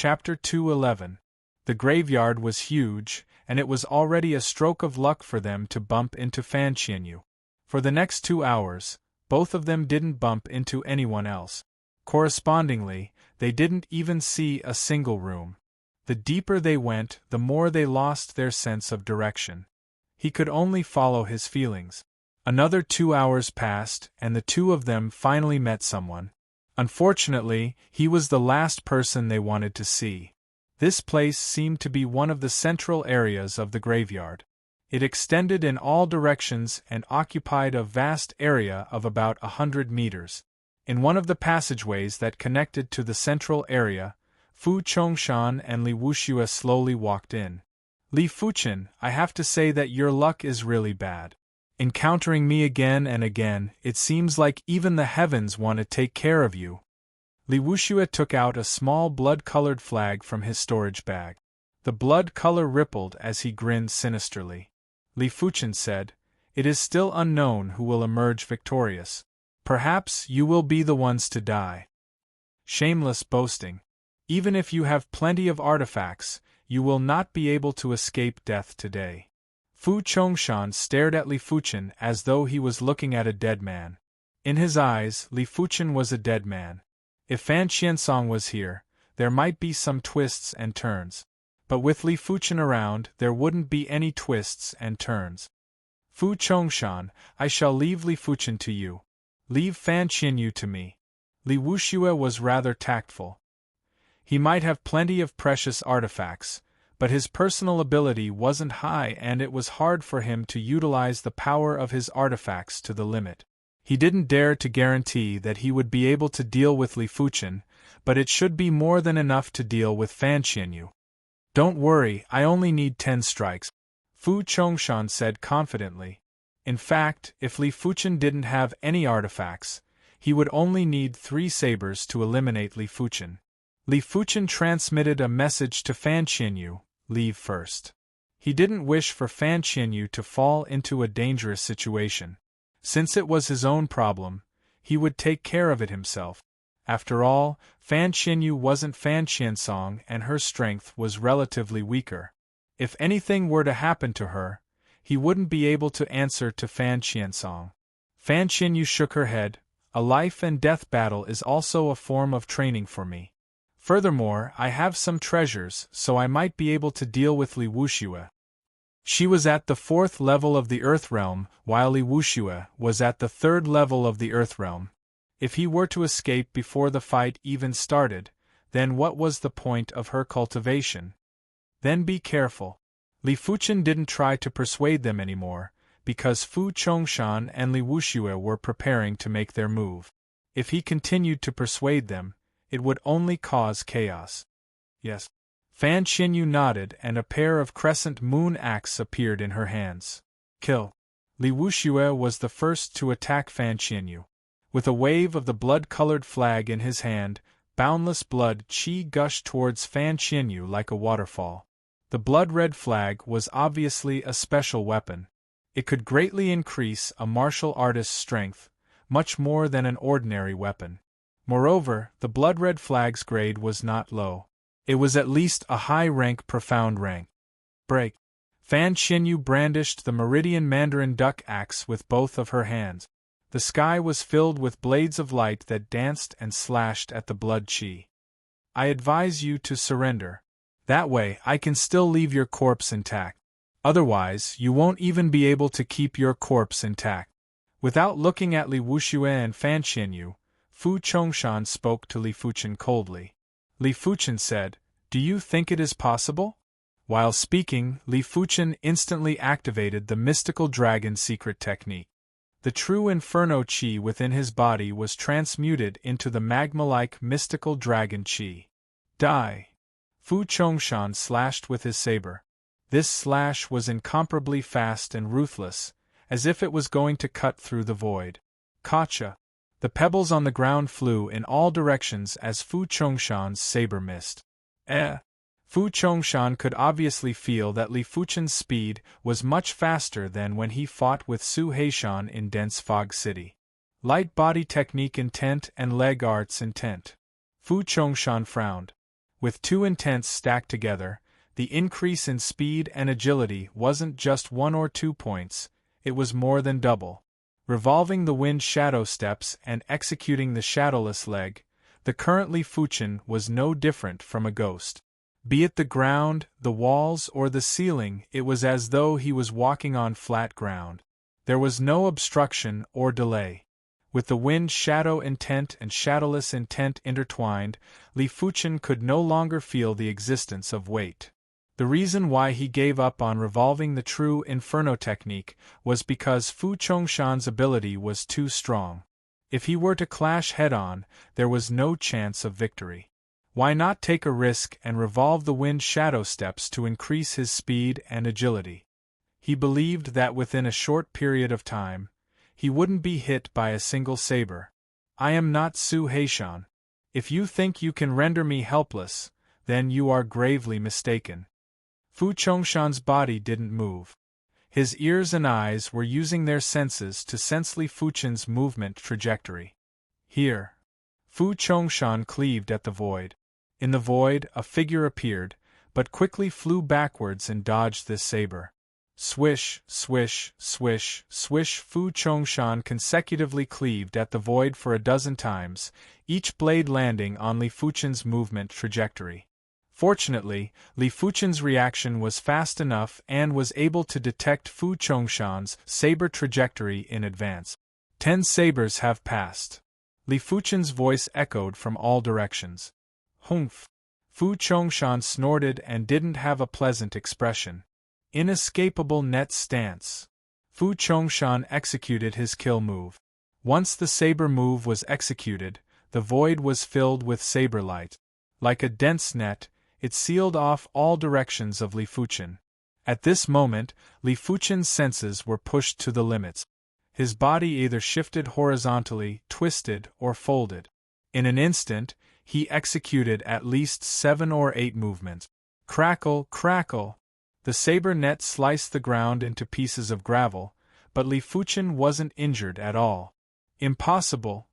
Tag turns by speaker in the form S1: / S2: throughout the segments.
S1: Chapter 211. The graveyard was huge, and it was already a stroke of luck for them to bump into Fan Qianyu. For the next 2 hours, both of them didn't bump into anyone else. Correspondingly, they didn't even see a single room. The deeper they went, the more they lost their sense of direction. He could only follow his feelings. Another 2 hours passed, and the two of them finally met someone. Unfortunately, he was the last person they wanted to see. This place seemed to be one of the central areas of the graveyard. It extended in all directions and occupied a vast area of about 100 meters. In one of the passageways that connected to the central area, Fu Chongshan and Li Wuxue slowly walked in. Li Fuchen, I have to say that your luck is really bad. Encountering me again and again, it seems like even the heavens want to take care of you. Li Wuxue took out a small blood-colored flag from his storage bag. The blood color rippled as he grinned sinisterly. Li Fuchen said, "It is still unknown who will emerge victorious. Perhaps you will be the ones to die." Shameless boasting. Even if you have plenty of artifacts, you will not be able to escape death today. Fu Chongshan stared at Li Fuchen as though he was looking at a dead man. In his eyes, Li Fuchen was a dead man. If Fan Qiansong was here, there might be some twists and turns. But with Li Fuchen around, there wouldn't be any twists and turns. Fu Chongshan, I shall leave Li Fuchen to you. Leave Fan Qianyu to me. Li Wuxue was rather tactful. He might have plenty of precious artifacts, but his personal ability wasn't high and it was hard for him to utilize the power of his artifacts to the limit. He didn't dare to guarantee that he would be able to deal with Li Fuchen, but it should be more than enough to deal with Fan Qianyu. Don't worry, I only need 10 strikes, Fu Chongshan said confidently. In fact, if Li Fuchen didn't have any artifacts, he would only need 3 sabers to eliminate Li Fuchen. Li Fuchen transmitted a message to Fan Qianyu, leave first. He didn't wish for Fan Qianyu to fall into a dangerous situation. Since it was his own problem, he would take care of it himself. After all, Fan Qianyu wasn't Fan Qiansong and her strength was relatively weaker. If anything were to happen to her, he wouldn't be able to answer to Fan Qiansong. Fan Qianyu shook her head. A life and death battle is also a form of training for me. Furthermore, I have some treasures, so I might be able to deal with Li Wuxue. She was at the 4th level of the Earth Realm, while Li Wuxue was at the 3rd level of the Earth Realm. If he were to escape before the fight even started, then what was the point of her cultivation? Then be careful. Li Fuchen didn't try to persuade them anymore, because Fu Chongshan and Li Wuxue were preparing to make their move. If he continued to persuade them, it would only cause chaos. Yes. Fan Qianyu nodded and a pair of crescent moon axes appeared in her hands. Kill. Li Wuxue was the first to attack Fan Qianyu. With a wave of the blood-colored flag in his hand, boundless blood qi gushed towards Fan Qianyu like a waterfall. The blood-red flag was obviously a special weapon. It could greatly increase a martial artist's strength, much more than an ordinary weapon. Moreover, the blood-red flag's grade was not low. It was at least a high-rank profound rank. Break. Fan Qianyu brandished the Meridian Mandarin Duck axe with both of her hands. The sky was filled with blades of light that danced and slashed at the blood qi. I advise you to surrender. That way I can still leave your corpse intact. Otherwise, you won't even be able to keep your corpse intact. Without looking at Li Wuxue and Fan Qianyu, Fu Chongshan spoke to Li Fuchen coldly. Li Fuchen said, "Do you think it is possible?" While speaking, Li Fuchen instantly activated the mystical dragon secret technique. The true inferno qi within his body was transmuted into the magma-like mystical dragon qi. Die! Fu Chongshan slashed with his saber. This slash was incomparably fast and ruthless, as if it was going to cut through the void. Kacha! The pebbles on the ground flew in all directions as Fu Chongshan's saber missed. Fu Chongshan could obviously feel that Li Fuchen's speed was much faster than when he fought with Su Heishan in Dense Fog City. Light body technique intent and leg arts intent. Fu Chongshan frowned. With two intents stacked together, the increase in speed and agility wasn't just 1 or 2 points, it was more than double. Revolving the wind shadow steps and executing the shadowless leg, the current Li Fuchen was no different from a ghost. Be it the ground, the walls, or the ceiling, it was as though he was walking on flat ground. There was no obstruction or delay. With the wind shadow intent and shadowless intent intertwined, Li Fuchen could no longer feel the existence of weight. The reason why he gave up on revolving the true Inferno technique was because Fu Chongshan's ability was too strong. If he were to clash head-on, there was no chance of victory. Why not take a risk and revolve the wind shadow steps to increase his speed and agility? He believed that within a short period of time, he wouldn't be hit by a single saber. I am not Su Heishan. If you think you can render me helpless, then you are gravely mistaken. Fu Chongshan's body didn't move. His ears and eyes were using their senses to sense Li Fuchen's movement trajectory. Here. Fu Chongshan cleaved at the void. In the void, a figure appeared, but quickly flew backwards and dodged this saber. Swish, swish, swish, swish. Fu Chongshan consecutively cleaved at the void for a dozen times, each blade landing on Li Fuchen's movement trajectory. Fortunately, Li Fuchen's reaction was fast enough and was able to detect Fu Chongshan's saber trajectory in advance. 10 sabers have passed. Li Fuchen's voice echoed from all directions. Humph! Fu Chongshan snorted and didn't have a pleasant expression. Inescapable net stance. Fu Chongshan executed his kill move. Once the saber move was executed, the void was filled with saber light. Like a dense net, it sealed off all directions of Li Fuchen. At this moment, Li Fuchen's senses were pushed to the limits. His body either shifted horizontally, twisted, or folded. In an instant, he executed at least 7 or 8 movements. Crackle, crackle! The saber net sliced the ground into pieces of gravel, but Li Fuchen wasn't injured at all. Impossible!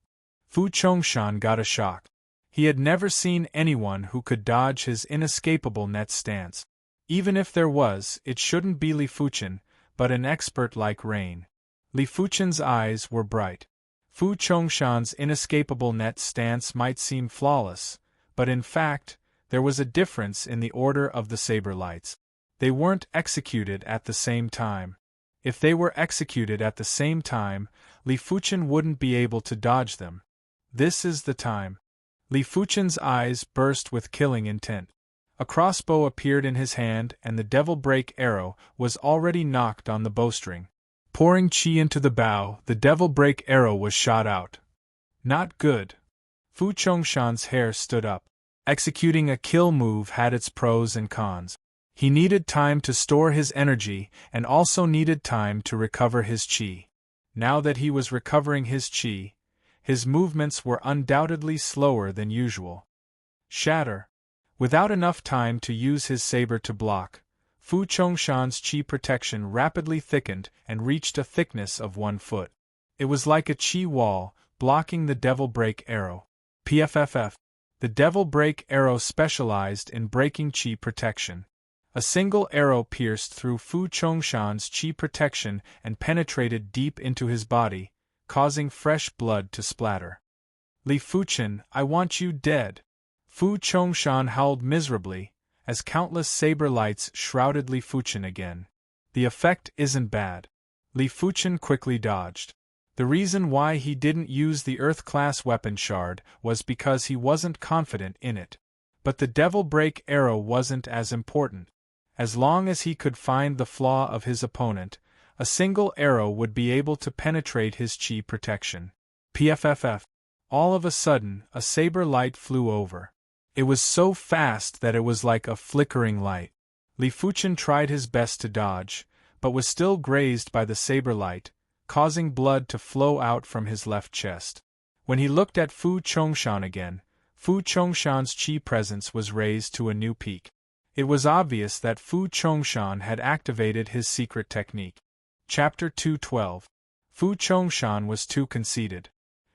S1: Fu Chongshan got a shock. He had never seen anyone who could dodge his inescapable net stance. Even if there was, it shouldn't be Li Fuchen, but an expert like Rain. Li Fuchen's eyes were bright. Fu Chongshan's inescapable net stance might seem flawless, but in fact, there was a difference in the order of the saber lights. They weren't executed at the same time. If they were executed at the same time, Li Fuchen wouldn't be able to dodge them. This is the time. Li Fuchen's eyes burst with killing intent. A crossbow appeared in his hand and the devil break arrow was already knocked on the bowstring. Pouring chi into the bow, the devil break arrow was shot out. Not good. Fu Chongshan's hair stood up. Executing a kill move had its pros and cons. He needed time to store his energy and also needed time to recover his chi. Now that he was recovering his chi, his movements were undoubtedly slower than usual. Shatter. Without enough time to use his saber to block, Fu Chongshan's chi protection rapidly thickened and reached a thickness of 1 foot. It was like a chi wall, blocking the devil break arrow. PFFF. The devil break arrow specialized in breaking chi protection. A single arrow pierced through Fu Chongshan's chi protection and penetrated deep into his body, causing fresh blood to splatter. Li Fuchen, I want you dead! Fu Chongshan howled miserably, as countless saber lights shrouded Li Fuchen again. The effect isn't bad. Li Fuchen quickly dodged. The reason why he didn't use the Earth-class weapon shard was because he wasn't confident in it. But the devil break arrow wasn't as important. As long as he could find the flaw of his opponent, a single arrow would be able to penetrate his chi protection. PFFF. All of a sudden, a saber light flew over. It was so fast that it was like a flickering light. Li Fuchen tried his best to dodge, but was still grazed by the saber light, causing blood to flow out from his left chest. When he looked at Fu Chongshan again, Fu Chongshan's chi presence was raised to a new peak. It was obvious that Fu Chongshan had activated his secret technique. Chapter 212. Fu Chongshan was too conceited.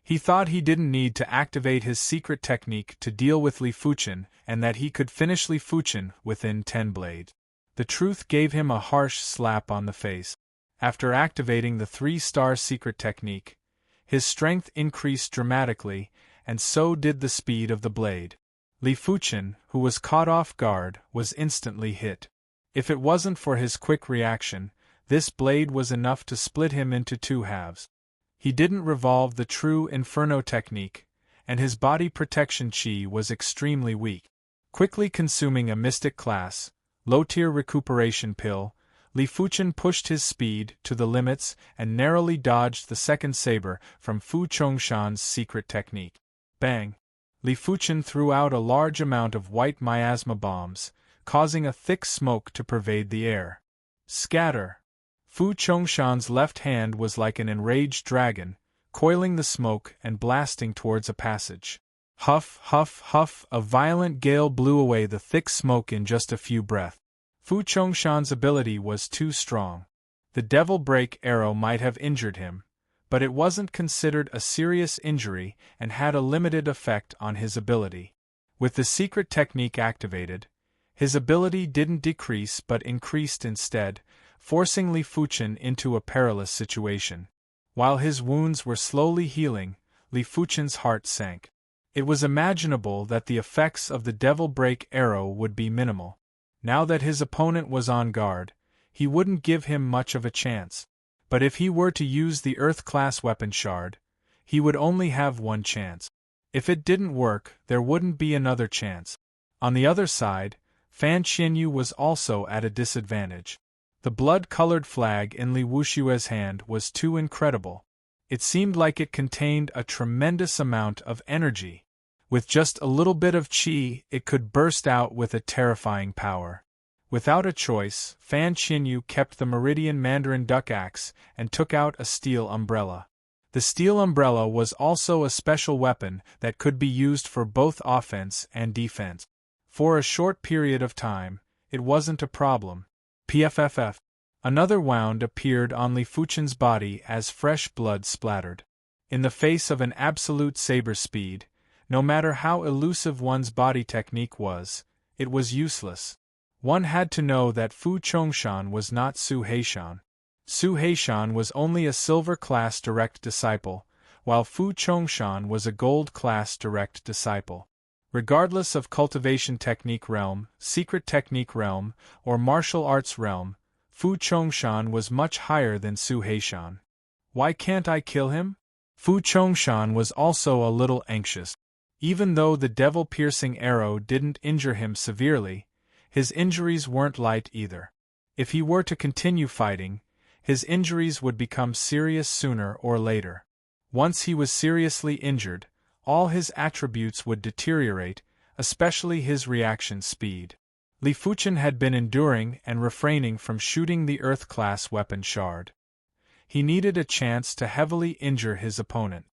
S1: He thought he didn't need to activate his secret technique to deal with Li Fuchen and that he could finish Li Fuchen within 10 blades. The truth gave him a harsh slap on the face. After activating the 3-star secret technique, his strength increased dramatically, and so did the speed of the blade. Li Fuchen, who was caught off guard, was instantly hit. If it wasn't for his quick reaction, this blade was enough to split him into 2 halves. He didn't revolve the true Inferno technique, and his body protection chi was extremely weak. Quickly consuming a mystic class, low-tier recuperation pill, Li Fuchen pushed his speed to the limits and narrowly dodged the second saber from Fu Chongshan's secret technique. Bang! Li Fuchen threw out a large amount of white miasma bombs, causing a thick smoke to pervade the air. Scatter! Fu Chongshan's left hand was like an enraged dragon, coiling the smoke and blasting towards a passage. Huff, huff, huff, a violent gale blew away the thick smoke in just a few breaths. Fu Chongshan's ability was too strong. The Devil Break arrow might have injured him, but it wasn't considered a serious injury and had a limited effect on his ability. With the secret technique activated, his ability didn't decrease but increased instead, forcing Li Fuchen into a perilous situation. While his wounds were slowly healing, Li Fuchen's heart sank. It was imaginable that the effects of the Devil Break arrow would be minimal. Now that his opponent was on guard, he wouldn't give him much of a chance. But if he were to use the Earth-class weapon shard, he would only have one chance. If it didn't work, there wouldn't be another chance. On the other side, Fan Qianyu was also at a disadvantage. The blood-colored flag in Li Wushue's hand was too incredible. It seemed like it contained a tremendous amount of energy. With just a little bit of qi, it could burst out with a terrifying power. Without a choice, Fan Qianyu kept the Meridian Mandarin Duck Axe and took out a steel umbrella. The steel umbrella was also a special weapon that could be used for both offense and defense. For a short period of time, it wasn't a problem. PFFF. Another wound appeared on Li Fuchen's body as fresh blood splattered. In the face of an absolute saber speed, no matter how elusive one's body technique was, it was useless. One had to know that Fu Chongshan was not Su Heishan. Su Heishan was only a silver-class direct disciple, while Fu Chongshan was a gold-class direct disciple. Regardless of cultivation technique realm, secret technique realm, or martial arts realm, Fu Chongshan was much higher than Su Heishan. Why can't I kill him? Fu Chongshan was also a little anxious. Even though the devil-piercing arrow didn't injure him severely, his injuries weren't light either. If he were to continue fighting, his injuries would become serious sooner or later. Once he was seriously injured, all his attributes would deteriorate, especially his reaction speed. Li Fuchen had been enduring and refraining from shooting the Earth-class weapon shard. He needed a chance to heavily injure his opponent.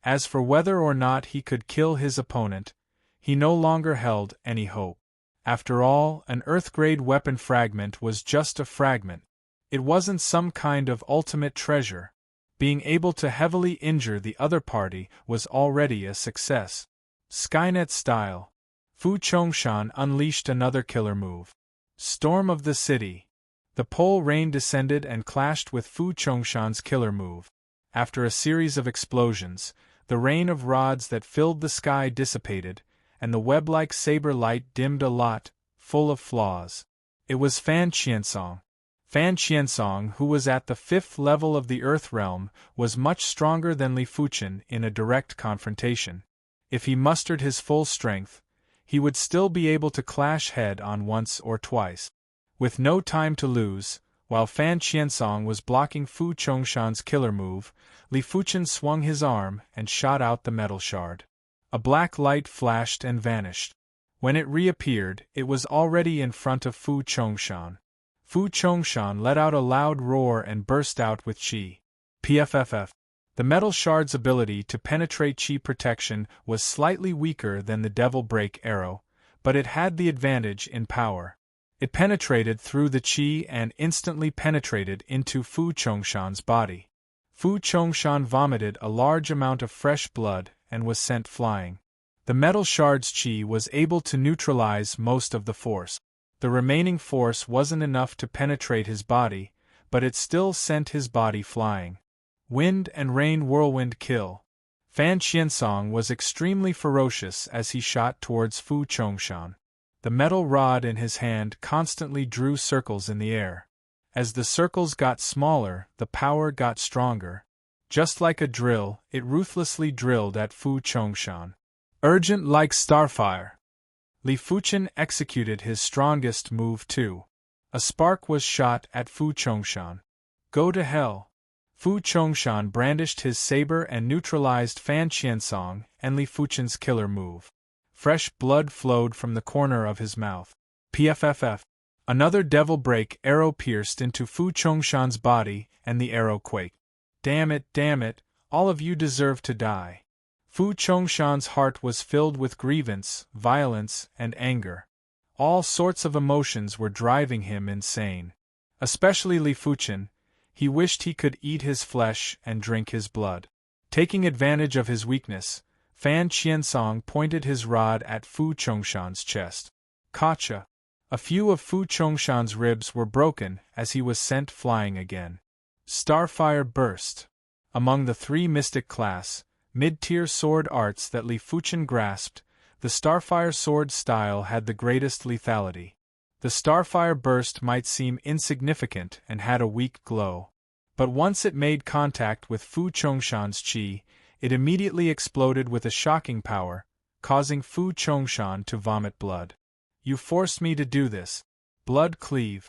S1: As for whether or not he could kill his opponent, he no longer held any hope. After all, an Earth-grade weapon fragment was just a fragment. It wasn't some kind of ultimate treasure. Being able to heavily injure the other party was already a success. Skynet style. Fu Chongshan unleashed another killer move. Storm of the City. The pole rain descended and clashed with Fu Chongshan's killer move. After a series of explosions, the rain of rods that filled the sky dissipated, and the web-like saber light dimmed a lot, full of flaws. It was Fan Qiansong. Fan Qiansong, who was at the 5th level of the Earth realm, was much stronger than Li Fuchen in a direct confrontation. If he mustered his full strength, he would still be able to clash head-on once or twice. With no time to lose, while Fan Qiansong was blocking Fu Chongshan's killer move, Li Fuchen swung his arm and shot out the metal shard. A black light flashed and vanished. When it reappeared, it was already in front of Fu Chongshan. Fu Chongshan let out a loud roar and burst out with qi. PFFF. The metal shard's ability to penetrate qi protection was slightly weaker than the Devil Break arrow, but it had the advantage in power. It penetrated through the qi and instantly penetrated into Fu Chongshan's body. Fu Chongshan vomited a large amount of fresh blood and was sent flying. The metal shard's chi was able to neutralize most of the force. The remaining force wasn't enough to penetrate his body, but it still sent his body flying. Wind and rain whirlwind kill. Fan Qiansong was extremely ferocious as he shot towards Fu Chongshan. The metal rod in his hand constantly drew circles in the air. As the circles got smaller, the power got stronger. Just like a drill, it ruthlessly drilled at Fu Chongshan. Urgent like starfire. Li Fuchen executed his strongest move too. A spark was shot at Fu Chongshan. Go to hell. Fu Chongshan brandished his saber and neutralized Fan Qiansong and Li Fuchen's killer move. Fresh blood flowed from the corner of his mouth. PFFF. Another devil break arrow pierced into Fu Chongshan's body, and the arrow quaked. Damn it, all of you deserve to die. Fu Chongshan's heart was filled with grievance, violence, and anger. All sorts of emotions were driving him insane. Especially Li Fuchen. He wished he could eat his flesh and drink his blood. Taking advantage of his weakness, Fan Qiansong pointed his rod at Fu Chongshan's chest. Gotcha! A few of Fu Chongshan's ribs were broken as he was sent flying again. Starfire burst. Among the 3 mystic class, mid-tier sword arts that Li Fuchen grasped, the Starfire sword style had the greatest lethality. The Starfire burst might seem insignificant and had a weak glow. But once it made contact with Fu Chongshan's chi, it immediately exploded with a shocking power, causing Fu Chongshan to vomit blood. You forced me to do this. Blood cleave.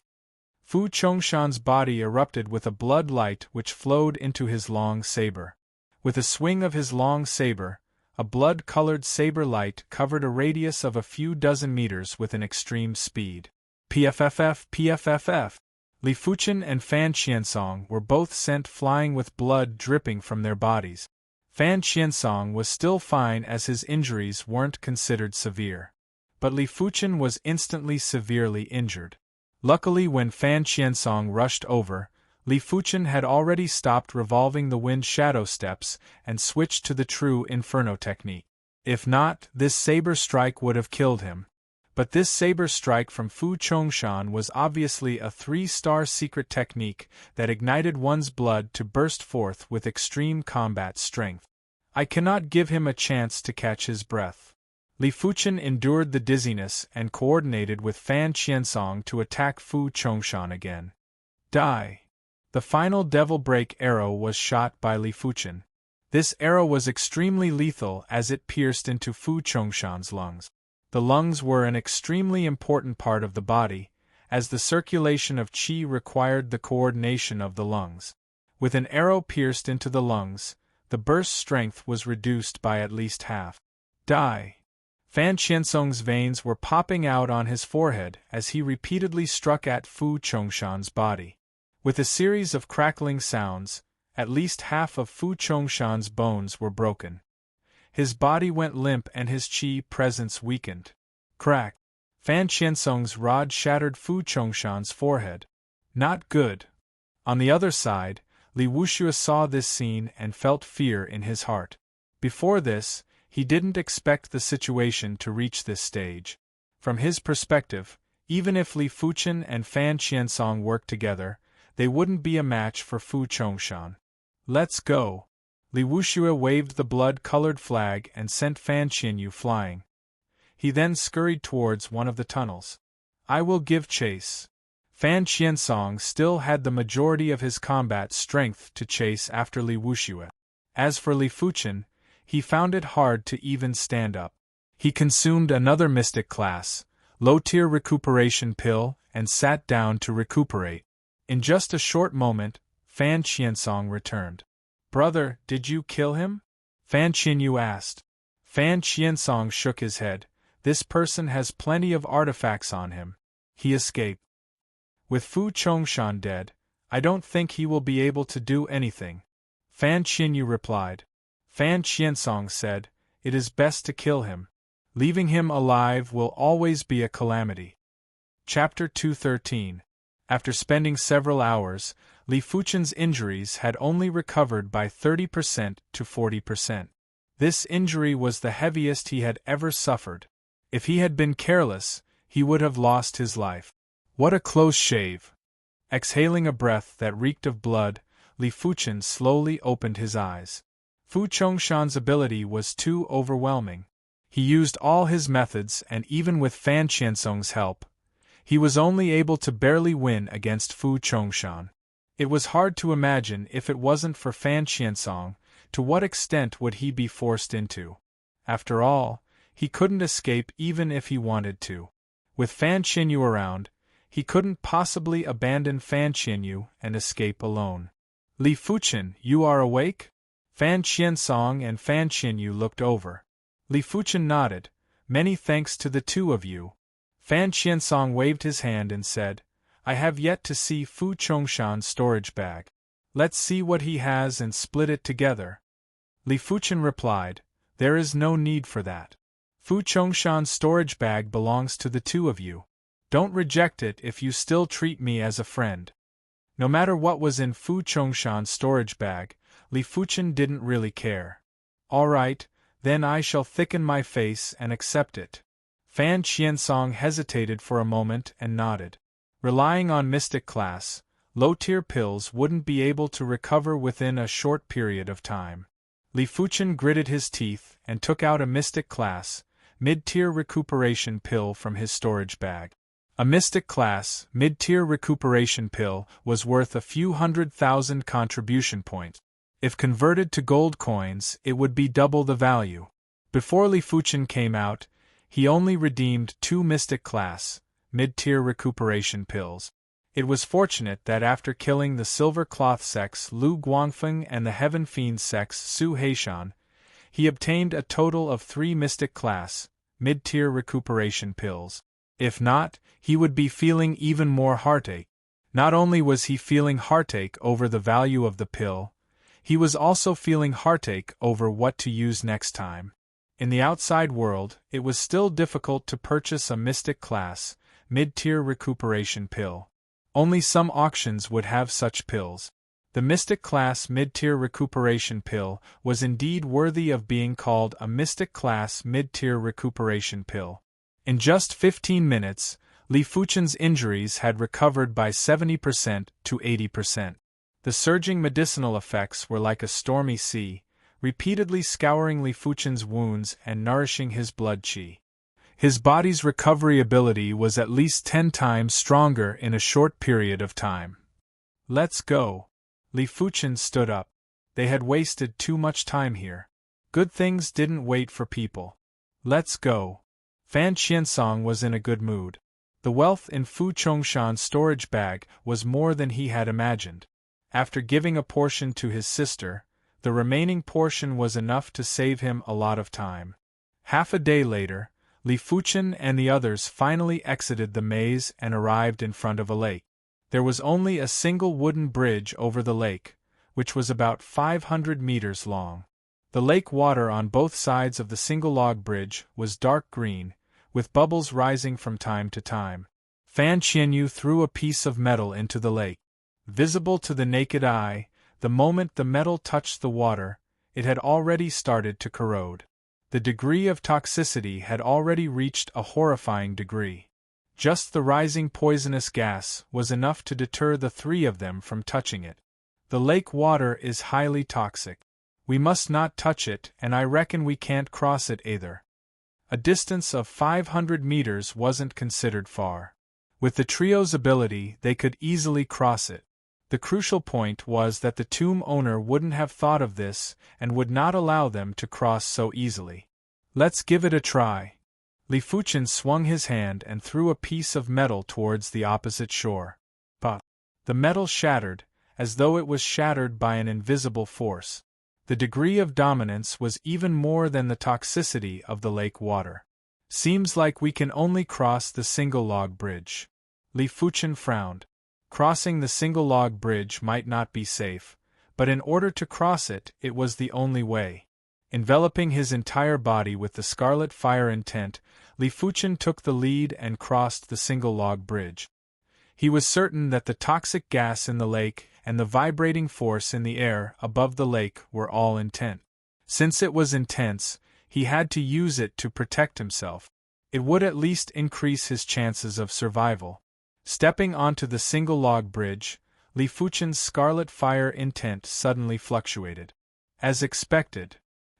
S1: Fu Chongshan's body erupted with a blood light which flowed into his long saber. With a swing of his long saber, a blood-colored saber light covered a radius of a few dozen meters with an extreme speed. PFFF. Li Fuchen and Fan Qiansong were both sent flying with blood dripping from their bodies. Fan Qiansong was still fine as his injuries weren't considered severe. But Li Fuchen was instantly severely injured. Luckily, when Fan Qiansong rushed over, Li Fuchen had already stopped revolving the wind shadow steps and switched to the true Inferno technique. If not, this saber strike would have killed him. But this saber strike from Fu Chongshan was obviously a 3-star secret technique that ignited one's blood to burst forth with extreme combat strength. I cannot give him a chance to catch his breath. Li Fuchen endured the dizziness and coordinated with Fan Qiansong to attack Fu Chongshan again. Die! The final Devil Break arrow was shot by Li Fuchen. This arrow was extremely lethal as it pierced into Fu Chongshan's lungs. The lungs were an extremely important part of the body, as the circulation of qi required the coordination of the lungs. With an arrow pierced into the lungs, the burst strength was reduced by at least half. Die! Fan Qiansong's veins were popping out on his forehead as he repeatedly struck at Fu Chongshan's body. With a series of crackling sounds, at least half of Fu Chongshan's bones were broken. His body went limp and his qi presence weakened. Crack! Fan Qiansong's rod shattered Fu Chongshan's forehead. Not good. On the other side, Li Wuxue saw this scene and felt fear in his heart. Before this, he didn't expect the situation to reach this stage. From his perspective, even if Li Fuchen and Fan Qiansong worked together, they wouldn't be a match for Fu Chongshan. Let's go! Li Wuxue waved the blood-colored flag and sent Fan Qianyu flying. He then scurried towards one of the tunnels. I will give chase. Fan Qiansong still had the majority of his combat strength to chase after Li Wuxue. As for Li Fuchen, he found it hard to even stand up. He consumed another mystic class, low-tier recuperation pill, and sat down to recuperate. In just a short moment, Fan Qiansong returned. Brother, did you kill him? Fan Qianyu asked. Fan Qiansong shook his head. This person has plenty of artifacts on him. He escaped. With Fu Chongshan dead, I don't think he will be able to do anything. Fan Qianyu replied. Fan Qiansong said, it is best to kill him. Leaving him alive will always be a calamity. Chapter 213. After spending several hours, Li Fuchen's injuries had only recovered by 30% to 40%. This injury was the heaviest he had ever suffered. If he had been careless, he would have lost his life. What a close shave! Exhaling a breath that reeked of blood, Li Fuchen slowly opened his eyes. Fu Chongshan's ability was too overwhelming. He used all his methods, and even with Fan Qiansong's help, he was only able to barely win against Fu Chongshan. It was hard to imagine if it wasn't for Fan Qiansong, to what extent would he be forced into. After all, he couldn't escape even if he wanted to. With Fan Qianyu around, he couldn't possibly abandon Fan Qianyu and escape alone. Li Fuchen, you are awake? Fan Qiansong and Fan Qianyu looked over. Li Fuchen nodded. Many thanks to the two of you. Fan Qiansong waved his hand and said, I have yet to see Fu Chongshan's storage bag. Let's see what he has and split it together. Li Fuchen replied, There is no need for that. Fu Chongshan's storage bag belongs to the two of you. Don't reject it if you still treat me as a friend. No matter what was in Fu Chongshan's storage bag, Li Fuchen didn't really care. All right, then I shall thicken my face and accept it. Fan Qiansong hesitated for a moment and nodded. Relying on mystic class, low-tier pills wouldn't be able to recover within a short period of time. Li Fuchen gritted his teeth and took out a mystic class, mid-tier recuperation pill from his storage bag. A mystic class, mid-tier recuperation pill was worth a few 100,000 contribution points. If converted to gold coins, it would be double the value. Before Li Fuchen came out, he only redeemed 2 mystic class, mid-tier recuperation pills. It was fortunate that after killing the Silver Cloth sex Lu Guangfeng and the Heaven Fiend sex Su Heishan, he obtained a total of 3 mystic class, mid-tier recuperation pills. If not, he would be feeling even more heartache. Not only was he feeling heartache over the value of the pill, he was also feeling heartache over what to use next time. In the outside world, it was still difficult to purchase a mystic class, mid-tier recuperation pill. Only some auctions would have such pills. The mystic class mid-tier recuperation pill was indeed worthy of being called a mystic class mid-tier recuperation pill. In just 15 minutes, Li Fuchen's injuries had recovered by 70% to 80%. The surging medicinal effects were like a stormy sea, repeatedly scouring Li Fuchen's wounds and nourishing his blood qi. His body's recovery ability was at least 10 times stronger in a short period of time. Let's go. Li Fuchen stood up. They had wasted too much time here. Good things didn't wait for people. Let's go. Fan Qiansong was in a good mood. The wealth in Fu Chongshan's storage bag was more than he had imagined. After giving a portion to his sister, the remaining portion was enough to save him a lot of time. Half a day later, Li Fuchen and the others finally exited the maze and arrived in front of a lake. There was only a single wooden bridge over the lake, which was about 500 meters long. The lake water on both sides of the single log bridge was dark green, with bubbles rising from time to time. Fan Qianyu threw a piece of metal into the lake. Visible to the naked eye, the moment the metal touched the water, it had already started to corrode. The degree of toxicity had already reached a horrifying degree. Just the rising poisonous gas was enough to deter the 3 of them from touching it. The lake water is highly toxic. We must not touch it, and I reckon we can't cross it either. A distance of 500 meters wasn't considered far. With the trio's ability, they could easily cross it. The crucial point was that the tomb owner wouldn't have thought of this and would not allow them to cross so easily. Let's give it a try. Li Fuchen swung his hand and threw a piece of metal towards the opposite shore. But the metal shattered, as though it was shattered by an invisible force. The degree of dominance was even more than the toxicity of the lake water. Seems like we can only cross the single log bridge. Li Fuchen frowned. Crossing the single log bridge might not be safe, but in order to cross it, it was the only way. Enveloping his entire body with the scarlet fire intent, Li Fuchen took the lead and crossed the single log bridge. He was certain that the toxic gas in the lake and the vibrating force in the air above the lake were all intent. Since it was intense, he had to use it to protect himself. It would at least increase his chances of survival. Stepping onto the single log bridge, Li Fuchen's scarlet fire intent suddenly fluctuated. As expected,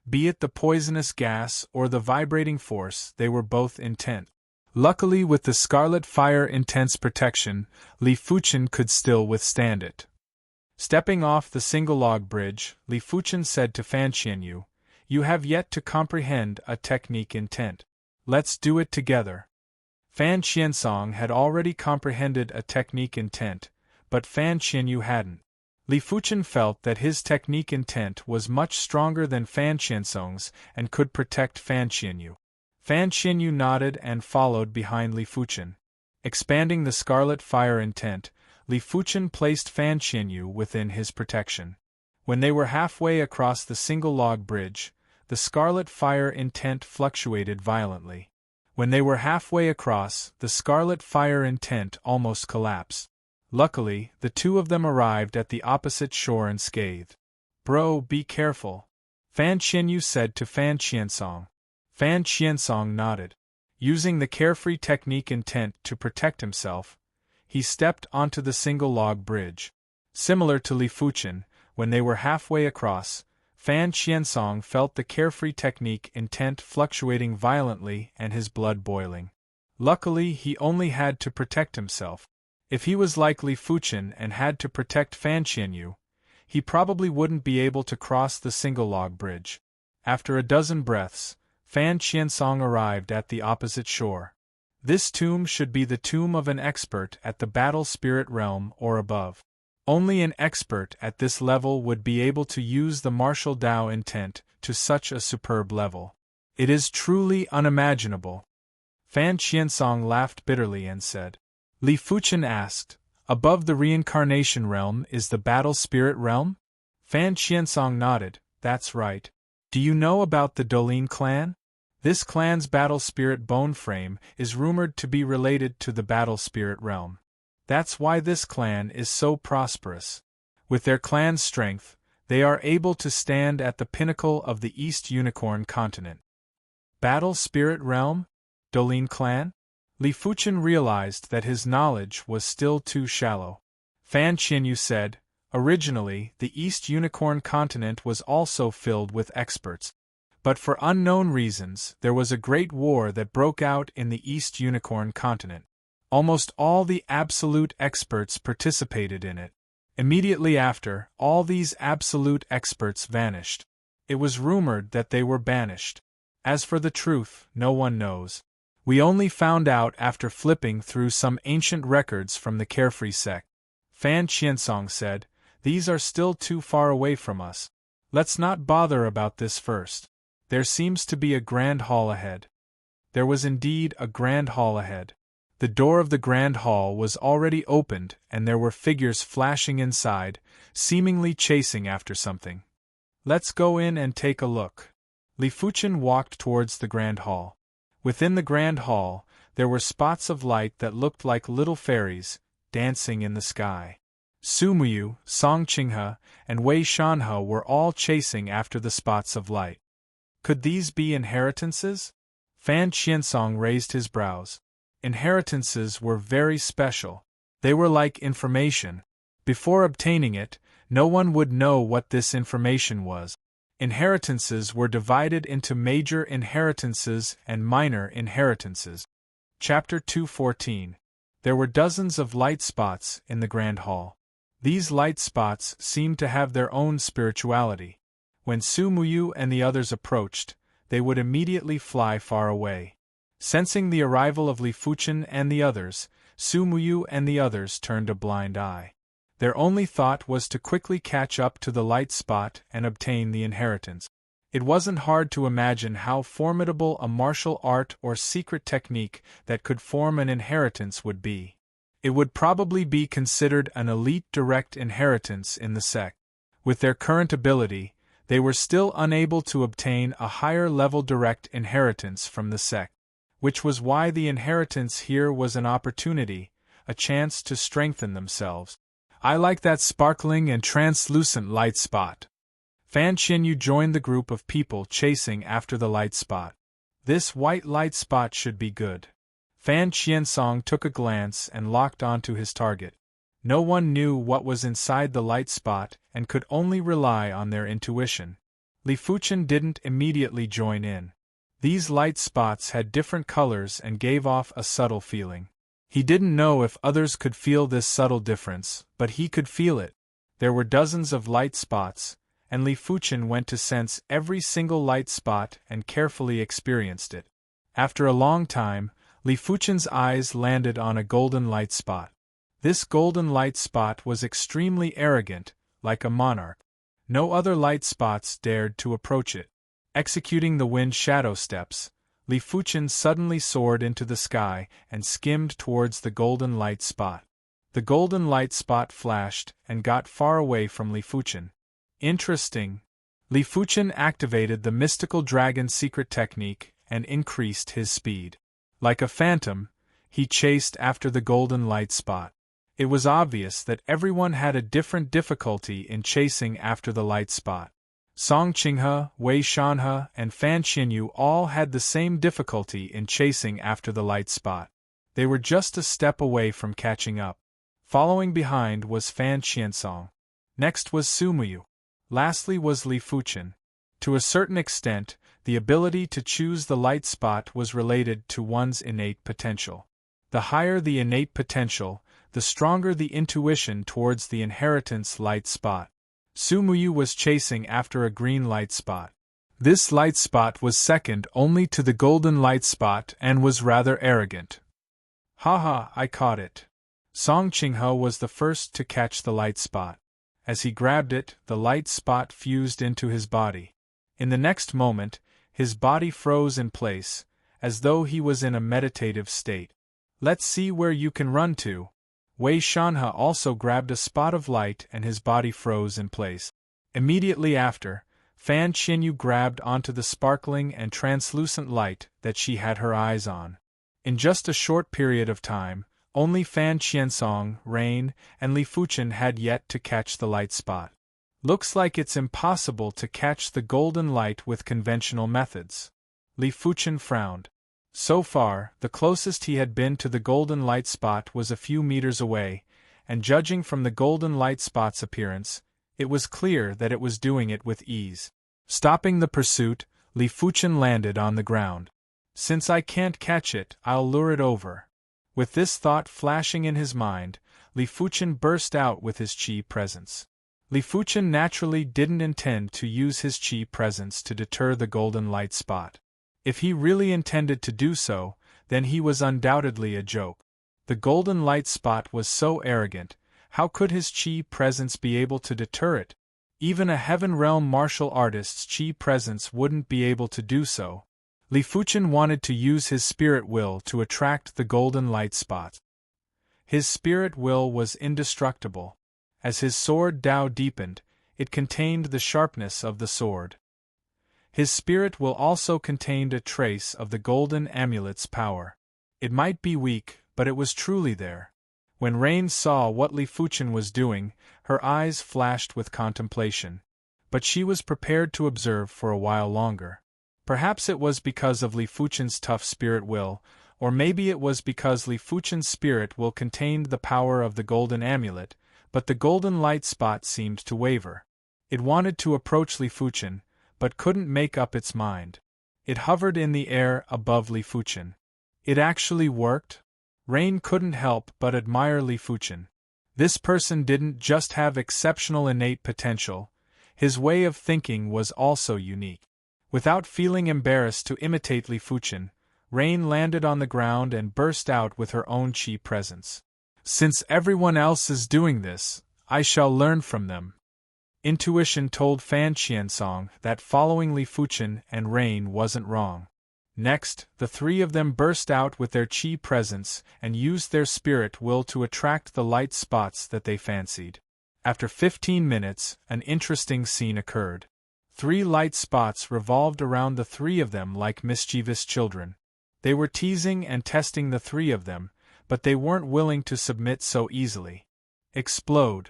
S1: be it the poisonous gas or the vibrating force, they were both intent. Luckily, with the scarlet fire intense protection, Li Fuchen could still withstand it. Stepping off the single log bridge, Li Fuchen said to Fan Qianyu, "You have yet to comprehend a technique intent. Let's do it together." Fan Qiansong had already comprehended a technique intent, but Fan Qianyu hadn't. Li Fuchen felt that his technique intent was much stronger than Fan Qiansong's and could protect Fan Qianyu. Fan Qianyu nodded and followed behind Li Fuchen. Expanding the scarlet fire intent, Li Fuchen placed Fan Qianyu within his protection. When they were halfway across the single log bridge, the scarlet fire intent fluctuated violently. When they were halfway across, the scarlet fire intent almost collapsed. Luckily, the two of them arrived at the opposite shore unscathed. "Bro, be careful," Fan Qianyu said to Fan Qiansong. Fan Qiansong nodded. Using the carefree technique intent to protect himself, he stepped onto the single log bridge. Similar to Li Fuchen, when they were halfway across, Fan Qiansong felt the carefree technique intent fluctuating violently and his blood boiling. Luckily, he only had to protect himself. If he was like Li Fuchen and had to protect Fan Qianyu, he probably wouldn't be able to cross the single log bridge. After a dozen breaths, Fan Qiansong arrived at the opposite shore. This tomb should be the tomb of an expert at the battle spirit realm or above. Only an expert at this level would be able to use the martial Dao intent to such a superb level. It is truly unimaginable. Fan Qiansong laughed bitterly and said. Li Fuchen asked, "Above the reincarnation realm is the battle spirit realm?" Fan Qiansong nodded. "That's right. Do you know about the Dolin clan? This clan's battle spirit bone frame is rumored to be related to the battle spirit realm. That's why this clan is so prosperous. With their clan's strength, they are able to stand at the pinnacle of the East Unicorn continent." Battle spirit realm? Dolin clan? Li Fuchen realized that his knowledge was still too shallow. Fan Qianyu said, "Originally, the East Unicorn continent was also filled with experts. But for unknown reasons, there was a great war that broke out in the East Unicorn continent. Almost all the absolute experts participated in it. Immediately after, all these absolute experts vanished. It was rumored that they were banished. As for the truth, no one knows. We only found out after flipping through some ancient records from the Carefree sect." Fan Qiansong said, "These are still too far away from us. Let's not bother about this first. There seems to be a grand hall ahead." There was indeed a grand hall ahead. The door of the grand hall was already opened and there were figures flashing inside, seemingly chasing after something. "Let's go in and take a look." Li Fuchen walked towards the grand hall. Within the grand hall, there were spots of light that looked like little fairies, dancing in the sky. Su Muyu, Song Qinghe, and Wei Shanhe were all chasing after the spots of light. Could these be inheritances? Fan Qiansong raised his brows. Inheritances were very special. They were like information. Before obtaining it, no one would know what this information was. Inheritances were divided into major inheritances and minor inheritances. Chapter 214. There were dozens of light spots in the Grand Hall. These light spots seemed to have their own spirituality. When Su Muyu and the others approached, they would immediately fly far away. Sensing the arrival of Li Fuchen and the others, Su Muyu and the others turned a blind eye. Their only thought was to quickly catch up to the light spot and obtain the inheritance. It wasn't hard to imagine how formidable a martial art or secret technique that could form an inheritance would be. It would probably be considered an elite direct inheritance in the sect. With their current ability, they were still unable to obtain a higher-level direct inheritance from the sect, which was why the inheritance here was an opportunity, a chance to strengthen themselves. I like that sparkling and translucent light spot. Fan Qianyu joined the group of people chasing after the light spot. This white light spot should be good. Fan Qiansong took a glance and locked onto his target. No one knew what was inside the light spot and could only rely on their intuition. Li Fuchen didn't immediately join in. These light spots had different colors and gave off a subtle feeling. He didn't know if others could feel this subtle difference, but he could feel it. There were dozens of light spots, and Li Fuchen went to sense every single light spot and carefully experienced it. After a long time, Li Fuchen's eyes landed on a golden light spot. This golden light spot was extremely arrogant, like a monarch. No other light spots dared to approach it. Executing the wind shadow steps, Li Fuchen suddenly soared into the sky and skimmed towards the golden light spot. The golden light spot flashed and got far away from Li Fuchen. Interesting. Li Fuchen activated the mystical dragon secret technique and increased his speed. Like a phantom, he chased after the golden light spot. It was obvious that everyone had a different difficulty in chasing after the light spot. Song Qinghe, Wei Shanhe, and Fan Qianyu all had the same difficulty in chasing after the light spot. They were just a step away from catching up. Following behind was Fan Qiansong. Next was Sumuyu. Lastly was Li Fuchen. To a certain extent, the ability to choose the light spot was related to one's innate potential. The higher the innate potential, the stronger the intuition towards the inheritance light spot. Sumuyu was chasing after a green light spot. This light spot was second only to the golden light spot and was rather arrogant. Haha, I caught it. Song Qinghe was the first to catch the light spot. As he grabbed it, the light spot fused into his body. In the next moment, his body froze in place, as though he was in a meditative state. Let's see where you can run to. Wei Shanhe also grabbed a spot of light and his body froze in place. Immediately after, Fan Qianyu grabbed onto the sparkling and translucent light that she had her eyes on. In just a short period of time, only Fan Qiansong, Rain, and Li Fuchen had yet to catch the light spot. Looks like it's impossible to catch the golden light with conventional methods. Li Fuchen frowned. So far, the closest he had been to the golden light spot was a few meters away, and judging from the golden light spot's appearance, it was clear that it was doing it with ease. Stopping the pursuit, Li Fuchen landed on the ground. Since I can't catch it, I'll lure it over. With this thought flashing in his mind, Li Fuchen burst out with his qi presence. Li Fuchen naturally didn't intend to use his qi presence to deter the golden light spot. If he really intended to do so, then he was undoubtedly a joke. The golden light spot was so arrogant, how could his qi presence be able to deter it? Even a Heaven Realm martial artist's qi presence wouldn't be able to do so. Li Fuchen wanted to use his spirit will to attract the golden light spot. His spirit will was indestructible. As his sword Dao deepened, it contained the sharpness of the sword. His spirit will also contained a trace of the golden amulet's power. It might be weak, but it was truly there. When Rain saw what Li Fuchen was doing, her eyes flashed with contemplation. But she was prepared to observe for a while longer. Perhaps it was because of Li Fuchen's tough spirit will, or maybe it was because Li Fuchen's spirit will contained the power of the golden amulet, but the golden light spot seemed to waver. It wanted to approach Li Fuchen, but couldn't make up its mind. It hovered in the air above Li Fuchen. It actually worked? Rain couldn't help but admire Li Fuchen. This person didn't just have exceptional innate potential, his way of thinking was also unique. Without feeling embarrassed to imitate Li Fuchen, Rain landed on the ground and burst out with her own qi presence. Since everyone else is doing this, I shall learn from them. Intuition told Fan Qiansong that following Li Fuchen and Rain wasn't wrong. Next, the three of them burst out with their qi presence and used their spirit will to attract the light spots that they fancied. After 15 minutes, an interesting scene occurred. 3 light spots revolved around the 3 of them like mischievous children. They were teasing and testing the 3 of them, but they weren't willing to submit so easily. Explode.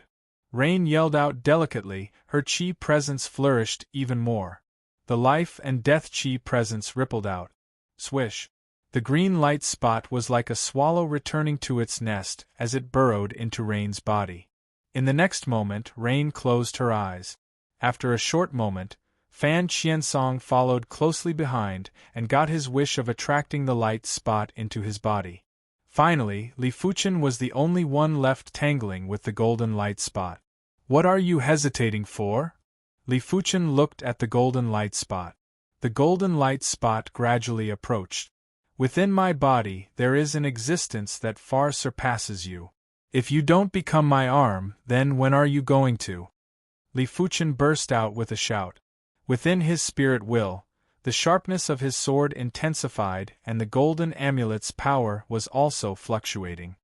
S1: Rain yelled out delicately, her chi presence flourished even more. The life and death chi presence rippled out. Swish! The green light spot was like a swallow returning to its nest as it burrowed into Rain's body. In the next moment, Rain closed her eyes. After a short moment, Fan Qiansong followed closely behind and got his wish of attracting the light spot into his body. Finally, Li Fuchen was the only one left tangling with the golden light spot. What are you hesitating for? Li Fuchen looked at the golden light spot. The golden light spot gradually approached. Within my body there is an existence that far surpasses you. If you don't become my arm, then when are you going to? Li Fuchen burst out with a shout. Within his spirit will, the sharpness of his sword intensified and the golden amulet's power was also fluctuating.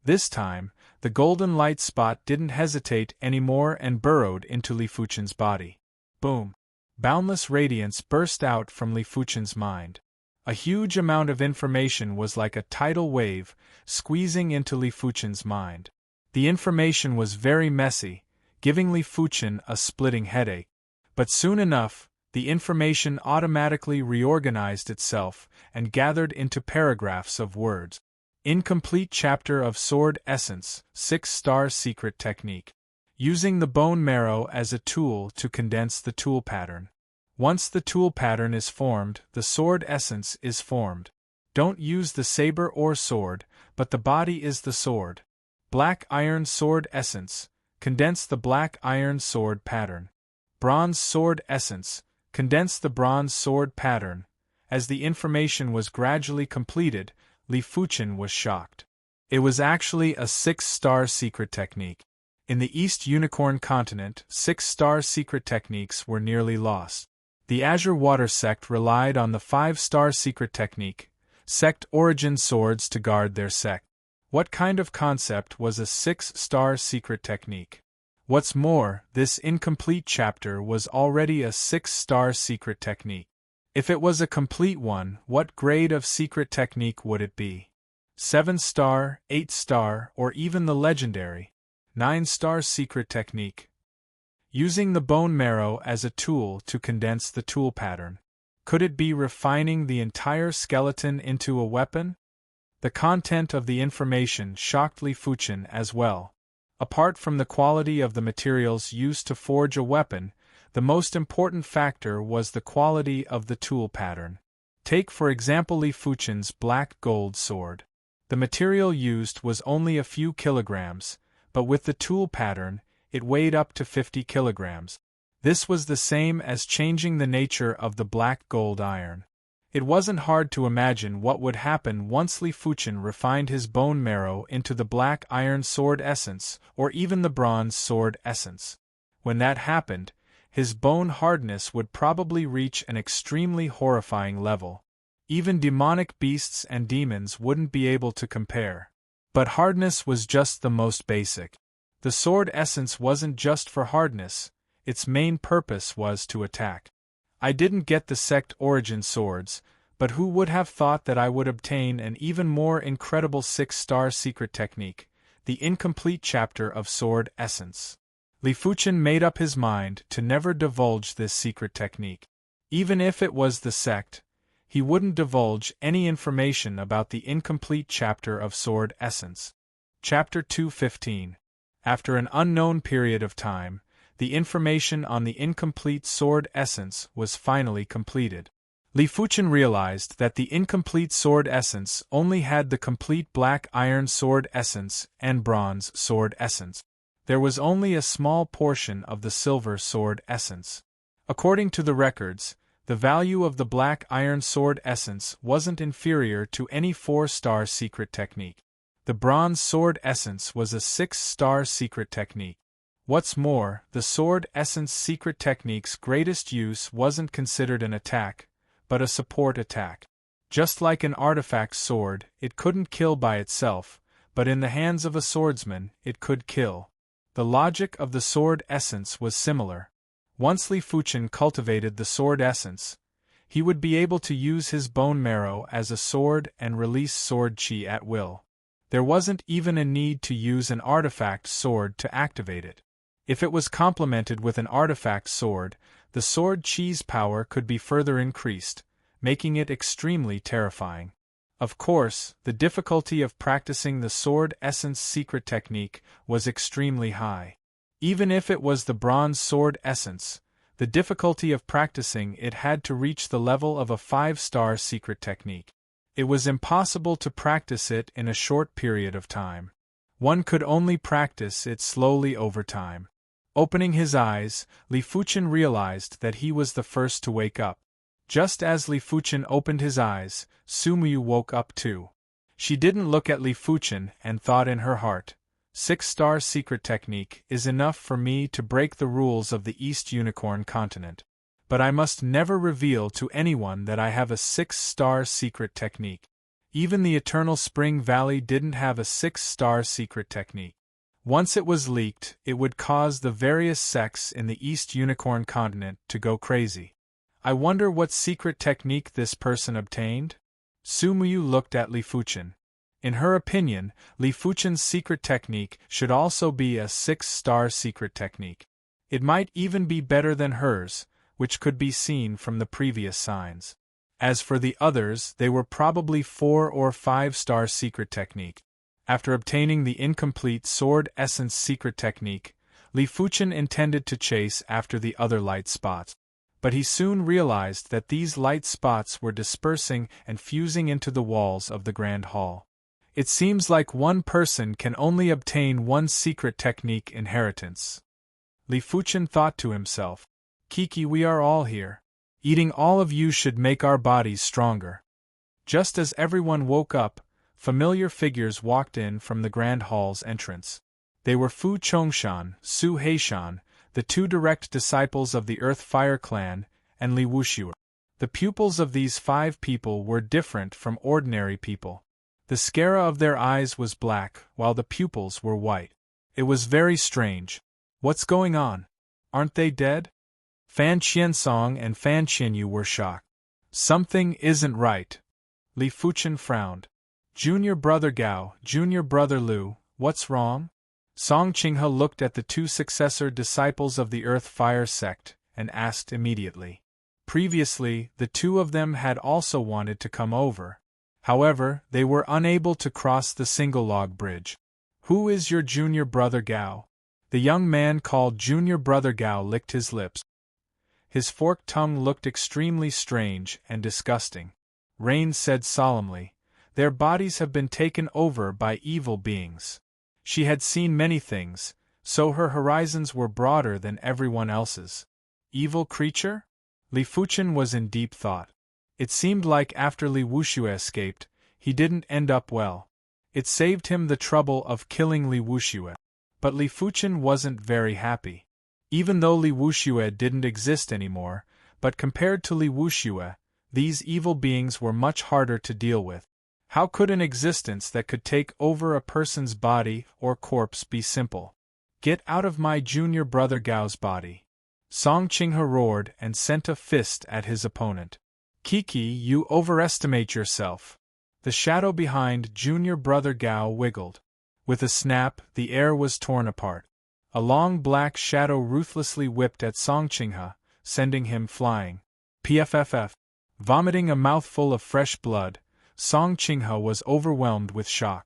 S1: This time, the golden light spot didn't hesitate anymore and burrowed into Li Fuchen's body. Boom! Boundless radiance burst out from Li Fuchen's mind. A huge amount of information was like a tidal wave, squeezing into Li Fuchen's mind. The information was very messy, giving Li Fuchen a splitting headache. But soon enough, the information automatically reorganized itself and gathered into paragraphs of words. Incomplete chapter of Sword Essence, 6-star secret technique. Using the bone marrow as a tool to condense the tool pattern. Once the tool pattern is formed, the sword essence is formed. Don't use the saber or sword, but the body is the sword. Black iron sword essence, condense the black iron sword pattern. Bronze sword essence, condense the bronze sword pattern. As the information was gradually completed, Li Fuchen was shocked. It was actually a 6-star secret technique. In the East Unicorn continent, 6-star secret techniques were nearly lost. The Azure Water sect relied on the 5-star secret technique, sect origin swords to guard their sect. What kind of concept was a 6-star secret technique? What's more, this incomplete chapter was already a 6-star secret technique. If it was a complete one, what grade of secret technique would it be? 7-star, 8-star, or even the legendary 9-star secret technique? Using the bone marrow as a tool to condense the tool pattern. Could it be refining the entire skeleton into a weapon? The content of the information shocked Li Fuchen as well. Apart from the quality of the materials used to forge a weapon, the most important factor was the quality of the tool pattern. Take for example Li Fuchen's black gold sword. The material used was only a few kilograms, but with the tool pattern, it weighed up to 50 kilograms. This was the same as changing the nature of the black gold iron. It wasn't hard to imagine what would happen once Li Fuchen refined his bone marrow into the black iron sword essence or even the bronze sword essence. When that happened, his bone hardness would probably reach an extremely horrifying level. Even demonic beasts and demons wouldn't be able to compare. But hardness was just the most basic. The sword essence wasn't just for hardness, its main purpose was to attack. I didn't get the sect origin swords, but who would have thought that I would obtain an even more incredible 6-star secret technique, the incomplete chapter of Sword Essence. Li Fuchen made up his mind to never divulge this secret technique. Even if it was the sect, he wouldn't divulge any information about the incomplete chapter of Sword Essence. Chapter 215. After an unknown period of time, the information on the incomplete sword essence was finally completed. Li Fuchen realized that the incomplete sword essence only had the complete black iron sword essence and bronze sword essence. There was only a small portion of the silver sword essence. According to the records, the value of the black iron sword essence wasn't inferior to any 4-star secret technique. The bronze sword essence was a 6-star secret technique. What's more, the sword essence secret technique's greatest use wasn't considered an attack, but a support attack. Just like an artifact sword, it couldn't kill by itself, but in the hands of a swordsman, it could kill. The logic of the sword essence was similar. Once Li Fuchen cultivated the sword essence, he would be able to use his bone marrow as a sword and release sword chi at will. There wasn't even a need to use an artifact sword to activate it. If it was complemented with an artifact sword, the sword Chi's power could be further increased, making it extremely terrifying. Of course, the difficulty of practicing the sword essence secret technique was extremely high. Even if it was the bronze sword essence, the difficulty of practicing it had to reach the level of a 5-star secret technique. It was impossible to practice it in a short period of time. One could only practice it slowly over time. Opening his eyes, Li Fuchen realized that he was the first to wake up. Just as Li Fuchen opened his eyes, Sumiyu woke up too. She didn't look at Li Fuchen and thought in her heart, 6-star secret technique is enough for me to break the rules of the East Unicorn continent. But I must never reveal to anyone that I have a 6-star secret technique. Even the Eternal Spring Valley didn't have a 6-star secret technique. Once it was leaked, it would cause the various sects in the East Unicorn continent to go crazy. I wonder what secret technique this person obtained? Sumiyu looked at Li Fuchen. In her opinion, Li Fuchen's secret technique should also be a 6-star secret technique. It might even be better than hers, which could be seen from the previous signs. As for the others, they were probably 4 or 5-star secret technique. After obtaining the incomplete sword essence secret technique, Li Fuchen intended to chase after the other light spots. But he soon realized that these light spots were dispersing and fusing into the walls of the Grand Hall. It seems like one person can only obtain one secret technique inheritance. Li Fuchen thought to himself, Kiki, we are all here. Eating all of you should make our bodies stronger. Just as everyone woke up, familiar figures walked in from the Grand Hall's entrance. They were Fu Chongshan, Su Heishan, the 2 direct disciples of the Earth-Fire clan, and Li Wuxue. The pupils of these 5 people were different from ordinary people. The sclera of their eyes was black, while the pupils were white. It was very strange. What's going on? Aren't they dead? Fan Qiansong and Fan Qianyu were shocked. Something isn't right. Li Fuchen frowned. Junior brother Gao, junior brother Lu, what's wrong? Song Qinghe looked at the 2 successor disciples of the Earth-Fire sect, and asked immediately. Previously, the 2 of them had also wanted to come over. However, they were unable to cross the single log bridge. Who is your junior brother Gao? The young man called junior brother Gao licked his lips. His forked tongue looked extremely strange and disgusting. Rain said solemnly, their bodies have been taken over by evil beings. She had seen many things, so her horizons were broader than everyone else's. Evil creature? Li Fuchen was in deep thought. It seemed like after Li Wuxue escaped, he didn't end up well. It saved him the trouble of killing Li Wuxue. But Li Fuchen wasn't very happy. Even though Li Wuxue didn't exist anymore, but compared to Li Wuxue, these evil beings were much harder to deal with. How could an existence that could take over a person's body or corpse be simple? Get out of my junior brother Gao's body. Song Qinghe roared and sent a fist at his opponent. Kiki, you overestimate yourself. The shadow behind junior brother Gao wiggled. With a snap, the air was torn apart. A long black shadow ruthlessly whipped at Song Qinghe, sending him flying. Pfff. Vomiting a mouthful of fresh blood, Song Qinghe was overwhelmed with shock.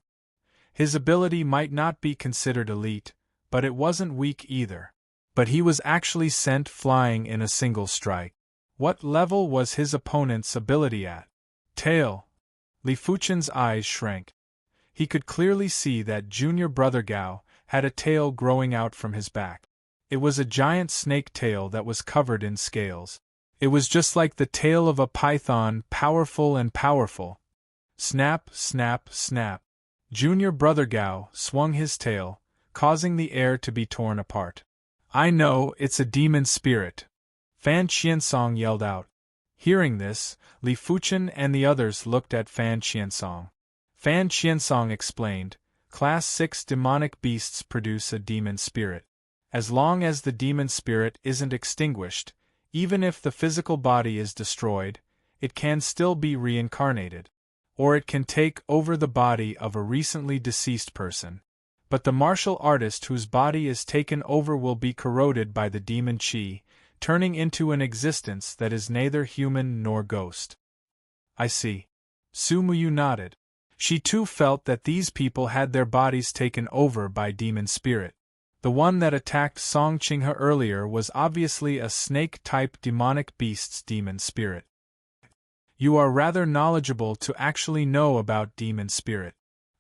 S1: His ability might not be considered elite, but it wasn't weak either. But he was actually sent flying in a single strike. What level was his opponent's ability at? Tail. Li Fuchen's eyes shrank. He could clearly see that junior brother Gao had a tail growing out from his back. It was a giant snake tail that was covered in scales. It was just like the tail of a python, powerful and powerful. Snap, snap, snap. Junior brother Gao swung his tail, causing the air to be torn apart. I know, it's a demon spirit. Fan Qiansong yelled out. Hearing this, Li Fuchen and the others looked at Fan Qiansong. Fan Qiansong explained, Class 6 demonic beasts produce a demon spirit. As long as the demon spirit isn't extinguished, even if the physical body is destroyed, it can still be reincarnated. Or it can take over the body of a recently deceased person. But the martial artist whose body is taken over will be corroded by the demon chi, turning into an existence that is neither human nor ghost. I see. Su Muyu nodded. She too felt that these people had their bodies taken over by demon spirit. The one that attacked Song Qinghe earlier was obviously a snake-type demonic beast's demon spirit. You are rather knowledgeable to actually know about demon spirit.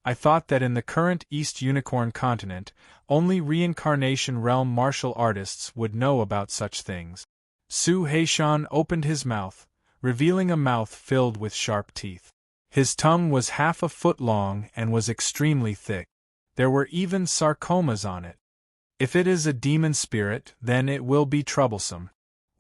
S1: I thought that in the current East Unicorn continent, only reincarnation realm martial artists would know about such things. Su Heishan opened his mouth, revealing a mouth filled with sharp teeth. His tongue was half a foot long and was extremely thick. There were even sarcomas on it. If it is a demon spirit, then it will be troublesome.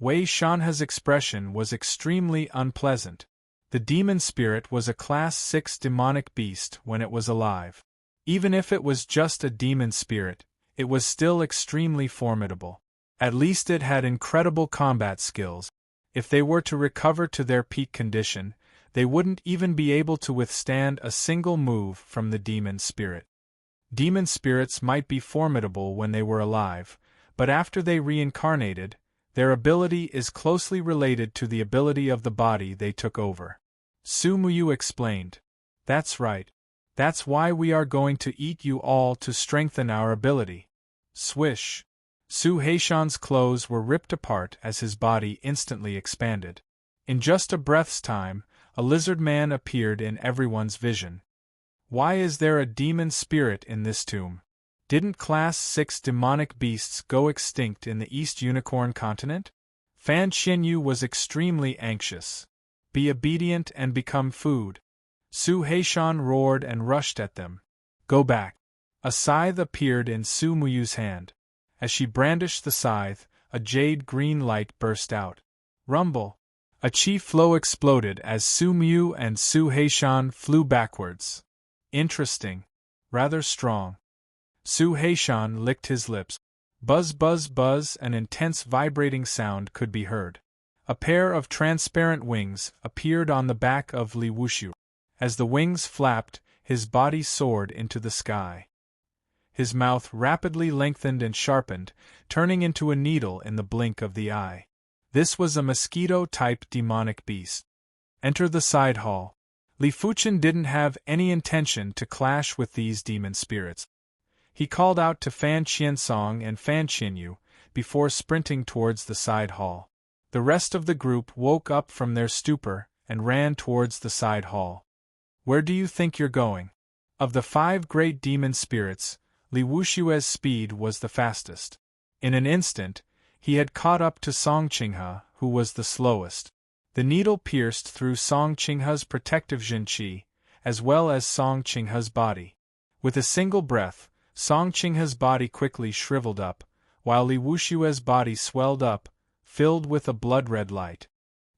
S1: Wei Shanhe's expression was extremely unpleasant. The demon spirit was a Class 6 demonic beast when it was alive. Even if it was just a demon spirit, it was still extremely formidable. At least it had incredible combat skills. If they were to recover to their peak condition, they wouldn't even be able to withstand a single move from the demon spirit. Demon spirits might be formidable when they were alive, but after they reincarnated, their ability is closely related to the ability of the body they took over. Su Muyu explained. That's right. That's why we are going to eat you all to strengthen our ability. Swish. Su Heishan's clothes were ripped apart as his body instantly expanded. In just a breath's time, a lizard man appeared in everyone's vision. Why is there a demon spirit in this tomb? Didn't Class 6 demonic beasts go extinct in the East Unicorn continent? Fan Qianyu was extremely anxious. Be obedient and become food. Su Heishan roared and rushed at them. Go back. A scythe appeared in Su Muyu's hand. As she brandished the scythe, a jade green light burst out. Rumble! A chi flow exploded as Su Muyu and Su Heishan flew backwards. Interesting. Rather strong. Su Heishan licked his lips. Buzz buzz buzz, an intense vibrating sound could be heard. A pair of transparent wings appeared on the back of Li Wushu. As the wings flapped, his body soared into the sky. His mouth rapidly lengthened and sharpened, turning into a needle in the blink of the eye. This was a mosquito-type demonic beast. Enter the side hall. Li Fuchen didn't have any intention to clash with these demon spirits. He called out to Fan Qiansong and Fan Qianyu before sprinting towards the side hall. The rest of the group woke up from their stupor and ran towards the side hall. Where do you think you're going? Of the 5 great demon spirits, Li Wushue's speed was the fastest. In an instant, he had caught up to Song Qinghe, who was the slowest. The needle pierced through Song Qinghe's protective Jinqi, as well as Song Qinghe's body. With a single breath, Song Qinghe's body quickly shriveled up, while Li Wushue's body swelled up, filled with a blood-red light.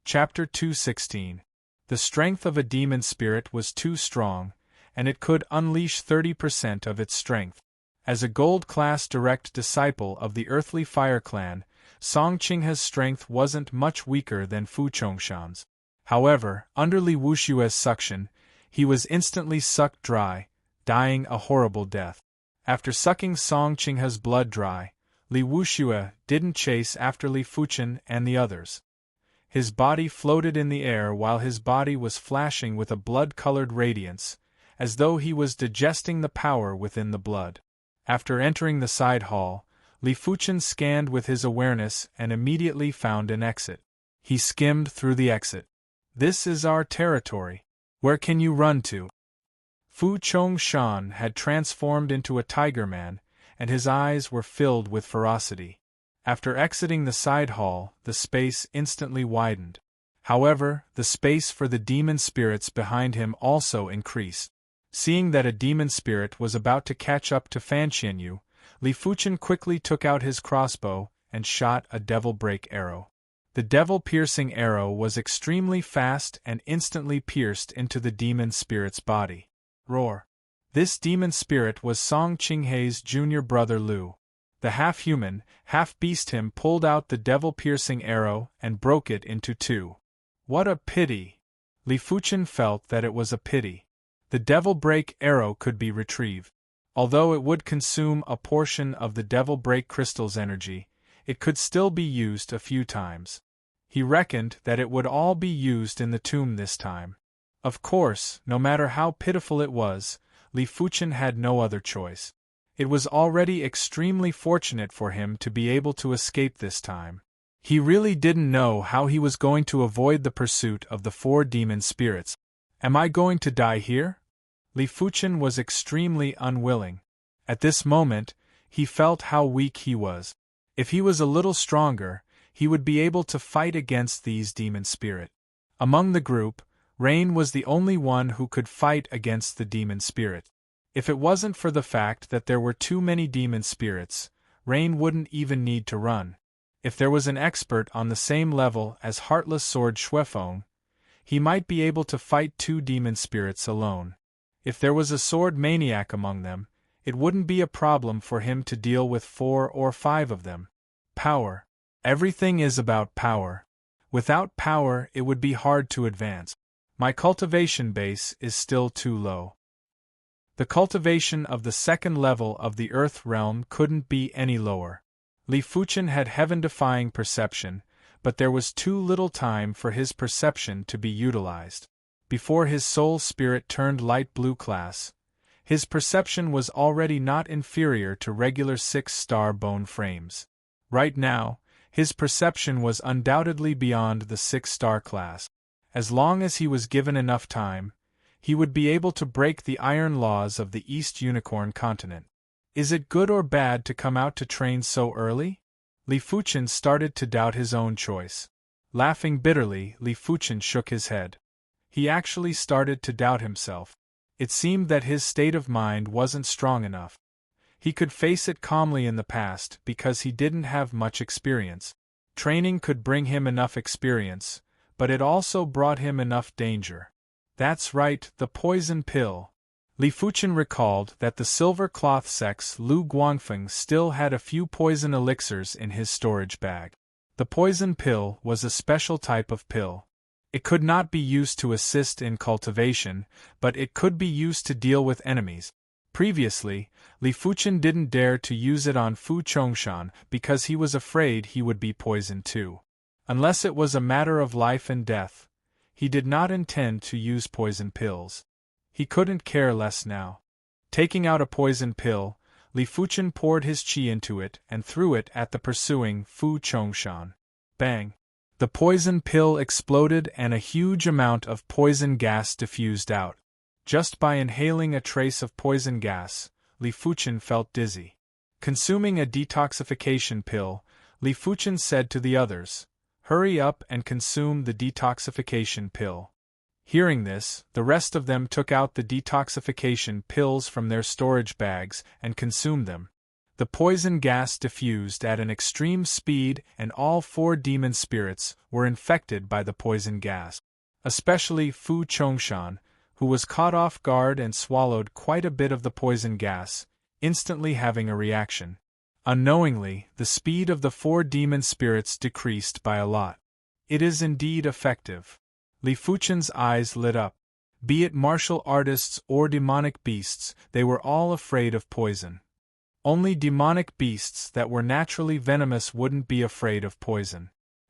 S1: Chapter 216. The strength of a demon spirit was too strong, and it could unleash 30% of its strength. As a gold-class direct disciple of the Earthly Fire Clan, Song Qinghe's strength wasn't much weaker than Fu Chongshan's. However, under Li Wushue's suction, he was instantly sucked dry, dying a horrible death. After sucking Song Qinghe's blood dry, Li Wushue didn't chase after Li Fuchen and the others. His body floated in the air while his body was flashing with a blood-colored radiance, as though he was digesting the power within the blood. After entering the side hall, Li Fuchen scanned with his awareness and immediately found an exit. He skimmed through the exit. This is our territory. Where can you run to? Fu Chongshan had transformed into a tiger man, and his eyes were filled with ferocity. After exiting the side hall, the space instantly widened. However, the space for the demon spirits behind him also increased. Seeing that a demon spirit was about to catch up to Fan Qianyu, Li Fuchen quickly took out his crossbow and shot a devil-break arrow. The devil-piercing arrow was extremely fast and instantly pierced into the demon spirit's body. Roar! This demon spirit was Song Qinghe's junior brother Lu. The half-human, half-beast him pulled out the devil-piercing arrow and broke it into 2. What a pity! Li Fuchen felt that it was a pity. The devil-break arrow could be retrieved. Although it would consume a portion of the Devil Break Crystal's energy, it could still be used a few times. He reckoned that it would all be used in the tomb this time. Of course, no matter how pitiful it was, Li Fuchen had no other choice. It was already extremely fortunate for him to be able to escape this time. He really didn't know how he was going to avoid the pursuit of the 4 demon spirits. Am I going to die here? Li Fuchen was extremely unwilling. At this moment, he felt how weak he was. If he was a little stronger, he would be able to fight against these demon spirits. Among the group, Rain was the only one who could fight against the demon spirit. If it wasn't for the fact that there were too many demon spirits, Rain wouldn't even need to run. If there was an expert on the same level as Heartless Sword Xuefeng, he might be able to fight 2 demon spirits alone. If there was a sword maniac among them, it wouldn't be a problem for him to deal with 4 or 5 of them. Power. Everything is about power. Without power, it would be hard to advance. My cultivation base is still too low. The cultivation of the 2nd level of the Earth realm couldn't be any lower. Li Fuchen had heaven-defying perception, but there was too little time for his perception to be utilized. Before his soul spirit turned light blue class, his perception was already not inferior to regular 6-star bone frames. Right now, his perception was undoubtedly beyond the 6-star class. As long as he was given enough time, he would be able to break the iron laws of the East Unicorn continent. Is it good or bad to come out to train so early? Li Fuchen started to doubt his own choice. Laughing bitterly, Li Fuchen shook his head. He actually started to doubt himself. It seemed that his state of mind wasn't strong enough. He could face it calmly in the past because he didn't have much experience. Training could bring him enough experience, but it also brought him enough danger. That's right, the poison pill. Li Fuchen recalled that the silver cloth sex Lu Guangfeng still had a few poison elixirs in his storage bag. The poison pill was a special type of pill. It could not be used to assist in cultivation, but it could be used to deal with enemies. Previously, Li Fuchen didn't dare to use it on Fu Chongshan because he was afraid he would be poisoned too. Unless it was a matter of life and death, he did not intend to use poison pills. He couldn't care less now. Taking out a poison pill, Li Fuchen poured his qi into it and threw it at the pursuing Fu Chongshan. Bang! The poison pill exploded and a huge amount of poison gas diffused out. Just by inhaling a trace of poison gas, Li Fuchen felt dizzy. Consuming a detoxification pill, Li Fuchen said to the others, "Hurry up and consume the detoxification pill." Hearing this, the rest of them took out the detoxification pills from their storage bags and consumed them. The poison gas diffused at an extreme speed and all 4 demon spirits were infected by the poison gas. Especially Fu Chongshan, who was caught off guard and swallowed quite a bit of the poison gas, instantly having a reaction. Unknowingly, the speed of the 4 demon spirits decreased by a lot. It is indeed effective. Li Fuchen's eyes lit up. Be it martial artists or demonic beasts, they were all afraid of poison. Only demonic beasts that were naturally venomous wouldn't be afraid of poison.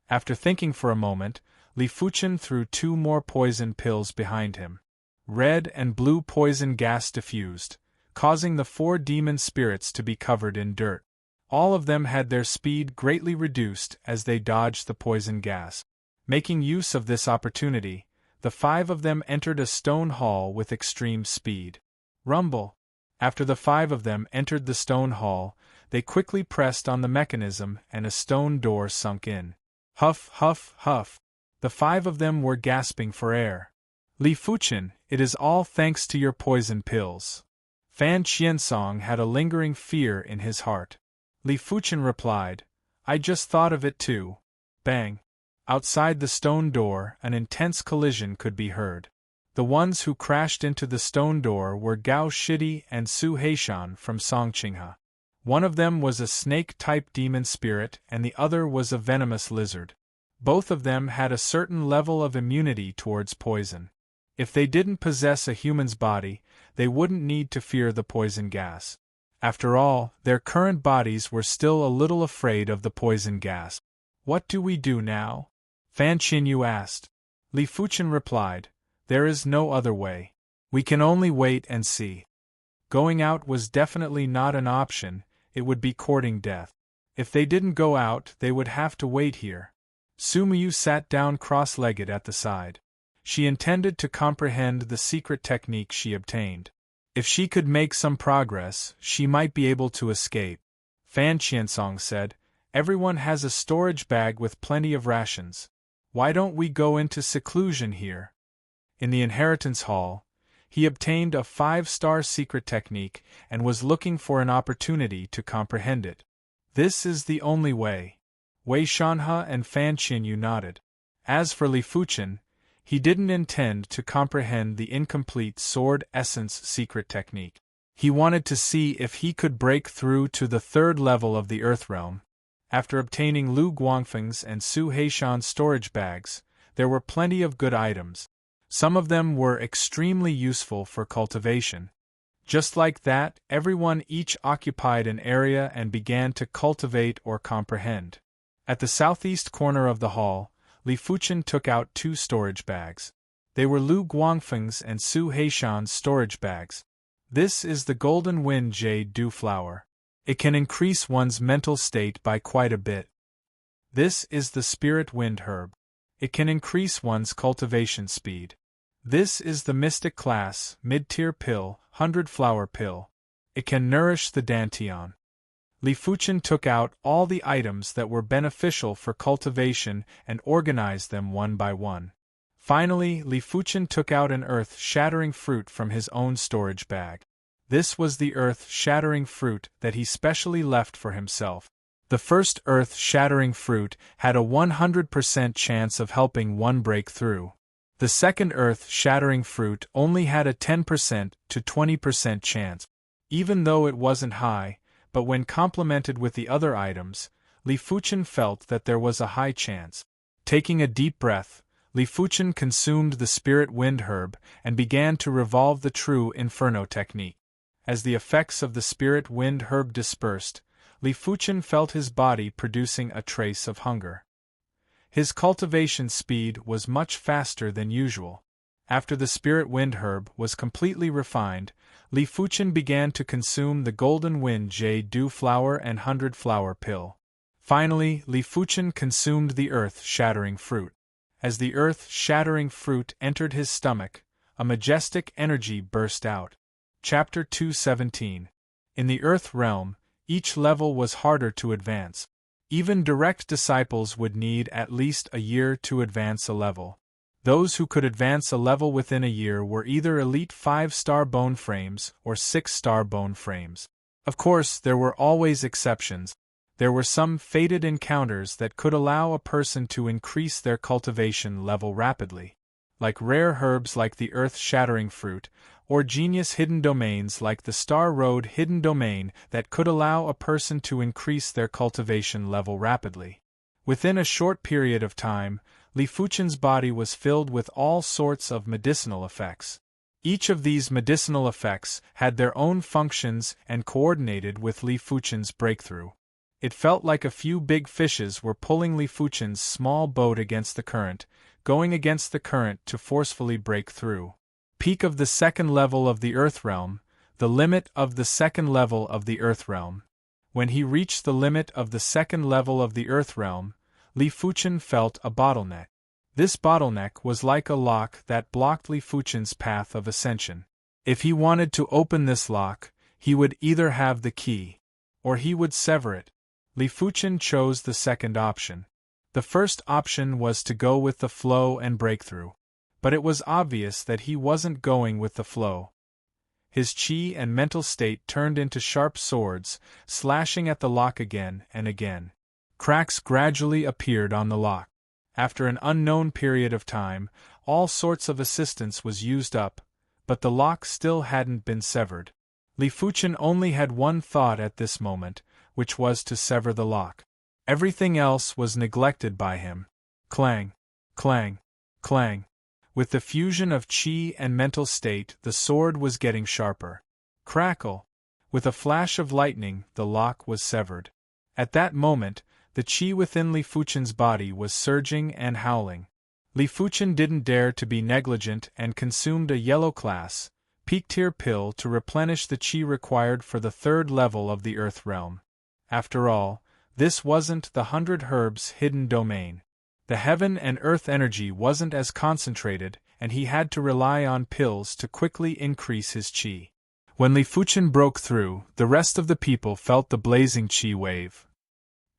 S1: After thinking for a moment, Li Fuchen threw 2 more poison pills behind him. Red and blue poison gas diffused, causing the 4 demon spirits to be covered in dirt. All of them had their speed greatly reduced as they dodged the poison gas. Making use of this opportunity, the 5 of them entered a stone hall with extreme speed. Rumble! After the 5 of them entered the stone hall, they quickly pressed on the mechanism and a stone door sunk in. Huff, huff, huff. The 5 of them were gasping for air. Li Fuchen, it is all thanks to your poison pills. Fan Qiansong had a lingering fear in his heart. Li Fuchen replied, I just thought of it too. Bang! Outside the stone door, an intense collision could be heard. The ones who crashed into the stone door were Gao Shidi and Su Heishan from Songqinghe. One of them was a snake-type demon spirit and the other was a venomous lizard. Both of them had a certain level of immunity towards poison. If they didn't possess a human's body, they wouldn't need to fear the poison gas. After all, their current bodies were still a little afraid of the poison gas. "What do we do now?" Fan Qinyu asked. Li Fuchen replied, "There is no other way. We can only wait and see." Going out was definitely not an option, it would be courting death. If they didn't go out, they would have to wait here. Sumiyu sat down cross-legged at the side. She intended to comprehend the secret technique she obtained. If she could make some progress, she might be able to escape. Fan Qiansong said, "Everyone has a storage bag with plenty of rations. Why don't we go into seclusion here?" In the inheritance hall, he obtained a 5-star secret technique and was looking for an opportunity to comprehend it. "This is the only way." Wei Shanhe and Fan Qinyu nodded. As for Li Fuchen, he didn't intend to comprehend the incomplete sword essence secret technique. He wanted to see if he could break through to the 3rd level of the Earth Realm. After obtaining Lu Guangfeng's and Su Heishan's storage bags, there were plenty of good items. Some of them were extremely useful for cultivation. Just like that, everyone each occupied an area and began to cultivate or comprehend. At the southeast corner of the hall, Li Fuchen took out 2 storage bags. They were Lu Guangfeng's and Su Heishan's storage bags. This is the Golden Wind Jade Dew Flower. It can increase one's mental state by quite a bit. This is the Spirit Wind Herb. It can increase one's cultivation speed. This is the Mystic Class Mid-Tier Pill, 100 Flower Pill. It can nourish the Dantian. Li Fuchen took out all the items that were beneficial for cultivation and organized them one by one. Finally, Li Fuchen took out an earth-shattering fruit from his own storage bag. This was the earth-shattering fruit that he specially left for himself. The first earth-shattering fruit had a 100% chance of helping one break through. The second earth-shattering fruit only had a 10% to 20% chance. Even though it wasn't high, but when complemented with the other items, Li Fuchen felt that there was a high chance. Taking a deep breath, Li Fuchen consumed the Spirit Wind Herb and began to revolve the True Inferno technique. As the effects of the Spirit Wind Herb dispersed, Li Fuchen felt his body producing a trace of hunger. His cultivation speed was much faster than usual. After the Spirit Wind Herb was completely refined, Li Fuchen began to consume the Golden Wind Jade Dew Flower and 100 Flower Pill. Finally, Li Fuchen consumed the earth-shattering fruit. As the earth-shattering fruit entered his stomach, a majestic energy burst out. Chapter 217. In the Earth Realm, each level was harder to advance. Even direct disciples would need at least a year to advance a level. Those who could advance a level within a year were either elite 5-star bone frames or 6-star bone frames. Of course, there were always exceptions. There were some fated encounters that could allow a person to increase their cultivation level rapidly, like rare herbs like the earth-shattering fruit, or genius hidden domains like the Star Road hidden domain that could allow a person to increase their cultivation level rapidly. Within a short period of time, Li Fuchen's body was filled with all sorts of medicinal effects. Each of these medicinal effects had their own functions and coordinated with Li Fuchen's breakthrough. It felt like a few big fishes were pulling Li Fuchen's small boat against the current, going against the current to forcefully break through. Peak of the second level of the Earth Realm, the limit of the second level of the Earth Realm. When he reached the limit of the second level of the Earth Realm, Li Fuchen felt a bottleneck. This bottleneck was like a lock that blocked Li Fuchen's path of ascension. If he wanted to open this lock, he would either have the key, or he would sever it. Li Fuchen chose the second option. The first option was to go with the flow and breakthrough. But it was obvious that he wasn't going with the flow. His chi and mental state turned into sharp swords, slashing at the lock again and again. Cracks gradually appeared on the lock. After an unknown period of time, all sorts of assistance was used up, but the lock still hadn't been severed. Li Fuchen only had one thought at this moment, which was to sever the lock. Everything else was neglected by him. Clang, clang, clang. With the fusion of chi and mental state, the sword was getting sharper. Crackle! With a flash of lightning, the lock was severed. At that moment, the chi within Li Fuchen's body was surging and howling. Li Fuchen didn't dare to be negligent and consumed a yellow class, peak tier pill to replenish the chi required for the third level of the Earth realm. After all, this wasn't the 100 Herbs hidden domain. The heaven and earth energy wasn't as concentrated, and he had to rely on pills to quickly increase his chi. When Li Fuchen broke through, the rest of the people felt the blazing chi wave.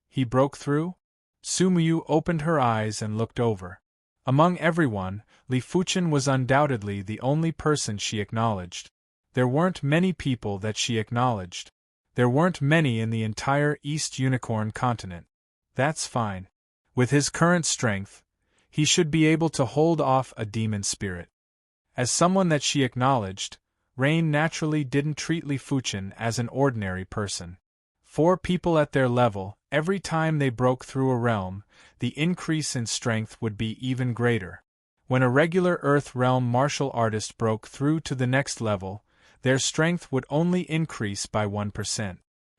S1: He broke through? Sumuyu opened her eyes and looked over. Among everyone, Li Fuchen was undoubtedly the only person she acknowledged. There weren't many people that she acknowledged. There weren't many in the entire East Unicorn continent. That's fine. With his current strength, he should be able to hold off a demon spirit. As someone that she acknowledged, Rain naturally didn't treat Li Fuchen as an ordinary person. 4 people at their level, every time they broke through a realm, the increase in strength would be even greater. When a regular Earth realm martial artist broke through to the next level, their strength would only increase by 1%.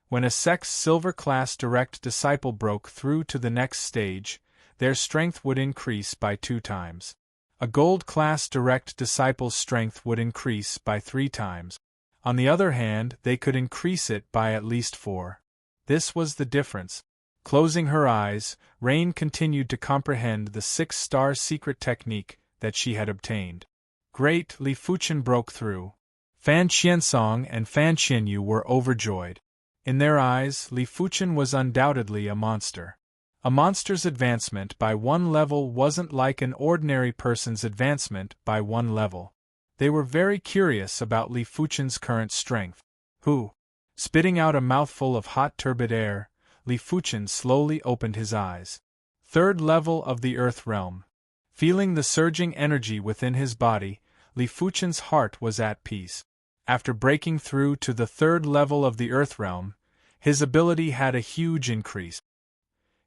S1: When a Sex Silver class direct disciple broke through to the next stage, their strength would increase by 2 times. A Gold class direct disciple's strength would increase by 3 times. On the other hand, they could increase it by at least 4. This was the difference. Closing her eyes, Rain continued to comprehend the 6-star secret technique that she had obtained. Great, Li Fuchen broke through. Fan Qiansong and Fan Qianyu were overjoyed. In their eyes, Li Fuchen was undoubtedly a monster. A monster's advancement by 1 level wasn't like an ordinary person's advancement by 1 level. They were very curious about Li Fuchen's current strength. Spitting out a mouthful of hot turbid air, Li Fuchen slowly opened his eyes. 3rd level of the Earth realm. Feeling the surging energy within his body, Li Fuchen's heart was at peace. After breaking through to the 3rd level of the Earth realm, his ability had a huge increase.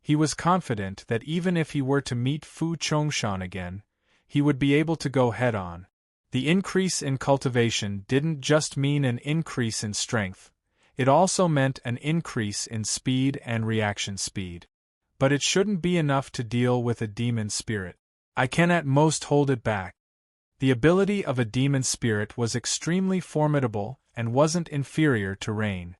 S1: He was confident that even if he were to meet Fu Chongshan again, he would be able to go head-on. The increase in cultivation didn't just mean an increase in strength, it also meant an increase in speed and reaction speed. But it shouldn't be enough to deal with a demon spirit. I can at most hold it back. The ability of a demon spirit was extremely formidable and wasn't inferior to Rain.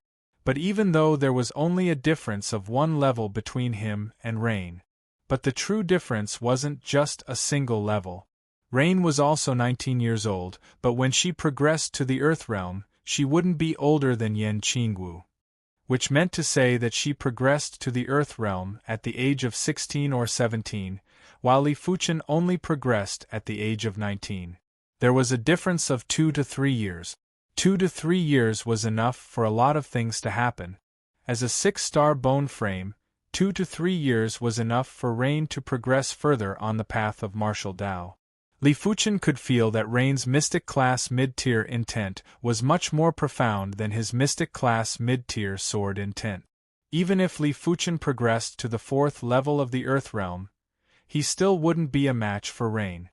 S1: But even though there was only a difference of 1 level between him and Rain. But the true difference wasn't just a single level. Rain was also 19 years old, but when she progressed to the Earth realm, she wouldn't be older than Yan Qingwu. Which meant to say that she progressed to the Earth realm at the age of 16 or 17, while Li Fuchen only progressed at the age of 19. There was a difference of 2 to 3 years. 2 to 3 years was enough for a lot of things to happen. As a 6-star bone frame, 2 to 3 years was enough for Rain to progress further on the path of martial Dao. Li Fuchen could feel that Rain's Mystic Class mid-tier intent was much more profound than his Mystic Class mid-tier sword intent. Even if Li Fuchen progressed to the 4th level of the Earth realm, he still wouldn't be a match for Rain.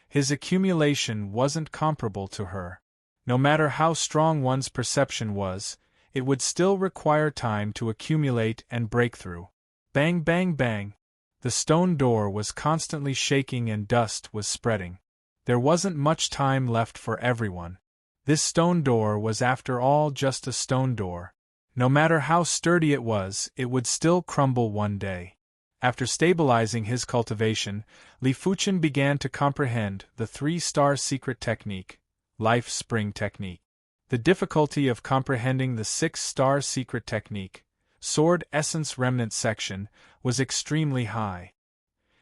S1: His accumulation wasn't comparable to her. No matter how strong one's perception was, it would still require time to accumulate and break through. Bang bang bang! The stone door was constantly shaking and dust was spreading. There wasn't much time left for everyone. This stone door was after all just a stone door. No matter how sturdy it would still crumble one day. After stabilizing his cultivation, Li Fuchen began to comprehend the 3-star secret technique, Life Spring Technique. The difficulty of comprehending the 6-star secret technique, Sword Essence Remnant section, was extremely high.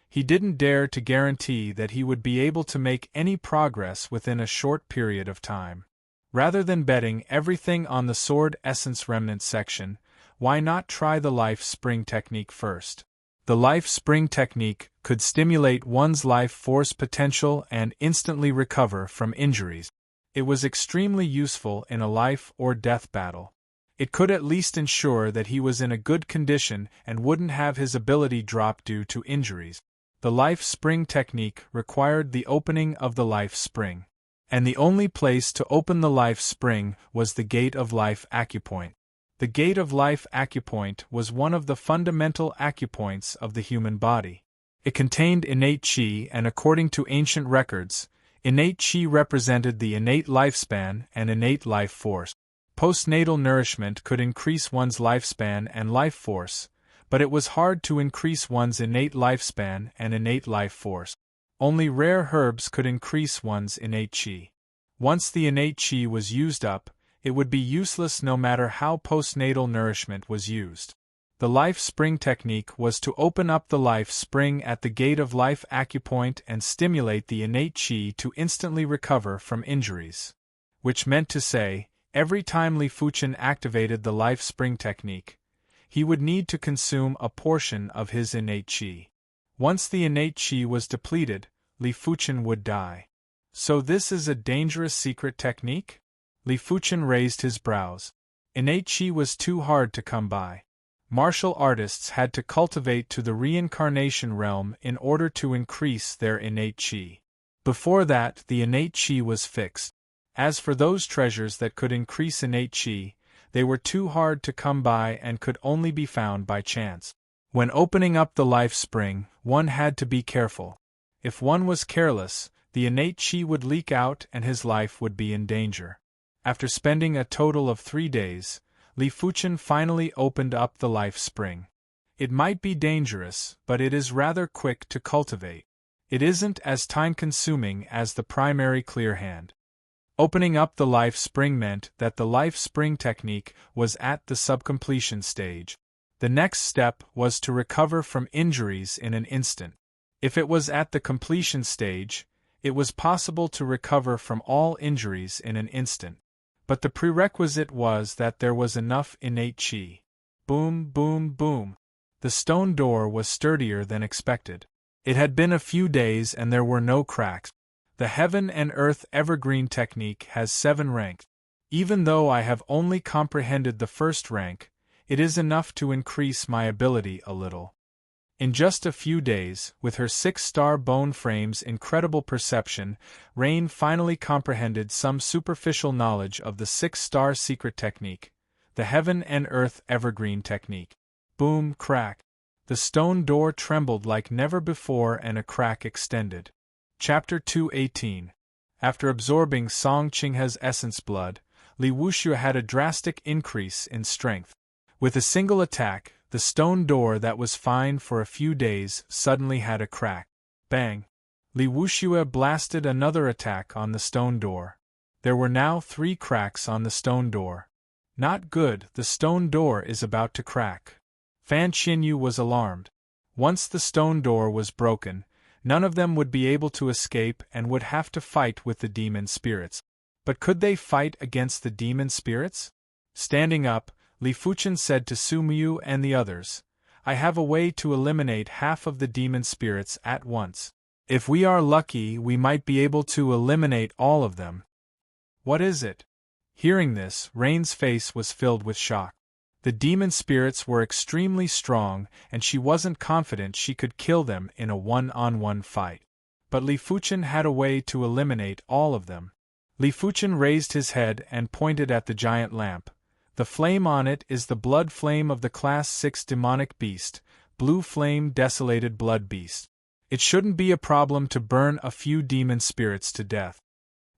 S1: He didn't dare to guarantee that he would be able to make any progress within a short period of time. Rather than betting everything on the Sword Essence Remnant section, why not try the Life Spring Technique first? The Life Spring Technique could stimulate one's life force potential and instantly recover from injuries. It was extremely useful in a life or death battle. It could at least ensure that he was in a good condition and wouldn't have his ability drop due to injuries. The life spring technique required the opening of the life spring. And the only place to open the life spring was the gate of life acupoint. The gate of life acupoint was one of the fundamental acupoints of the human body. It contained innate qi, and according to ancient records, innate qi represented the innate lifespan and innate life force. Postnatal nourishment could increase one's lifespan and life force, but it was hard to increase one's innate lifespan and innate life force. Only rare herbs could increase one's innate qi. Once the innate qi was used up, it would be useless no matter how postnatal nourishment was used. The life spring technique was to open up the life spring at the gate of life acupoint and stimulate the innate qi to instantly recover from injuries. Which meant to say, every time Li Fuchen activated the life spring technique, he would need to consume a portion of his innate qi. Once the innate qi was depleted, Li Fuchen would die. So this is a dangerous secret technique? Li Fuchen raised his brows. Innate qi was too hard to come by. Martial artists had to cultivate to the reincarnation realm in order to increase their innate qi. Before that, the innate qi was fixed. As for those treasures that could increase innate qi, they were too hard to come by and could only be found by chance. When opening up the life spring, one had to be careful. If one was careless, the innate qi would leak out and his life would be in danger. After spending a total of 3 days, Li Fuchen finally opened up the life spring. It might be dangerous, but it is rather quick to cultivate. It isn't as time-consuming as the primary clear hand. Opening up the life spring meant that the life spring technique was at the subcompletion stage. The next step was to recover from injuries in an instant. If it was at the completion stage, it was possible to recover from all injuries in an instant. But the prerequisite was that there was enough innate qi. Boom, boom, boom. The stone door was sturdier than expected. It had been a few days and there were no cracks. The Heaven and Earth Evergreen technique has 7 ranks. Even though I have only comprehended the first rank, it is enough to increase my ability a little. In just a few days, with her 6-star bone frame's incredible perception, Rain finally comprehended some superficial knowledge of the 6-star secret technique, the Heaven and Earth Evergreen technique. Boom, crack. The stone door trembled like never before and a crack extended. Chapter 218. After absorbing Song Qinghe's essence blood, Li Wuxue had a drastic increase in strength. With a single attack, the stone door that was fine for a few days suddenly had a crack. Bang! Li Wuxue blasted another attack on the stone door. There were now 3 cracks on the stone door. Not good, the stone door is about to crack. Fan Xinyu was alarmed. Once the stone door was broken, none of them would be able to escape and would have to fight with the demon spirits. But could they fight against the demon spirits? Standing up, Li Fuchen said to Su Muyu and the others, I have a way to eliminate half of the demon spirits at once. If we are lucky, we might be able to eliminate all of them. What is it? Hearing this, Rain's face was filled with shock. The demon spirits were extremely strong, and she wasn't confident she could kill them in a one-on-one fight. But Li Fuchen had a way to eliminate all of them. Li Fuchen raised his head and pointed at the giant lamp. The flame on it is the blood flame of the Class 6 demonic beast, Blue Flame Desolated Blood Beast. It shouldn't be a problem to burn a few demon spirits to death.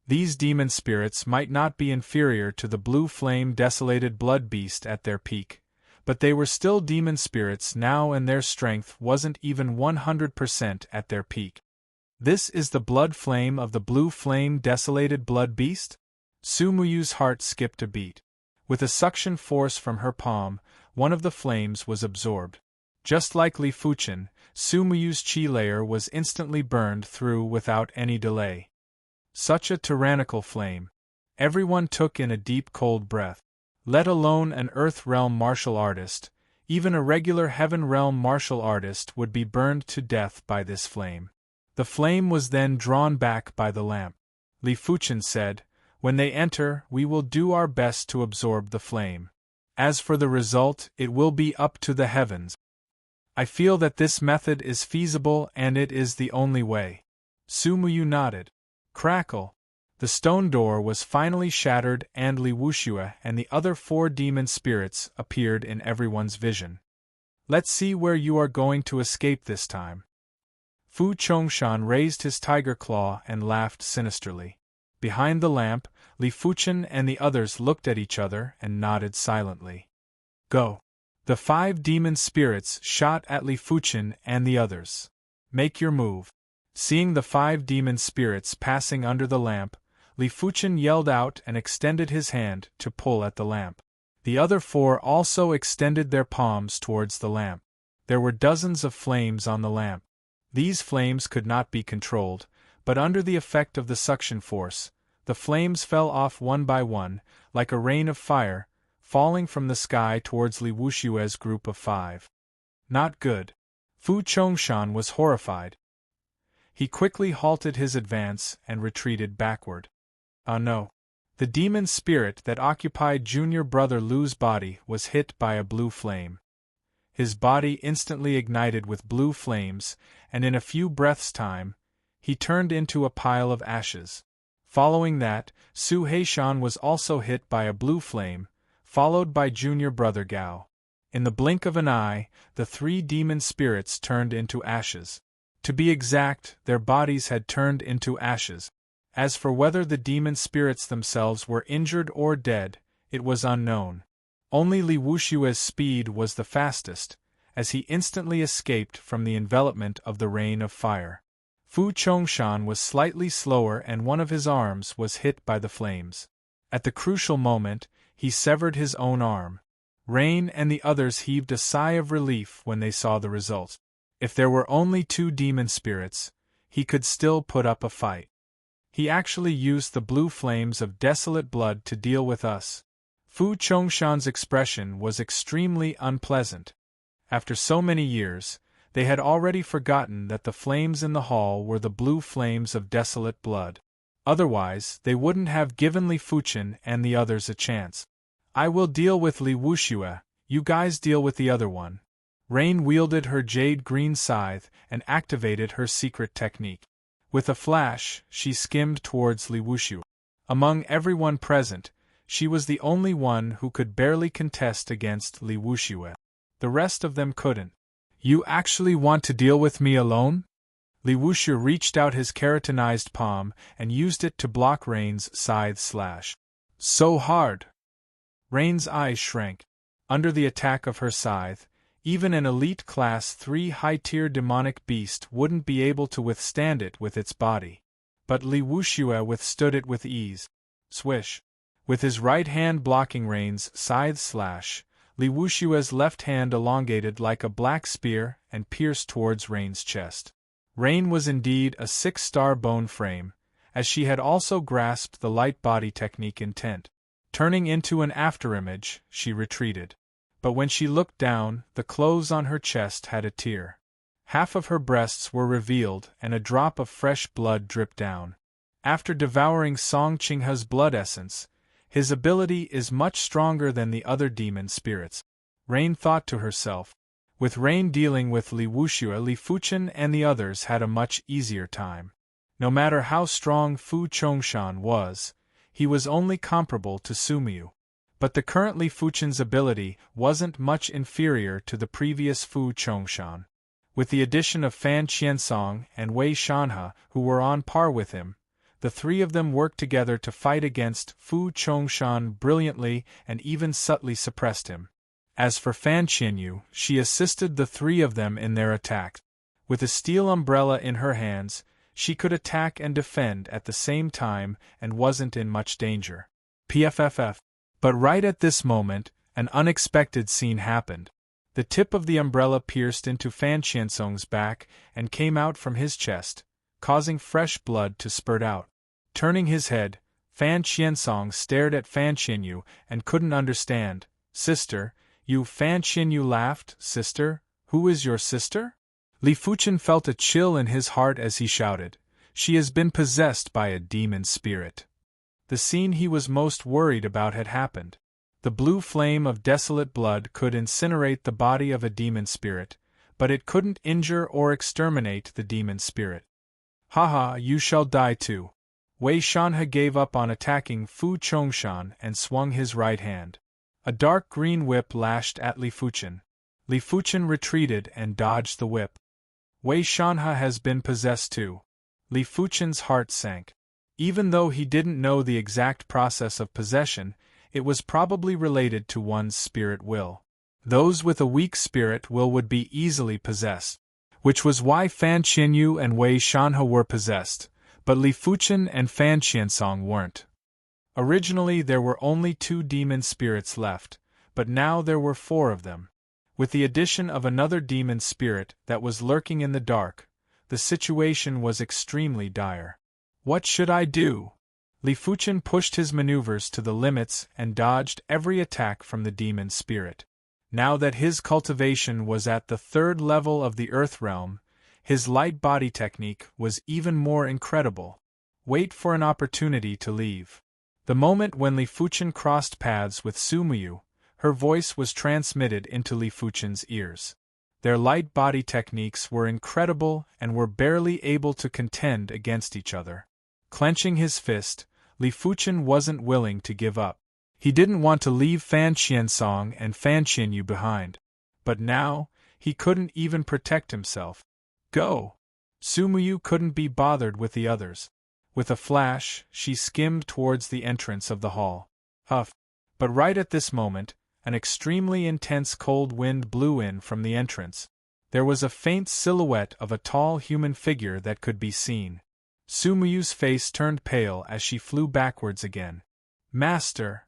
S1: These demon spirits might not be inferior to the Blue Flame Desolated Blood Beast at their peak, but they were still demon spirits now and their strength wasn't even 100% at their peak. This is the blood flame of the Blue Flame Desolated Blood Beast? Su Muyu's heart skipped a beat. With a suction force from her palm, one of the flames was absorbed. Just like Li Fuchen, Su Muyu's qi layer was instantly burned through without any delay. Such a tyrannical flame. Everyone took in a deep cold breath. Let alone an Earth Realm martial artist, even a regular Heaven Realm martial artist would be burned to death by this flame. The flame was then drawn back by the lamp. Li Fuchen said, When they enter, we will do our best to absorb the flame. As for the result, it will be up to the heavens. I feel that this method is feasible and it is the only way. Sumuyu nodded. Crackle! The stone door was finally shattered and Li Wuxue and the other 4 demon spirits appeared in everyone's vision. Let's see where you are going to escape this time. Fu Chongshan raised his tiger claw and laughed sinisterly. Behind the lamp, Li Fuchen and the others looked at each other and nodded silently. Go! The 5 demon spirits shot at Li Fuchen and the others. Make your move. Seeing the 5 demon spirits passing under the lamp, Li Fuchen yelled out and extended his hand to pull at the lamp. The other 4 also extended their palms towards the lamp. There were dozens of flames on the lamp. These flames could not be controlled, but under the effect of the suction force, the flames fell off one by one, like a rain of fire, falling from the sky towards Li Wuxue's group of 5. Not good. Fu Chongshan was horrified. He quickly halted his advance and retreated backward. Ah no. The demon spirit that occupied junior brother Lu's body was hit by a blue flame. His body instantly ignited with blue flames, and in a few breaths' time, he turned into a pile of ashes. Following that, Su Heishan was also hit by a blue flame, followed by junior brother Gao. In the blink of an eye, the 3 demon spirits turned into ashes. To be exact, their bodies had turned into ashes. As for whether the demon spirits themselves were injured or dead, it was unknown. Only Li Wuxue's speed was the fastest, as he instantly escaped from the envelopment of the rain of fire. Fu Chongshan was slightly slower and one of his arms was hit by the flames. At the crucial moment, he severed his own arm. Rain and the others heaved a sigh of relief when they saw the result. If there were only 2 demon spirits, he could still put up a fight. He actually used the blue flames of desolate blood to deal with us. Fu Chongshan's expression was extremely unpleasant. After so many years, they had already forgotten that the flames in the hall were the blue flames of desolate blood. Otherwise, they wouldn't have given Li Fuchen and the others a chance. I will deal with Li Wuxue, you guys deal with the other one. Rain wielded her jade-green scythe and activated her secret technique. With a flash, she skimmed towards Li Wuxue. Among everyone present, she was the only one who could barely contest against Li Wuxue. The rest of them couldn't. You actually want to deal with me alone? Li Wuxue reached out his keratinized palm and used it to block Rain's scythe slash. So hard! Rain's eyes shrank. Under the attack of her scythe, even an elite class 3 high-tier demonic beast wouldn't be able to withstand it with its body. But Li Wuxue withstood it with ease. Swish! With his right hand blocking Rain's scythe slash, Li Wuxue's left hand elongated like a black spear and pierced towards Rain's chest. Rain was indeed a 6-star bone frame, as she had also grasped the light body technique intent. Turning into an afterimage, she retreated. But when she looked down, the clothes on her chest had a tear. Half of her breasts were revealed and a drop of fresh blood dripped down. After devouring Song Qinghe's blood essence, his ability is much stronger than the other demon spirits. Rain thought to herself. With Rain dealing with Li Wuxue, Li Fuchen and the others had a much easier time. No matter how strong Fu Chongshan was, he was only comparable to Sumuyu. But the current Li Fuchen's ability wasn't much inferior to the previous Fu Chongshan. With the addition of Fan Qiansong and Wei Shanhe, who were on par with him, the 3 of them worked together to fight against Fu Chongshan brilliantly and even subtly suppressed him. As for Fan Qianyu, she assisted the 3 of them in their attack. With a steel umbrella in her hands, she could attack and defend at the same time and wasn't in much danger. PFFF. But right at this moment, an unexpected scene happened. The tip of the umbrella pierced into Fan Qiansong's back and came out from his chest, causing fresh blood to spurt out. Turning his head, Fan Qiansong stared at Fan Qianyu and couldn't understand. Sister, you? Fan Qianyu laughed. Sister? Who is your sister? Li Fuchen felt a chill in his heart as he shouted. She has been possessed by a demon spirit. The scene he was most worried about had happened. The blue flame of desolate blood could incinerate the body of a demon spirit, but it couldn't injure or exterminate the demon spirit. Haha, you shall die too. Wei Shanhe gave up on attacking Fu Chongshan and swung his right hand. A dark green whip lashed at Li Fuchen. Li Fuchen retreated and dodged the whip. Wei Shanhe has been possessed too. Li Fuchen's heart sank. Even though he didn't know the exact process of possession, it was probably related to one's spirit will. Those with a weak spirit will would be easily possessed, which was why Fan Qianyu and Wei Shanhe were possessed, but Li Fuchen and Fan Qiansong weren't. Originally there were only 2 demon spirits left, but now there were 4 of them. With the addition of another demon spirit that was lurking in the dark, the situation was extremely dire. What should I do? Li Fuchen pushed his maneuvers to the limits and dodged every attack from the demon spirit. Now that his cultivation was at the 3rd level of the Earth realm, his light body technique was even more incredible. Wait for an opportunity to leave. The moment when Li Fuchen crossed paths with Sumuyu, her voice was transmitted into Li Fuchen's ears. Their light body techniques were incredible and were barely able to contend against each other. Clenching his fist, Li Fuchen wasn't willing to give up. He didn't want to leave Fan Qiansong and Fan Qianyu behind. But now, he couldn't even protect himself. Go! Sumuyu couldn't be bothered with the others. With a flash, she skimmed towards the entrance of the hall. Huff! But right at this moment, an extremely intense cold wind blew in from the entrance. There was a faint silhouette of a tall human figure that could be seen. Sumuyu's face turned pale as she flew backwards again. Master!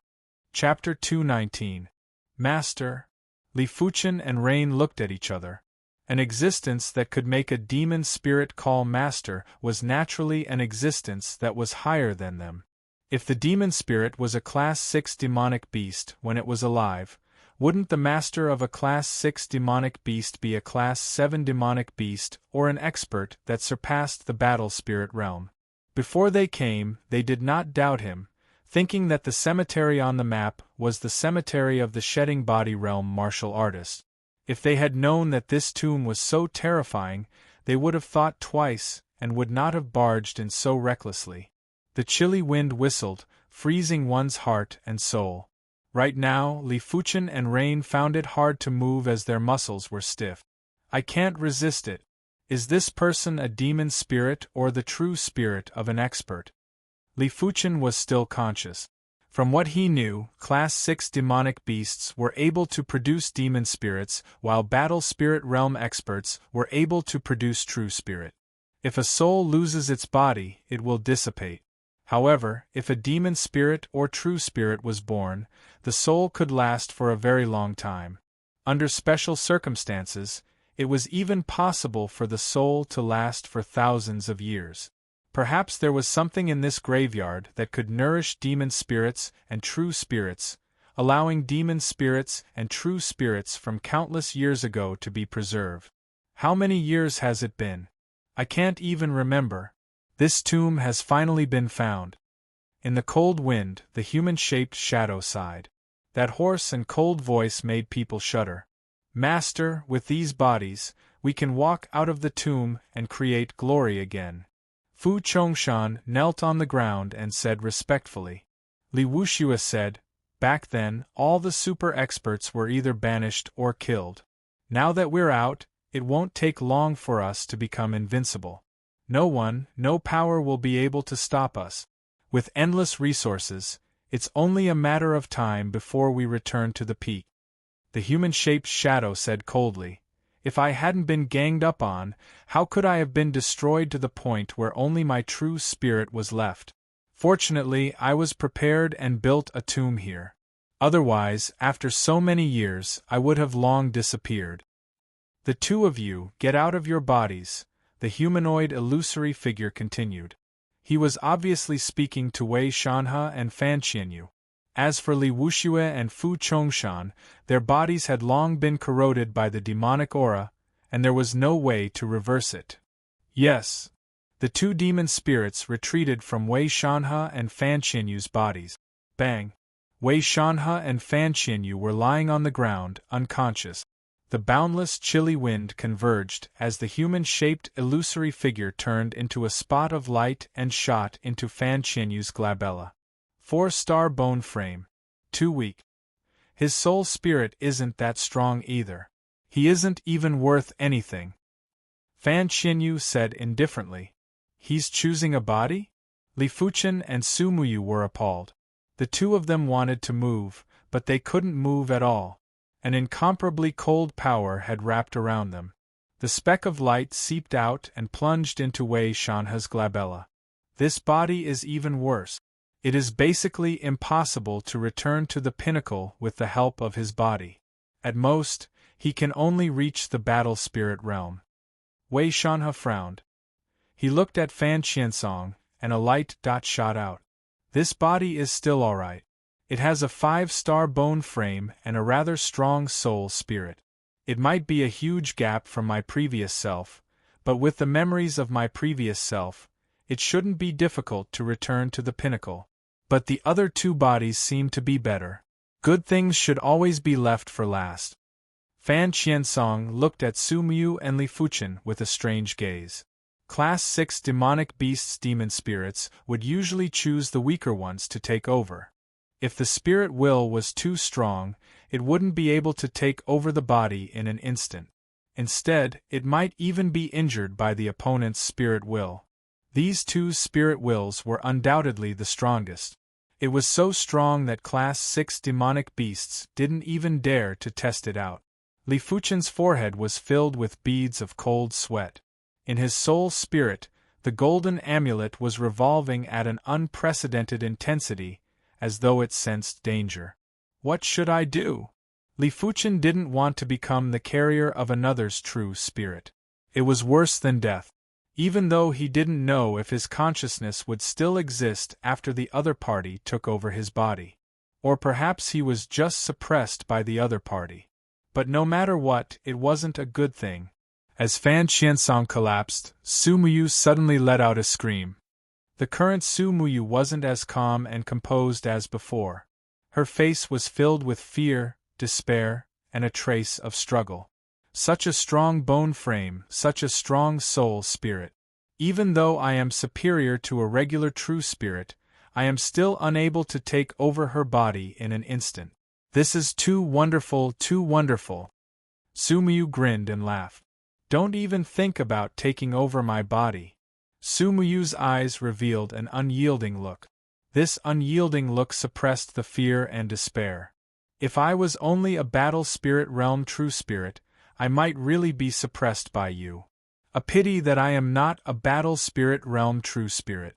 S1: Chapter 219. Master! Li Fuchen and Rain looked at each other. An existence that could make a demon spirit call master was naturally an existence that was higher than them. If the demon spirit was a Class 6 demonic beast when it was alive, wouldn't the master of a Class 6 demonic beast be a Class 7 demonic beast or an expert that surpassed the battle spirit realm? Before they came, they did not doubt him, thinking that the cemetery on the map was the cemetery of the shedding body realm martial artist. If they had known that this tomb was so terrifying, they would have thought twice and would not have barged in so recklessly. The chilly wind whistled, freezing one's heart and soul. Right now, Li Fuchen and Rain found it hard to move as their muscles were stiff. I can't resist it. Is this person a demon spirit or the true spirit of an expert? Li Fuchen was still conscious. From what he knew, Class 6 demonic beasts were able to produce demon spirits, while battle spirit realm experts were able to produce true spirit. If a soul loses its body, it will dissipate. However, if a demon spirit or true spirit was born, the soul could last for a very long time. Under special circumstances, it was even possible for the soul to last for thousands of years. Perhaps there was something in this graveyard that could nourish demon spirits and true spirits, allowing demon spirits and true spirits from countless years ago to be preserved. How many years has it been? I can't even remember. This tomb has finally been found. In the cold wind, the human-shaped shadow sighed. That hoarse and cold voice made people shudder. Master, with these bodies, we can walk out of the tomb and create glory again. Fu Chongshan knelt on the ground and said respectfully. Li Wuxue said, back then, all the super experts were either banished or killed. Now that we're out, it won't take long for us to become invincible. No one, no power will be able to stop us. With endless resources, it's only a matter of time before we return to the peak. The human-shaped shadow said coldly, if I hadn't been ganged up on, how could I have been destroyed to the point where only my true spirit was left? Fortunately, I was prepared and built a tomb here. Otherwise, after so many years, I would have long disappeared. The two of you, get out of your bodies, the humanoid illusory figure continued. He was obviously speaking to Wei Shanhe and Fan Qianyu. As for Li Wuxue and Fu Chongshan, their bodies had long been corroded by the demonic aura, and there was no way to reverse it. Yes. The two demon spirits retreated from Wei Shanhe and Fan Qianyu's bodies. Bang! Wei Shanhe and Fan Qianyu were lying on the ground, unconscious. The boundless, chilly wind converged as the human-shaped illusory figure turned into a spot of light and shot into Fan Qianyu's glabella. 4-star bone frame. Too weak. His soul spirit isn't that strong either. He isn't even worth anything. Fan Qianyu said indifferently. He's choosing a body? Li Fuqian and Su Muyu were appalled. The two of them wanted to move, but they couldn't move at all. An incomparably cold power had wrapped around them. The speck of light seeped out and plunged into Wei Shanhe's glabella. This body is even worse. It is basically impossible to return to the pinnacle with the help of his body. At most, he can only reach the battle spirit realm. Wei Shanhe frowned. He looked at Fan Qiansong, and a light dot shot out. This body is still alright. It has a 5-star bone frame and a rather strong soul spirit. It might be a huge gap from my previous self, but with the memories of my previous self, it shouldn't be difficult to return to the pinnacle. But the other two bodies seem to be better. Good things should always be left for last. Fan Qiansong looked at Su Muyu and Li Fuqian with a strange gaze. Class 6 demonic beasts demon spirits would usually choose the weaker ones to take over. If the spirit will was too strong, it wouldn't be able to take over the body in an instant. Instead, it might even be injured by the opponent's spirit will. These two spirit wills were undoubtedly the strongest. It was so strong that Class 6 demonic beasts didn't even dare to test it out. Li Fuqian's forehead was filled with beads of cold sweat. In his soul spirit, the golden amulet was revolving at an unprecedented intensity, as though it sensed danger. What should I do? Li Fuqian didn't want to become the carrier of another's true spirit. It was worse than death. Even though he didn't know if his consciousness would still exist after the other party took over his body. Or perhaps he was just suppressed by the other party. But no matter what, it wasn't a good thing. As Fan Qiansong collapsed, Su Muyu suddenly let out a scream. The current Su Muyu wasn't as calm and composed as before. Her face was filled with fear, despair, and a trace of struggle. Such a strong bone frame, such a strong soul spirit. Even though I am superior to a regular true spirit, I am still unable to take over her body in an instant. This is too wonderful, too wonderful. Su Muyu grinned and laughed. Don't even think about taking over my body. Su Muyu's eyes revealed an unyielding look. This unyielding look suppressed the fear and despair. If I was only a battle spirit realm true spirit, I might really be suppressed by you. A pity that I am not a battle spirit realm true spirit.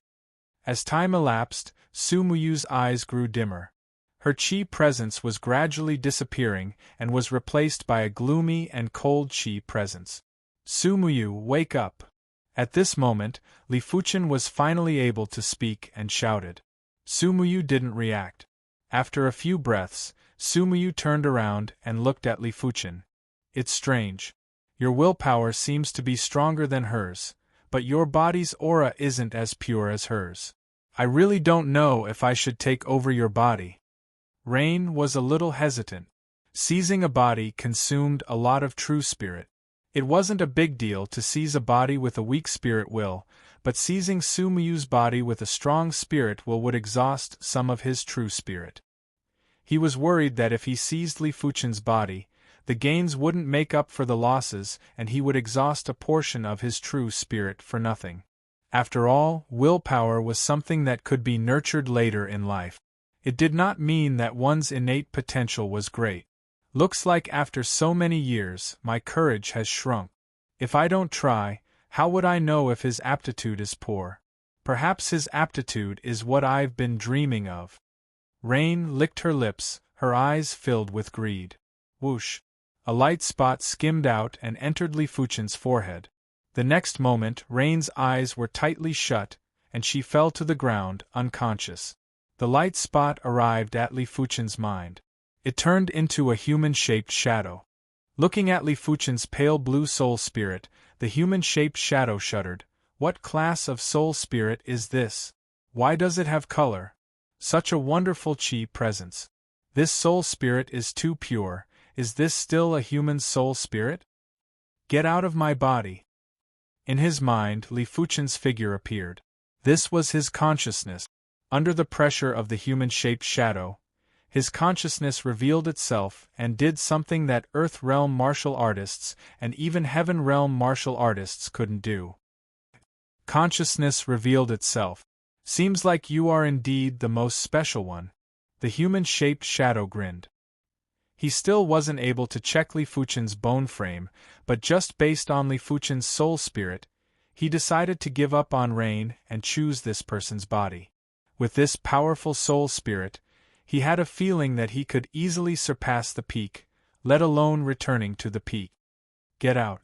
S1: As time elapsed, Su Muyu's eyes grew dimmer. Her qi presence was gradually disappearing and was replaced by a gloomy and cold qi presence. Su Muyu, wake up! At this moment, Li Fuqian was finally able to speak and shouted. Su Muyu didn't react. After a few breaths, Su Muyu turned around and looked at Li Fuqian. It's strange. Your willpower seems to be stronger than hers, but your body's aura isn't as pure as hers. I really don't know if I should take over your body. Rain was a little hesitant. Seizing a body consumed a lot of true spirit. It wasn't a big deal to seize a body with a weak spirit will, but seizing Su Muyu's body with a strong spirit will would exhaust some of his true spirit. He was worried that if he seized Li Fuqian's body, the gains wouldn't make up for the losses and he would exhaust a portion of his true spirit for nothing. After all, willpower was something that could be nurtured later in life. It did not mean that one's innate potential was great. Looks like after so many years, my courage has shrunk. If I don't try, how would I know if his aptitude is poor? Perhaps his aptitude is what I've been dreaming of. Rain licked her lips, her eyes filled with greed. Whoosh! A light spot skimmed out and entered Li Fuqian's forehead. The next moment, Rain's eyes were tightly shut, and she fell to the ground, unconscious. The light spot arrived at Li Fuqian's mind. It turned into a human-shaped shadow. Looking at Li Fuqian's pale blue soul spirit, the human-shaped shadow shuddered. What class of soul spirit is this? Why does it have color? Such a wonderful qi presence. This soul spirit is too pure, Is this still a human soul spirit? Get out of my body. In his mind, Li Fuchen's figure appeared. This was his consciousness. Under the pressure of the human-shaped shadow, his consciousness revealed itself and did something that Earth Realm martial artists and even Heaven Realm martial artists couldn't do. Consciousness revealed itself. Seems like you are indeed the most special one. The human-shaped shadow grinned. He still wasn't able to check Li Fuchen's bone frame, but just based on Li Fuchen's soul spirit, he decided to give up on Rain and choose this person's body. With this powerful soul spirit, he had a feeling that he could easily surpass the peak, let alone returning to the peak. Get out.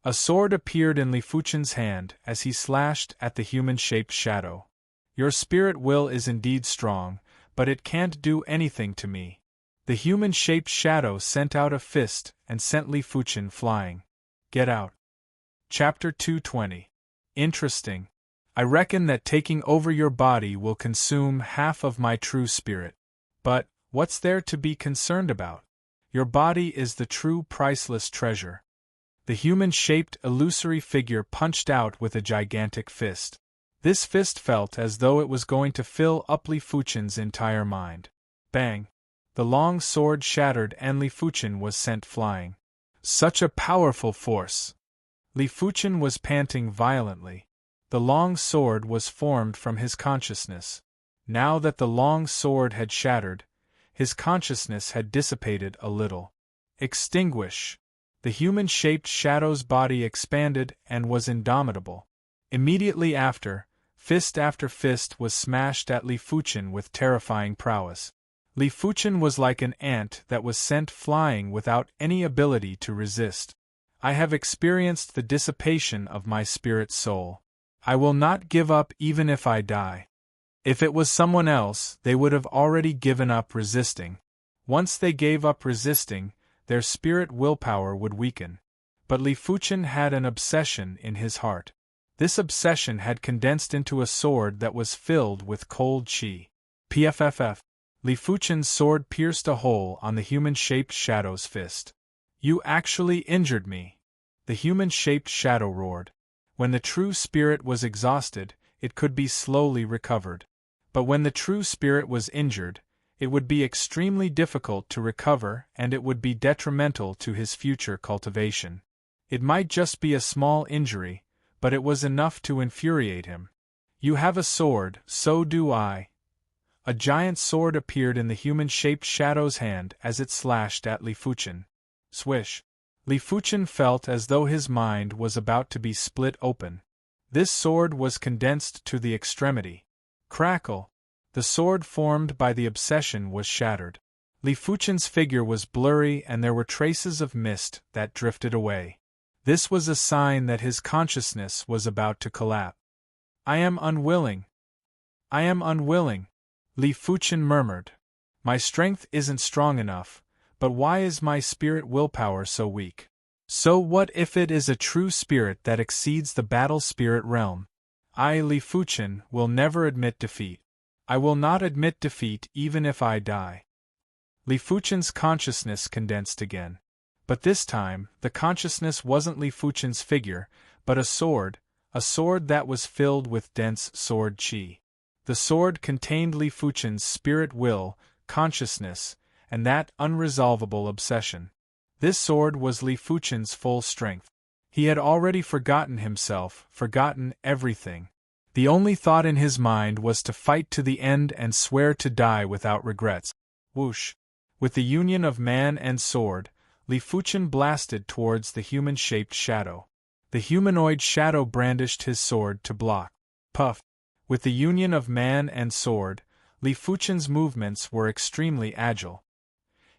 S1: A sword appeared in Li Fuchen's hand as he slashed at the human-shaped shadow. Your spirit will is indeed strong, but it can't do anything to me. The human-shaped shadow sent out a fist and sent Li Fuchen flying. Get out. Chapter 220. Interesting. I reckon that taking over your body will consume half of my true spirit. But, what's there to be concerned about? Your body is the true priceless treasure. The human-shaped illusory figure punched out with a gigantic fist. This fist felt as though it was going to fill up Li Fuchen's entire mind. Bang! The long sword shattered and Li Fuchen was sent flying. Such a powerful force! Li Fuchen was panting violently. The long sword was formed from his consciousness. Now that the long sword had shattered, his consciousness had dissipated a little. Extinguish! The human-shaped shadow's body expanded and was indomitable. Immediately after fist was smashed at Li Fuchen with terrifying prowess. Li Fuchen was like an ant that was sent flying without any ability to resist. I have experienced the dissipation of my spirit soul. I will not give up even if I die. If it was someone else, they would have already given up resisting. Once they gave up resisting, their spirit willpower would weaken. But Li Fuchen had an obsession in his heart. This obsession had condensed into a sword that was filled with cold chi. PFFF. Li Fuchen's sword pierced a hole on the human-shaped shadow's fist. You actually injured me. The human-shaped shadow roared. When the true spirit was exhausted, it could be slowly recovered. But when the true spirit was injured, it would be extremely difficult to recover and it would be detrimental to his future cultivation. It might just be a small injury, but it was enough to infuriate him. You have a sword, so do I. A giant sword appeared in the human-shaped shadow's hand as it slashed at Li Fuchen. Swish! Li Fuchen felt as though his mind was about to be split open. This sword was condensed to the extremity. Crackle! The sword formed by the obsession was shattered. Li Fuchen's figure was blurry and there were traces of mist that drifted away. This was a sign that his consciousness was about to collapse. I am unwilling. I am unwilling, Li Fuchen murmured. My strength isn't strong enough, but why is my spirit willpower so weak? So what if it is a true spirit that exceeds the battle spirit realm? I, Li Fuchen, will never admit defeat. I will not admit defeat even if I die. Li Fuchen's consciousness condensed again. But this time, the consciousness wasn't Li Fuchen's figure, but a sword that was filled with dense sword chi. The sword contained Li Fuchen's spirit will, consciousness, and that unresolvable obsession. This sword was Li Fuchen's full strength. He had already forgotten himself, forgotten everything. The only thought in his mind was to fight to the end and swear to die without regrets. Whoosh! With the union of man and sword, Li Fuchen blasted towards the human-shaped shadow. The humanoid shadow brandished his sword to block. Puff! With the union of man and sword, Li Fuchen's movements were extremely agile.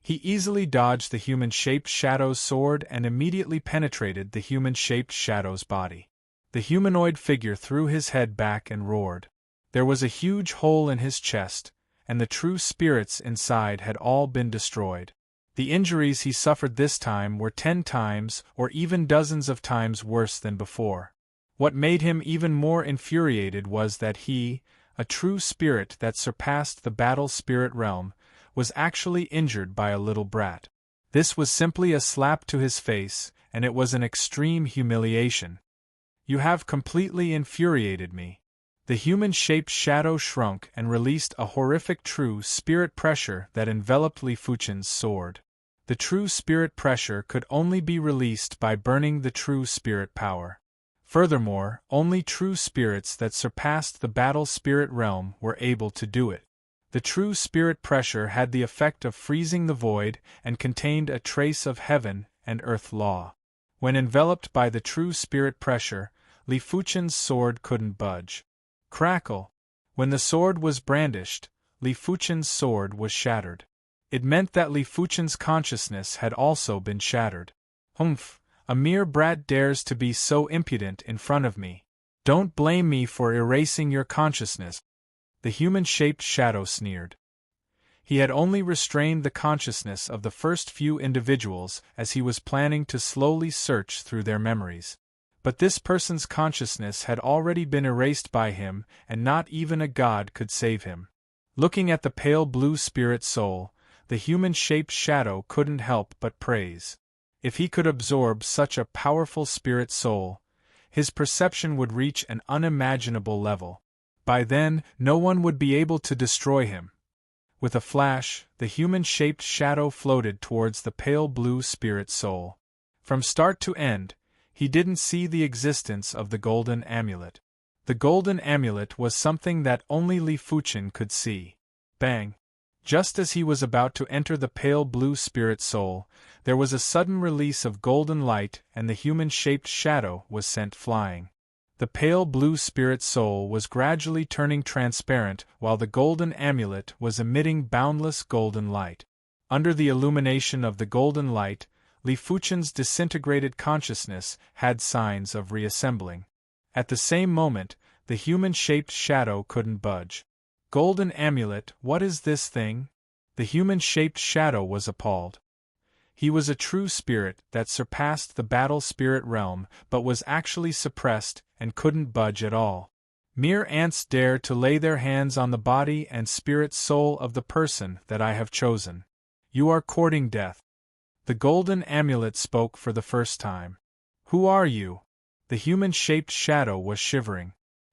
S1: He easily dodged the human-shaped shadow's sword and immediately penetrated the human-shaped shadow's body. The humanoid figure threw his head back and roared. There was a huge hole in his chest, and the true spirits inside had all been destroyed. The injuries he suffered this time were 10 times or even dozens of times worse than before. What made him even more infuriated was that he, a true spirit that surpassed the battle spirit realm, was actually injured by a little brat. This was simply a slap to his face, and it was an extreme humiliation. You have completely infuriated me. The human-shaped shadow shrunk and released a horrific true spirit pressure that enveloped Li Fuchen's sword. The true spirit pressure could only be released by burning the true spirit power. Furthermore, only true spirits that surpassed the battle spirit realm were able to do it. The true spirit pressure had the effect of freezing the void and contained a trace of heaven and earth law. When enveloped by the true spirit pressure, Li Fuchen's sword couldn't budge. Crackle! When the sword was brandished, Li Fuchen's sword was shattered. It meant that Li Fuchen's consciousness had also been shattered. Humph! A mere brat dares to be so impudent in front of me. Don't blame me for erasing your consciousness. The human-shaped shadow sneered. He had only restrained the consciousness of the first few individuals as he was planning to slowly search through their memories. But this person's consciousness had already been erased by him, and not even a god could save him. Looking at the pale blue spirit soul, the human-shaped shadow couldn't help but praise. If he could absorb such a powerful spirit soul, his perception would reach an unimaginable level. By then, no one would be able to destroy him. With a flash, the human-shaped shadow floated towards the pale blue spirit soul. From start to end, he didn't see the existence of the golden amulet. The golden amulet was something that only Li Fuchen could see. Bang! Just as he was about to enter the pale blue spirit soul, there was a sudden release of golden light and the human-shaped shadow was sent flying. The pale blue spirit soul was gradually turning transparent while the golden amulet was emitting boundless golden light. Under the illumination of the golden light, Li Fuchen's disintegrated consciousness had signs of reassembling. At the same moment, the human-shaped shadow couldn't budge. Golden amulet, what is this thing? The human-shaped shadow was appalled. He was a true spirit that surpassed the battle spirit realm but was actually suppressed and couldn't budge at all. Mere ants dare to lay their hands on the body and spirit soul of the person that I have chosen. You are courting death. The golden amulet spoke for the first time. Who are you? The human-shaped shadow was shivering.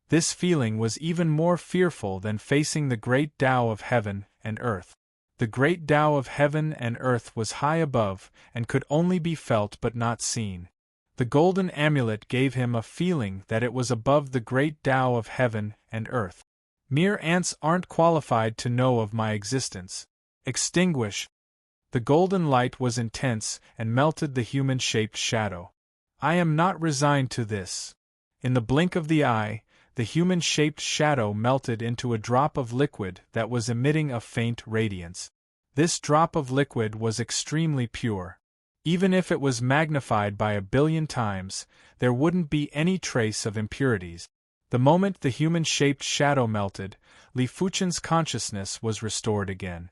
S1: This feeling was even more fearful than facing the great Tao of heaven and earth. The great Tao of heaven and earth was high above and could only be felt but not seen. The golden amulet gave him a feeling that it was above the great Tao of heaven and earth. Mere ants aren't qualified to know of my existence. Extinguish! The golden light was intense and melted the human-shaped shadow. I am not resigned to this. In the blink of the eye, the human-shaped shadow melted into a drop of liquid that was emitting a faint radiance. This drop of liquid was extremely pure. Even if it was magnified by 1,000,000,000 times, there wouldn't be any trace of impurities. The moment the human-shaped shadow melted, Li Fuchen's consciousness was restored again.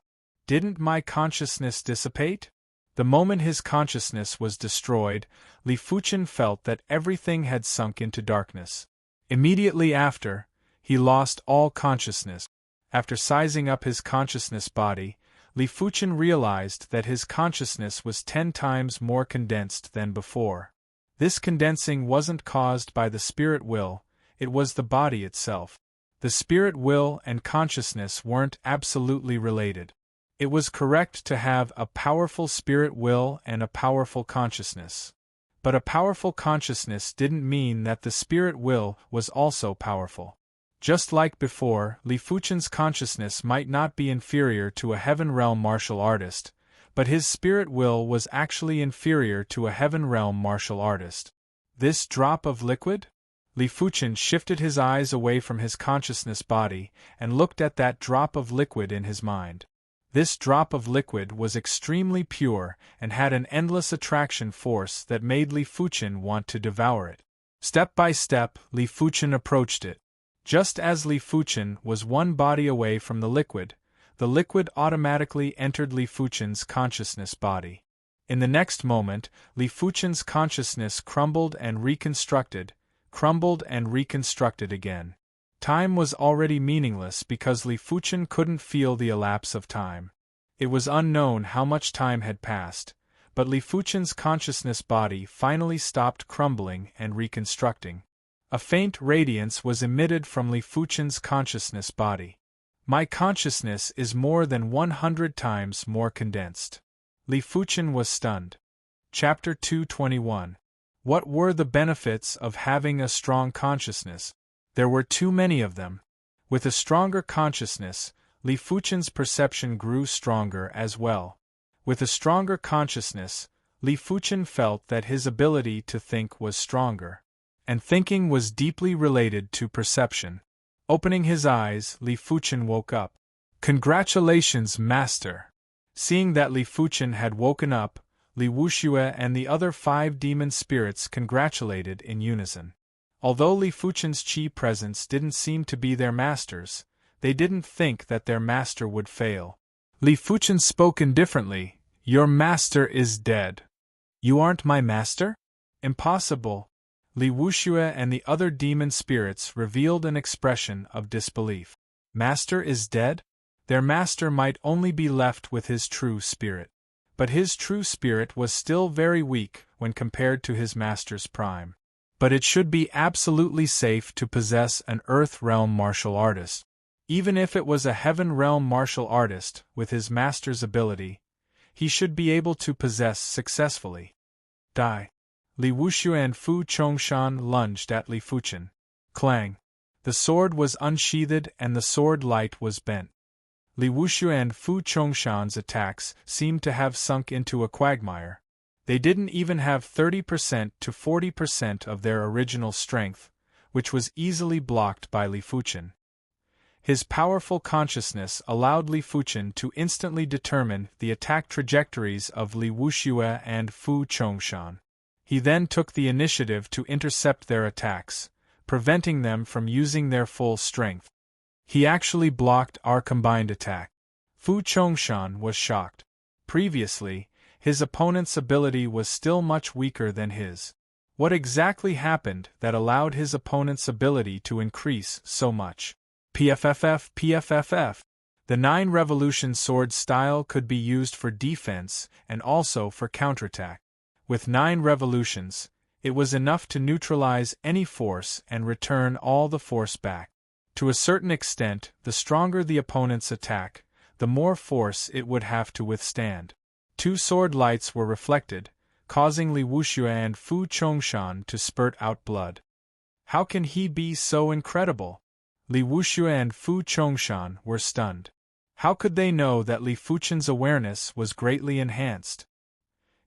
S1: Didn't my consciousness dissipate? The moment his consciousness was destroyed, Li Fuchen felt that everything had sunk into darkness. Immediately after, he lost all consciousness. After sizing up his consciousness body, Li Fuchen realized that his consciousness was 10 times more condensed than before. This condensing wasn't caused by the spirit will, it was the body itself. The spirit will and consciousness weren't absolutely related. It was correct to have a powerful spirit will and a powerful consciousness. But a powerful consciousness didn't mean that the spirit will was also powerful. Just like before, Li Fuchen's consciousness might not be inferior to a heaven realm martial artist, but his spirit will was actually inferior to a heaven realm martial artist. This drop of liquid? Li Fuchen shifted his eyes away from his consciousness body and looked at that drop of liquid in his mind. This drop of liquid was extremely pure and had an endless attraction force that made Li Fuchen want to devour it. Step by step, Li Fuchen approached it. Just as Li Fuchen was one body away from the liquid automatically entered Li Fuchen's consciousness body. In the next moment, Li Fuchen's consciousness crumbled and reconstructed again. Time was already meaningless because Li Fuchen couldn't feel the elapse of time. It was unknown how much time had passed, but Li Fuchen's consciousness body finally stopped crumbling and reconstructing. A faint radiance was emitted from Li Fuchen's consciousness body. My consciousness is more than 100 times more condensed. Li Fuchen was stunned. Chapter 221. What were the benefits of having a strong consciousness? There were too many of them. With a stronger consciousness, Li Fuchen's perception grew stronger as well. With a stronger consciousness, Li Fuchen felt that his ability to think was stronger. And thinking was deeply related to perception. Opening his eyes, Li Fuchen woke up. Congratulations, Master! Seeing that Li Fuchen had woken up, Li Wuxue and the other 5 demon spirits congratulated in unison. Although Li Fuchen's qi presence didn't seem to be their masters, they didn't think that their master would fail. Li Fuchen spoke indifferently, "Your master is dead." "You aren't my master?" "Impossible." Li Wuxue and the other demon spirits revealed an expression of disbelief. Master is dead? Their master might only be left with his true spirit. But his true spirit was still very weak when compared to his master's prime. But it should be absolutely safe to possess an Earth Realm martial artist. Even if it was a Heaven Realm martial artist with his master's ability, he should be able to possess successfully. Die. Li Wuxue and Fu Chongshan lunged at Li Fuchen. Clang! The sword was unsheathed and the sword light was bent. Li Wuxue and Fu Chongshan's attacks seemed to have sunk into a quagmire. They didn't even have 30% to 40% of their original strength, which was easily blocked by Li Fuchen. His powerful consciousness allowed Li Fuchen to instantly determine the attack trajectories of Li Wuxue and Fu Chongshan. He then took the initiative to intercept their attacks, preventing them from using their full strength. He actually blocked our combined attack. Fu Chongshan was shocked. Previously, his opponent's ability was still much weaker than his. What exactly happened that allowed his opponent's ability to increase so much? PFFF. The 9 revolution sword style could be used for defense and also for counterattack. With 9 revolutions, it was enough to neutralize any force and return all the force back. To a certain extent, the stronger the opponent's attack, the more force it would have to withstand. 2 sword lights were reflected, causing Li Wuxue and Fu Chongshan to spurt out blood. How can he be so incredible? Li Wuxue and Fu Chongshan were stunned. How could they know that Li Fuchen's awareness was greatly enhanced?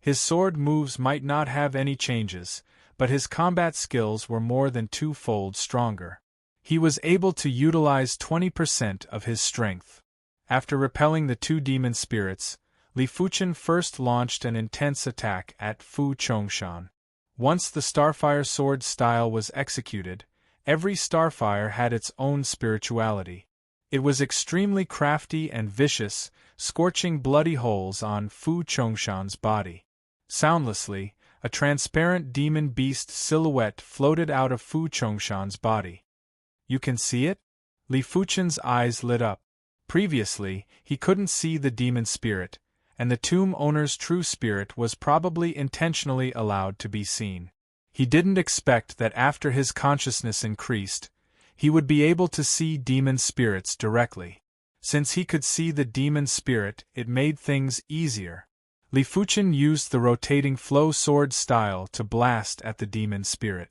S1: His sword moves might not have any changes, but his combat skills were more than 2-fold stronger. He was able to utilize 20% of his strength. After repelling the 2 demon spirits, Li Fuchen first launched an intense attack at Fu Chongshan. Once the Starfire sword style was executed, every Starfire had its own spirituality. It was extremely crafty and vicious, scorching bloody holes on Fu Chongshan's body. Soundlessly, a transparent demon beast silhouette floated out of Fu Chongshan's body. You can see it? Li Fuchen's eyes lit up. Previously, he couldn't see the demon spirit, and the tomb owner's true spirit was probably intentionally allowed to be seen. He didn't expect that after his consciousness increased, he would be able to see demon spirits directly. Since he could see the demon spirit, it made things easier. Li Fuchen used the rotating flow sword style to blast at the demon spirit.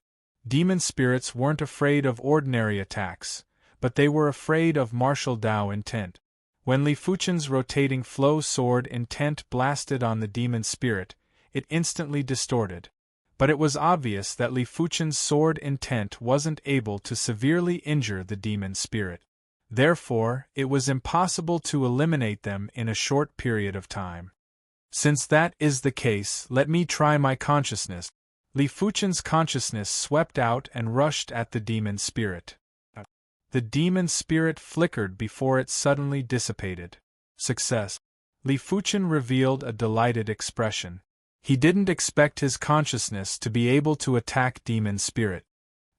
S1: Demon spirits weren't afraid of ordinary attacks, but they were afraid of martial Dao intent. When Li Fuchen's rotating flow sword intent blasted on the demon spirit, it instantly distorted. But it was obvious that Li Fuchen's sword intent wasn't able to severely injure the demon spirit. Therefore, it was impossible to eliminate them in a short period of time. Since that is the case, let me try my consciousness. Li Fuchen's consciousness swept out and rushed at the demon spirit. The demon spirit flickered before it suddenly dissipated. Success. Li Fuchen revealed a delighted expression. He didn't expect his consciousness to be able to attack demon spirit.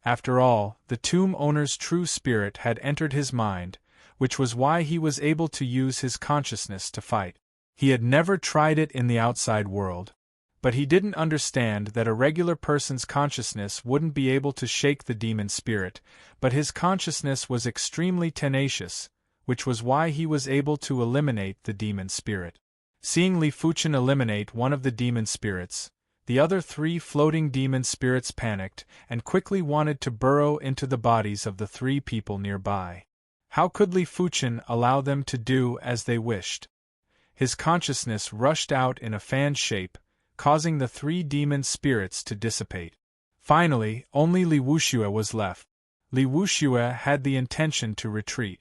S1: After all, the tomb owner's true spirit had entered his mind, which was why he was able to use his consciousness to fight. He had never tried it in the outside world. But he didn't understand that a regular person's consciousness wouldn't be able to shake the demon spirit, but his consciousness was extremely tenacious, which was why he was able to eliminate the demon spirit. Seeing Li Fuchen eliminate one of the demon spirits, the other 3 floating demon spirits panicked and quickly wanted to burrow into the bodies of the 3 people nearby. How could Li Fuchen allow them to do as they wished? His consciousness rushed out in a fan shape, causing the 3 demon spirits to dissipate. Finally, only Li Wuxue was left. Li Wuxue had the intention to retreat.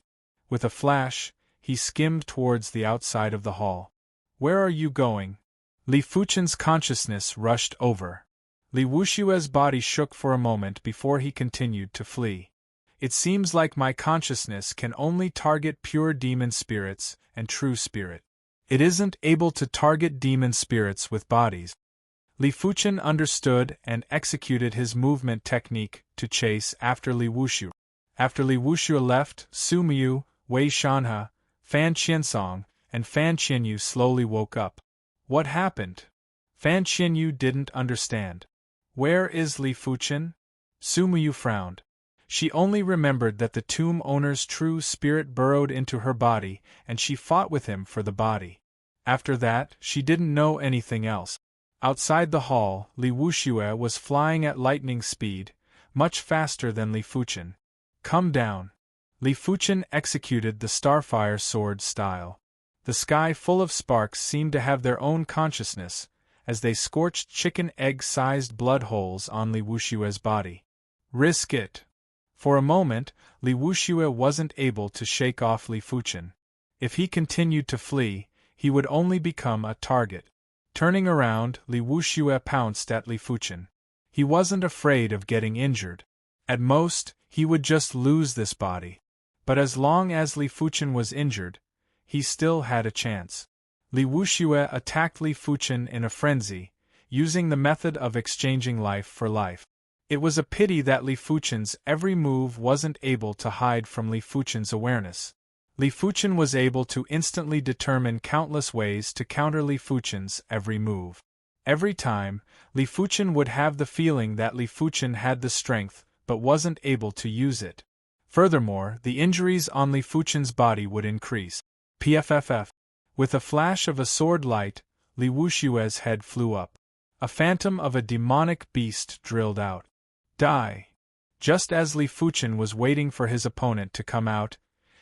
S1: With a flash, he skimmed towards the outside of the hall. "Where are you going?" Li Fuchen's consciousness rushed over. Li Wuxue's body shook for a moment before he continued to flee. "It seems like my consciousness can only target pure demon spirits and true spirit. It isn't able to target demon spirits with bodies." Li Fuchen understood and executed his movement technique to chase after Li Wuxue. After Li Wuxue left, Su Miu, Wei Shanhe, Fan Qiansong, and Fan Qianyu slowly woke up. What happened? Fan Qianyu didn't understand. Where is Li Fuchen? Su Miu frowned. She only remembered that the tomb owner's true spirit burrowed into her body and she fought with him for the body. After that, she didn't know anything else. Outside the hall, Li Wuxue was flying at lightning speed, much faster than Li Fuchen. "Come down." Li Fuchen executed the Starfire sword style. The sky full of sparks seemed to have their own consciousness, as they scorched chicken egg-sized blood holes on Li Wuxue's body. "Risk it." For a moment, Li Wuxue wasn't able to shake off Li Fuchen. If he continued to flee, he would only become a target. Turning around, Li Wuxue pounced at Li Fuchen. He wasn't afraid of getting injured. At most, he would just lose this body. But as long as Li Fuchen was injured, he still had a chance. Li Wuxue attacked Li Fuchen in a frenzy, using the method of exchanging life for life. It was a pity that Li Fuchen's every move wasn't able to hide from Li Fuchen's awareness. Li Fuchen was able to instantly determine countless ways to counter Li Fuchen's every move. Every time, Li Fuchen would have the feeling that Li Fuchen had the strength but wasn't able to use it. Furthermore, the injuries on Li Fuchen's body would increase. PFFF. With a flash of a sword light, Li Wuxue's head flew up. A phantom of a demonic beast drilled out. Die. Just as Li Fuchen was waiting for his opponent to come out,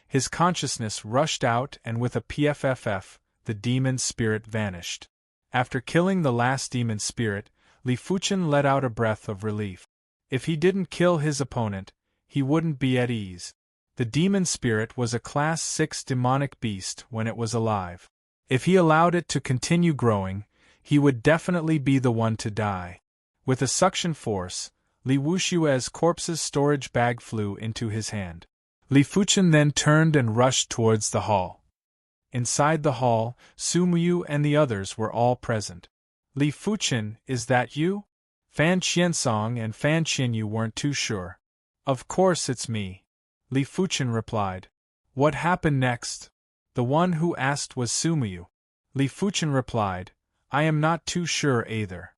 S1: his consciousness rushed out and with a PFFF, the demon spirit vanished. After killing the last demon spirit, Li Fuchen let out a breath of relief. If he didn't kill his opponent, he wouldn't be at ease. The demon spirit was a Class 6 demonic beast when it was alive. If he allowed it to continue growing, he would definitely be the one to die. With a suction force, Li Wuxue's corpse's storage bag flew into his hand. Li Fuchen then turned and rushed towards the hall. Inside the hall, Su Miu and the others were all present. "Li Fuchen, is that you?" Fan Qiansong and Fan Qianyu weren't too sure. "Of course it's me," Li Fuchen replied. "What happened next?" The one who asked was Su Miu. Li Fuchen replied, "I am not too sure either."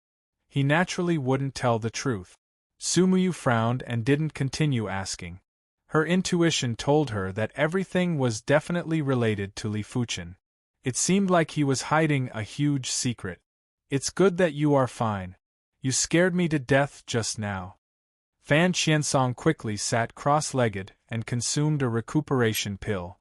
S1: He naturally wouldn't tell the truth. Su Miu frowned and didn't continue asking. Her intuition told her that everything was definitely related to Li Fuchen. It seemed like he was hiding a huge secret. "It's good that you are fine. You scared me to death just now." Fan Qiansong quickly sat cross-legged and consumed a recuperation pill.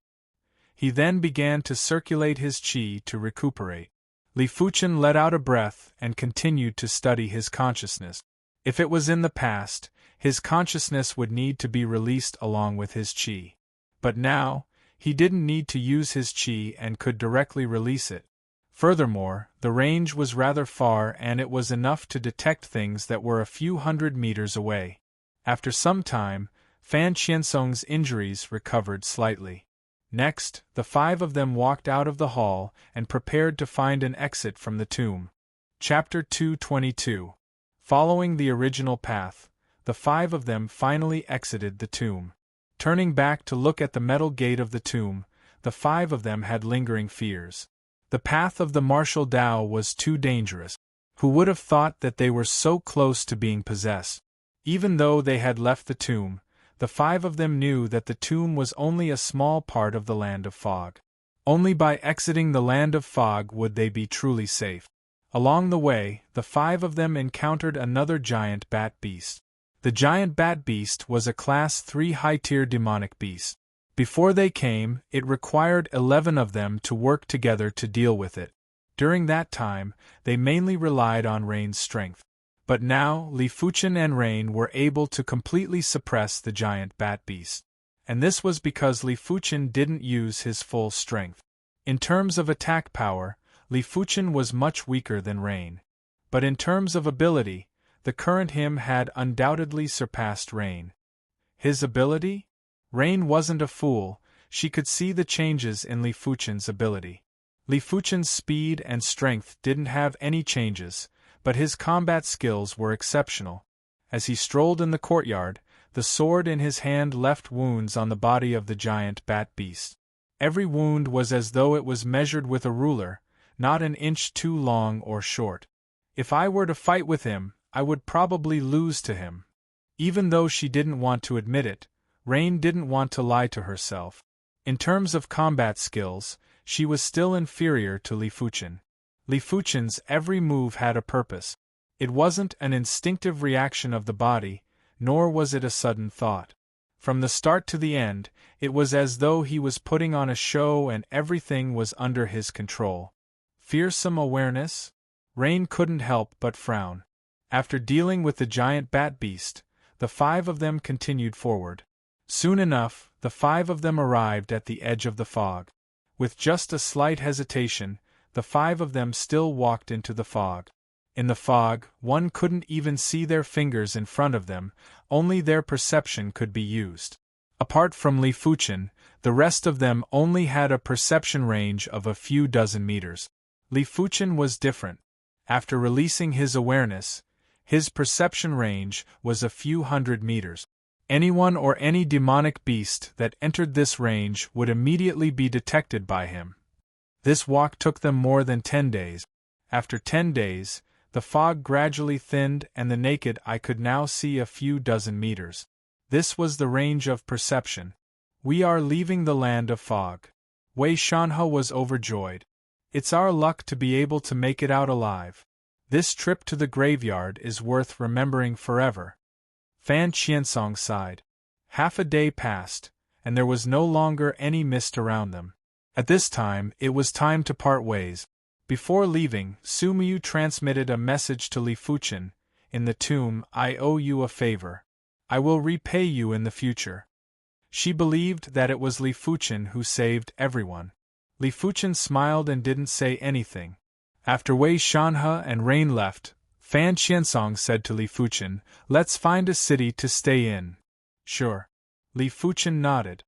S1: He then began to circulate his qi to recuperate. Li Fuchen let out a breath and continued to study his consciousness. If it was in the past, his consciousness would need to be released along with his qi. But now, he didn't need to use his qi and could directly release it. Furthermore, the range was rather far and it was enough to detect things that were a few hundred meters away. After some time, Fan Qiansong's injuries recovered slightly. Next, the 5 of them walked out of the hall and prepared to find an exit from the tomb. Chapter 222. Following the original path, the 5 of them finally exited the tomb. Turning back to look at the metal gate of the tomb, the 5 of them had lingering fears. The path of the martial Tao was too dangerous. Who would have thought that they were so close to being possessed? Even though they had left the tomb, the 5 of them knew that the tomb was only a small part of the land of fog. Only by exiting the land of fog would they be truly safe. Along the way, the 5 of them encountered another giant bat beast. The giant bat beast was a Class 3 high-tier demonic beast. Before they came, it required 11 of them to work together to deal with it. During that time, they mainly relied on Rain's strength. But now, Li Fuchen and Rain were able to completely suppress the giant bat beast. And this was because Li Fuchen didn't use his full strength. In terms of attack power, Li Fuchen was much weaker than Rain. But in terms of ability, the current him had undoubtedly surpassed Rain. His ability? Rain wasn't a fool, she could see the changes in Li Fuchen's ability. Li Fuchen's speed and strength didn't have any changes, but his combat skills were exceptional. As he strolled in the courtyard, the sword in his hand left wounds on the body of the giant bat beast. Every wound was as though it was measured with a ruler, not an inch too long or short. If I were to fight with him, I would probably lose to him. Even though she didn't want to admit it, Rain didn't want to lie to herself. In terms of combat skills, she was still inferior to Li Fuchen. Li Fuchen's every move had a purpose. It wasn't an instinctive reaction of the body, nor was it a sudden thought. From the start to the end, it was as though he was putting on a show and everything was under his control. Fearsome awareness? Rain couldn't help but frown. After dealing with the giant bat beast, the 5 of them continued forward. Soon enough, the 5 of them arrived at the edge of the fog. With just a slight hesitation, the 5 of them still walked into the fog. In the fog, one couldn't even see their fingers in front of them, only their perception could be used. Apart from Li Fuchen, the rest of them only had a perception range of a few dozen meters. Li Fuchen was different. After releasing his awareness, his perception range was a few hundred meters. Anyone or any demonic beast that entered this range would immediately be detected by him. This walk took them more than 10 days. After 10 days, the fog gradually thinned and the naked eye could now see a few dozen meters. This was the range of perception. We are leaving the land of fog. Wei Shanhe was overjoyed. It's our luck to be able to make it out alive. This trip to the graveyard is worth remembering forever. Fan Qiansong sighed. Half a day passed, and there was no longer any mist around them. At this time, it was time to part ways. Before leaving, Sumiyu transmitted a message to Li Fuchen. In the tomb, I owe you a favor. I will repay you in the future. She believed that it was Li Fuchen who saved everyone. Li Fuchen smiled and didn't say anything. After Wei Shanhe and Rain left, Fan Qiansong said to Li Fuchen, "Let's find a city to stay in." "Sure." Li Fuchen nodded.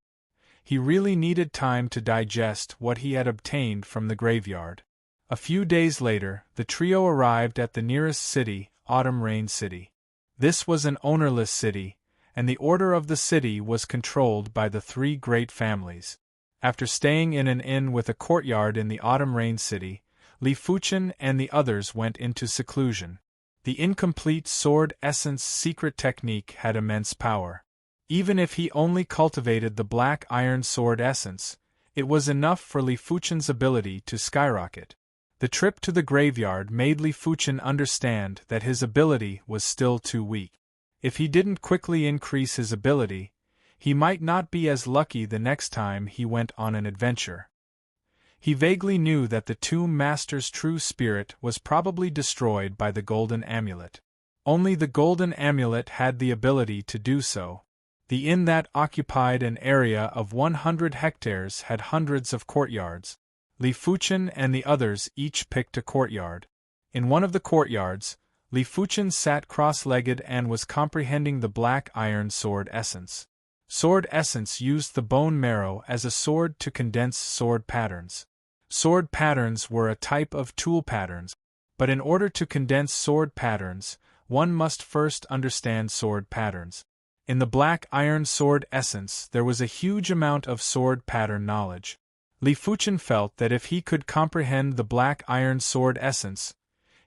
S1: He really needed time to digest what he had obtained from the graveyard. A few days later, the trio arrived at the nearest city, Autumn Rain City. This was an ownerless city, and the order of the city was controlled by the 3 great families. After staying in an inn with a courtyard in the Autumn Rain City, Li Fuchen and the others went into seclusion. The incomplete sword essence secret technique had immense power. Even if he only cultivated the black iron sword essence, it was enough for Li Fuchen's ability to skyrocket. The trip to the graveyard made Li Fuchen understand that his ability was still too weak. If he didn't quickly increase his ability, he might not be as lucky the next time he went on an adventure. He vaguely knew that the Tomb Master's true spirit was probably destroyed by the Golden Amulet. Only the Golden Amulet had the ability to do so. The inn that occupied an area of 100 hectares had hundreds of courtyards. Li Fuchen and the others each picked a courtyard. In one of the courtyards, Li Fuchen sat cross-legged and was comprehending the black iron sword essence. Sword essence used the bone marrow as a sword to condense sword patterns. Sword patterns were a type of tool patterns, but in order to condense sword patterns, one must first understand sword patterns. In the black iron sword essence there was a huge amount of sword pattern knowledge. Li Fuchen felt that if he could comprehend the black iron sword essence,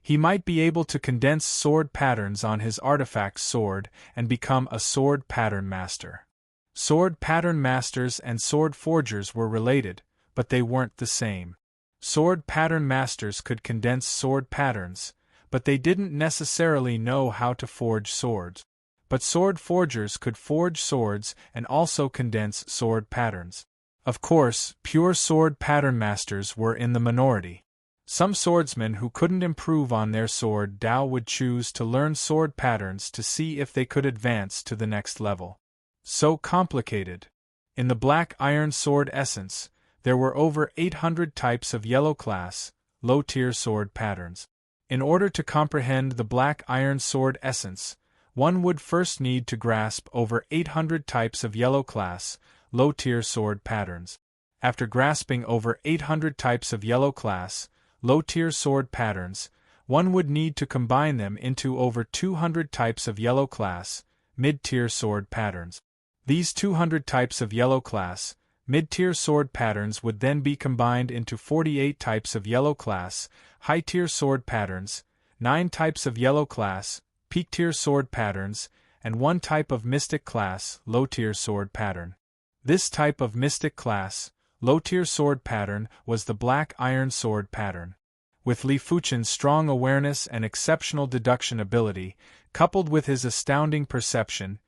S1: He might be able to condense sword patterns on his artifact sword and become a sword pattern master. Sword pattern masters and sword forgers were related, but they weren't the same. Sword pattern masters could condense sword patterns, but they didn't necessarily know how to forge swords. But sword forgers could forge swords and also condense sword patterns. Of course, pure sword pattern masters were in the minority. Some swordsmen who couldn't improve on their sword Dao would choose to learn sword patterns to see if they could advance to the next level. So complicated. In the Black Iron Sword Essence, there were over 800 types of yellow class, low-tier sword patterns. In order to comprehend the Black Iron Sword Essence, one would first need to grasp over 800 types of yellow class, low-tier sword patterns. After grasping over 800 types of yellow class, low-tier sword patterns, one would need to combine them into over 200 types of yellow class, mid-tier sword patterns. These 200 types of yellow class, mid-tier sword patterns would then be combined into 48 types of yellow class, high-tier sword patterns, 9 types of yellow class, peak-tier sword patterns, and 1 type of mystic class, low-tier sword pattern. This type of mystic class, low-tier sword pattern was the Black Iron Sword pattern. With Li Fuchen's strong awareness and exceptional deduction ability, coupled with his astounding perception,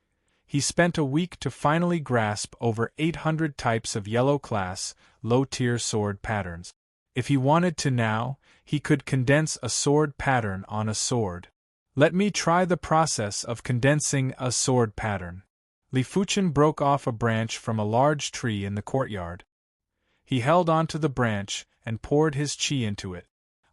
S1: he spent a week to finally grasp over 800 types of yellow class, low-tier sword patterns. If he wanted to now, he could condense a sword pattern on a sword. Let me try the process of condensing a sword pattern. Li Fuchen broke off a branch from a large tree in the courtyard. He held onto the branch and poured his qi into it.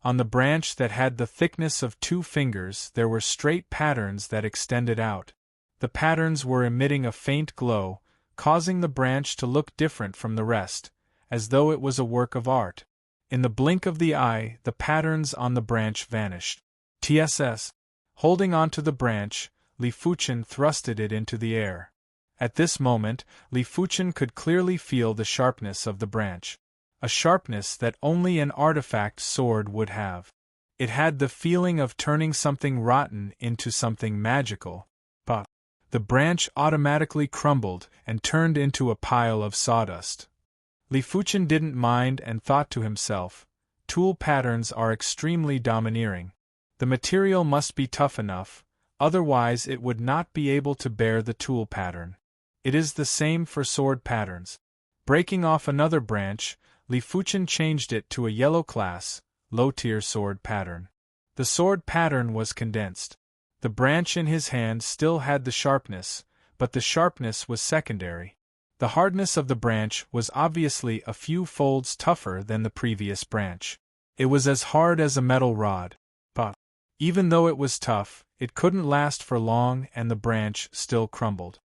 S1: On the branch that had the thickness of 2 fingers there were straight patterns that extended out. The patterns were emitting a faint glow, causing the branch to look different from the rest, as though it was a work of art. In the blink of the eye, the patterns on the branch vanished. TSS. Holding onto the branch, Li Fuchen thrusted it into the air. At this moment, Li Fuchen could clearly feel the sharpness of the branch. A sharpness that only an artifact sword would have. It had the feeling of turning something rotten into something magical. But the branch automatically crumbled and turned into a pile of sawdust. Li Fuchen didn't mind and thought to himself, tool patterns are extremely domineering. The material must be tough enough, otherwise it would not be able to bear the tool pattern. It is the same for sword patterns. Breaking off another branch, Li Fuchen changed it to a yellow class, low-tier sword pattern. The sword pattern was condensed. The branch in his hand still had the sharpness, but the sharpness was secondary. The hardness of the branch was obviously a few folds tougher than the previous branch. It was as hard as a metal rod. But even though it was tough, it couldn't last for long and the branch still crumbled.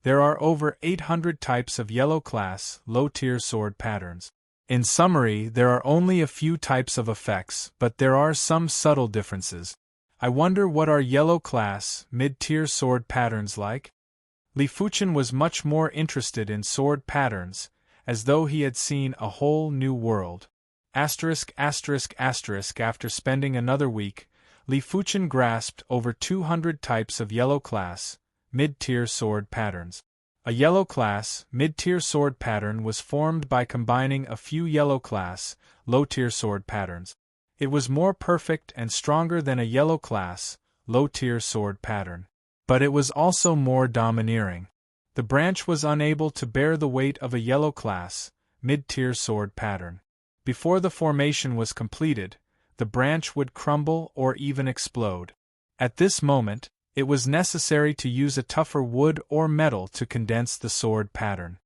S1: There are over 800 types of yellow class, low-tier sword patterns. In summary, there are only a few types of effects, but there are some subtle differences. I wonder what are yellow class, mid-tier sword patterns like? Li Fuchen was much more interested in sword patterns, as though he had seen a whole new world. After spending another week, Li Fuchen grasped over 200 types of yellow class, mid-tier sword patterns. A yellow class, mid-tier sword pattern was formed by combining a few yellow class, low-tier sword patterns. It was more perfect and stronger than a yellow class, low-tier sword pattern. But it was also more domineering. The branch was unable to bear the weight of a yellow class, mid-tier sword pattern. Before the formation was completed, the branch would crumble or even explode. At this moment, it was necessary to use a tougher wood or metal to condense the sword pattern.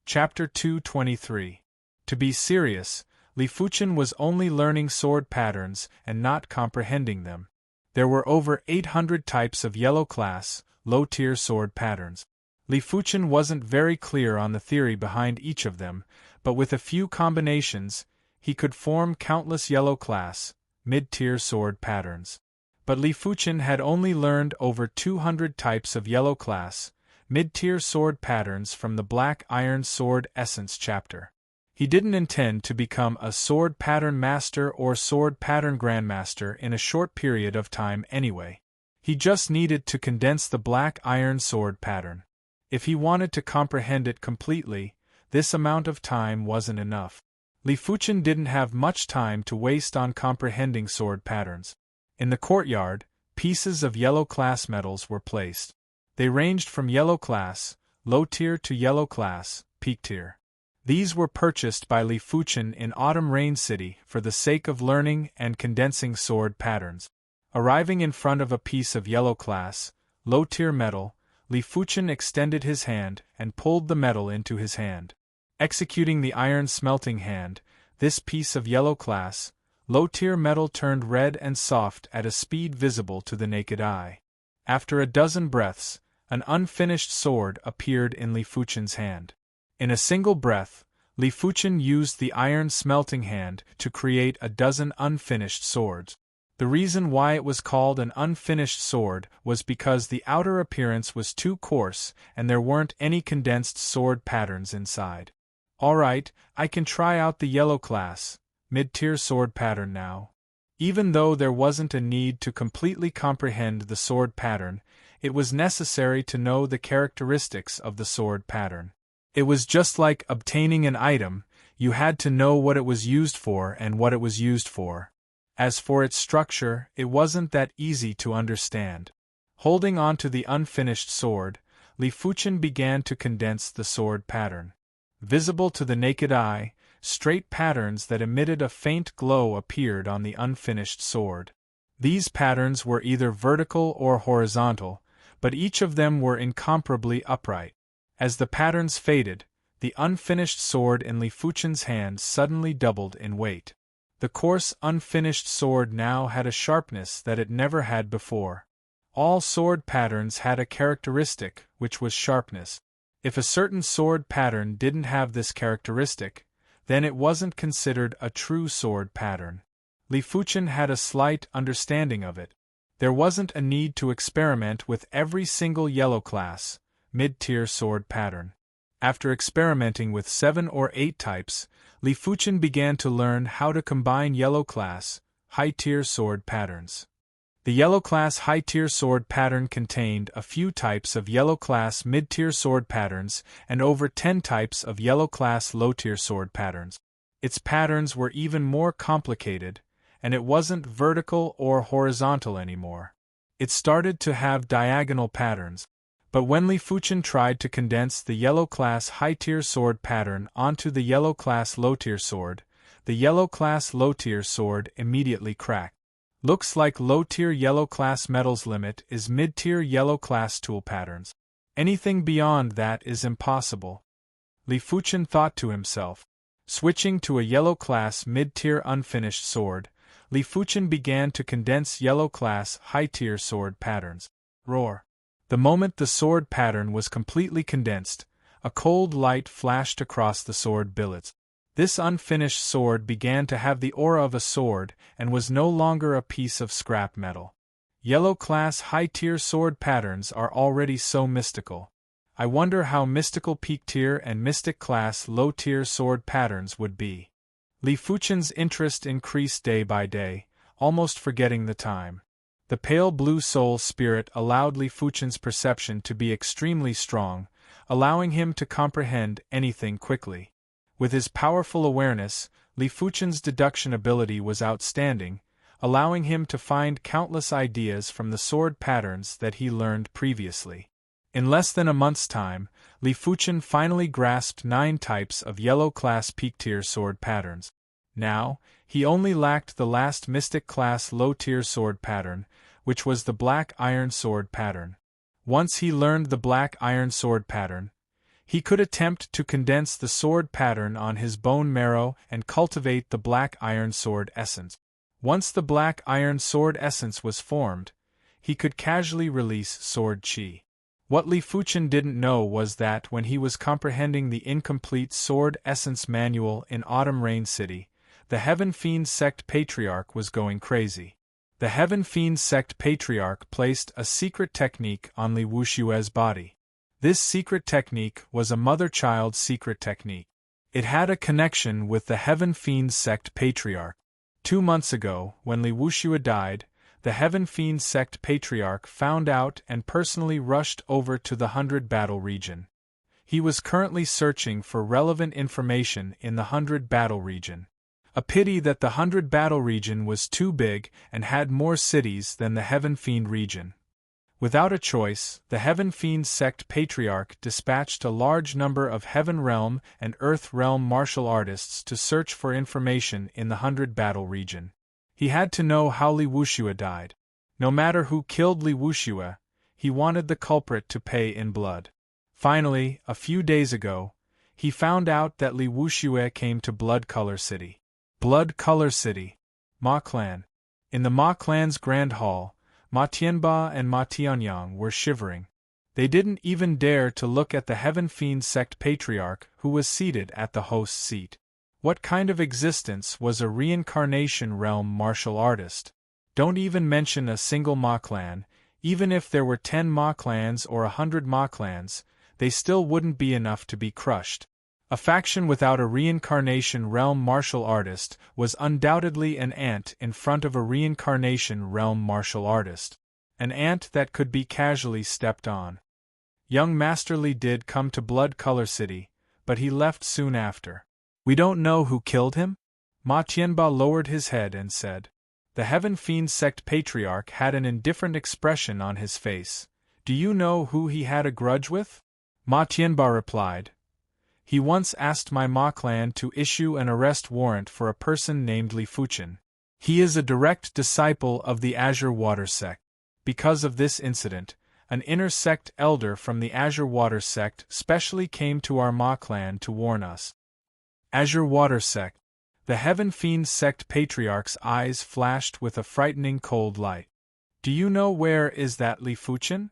S1: Chapter 223. To be serious, Li Fuchen was only learning sword patterns and not comprehending them. There were over 800 types of yellow class, low-tier sword patterns. Li Fuchen wasn't very clear on the theory behind each of them, but with a few combinations, he could form countless yellow class, mid-tier sword patterns. But Li Fuchen had only learned over 200 types of yellow class, mid-tier sword patterns from the Black Iron Sword Essence chapter. He didn't intend to become a sword pattern master or sword pattern grandmaster in a short period of time anyway. He just needed to condense the black iron sword pattern. If he wanted to comprehend it completely, this amount of time wasn't enough. Li Fuchen didn't have much time to waste on comprehending sword patterns. In the courtyard, pieces of yellow class medals were placed. They ranged from yellow class, low tier to yellow class, peak tier. These were purchased by Li Fuchen in Autumn Rain City for the sake of learning and condensing sword patterns. Arriving in front of a piece of yellow class, low tier metal, Li Fuchen extended his hand and pulled the metal into his hand. Executing the iron smelting hand, this piece of yellow class, low tier metal turned red and soft at a speed visible to the naked eye. After a dozen breaths, an unfinished sword appeared in Li Fuchen's hand. In a single breath, Li Fuchen used the iron smelting hand to create a dozen unfinished swords. The reason why it was called an unfinished sword was because the outer appearance was too coarse and there weren't any condensed sword patterns inside. Alright, I can try out the yellow class, mid-tier sword pattern now. Even though there wasn't a need to completely comprehend the sword pattern, it was necessary to know the characteristics of the sword pattern. It was just like obtaining an item, you had to know what it was used for and what it was used for. As for its structure, it wasn't that easy to understand. Holding on to the unfinished sword, Li Fuchen began to condense the sword pattern. Visible to the naked eye, straight patterns that emitted a faint glow appeared on the unfinished sword. These patterns were either vertical or horizontal, but each of them were incomparably upright. As the patterns faded, the unfinished sword in Li Fuchen's hand suddenly doubled in weight. The coarse, unfinished sword now had a sharpness that it never had before. All sword patterns had a characteristic, which was sharpness. If a certain sword pattern didn't have this characteristic, then it wasn't considered a true sword pattern. Li Fuchen had a slight understanding of it. There wasn't a need to experiment with every single yellow class, mid-tier sword pattern. After experimenting with 7 or 8 types, Li Fuchen began to learn how to combine yellow class, high-tier sword patterns. The yellow class high-tier sword pattern contained a few types of yellow class mid-tier sword patterns and over 10 types of yellow class low-tier sword patterns. Its patterns were even more complicated, and it wasn't vertical or horizontal anymore. It started to have diagonal patterns. But when Li Fuchen tried to condense the yellow class high-tier sword pattern onto the yellow class low-tier sword, the yellow class low-tier sword immediately cracked. Looks like low-tier yellow class metals limit is mid-tier yellow class tool patterns. Anything beyond that is impossible. Li Fuchen thought to himself. Switching to a yellow class mid-tier unfinished sword, Li Fuchen began to condense yellow class high-tier sword patterns. Roar. The moment the sword pattern was completely condensed, a cold light flashed across the sword billets. This unfinished sword began to have the aura of a sword and was no longer a piece of scrap metal. Yellow class high-tier sword patterns are already so mystical. I wonder how mystical peak-tier and mystic class low-tier sword patterns would be. Li Fuchen's interest increased day by day, almost forgetting the time. The pale blue soul spirit allowed Li Fuchen's perception to be extremely strong, allowing him to comprehend anything quickly. With his powerful awareness, Li Fuchen's deduction ability was outstanding, allowing him to find countless ideas from the sword patterns that he learned previously. In less than a month's time, Li Fuchen finally grasped 9 types of yellow-class peak-tier sword patterns. Now, he only lacked the last mystic-class low-tier sword pattern, which was the black iron sword pattern. Once he learned the black iron sword pattern, he could attempt to condense the sword pattern on his bone marrow and cultivate the black iron sword essence. Once the black iron sword essence was formed, he could casually release sword chi. What Li Fuchen didn't know was that when he was comprehending the incomplete sword essence manual in Autumn Rain City, the Heaven Fiend Sect Patriarch was going crazy. The Heaven Fiend Sect Patriarch placed a secret technique on Li Wushue's body. This secret technique was a mother-child secret technique. It had a connection with the Heaven Fiend sect patriarch. 2 months ago, when Li Wuxue died, the Heaven Fiend sect patriarch found out and personally rushed over to the 100 Battle region. He was currently searching for relevant information in the 100 Battle region. A pity that the 100 Battle region was too big and had more cities than the Heaven Fiend region. Without a choice, the Heaven Fiend sect patriarch dispatched a large number of Heaven Realm and Earth Realm martial artists to search for information in the 100 Battle region. He had to know how Li Wuxue died. No matter who killed Li Wuxue, he wanted the culprit to pay in blood. Finally, a few days ago, he found out that Li Wuxue came to Blood Color City. Blood Color City. Ma Clan. In the Ma Clan's Grand Hall, Ma Tianba and Ma Tianyang were shivering. They didn't even dare to look at the Heaven Fiend sect patriarch who was seated at the host's seat. What kind of existence was a reincarnation realm martial artist? Don't even mention a single Ma Clan. Even if there were 10 Ma Clans or 100 Ma Clans, they still wouldn't be enough to be crushed. A faction without a reincarnation realm martial artist was undoubtedly an ant in front of a reincarnation realm martial artist. An ant that could be casually stepped on. Young Master Li did come to Blood Color City, but he left soon after. We don't know who killed him? Ma Tianba lowered his head and said. The Heaven Fiend sect patriarch had an indifferent expression on his face. Do you know who he had a grudge with? Ma Tianba replied. He once asked my Ma clan to issue an arrest warrant for a person named Li Fuchen. He is a direct disciple of the Azure Water sect. Because of this incident, an inner sect elder from the Azure Water sect specially came to our Ma clan to warn us. Azure Water sect. The Heaven Fiend sect patriarch's eyes flashed with a frightening cold light. Do you know where is that Li Fuchen?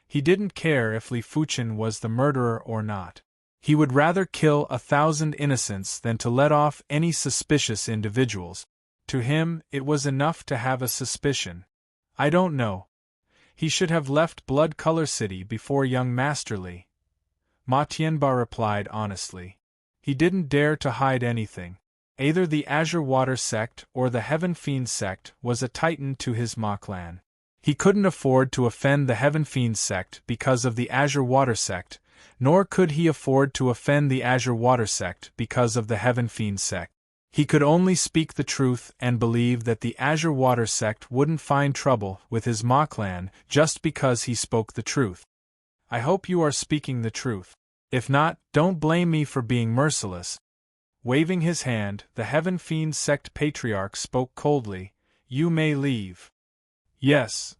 S1: He didn't care if Li Fuchen was the murderer or not. He would rather kill 1,000 innocents than to let off any suspicious individuals. To him, it was enough to have a suspicion. I don't know. He should have left Blood Color City before young Master Li. Ma Tianba replied honestly. He didn't dare to hide anything. Either the Azure Water sect or the Heaven Fiend sect was a titan to his Ma clan. He couldn't afford to offend the Heaven Fiend sect because of the Azure Water sect, nor could he afford to offend the Azure Water sect because of the Heaven Fiend sect. He could only speak the truth and believe that the Azure Water sect wouldn't find trouble with his Ma clan just because he spoke the truth. I hope you are speaking the truth. If not, don't blame me for being merciless. Waving his hand, the Heaven Fiend sect patriarch spoke coldly. You may leave. Yes.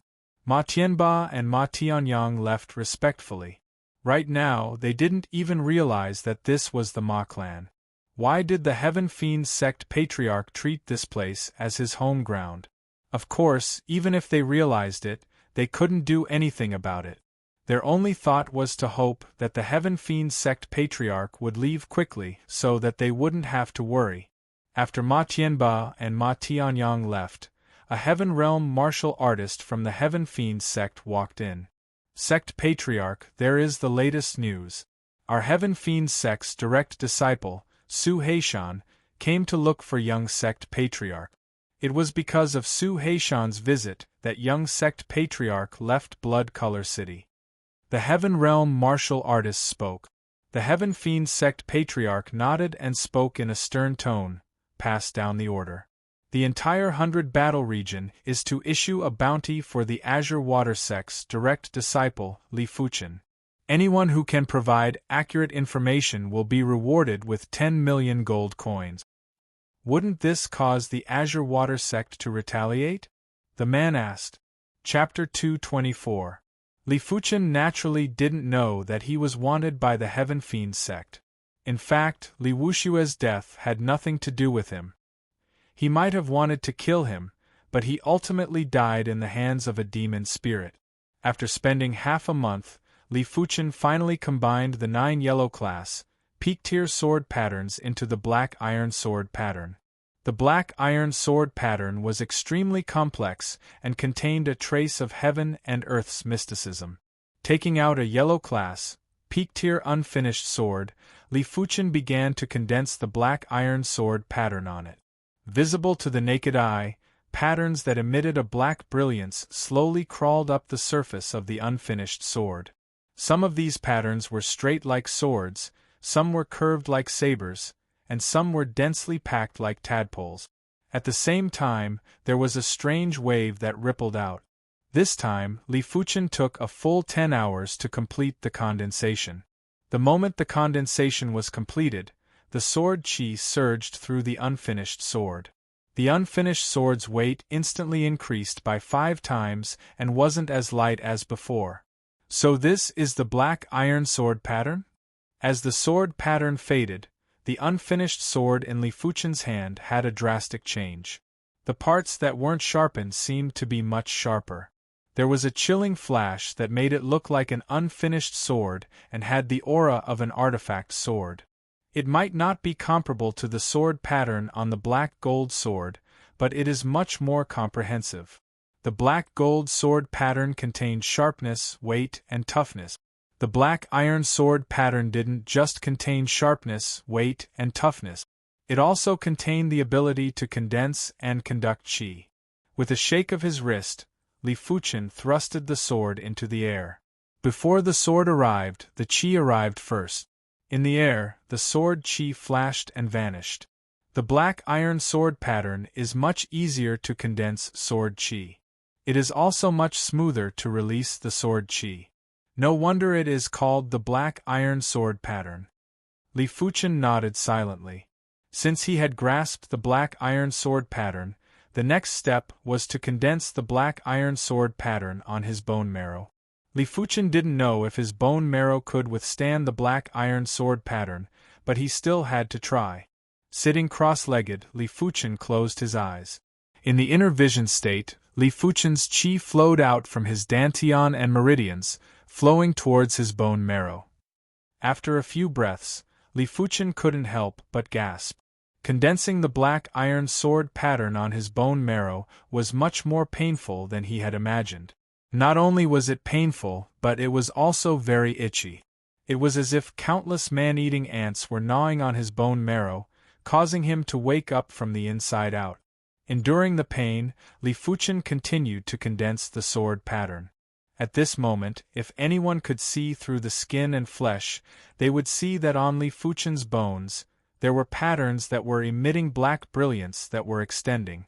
S1: Ma Tianba and Ma Tianyang left respectfully. Right now, they didn't even realize that this was the Ma clan. Why did the Heaven Fiend sect patriarch treat this place as his home ground? Of course, even if they realized it, they couldn't do anything about it. Their only thought was to hope that the Heaven Fiend sect patriarch would leave quickly so that they wouldn't have to worry. After Ma Tianba and Ma Tianyang left, a Heaven Realm martial artist from the Heaven Fiend sect walked in. Sect Patriarch, there is the latest news. Our Heaven Fiend sect's direct disciple, Su Heishan, came to look for young Sect Patriarch. It was because of Su Heishan's visit that young Sect Patriarch left Blood Color City. The Heaven Realm martial artist spoke. The Heaven Fiend sect patriarch nodded and spoke in a stern tone, passed down the order. The entire 100 Battle region is to issue a bounty for the Azure Water sect's direct disciple, Li Fuchen. Anyone who can provide accurate information will be rewarded with 10 million gold coins. Wouldn't this cause the Azure Water sect to retaliate? The man asked. Chapter 224. Li Fuchen naturally didn't know that he was wanted by the Heaven Fiend sect. In fact, Li Wuxue's death had nothing to do with him. He might have wanted to kill him, but he ultimately died in the hands of a demon spirit. After spending half a month, Li Fuchen finally combined the 9 yellow class, peak-tier sword patterns into the black iron sword pattern. The black iron sword pattern was extremely complex and contained a trace of heaven and earth's mysticism. Taking out a yellow class, peak-tier unfinished sword, Li Fuchen began to condense the black iron sword pattern on it. Visible to the naked eye, patterns that emitted a black brilliance slowly crawled up the surface of the unfinished sword. Some of these patterns were straight like swords, some were curved like sabers, and some were densely packed like tadpoles. At the same time, there was a strange wave that rippled out. This time, Li Fuchen took a full 10 hours to complete the condensation. The moment the condensation was completed, the sword qi surged through the unfinished sword. The unfinished sword's weight instantly increased by 5 times and wasn't as light as before. So this is the black iron sword pattern? As the sword pattern faded, the unfinished sword in Li Fuchen's hand had a drastic change. The parts that weren't sharpened seemed to be much sharper. There was a chilling flash that made it look like an unfinished sword and had the aura of an artifact sword. It might not be comparable to the sword pattern on the black gold sword, but it is much more comprehensive. The black gold sword pattern contained sharpness, weight, and toughness. The black iron sword pattern didn't just contain sharpness, weight, and toughness. It also contained the ability to condense and conduct qi. With a shake of his wrist, Li Fuchen thrusted the sword into the air. Before the sword arrived, the qi arrived first. In the air, the sword qi flashed and vanished. The black iron sword pattern is much easier to condense sword qi. It is also much smoother to release the sword qi. No wonder it is called the black iron sword pattern. Li Fuchen nodded silently. Since he had grasped the black iron sword pattern, the next step was to condense the black iron sword pattern on his bone marrow. Li Fuchen didn't know if his bone marrow could withstand the black iron sword pattern, but he still had to try. Sitting cross-legged, Li Fuchen closed his eyes. In the inner vision state, Li Fuchen's qi flowed out from his dantian and meridians, flowing towards his bone marrow. After a few breaths, Li Fuchen couldn't help but gasp. Condensing the black iron sword pattern on his bone marrow was much more painful than he had imagined. Not only was it painful, but it was also very itchy. It was as if countless man-eating ants were gnawing on his bone marrow, causing him to wake up from the inside out. Enduring the pain, Li Fuchen continued to condense the sword pattern. At this moment, if anyone could see through the skin and flesh, they would see that on Li Fuchen's bones, there were patterns that were emitting black brilliance that were extending.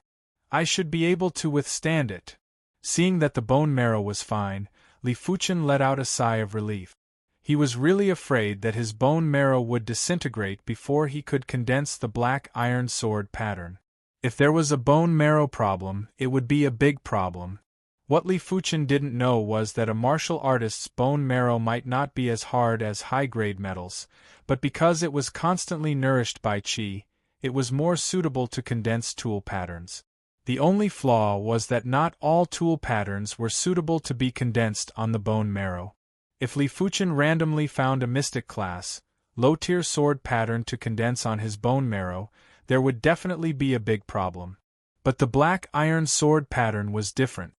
S1: I should be able to withstand it. Seeing that the bone marrow was fine, Li Fuchen let out a sigh of relief. He was really afraid that his bone marrow would disintegrate before he could condense the black iron sword pattern. If there was a bone marrow problem, it would be a big problem. What Li Fuchen didn't know was that a martial artist's bone marrow might not be as hard as high-grade metals, but because it was constantly nourished by qi, it was more suitable to condense tool patterns. The only flaw was that not all tool patterns were suitable to be condensed on the bone marrow. If Li Fuchen randomly found a mystic class, low-tier sword pattern to condense on his bone marrow, there would definitely be a big problem. But the black iron sword pattern was different.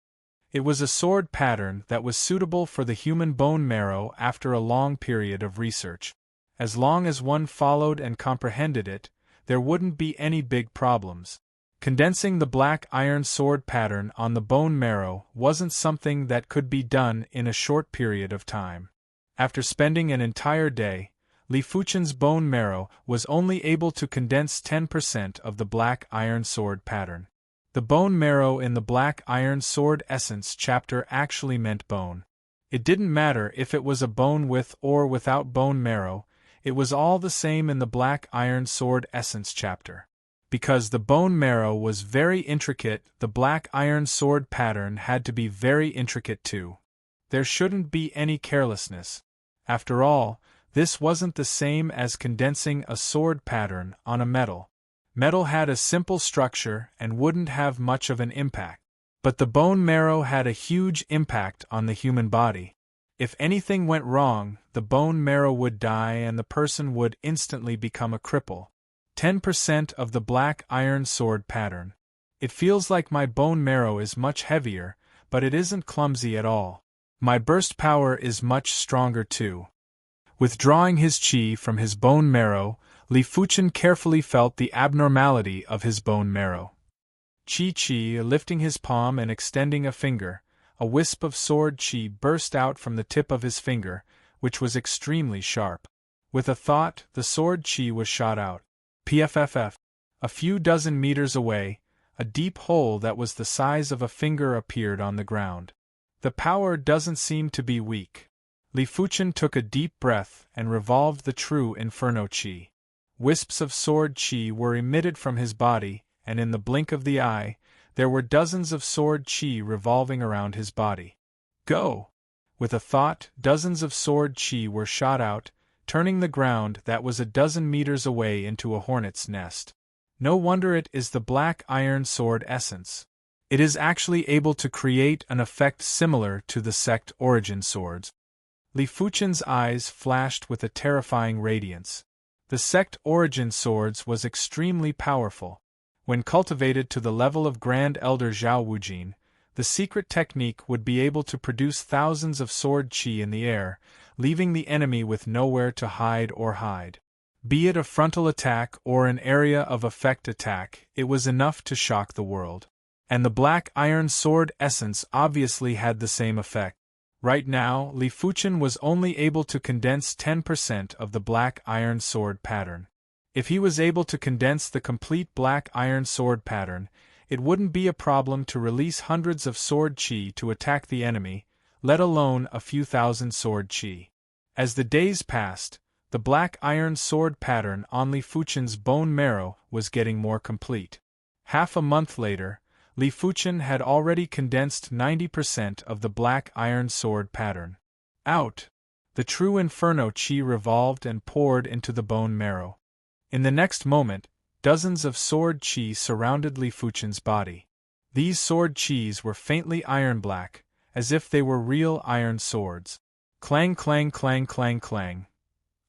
S1: It was a sword pattern that was suitable for the human bone marrow after a long period of research. As long as one followed and comprehended it, there wouldn't be any big problems. Condensing the black iron sword pattern on the bone marrow wasn't something that could be done in a short period of time. After spending an entire day, Li Fuchen's bone marrow was only able to condense 10% of the black iron sword pattern. The bone marrow in the Black Iron Sword Essence chapter actually meant bone. It didn't matter if it was a bone with or without bone marrow, it was all the same in the Black Iron Sword Essence chapter. Because the bone marrow was very intricate, the black iron sword pattern had to be very intricate too. There shouldn't be any carelessness. After all, this wasn't the same as condensing a sword pattern on a metal. Metal had a simple structure and wouldn't have much of an impact. But the bone marrow had a huge impact on the human body. If anything went wrong, the bone marrow would die and the person would instantly become a cripple. 10% of the black iron sword pattern. It feels like my bone marrow is much heavier, but it isn't clumsy at all. My burst power is much stronger too. Withdrawing his qi from his bone marrow, Li Fuchen carefully felt the abnormality of his bone marrow. Qi, lifting his palm and extending a finger, a wisp of sword qi burst out from the tip of his finger, which was extremely sharp. With a thought, the sword qi was shot out. Pfff. A few dozen meters away, a deep hole that was the size of a finger appeared on the ground. The power doesn't seem to be weak. Li Fuchen took a deep breath and revolved the true inferno qi. Wisps of sword qi were emitted from his body, and in the blink of the eye, there were dozens of sword qi revolving around his body. Go! With a thought, dozens of sword qi were shot out, turning the ground that was a dozen meters away into a hornet's nest. No wonder it is the black iron sword essence. It is actually able to create an effect similar to the sect origin swords. Li Fuchen's eyes flashed with a terrifying radiance. The sect origin swords was extremely powerful. When cultivated to the level of Grand Elder Zhao Wujin, the secret technique would be able to produce thousands of sword qi in the air, leaving the enemy with nowhere to hide or hide. Be it a frontal attack or an area of effect attack, it was enough to shock the world. And the black iron sword essence obviously had the same effect. Right now, Li Fuchen was only able to condense 10% of the black iron sword pattern. If he was able to condense the complete black iron sword pattern, it wouldn't be a problem to release hundreds of sword qi to attack the enemy, let alone a few thousand sword qi. As the days passed, the black iron sword pattern on Li Fuchen's bone marrow was getting more complete. Half a month later, Li Fuchen had already condensed 90% of the black iron sword pattern. Out! The true inferno qi revolved and poured into the bone marrow. In the next moment, dozens of sword qi surrounded Li Fuchen's body. These sword qis were faintly iron-black, as if they were real iron swords. Clang clang clang clang clang.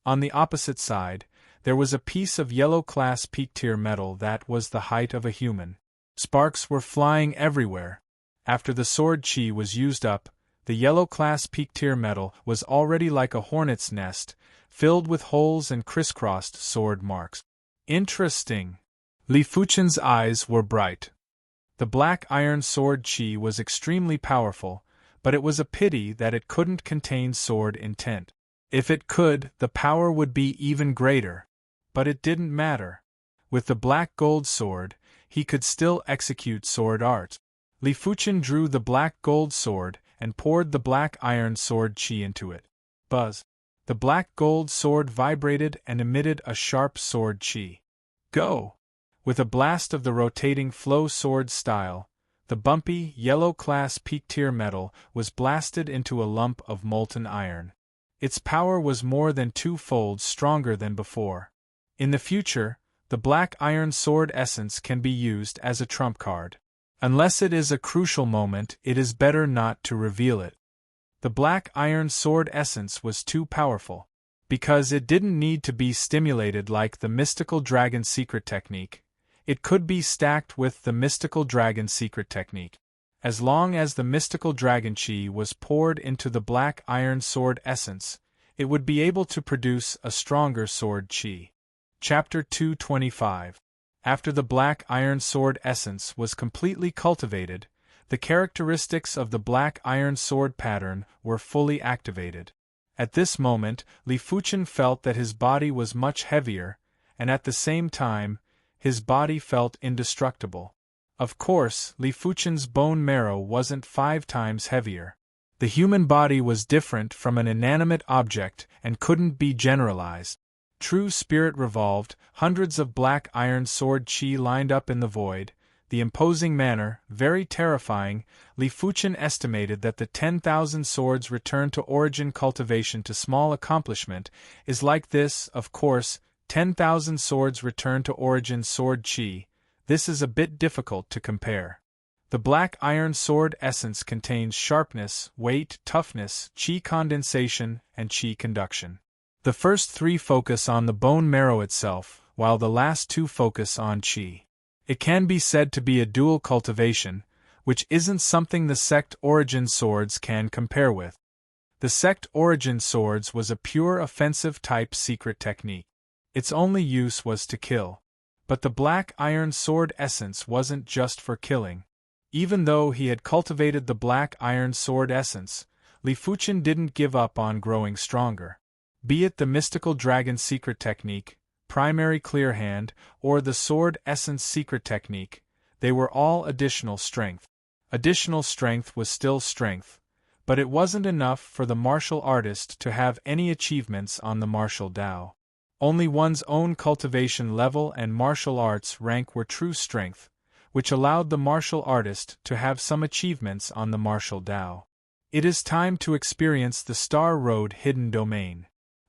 S1: On the opposite side, there was a piece of yellow-class peak-tier metal that was the height of a human. Sparks were flying everywhere. After the sword qi was used up, the yellow-class peak-tier metal was already like a hornet's nest, filled with holes and crisscrossed sword marks. Interesting. Li Fuchen's eyes were bright. The black iron sword qi was extremely powerful, but it was a pity that it couldn't contain sword intent. If it could, the power would be even greater. But it didn't matter. With the black gold sword, he could still execute sword art. Li Fuchen drew the black gold sword and poured the black iron sword qi into it. Buzz! The black gold sword vibrated and emitted a sharp sword qi. Go! With a blast of the rotating flow sword style, the bumpy, yellow-class peak-tier metal was blasted into a lump of molten iron. Its power was more than twofold stronger than before. In the future, the black iron sword essence can be used as a trump card. Unless it is a crucial moment, it is better not to reveal it. The black iron sword essence was too powerful. Because it didn't need to be stimulated like the mystical dragon secret technique, it could be stacked with the mystical dragon secret technique. As long as the mystical dragon qi was poured into the black iron sword essence, it would be able to produce a stronger sword qi. Chapter 225. After the black iron sword essence was completely cultivated, the characteristics of the black iron sword pattern were fully activated. At this moment, Li Fuchen felt that his body was much heavier, and at the same time, his body felt indestructible. Of course, Li Fuchen's bone marrow wasn't 5 times heavier. The human body was different from an inanimate object and couldn't be generalized. True spirit revolved, hundreds of black iron sword qi lined up in the void, the imposing manner, very terrifying. Li Fuchen estimated that the 10,000 swords returned to origin cultivation to small accomplishment is like this, of course, 10,000 swords returned to origin sword qi. This is a bit difficult to compare. The black iron sword essence contains sharpness, weight, toughness, qi condensation, and qi conduction. The first 3 focus on the bone marrow itself, while the last 2 focus on qi. It can be said to be a dual cultivation, which isn't something the sect origin swords can compare with. The sect origin swords was a pure offensive type secret technique. Its only use was to kill. But the black iron sword essence wasn't just for killing. Even though he had cultivated the black iron sword essence, Li Fuchen didn't give up on growing stronger. Be it the mystical dragon secret technique, primary clear hand, or the sword essence secret technique, they were all additional strength. Additional strength was still strength, but it wasn't enough for the martial artist to have any achievements on the martial Tao. Only one's own cultivation level and martial arts rank were true strength, which allowed the martial artist to have some achievements on the martial Tao. It is time to experience the Star Road hidden domain.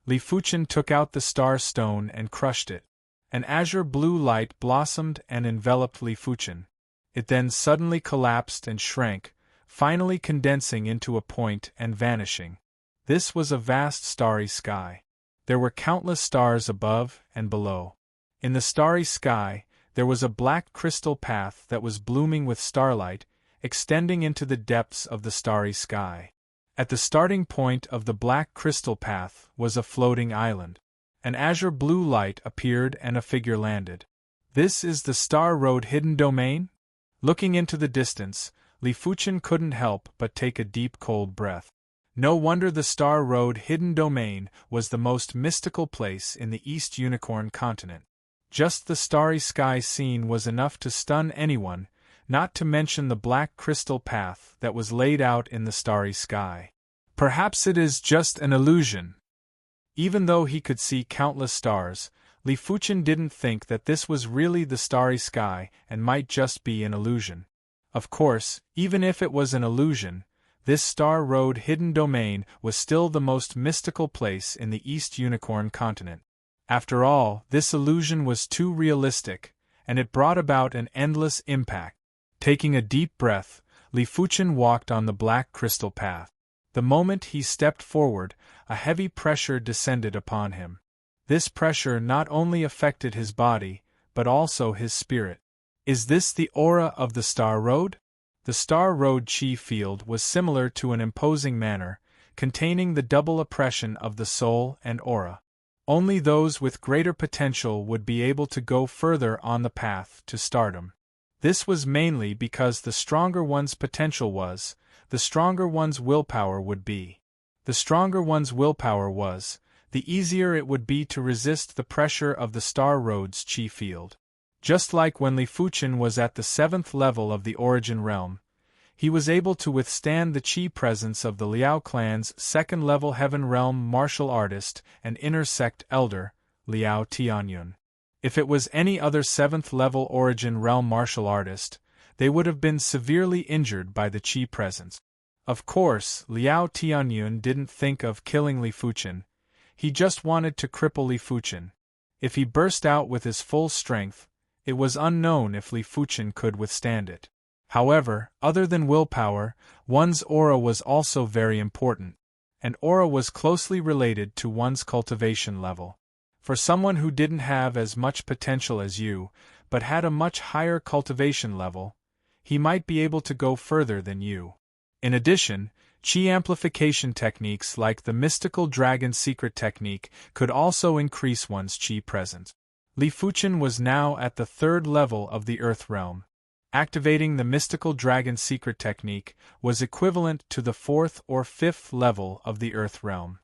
S1: Li Fuchen took out the star stone and crushed it. An azure blue light blossomed and enveloped Li Fuchen. It then suddenly collapsed and shrank, finally condensing into a point and vanishing. This was a vast starry sky. There were countless stars above and below. In the starry sky, there was a black crystal path that was blooming with starlight, extending into the depths of the starry sky. At the starting point of the black crystal path was a floating island. An azure blue light appeared and a figure landed. This is the Star Road hidden domain? Looking into the distance, Li Fuchen couldn't help but take a deep cold breath. No wonder the Star Road hidden domain was the most mystical place in the East Unicorn continent. Just the starry sky scene was enough to stun anyone, not to mention the black crystal path that was laid out in the starry sky. Perhaps it is just an illusion. Even though he could see countless stars, Li Fuchen didn't think that this was really the starry sky and might just be an illusion. Of course, even if it was an illusion, this Star Road hidden domain was still the most mystical place in the East Unicorn continent. After all, this illusion was too realistic, and it brought about an endless impact. Taking a deep breath, Li Fuchen walked on the black crystal path. The moment he stepped forward, a heavy pressure descended upon him. This pressure not only affected his body, but also his spirit. Is this the aura of the Star Road? The Star Road chi field was similar to an imposing manor, containing the double oppression of the soul and aura. Only those with greater potential would be able to go further on the path to stardom. This was mainly because the stronger one's potential was, the stronger one's willpower would be. The stronger one's willpower was, the easier it would be to resist the pressure of the Star Road's chi field. Just like when Li Fuchen was at the 7th level of the Origin Realm, he was able to withstand the chi presence of the Liao clan's 2nd level Heaven Realm martial artist and inner sect elder, Liao Tianyun. If it was any other 7th level Origin Realm martial artist, they would have been severely injured by the chi presence. Of course, Liao Tianyun didn't think of killing Li Fuchen. He just wanted to cripple Li Fuchen. If he burst out with his full strength, it was unknown if Li Fuchen could withstand it. However, other than willpower, one's aura was also very important, and aura was closely related to one's cultivation level. For someone who didn't have as much potential as you, but had a much higher cultivation level, he might be able to go further than you. In addition, chi amplification techniques like the mystical dragon secret technique could also increase one's chi presence. Li Fuchen was now at the 3rd level of the Earth Realm. Activating the mystical dragon secret technique was equivalent to the 4th or 5th level of the Earth Realm.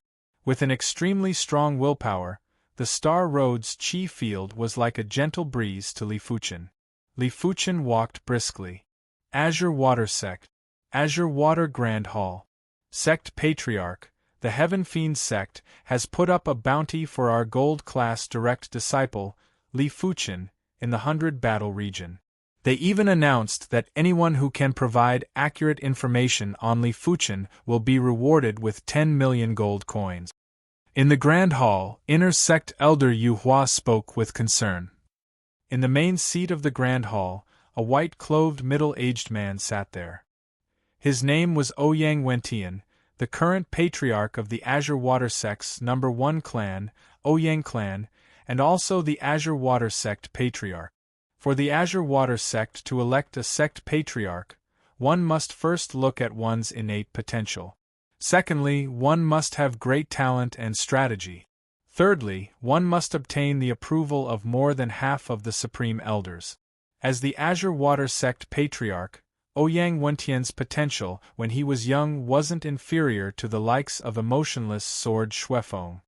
S1: With an extremely strong willpower, the Star Road's chi field was like a gentle breeze to Li Fuchen. Li Fuchen walked briskly. Azure Water Sect. Azure Water Grand Hall. Sect Patriarch, the Heaven Fiend Sect, has put up a bounty for our gold-class direct disciple, Li Fuchen, in the 100 battle region. They even announced that anyone who can provide accurate information on Li Fuchen will be rewarded with 10 million gold coins. In the Grand Hall, Inner Sect Elder Yu Hua spoke with concern. In the main seat of the Grand Hall, a white-clothed middle-aged man sat there. His name was Ouyang Wentian, the current patriarch of the Azure Water Sect's number 1 clan, Ouyang Clan, and also the Azure Water Sect patriarch. For the Azure Water Sect to elect a sect patriarch, one must first look at one's innate potential. Secondly, one must have great talent and strategy. Thirdly, one must obtain the approval of more than half of the Supreme Elders. As the Azure Water Sect Patriarch, Ouyang Wentian's potential when he was young wasn't inferior to the likes of emotionless Sword Shuefeng.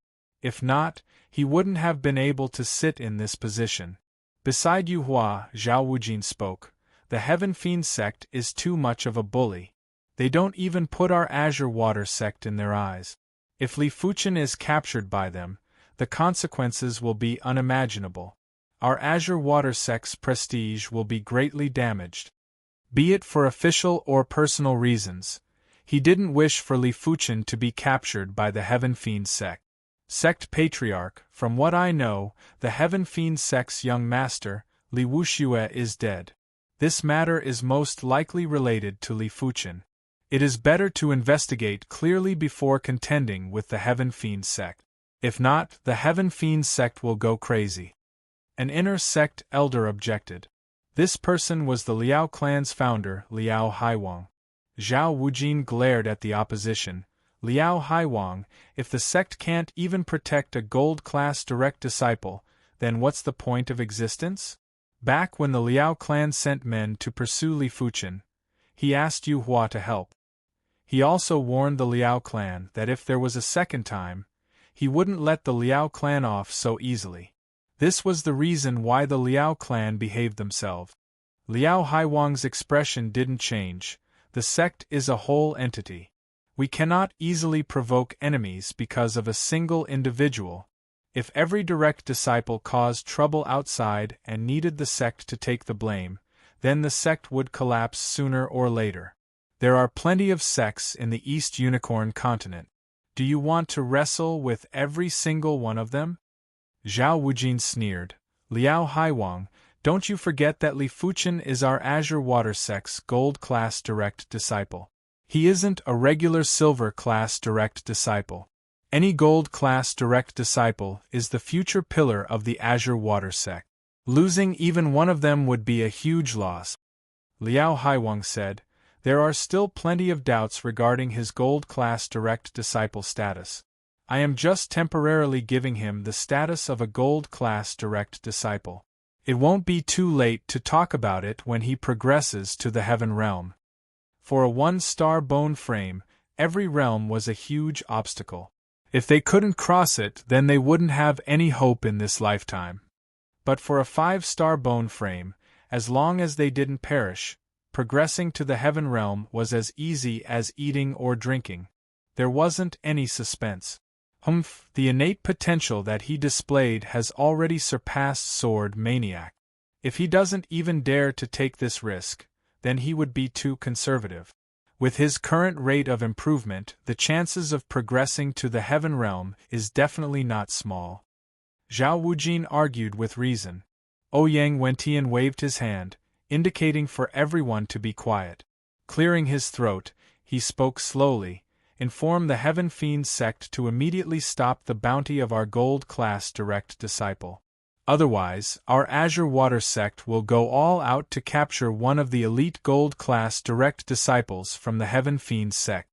S1: If not, he wouldn't have been able to sit in this position. Beside Yu Hua, Zhao Wujin spoke, the Heaven Fiend sect is too much of a bully. They don't even put our Azure Water sect in their eyes. If Li Fuchen is captured by them, the consequences will be unimaginable. Our Azure Water sect's prestige will be greatly damaged. Be it for official or personal reasons, he didn't wish for Li Fuchen to be captured by the Heaven Fiend sect. Sect Patriarch, from what I know, the Heaven Fiend sect's young master, Li Wuxue, is dead. This matter is most likely related to Li Fuchen. It is better to investigate clearly before contending with the Heaven Fiend sect. If not, the Heaven Fiend sect will go crazy. An inner sect elder objected. This person was the Liao clan's founder, Liao Haiwang. Zhao Wujin glared at the opposition. Liao Haiwang, if the sect can't even protect a gold-class direct disciple, then what's the point of existence? Back when the Liao clan sent men to pursue Li Fuchen, he asked Yu Hua to help. He also warned the Liao clan that if there was a second time, he wouldn't let the Liao clan off so easily. This was the reason why the Liao clan behaved themselves. Liao Haiwang's expression didn't change. The sect is a whole entity. We cannot easily provoke enemies because of a single individual. If every direct disciple caused trouble outside and needed the sect to take the blame, then the sect would collapse sooner or later. There are plenty of sects in the East Unicorn continent. Do you want to wrestle with every single one of them? Zhao Wujin sneered. Liao Haiwang, don't you forget that Li Fuchen is our Azure Water sect's gold-class direct disciple. He isn't a regular silver-class direct disciple. Any gold-class direct disciple is the future pillar of the Azure Water sect. Losing even one of them would be a huge loss. Liao Haiwang said, there are still plenty of doubts regarding his gold-class direct disciple status. I am just temporarily giving him the status of a gold-class direct disciple. It won't be too late to talk about it when he progresses to the Heaven Realm. For a one-star bone frame, every realm was a huge obstacle. If they couldn't cross it, then they wouldn't have any hope in this lifetime. But for a 5-star bone frame, as long as they didn't perish, progressing to the Heaven Realm was as easy as eating or drinking. There wasn't any suspense. The innate potential that he displayed has already surpassed Sword Maniac. If he doesn't even dare to take this risk, then he would be too conservative. With his current rate of improvement, the chances of progressing to the Heaven Realm is definitely not small. Zhao Wujin argued with reason. Ouyang Wentian waved his hand, indicating for everyone to be quiet. Clearing his throat, he spoke slowly. Inform the Heaven Fiend sect to immediately stop the bounty of our gold-class direct disciple. Otherwise, our Azure Water sect will go all out to capture one of the elite gold-class direct disciples from the Heaven Fiend sect.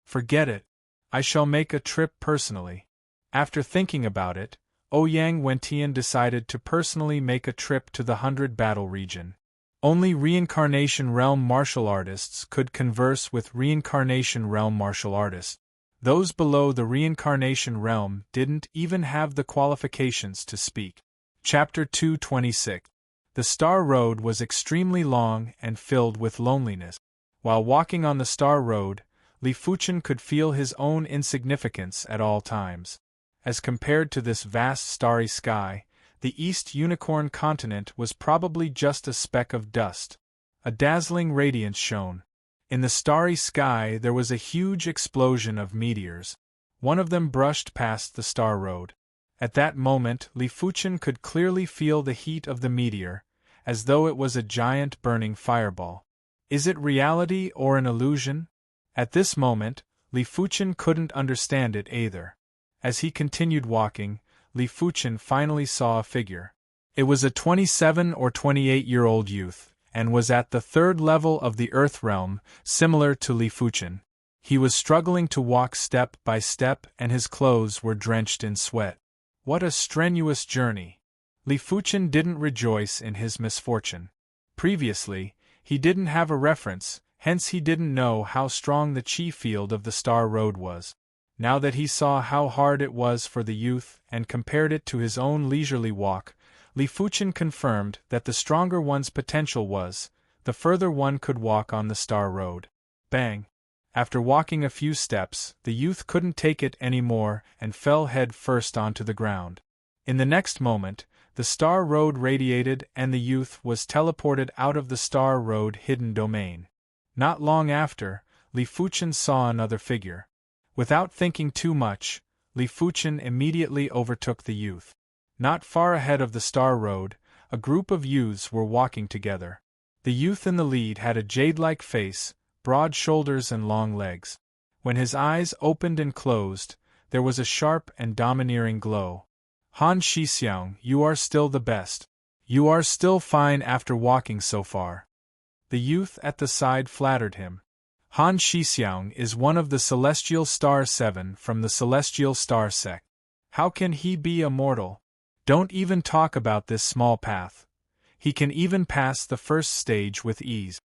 S1: Forget it. I shall make a trip personally. After thinking about it, Ouyang Wentian decided to personally make a trip to the 100 Battle region. Only Reincarnation Realm martial artists could converse with Reincarnation Realm martial artists. Those below the Reincarnation Realm didn't even have the qualifications to speak. Chapter 226. The Star Road was extremely long and filled with loneliness. While walking on the Star Road, Li Fuchen could feel his own insignificance at all times. As compared to this vast starry sky, the East Unicorn continent was probably just a speck of dust. A dazzling radiance shone. In the starry sky there was a huge explosion of meteors. One of them brushed past the Star Road. At that moment Li Fuchen could clearly feel the heat of the meteor, as though it was a giant burning fireball. Is it reality or an illusion? At this moment, Li Fuchen couldn't understand it either. As he continued walking, Li Fuchen finally saw a figure. It was a 27 or 28-year-old youth, and was at the 3rd level of the Earth realm, similar to Li Fuchen. He was struggling to walk step by step and his clothes were drenched in sweat. What a strenuous journey! Li Fuchen didn't rejoice in his misfortune. Previously, he didn't have a reference, hence he didn't know how strong the chi field of the Star Road was. Now that he saw how hard it was for the youth and compared it to his own leisurely walk, Li Fuchen confirmed that the stronger one's potential was, the further one could walk on the Star Road. Bang! After walking a few steps, the youth couldn't take it anymore and fell head first onto the ground. In the next moment, the Star Road radiated and the youth was teleported out of the Star Road hidden domain. Not long after, Li Fuchen saw another figure. Without thinking too much, Li Fuchen immediately overtook the youth. Not far ahead of the Star Road, a group of youths were walking together. The youth in the lead had a jade-like face, broad shoulders and long legs. When his eyes opened and closed, there was a sharp and domineering glow. Han Shixiang, you are still the best. You are still fine after walking so far. The youth at the side flattered him. Han Shixiang is one of the Celestial Star 7 from the Celestial Star sect. How can he be a mortal? Don't even talk about this small path. He can even pass the first stage with ease.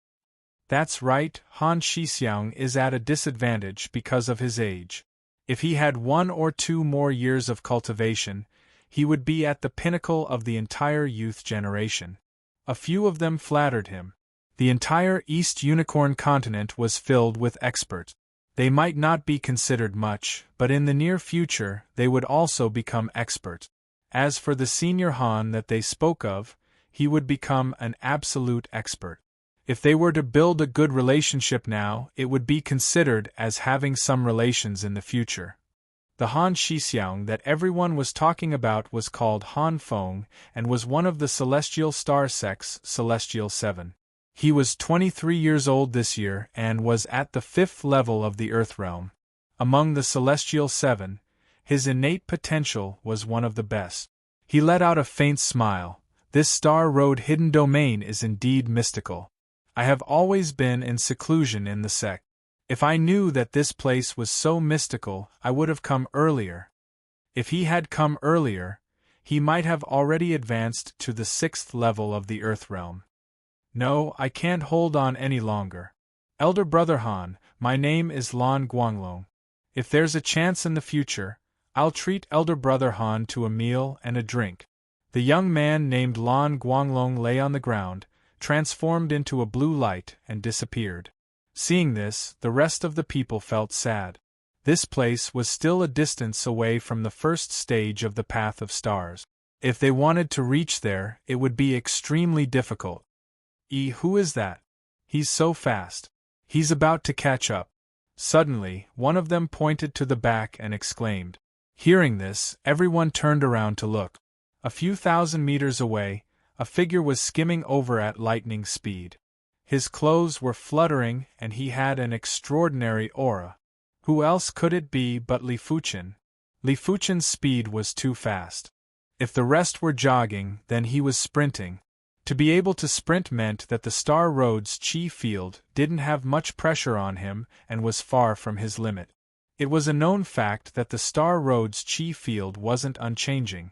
S1: That's right, Han Shixiang is at a disadvantage because of his age. If he had 1 or 2 more years of cultivation, he would be at the pinnacle of the entire youth generation. A few of them flattered him. The entire East Unicorn continent was filled with experts. They might not be considered much, but in the near future they would also become experts. As for the senior Han that they spoke of, he would become an absolute expert. If they were to build a good relationship now, it would be considered as having some relations in the future. The Han Shixiang that everyone was talking about was called Han Feng and was one of the Celestial Star sect's Celestial 7. He was 23 years old this year and was at the 5th level of the Earth realm. Among the Celestial 7, his innate potential was one of the best. He let out a faint smile. This Star Road hidden domain is indeed mystical. I have always been in seclusion in the sect. If I knew that this place was so mystical, I would have come earlier. If he had come earlier, he might have already advanced to the 6th level of the Earth realm. No, I can't hold on any longer. Elder Brother Han, my name is Lan Guanglong. If there's a chance in the future, I'll treat Elder Brother Han to a meal and a drink. The young man named Lan Guanglong lay on the ground, transformed into a blue light, and disappeared. Seeing this, the rest of the people felt sad. This place was still a distance away from the first stage of the Path of Stars. If they wanted to reach there, it would be extremely difficult. Who is that? He's so fast. He's about to catch up. Suddenly, one of them pointed to the back and exclaimed. Hearing this, everyone turned around to look. A few thousand meters away, a figure was skimming over at lightning speed. His clothes were fluttering and he had an extraordinary aura. Who else could it be but Li Fuchen? Li Fuchen's speed was too fast. If the rest were jogging, then he was sprinting. To be able to sprint meant that the Star Road's chi field didn't have much pressure on him and was far from his limit. It was a known fact that the Star Road's chi field wasn't unchanging.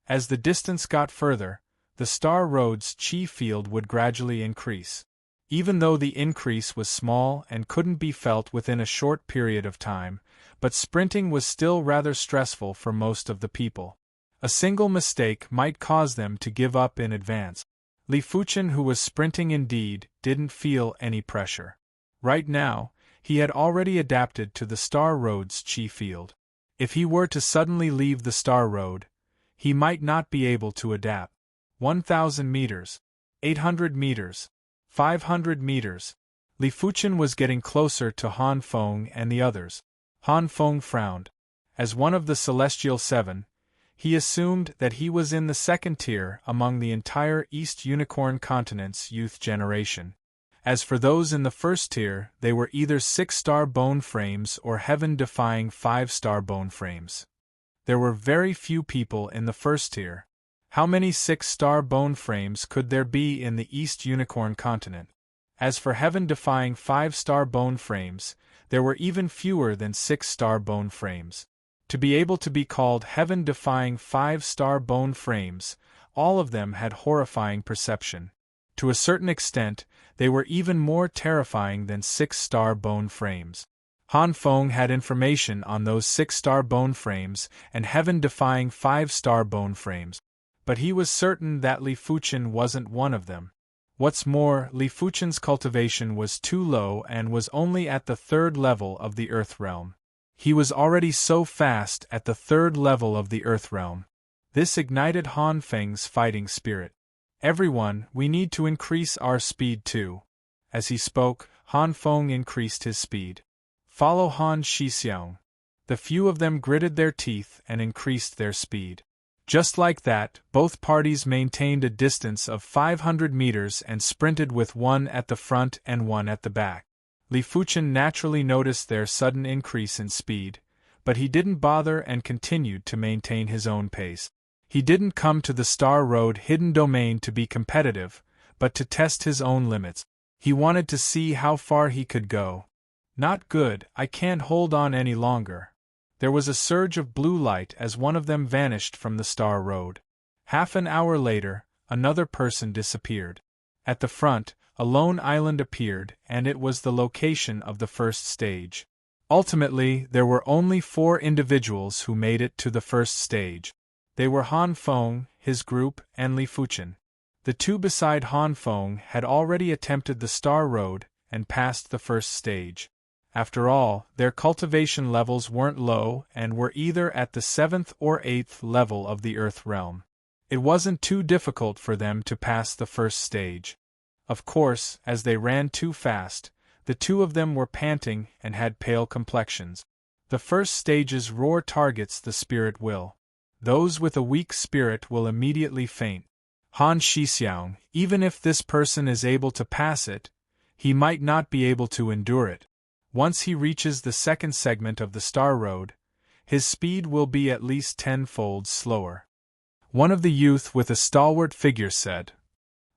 S1: As the distance got further, the Star Road's chi field would gradually increase. Even though the increase was small and couldn't be felt within a short period of time, but sprinting was still rather stressful for most of the people. A single mistake might cause them to give up in advance. Li Fuchen, who was sprinting indeed, didn't feel any pressure. Right now, he had already adapted to the Star Road's chi field. If he were to suddenly leave the Star Road, he might not be able to adapt. 1,000 meters, 800 meters, 500 meters. Li Fuchen was getting closer to Han Feng and the others. Han Feng frowned. As one of the Celestial 7, he assumed that he was in the second tier among the entire East Unicorn continent's youth generation. As for those in the first tier, they were either 6-star bone frames or heaven-defying 5-star bone frames. There were very few people in the first tier. How many 6-star bone frames could there be in the East Unicorn continent? As for heaven-defying 5-star bone frames, there were even fewer than 6-star bone frames. To be able to be called heaven-defying 5-star bone frames, all of them had horrifying perception. To a certain extent, they were even more terrifying than 6-star bone frames. Han Feng had information on those 6-star bone frames and heaven-defying 5-star bone frames, but he was certain that Li Fuchen wasn't one of them. What's more, Li Fuchen's cultivation was too low and was only at the 3rd level of the Earth Realm. He was already so fast at the 3rd level of the Earth Realm. This ignited Han Feng's fighting spirit. Everyone, we need to increase our speed too. As he spoke, Han Feng increased his speed. Follow Han Shixiang. The few of them gritted their teeth and increased their speed. Just like that, both parties maintained a distance of 500 meters and sprinted with one at the front and one at the back. Li Fuchen naturally noticed their sudden increase in speed, but he didn't bother and continued to maintain his own pace. He didn't come to the Star Road hidden domain to be competitive, but to test his own limits. He wanted to see how far he could go. Not good, I can't hold on any longer. There was a surge of blue light as one of them vanished from the Star Road. Half an hour later, another person disappeared. At the front, a lone island appeared, and it was the location of the first stage. Ultimately, there were only 4 individuals who made it to the first stage. They were Han Feng, his group, and Li Fuchen. The 2 beside Han Feng had already attempted the Star Road and passed the first stage. After all, their cultivation levels weren't low and were either at the 7th or 8th level of the Earth Realm. It wasn't too difficult for them to pass the first stage. Of course, as they ran too fast, the 2 of them were panting and had pale complexions. The first stage's roar targets the spirit will. Those with a weak spirit will immediately faint. Han Shixiang, even if this person is able to pass it, he might not be able to endure it. Once he reaches the second segment of the Star Road, his speed will be at least 10-fold slower. One of the youth with a stalwart figure said.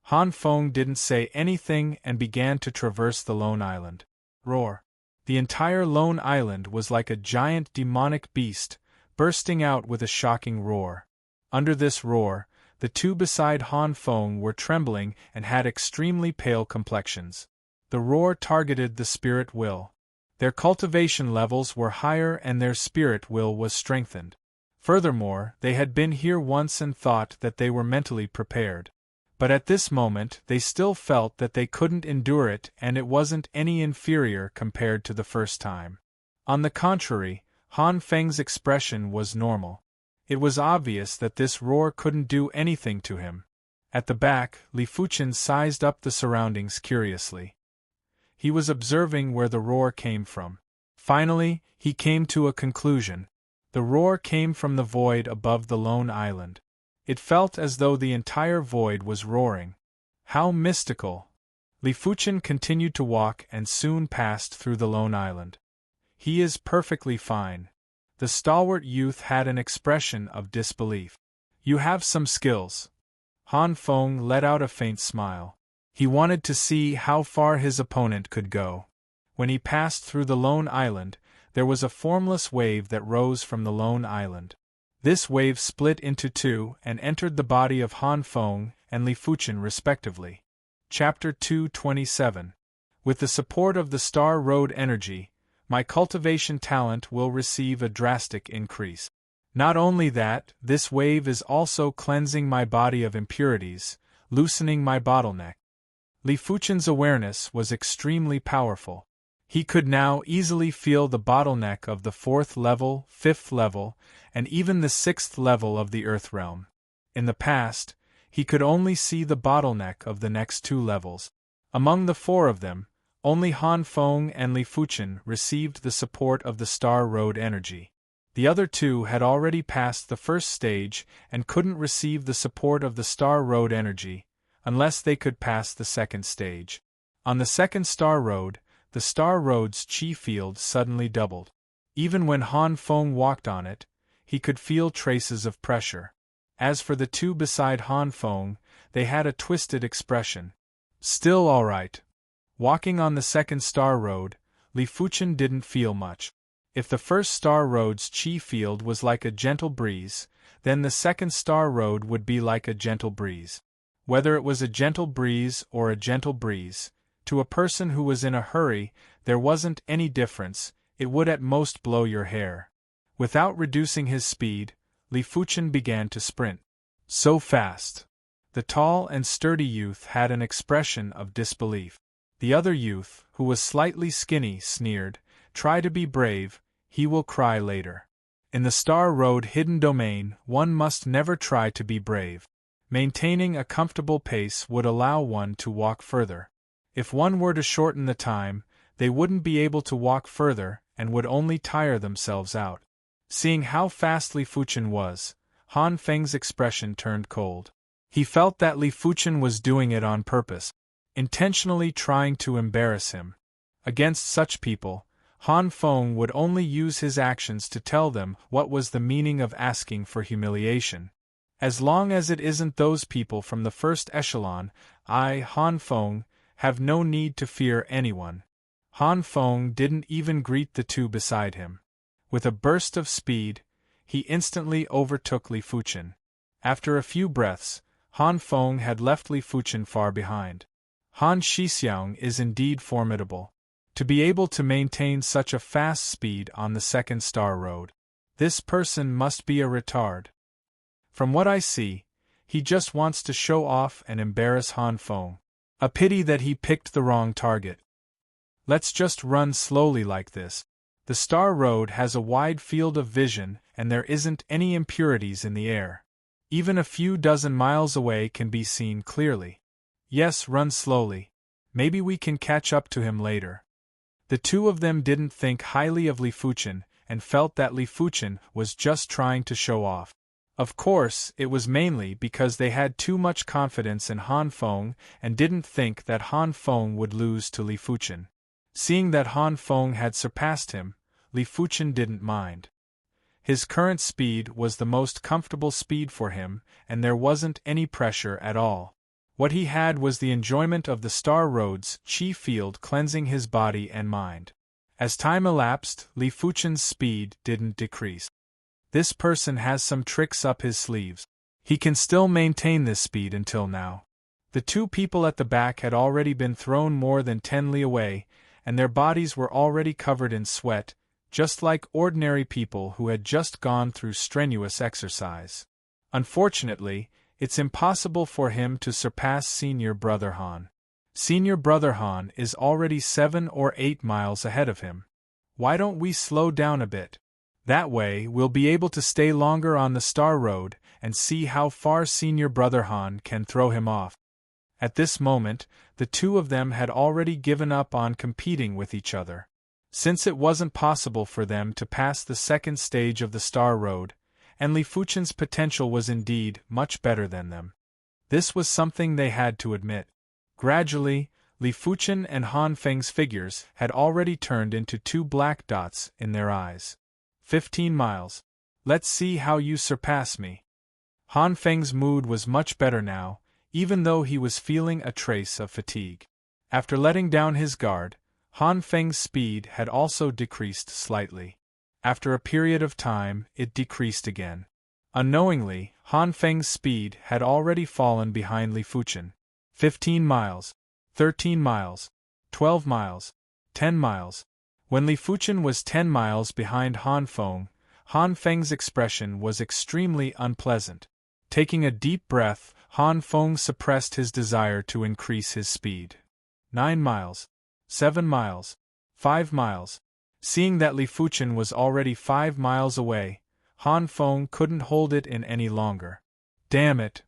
S1: Han Feng didn't say anything and began to traverse the lone island. Roar. The entire lone island was like a giant demonic beast, bursting out with a shocking roar. Under this roar, the 2 beside Han Feng were trembling and had extremely pale complexions. The roar targeted the spirit will. Their cultivation levels were higher and their spirit will was strengthened. Furthermore, they had been here once and thought that they were mentally prepared. But at this moment they still felt that they couldn't endure it and it wasn't any inferior compared to the first time. On the contrary, Han Feng's expression was normal. It was obvious that this roar couldn't do anything to him. At the back, Li Fuchen sized up the surroundings curiously. He was observing where the roar came from. Finally, he came to a conclusion. The roar came from the void above the lone island. It felt as though the entire void was roaring. How mystical! Li Fuchen continued to walk and soon passed through the lone island. He is perfectly fine. The stalwart youth had an expression of disbelief. You have some skills. Han Feng let out a faint smile. He wanted to see how far his opponent could go. When he passed through the lone island, there was a formless wave that rose from the lone island. This wave split into 2 and entered the body of Han Feng and Li Fuchen respectively. Chapter 227. With the support of the Star Road energy, my cultivation talent will receive a drastic increase. Not only that, this wave is also cleansing my body of impurities, loosening my bottleneck. Li Fuchen's awareness was extremely powerful. He could now easily feel the bottleneck of the 4th level, 5th level, and even the 6th level of the Earth Realm. In the past, he could only see the bottleneck of the next 2 levels. Among the 4 of them, only Han Feng and Li Fuchen received the support of the Star Road energy. The other 2 had already passed the first stage and couldn't receive the support of the Star Road energy, unless they could pass the second stage. On the second Star Road, the Star Road's chi field suddenly doubled. Even when Han Feng walked on it, he could feel traces of pressure. As for the 2 beside Han Feng, they had a twisted expression. Still all right. Walking on the second Star Road, Li Fuchen didn't feel much. If the first star road's chi field was like a gentle breeze, then the second star road would be like a gentle breeze. Whether it was a gentle breeze or a gentle breeze, to a person who was in a hurry, there wasn't any difference, it would at most blow your hair. Without reducing his speed, Li Fuchen began to sprint. So fast! The tall and sturdy youth had an expression of disbelief. The other youth, who was slightly skinny, sneered, "Try to be brave, he will cry later." In the Star Road hidden domain, one must never try to be brave. Maintaining a comfortable pace would allow one to walk further. If one were to shorten the time, they wouldn't be able to walk further and would only tire themselves out. Seeing how fast Li Fuchen was, Han Feng's expression turned cold. He felt that Li Fuchen was doing it on purpose, intentionally trying to embarrass him. Against such people, Han Feng would only use his actions to tell them what was the meaning of asking for humiliation. As long as it isn't those people from the first echelon, I, Han Feng, have no need to fear anyone. Han Feng didn't even greet the two beside him. With a burst of speed, he instantly overtook Li Fuchen. After a few breaths, Han Feng had left Li Fuchen far behind. Han Shixiang is indeed formidable. To be able to maintain such a fast speed on the second star road. This person must be a retard. From what I see, he just wants to show off and embarrass Han Feng. A pity that he picked the wrong target. Let's just run slowly like this. The Star Road has a wide field of vision and there isn't any impurities in the air. Even a few dozen miles away can be seen clearly. Yes, run slowly. Maybe we can catch up to him later. The two of them didn't think highly of Li Fuchen and felt that Li Fuchen was just trying to show off. Of course, it was mainly because they had too much confidence in Han Feng and didn't think that Han Feng would lose to Li Fuchen. Seeing that Han Feng had surpassed him, Li Fuchen didn't mind. His current speed was the most comfortable speed for him, and there wasn't any pressure at all. What he had was the enjoyment of the Star Road's chi field cleansing his body and mind. As time elapsed, Li Fuchen's speed didn't decrease. This person has some tricks up his sleeves. He can still maintain this speed until now. The two people at the back had already been thrown more than 10 li away, and their bodies were already covered in sweat, just like ordinary people who had just gone through strenuous exercise. Unfortunately, it's impossible for him to surpass Senior Brother Han. Senior Brother Han is already 7 or 8 miles ahead of him. Why don't we slow down a bit? That way, we'll be able to stay longer on the Star Road and see how far Senior Brother Han can throw him off. At this moment, the two of them had already given up on competing with each other. Since it wasn't possible for them to pass the second stage of the Star Road, and Li Fuchen's potential was indeed much better than them. This was something they had to admit. Gradually, Li Fuchen and Han Feng's figures had already turned into two black dots in their eyes. 15 miles. Let's see how you surpass me. Han Feng's mood was much better now, even though he was feeling a trace of fatigue. After letting down his guard, Han Feng's speed had also decreased slightly. After a period of time, it decreased again. Unknowingly, Han Feng's speed had already fallen behind Li Fuchen. 15 miles, 13 miles, 12 miles, 10 miles. When Li Fuchen was 10 miles behind Han Feng's expression was extremely unpleasant. Taking a deep breath, Han Feng suppressed his desire to increase his speed. 9 miles, 7 miles, 5 miles. Seeing that Li Fuchen was already 5 miles away, Han Feng couldn't hold it in any longer. Damn it!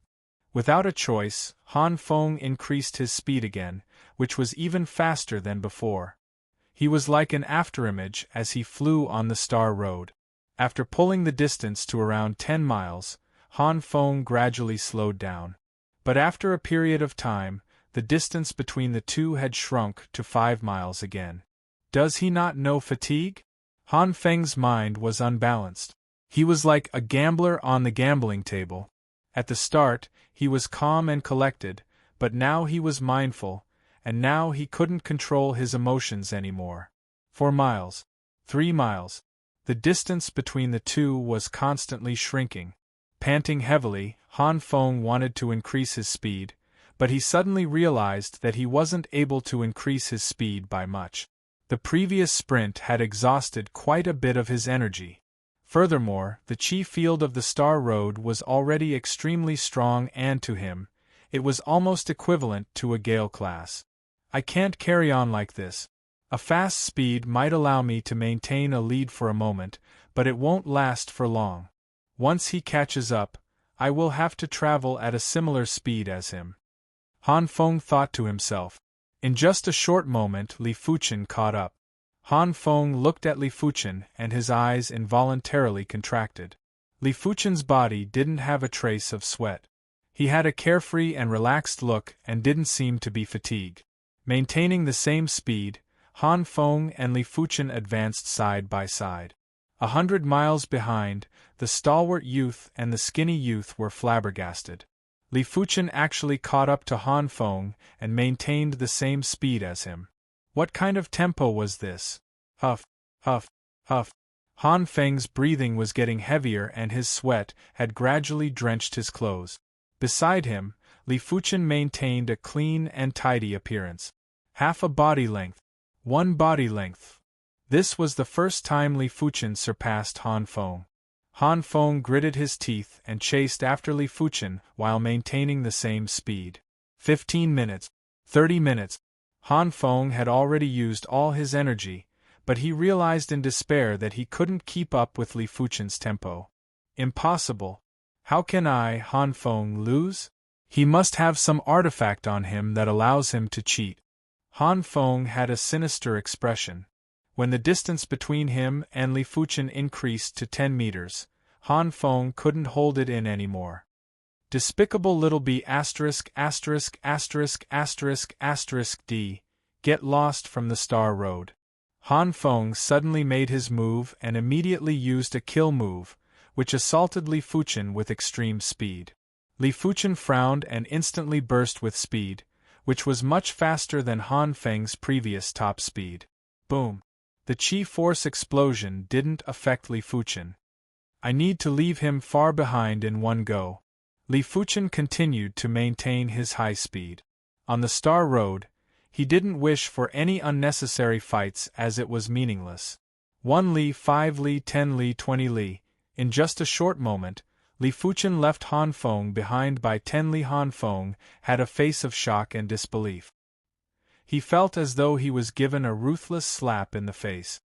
S1: Without a choice, Han Feng increased his speed again, which was even faster than before. He was like an afterimage as he flew on the Star Road. After pulling the distance to around 10 miles, Han Feng gradually slowed down. But after a period of time, the distance between the two had shrunk to 5 miles again. Does he not know fatigue? Han Feng's mind was unbalanced. He was like a gambler on the gambling table. At the start, he was calm and collected, but now he was mindful, and now he couldn't control his emotions anymore. 4 miles. 3 miles. The distance between the two was constantly shrinking. Panting heavily, Han Feng wanted to increase his speed, but he suddenly realized that he wasn't able to increase his speed by much. The previous sprint had exhausted quite a bit of his energy. Furthermore, the chi field of the Star Road was already extremely strong, and to him, it was almost equivalent to a Gale class. I can't carry on like this. A fast speed might allow me to maintain a lead for a moment, but it won't last for long. Once he catches up, I will have to travel at a similar speed as him. Han Feng thought to himself. In just a short moment Li Fuchen caught up. Han Feng looked at Li Fuchen and his eyes involuntarily contracted. Li Fuchen's body didn't have a trace of sweat. He had a carefree and relaxed look and didn't seem to be fatigued. Maintaining the same speed, Han Feng and Li Fuchen advanced side by side. 100 miles behind, the stalwart youth and the skinny youth were flabbergasted. Li Fuchen actually caught up to Han Feng and maintained the same speed as him. What kind of tempo was this? Huff, huff, huff. Han Feng's breathing was getting heavier and his sweat had gradually drenched his clothes. Beside him, Li Fuchen maintained a clean and tidy appearance. Half a body length. 1 body length. This was the first time Li Fuchen surpassed Han Feng. Han Feng gritted his teeth and chased after Li Fuchen while maintaining the same speed. 15 minutes. 30 minutes. Han Feng had already used all his energy, but he realized in despair that he couldn't keep up with Li Fuchen's tempo. Impossible. How can I, Han Feng, lose? He must have some artifact on him that allows him to cheat. Han Feng had a sinister expression. When the distance between him and Li Fuchen increased to 10 meters, Han Feng couldn't hold it in anymore. Despicable little b*********************************** d. Get lost from the Star Road. Han Feng suddenly made his move and immediately used a kill move, which assaulted Li Fuchen with extreme speed. Li Fuchen frowned and instantly burst with speed, which was much faster than Han Feng's previous top speed. Boom! The chi force explosion didn't affect Li Fuchen. I need to leave him far behind in one go. Li Fuchen continued to maintain his high speed. On the Star Road, he didn't wish for any unnecessary fights as it was meaningless. 1 li, 5 li, 10 li, 20 li. In just a short moment, Li Fuchen left Han Feng behind by 10 li. Han Feng had a face of shock and disbelief. He felt as though he was given a ruthless slap in the face.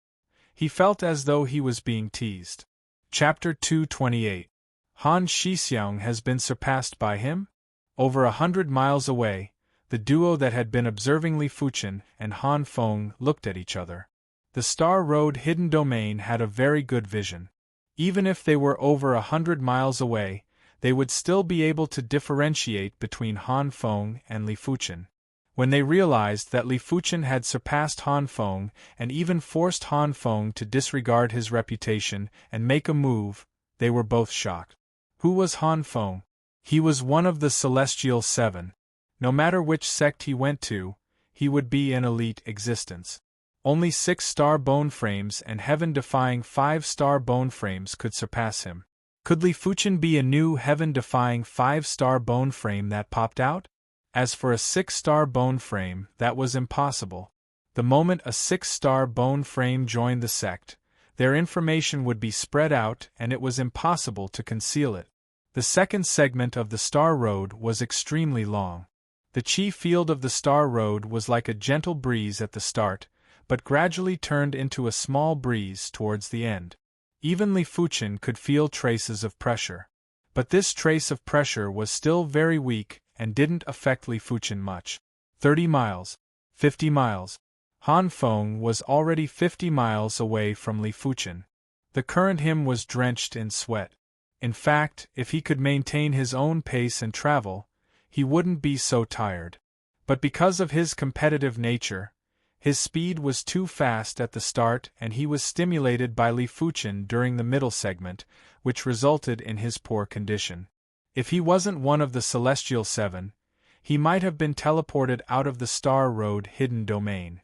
S1: He felt as though he was being teased. Chapter 228. Han Shixiang has been surpassed by him? Over 100 miles away, the duo that had been observing Li Fuchen and Han Feng looked at each other. The Star Road hidden domain had a very good vision. Even if they were over 100 miles away, they would still be able to differentiate between Han Feng and Li Fuchen. When they realized that Li Fuchen had surpassed Han Feng and even forced Han Feng to disregard his reputation and make a move, they were both shocked. Who was Han Feng? He was one of the Celestial Seven. No matter which sect he went to, he would be in elite existence. Only 6-star bone frames and heaven-defying 5-star bone frames could surpass him. Could Li Fuchen be a new heaven-defying 5-star bone frame that popped out? As for a 6-star bone frame, that was impossible. The moment a 6-star bone frame joined the sect, their information would be spread out and it was impossible to conceal it. The second segment of the Star Road was extremely long. The chi field of the Star Road was like a gentle breeze at the start, but gradually turned into a small breeze towards the end. Even Li Fuchen could feel traces of pressure. But this trace of pressure was still very weak and didn't affect Li Fuchen much. 30 miles. 50 miles. Han Feng was already 50 miles away from Li Fuchen. The current him was drenched in sweat. In fact, if he could maintain his own pace and travel, he wouldn't be so tired. But because of his competitive nature, his speed was too fast at the start and he was stimulated by Li Fuchen during the middle segment, which resulted in his poor condition. If he wasn't one of the Celestial Seven, he might have been teleported out of the Star Road hidden domain.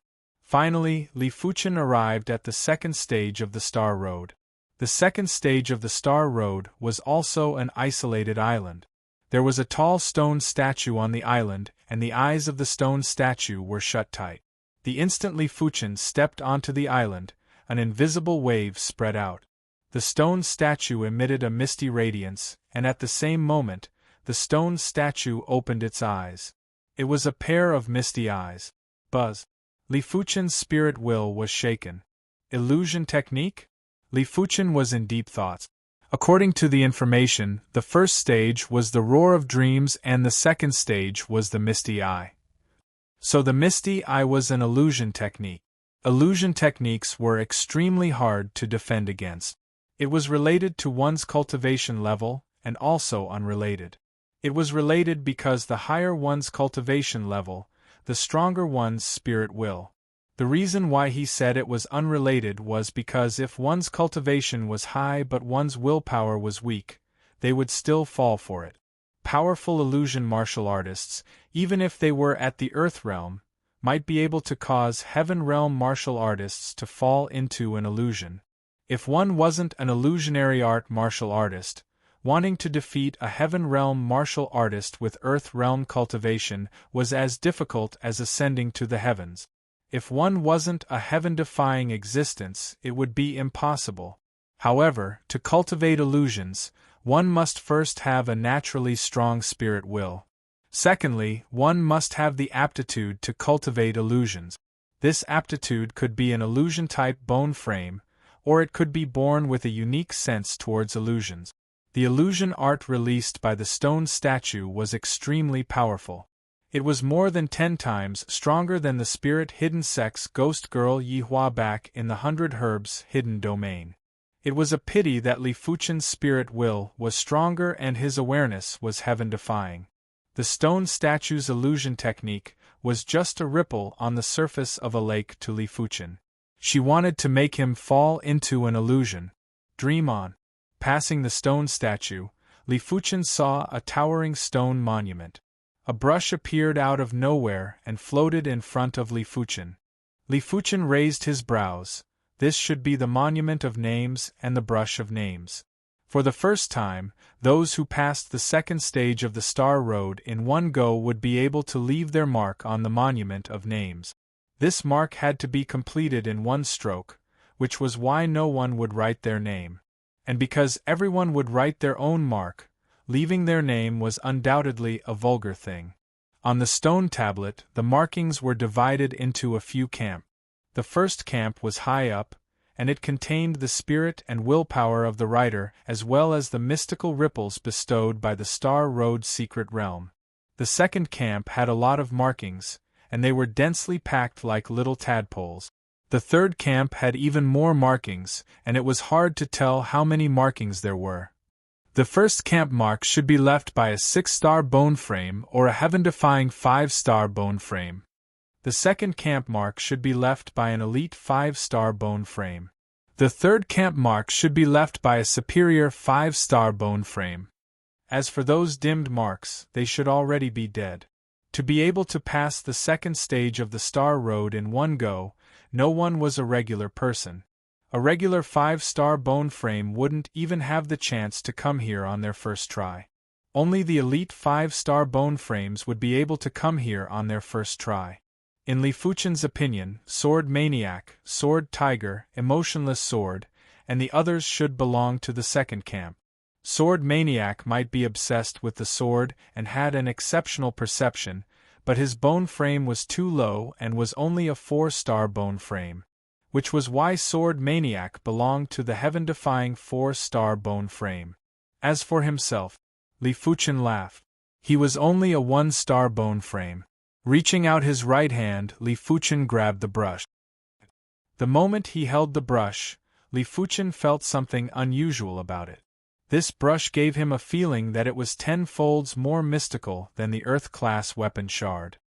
S1: Finally, Li Fuchen arrived at the second stage of the Star Road. The second stage of the Star Road was also an isolated island. There was a tall stone statue on the island, and the eyes of the stone statue were shut tight. The instant Li Fuchen stepped onto the island, an invisible wave spread out. The stone statue emitted a misty radiance, and at the same moment, the stone statue opened its eyes. It was a pair of misty eyes. Buzz. Li Fuchen's spirit will was shaken. Illusion technique? Li Fuchen was in deep thoughts. According to the information, the first stage was the roar of dreams and the second stage was the misty eye. So the misty eye was an illusion technique. Illusion techniques were extremely hard to defend against. It was related to one's cultivation level, and also unrelated. It was related because the higher one's cultivation level, the stronger one's spirit will. The reason why he said it was unrelated was because if one's cultivation was high but one's willpower was weak, they would still fall for it. Powerful illusion martial artists, even if they were at the Earth realm, might be able to cause Heaven realm martial artists to fall into an illusion. If one wasn't an illusionary art martial artist, wanting to defeat a Heaven realm martial artist with Earth realm cultivation was as difficult as ascending to the heavens. If one wasn't a heaven-defying existence, it would be impossible. However, to cultivate illusions, one must first have a naturally strong spirit will. Secondly, one must have the aptitude to cultivate illusions. This aptitude could be an illusion-type bone frame, or it could be born with a unique sense towards illusions. The illusion art released by the stone statue was extremely powerful. It was more than 10 times stronger than the spirit hidden sex ghost girl Yi Hua back in the 100 Herbs hidden domain. It was a pity that Li Fuchen's spirit will was stronger and his awareness was heaven-defying. The stone statue's illusion technique was just a ripple on the surface of a lake to Li Fuchen. She wanted to make him fall into an illusion. Dream on. Passing the stone statue, Li Fuchen saw a towering stone monument. A brush appeared out of nowhere and floated in front of Li Fuchen. Li Fuchen raised his brows. This should be the monument of names and the brush of names. For the first time, those who passed the second stage of the Star Road in one go would be able to leave their mark on the monument of names. This mark had to be completed in one stroke, which was why no one would write their name. And because everyone would write their own mark, leaving their name was undoubtedly a vulgar thing. On the stone tablet, the markings were divided into a few camps. The first camp was high up, and it contained the spirit and willpower of the writer as well as the mystical ripples bestowed by the Star Road secret realm. The second camp had a lot of markings, and they were densely packed like little tadpoles. The third camp had even more markings, and it was hard to tell how many markings there were. The first camp mark should be left by a 6-star bone frame or a heaven-defying 5-star bone frame. The second camp mark should be left by an elite 5-star bone frame. The third camp mark should be left by a superior 5-star bone frame. As for those dimmed marks, they should already be dead. To be able to pass the second stage of the Star Road in one go, no one was a regular person. A regular 5-star bone frame wouldn't even have the chance to come here on their first try. Only the elite 5-star bone frames would be able to come here on their first try. In Li Fuchen's opinion, Sword Maniac, Sword Tiger, Emotionless Sword, and the others should belong to the second camp. Sword Maniac might be obsessed with the sword and had an exceptional perception, but his bone frame was too low and was only a 4-star bone frame, which was why Sword Maniac belonged to the heaven-defying 4-star bone frame. As for himself, Li Fuchen laughed. He was only a 1-star bone frame. Reaching out his right hand, Li Fuchen grabbed the brush. The moment he held the brush, Li Fuchen felt something unusual about it. This brush gave him a feeling that it was 10 folds more mystical than the Earth-class weapon shard.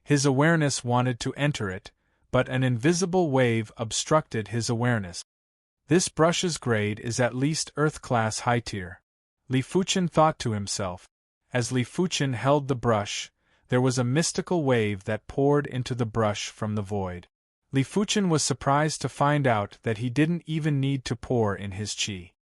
S1: His awareness wanted to enter it, but an invisible wave obstructed his awareness. This brush's grade is at least Earth-class high tier. Li Fuchen thought to himself. As Li Fuchen held the brush, there was a mystical wave that poured into the brush from the void. Li Fuchen was surprised to find out that he didn't even need to pour in his qi.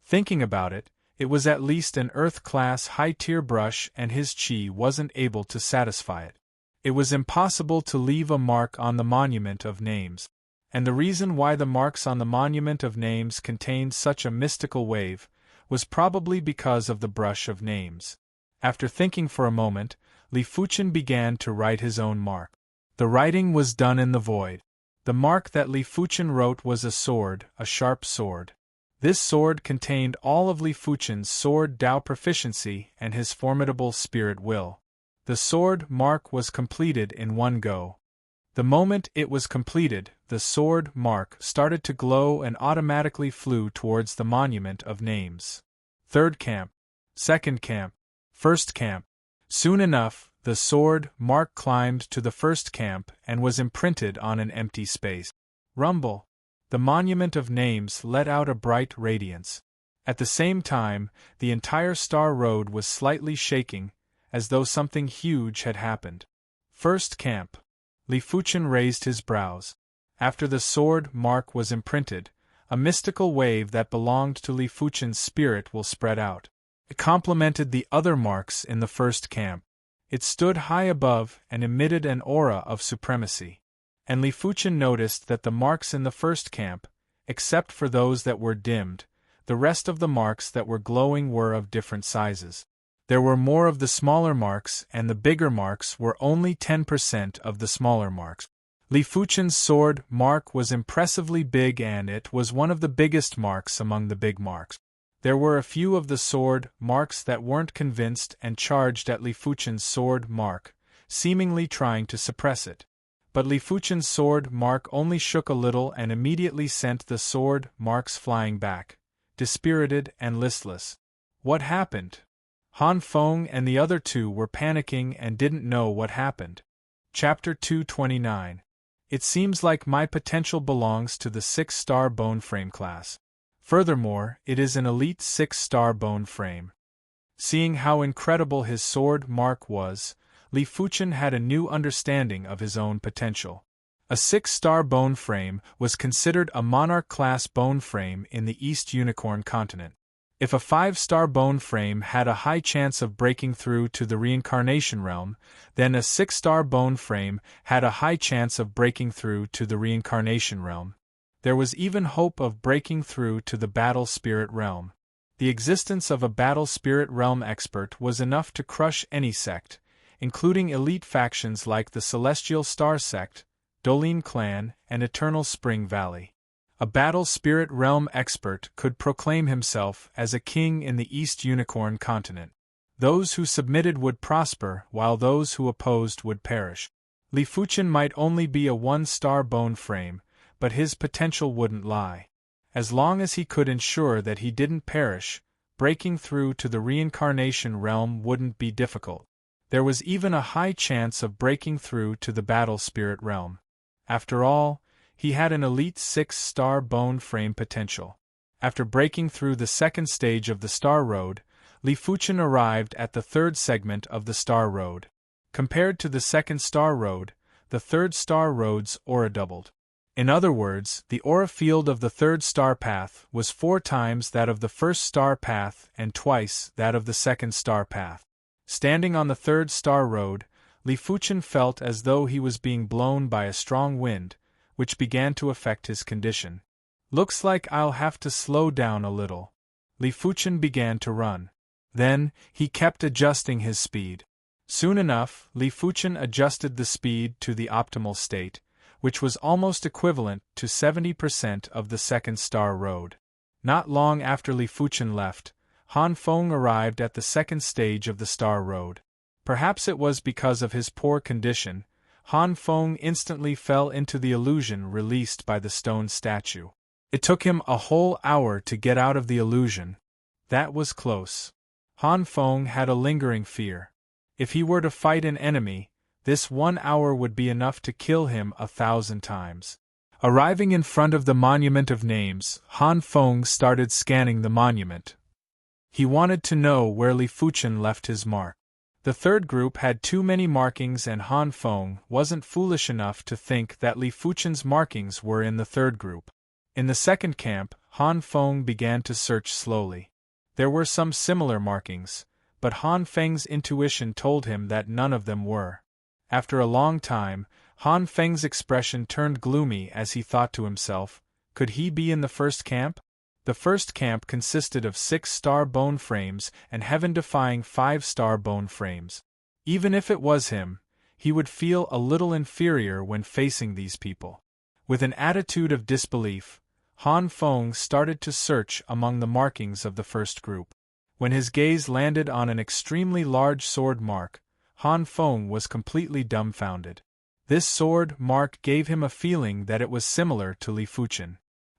S1: Thinking about it, it was at least an Earth-class high-tier brush and his qi wasn't able to satisfy it. It was impossible to leave a mark on the monument of names. And the reason why the marks on the monument of names contained such a mystical wave was probably because of the brush of names. After thinking for a moment, Li Fuchen began to write his own mark. The writing was done in the void. The mark that Li Fuchen wrote was a sword, a sharp sword. This sword contained all of Li Fuchen's sword Dao proficiency and his formidable spirit will. The sword mark was completed in one go. The moment it was completed, the sword mark started to glow and automatically flew towards the monument of names. Third camp, second camp, first camp. Soon enough, the sword mark climbed to the first camp and was imprinted on an empty space. Rumble! The monument of names let out a bright radiance. At the same time, the entire star road was slightly shaking, as though something huge had happened. First camp. Li Fuchen raised his brows. After the sword mark was imprinted, a mystical wave that belonged to Li Fuchen's spirit will spread out. It complemented the other marks in the first camp. It stood high above and emitted an aura of supremacy. And Li Fuchen noticed that the marks in the first camp, except for those that were dimmed, the rest of the marks that were glowing were of different sizes. There were more of the smaller marks and the bigger marks were only 10% of the smaller marks. Li Fuchen's sword mark was impressively big and it was one of the biggest marks among the big marks. There were a few of the sword marks that weren't convinced and charged at Li Fuchen's sword mark, seemingly trying to suppress it. But Li Fuchen's sword mark only shook a little and immediately sent the sword marks flying back, dispirited and listless. What happened? Han Feng and the other two were panicking and didn't know what happened. Chapter 229. It seems like my potential belongs to the 6-star bone frame class. Furthermore, it is an elite 6-star bone frame. Seeing how incredible his sword mark was, Li Fuchen had a new understanding of his own potential. A 6-star bone frame was considered a monarch-class bone frame in the East Unicorn continent. If a 5-star bone frame had a high chance of breaking through to the reincarnation realm, then a 6-star bone frame had a high chance of breaking through to the reincarnation realm. There was even hope of breaking through to the battle spirit realm. The existence of a battle spirit realm expert was enough to crush any sect, including elite factions like the Celestial Star Sect, Dolin Clan, and Eternal Spring Valley. A battle spirit realm expert could proclaim himself as a king in the East Unicorn continent. Those who submitted would prosper, while those who opposed would perish. Li Fuchen might only be a 1-star bone frame, but his potential wouldn't lie. As long as he could ensure that he didn't perish, breaking through to the reincarnation realm wouldn't be difficult. There was even a high chance of breaking through to the battle spirit realm. After all, he had an elite 6-star bone frame potential. After breaking through the second stage of the Star Road, Li Fuchen arrived at the third segment of the Star Road. Compared to the second Star Road, the third Star Road's aura doubled. In other words, the aura field of the third star path was 4 times that of the first star path and twice that of the second star path. Standing on the third Star Road, Li Fuchen felt as though he was being blown by a strong wind, which began to affect his condition. Looks like I'll have to slow down a little. Li Fuchen began to run. Then, he kept adjusting his speed. Soon enough, Li Fuchen adjusted the speed to the optimal state, which was almost equivalent to 70% of the second Star Road. Not long after Li Fuchen left, Han Feng arrived at the second stage of the Star Road. Perhaps it was because of his poor condition, Han Feng instantly fell into the illusion released by the stone statue. It took him a whole hour to get out of the illusion. That was close. Han Feng had a lingering fear. If he were to fight an enemy, this 1 hour would be enough to kill him 1,000 times. Arriving in front of the monument of names, Han Feng started scanning the monument. He wanted to know where Li Fuchen left his mark. The third group had too many markings, and Han Feng wasn't foolish enough to think that Li Fuchen's markings were in the third group. In the second camp, Han Feng began to search slowly. There were some similar markings, but Han Feng's intuition told him that none of them were. After a long time, Han Feng's expression turned gloomy as he thought to himself, could he be in the first camp? The first camp consisted of 6-star bone frames and heaven-defying 5-star bone frames. Even if it was him, he would feel a little inferior when facing these people. With an attitude of disbelief, Han Feng started to search among the markings of the first group. When his gaze landed on an extremely large sword mark, Han Feng was completely dumbfounded. This sword mark gave him a feeling that it was similar to Li Fuchen.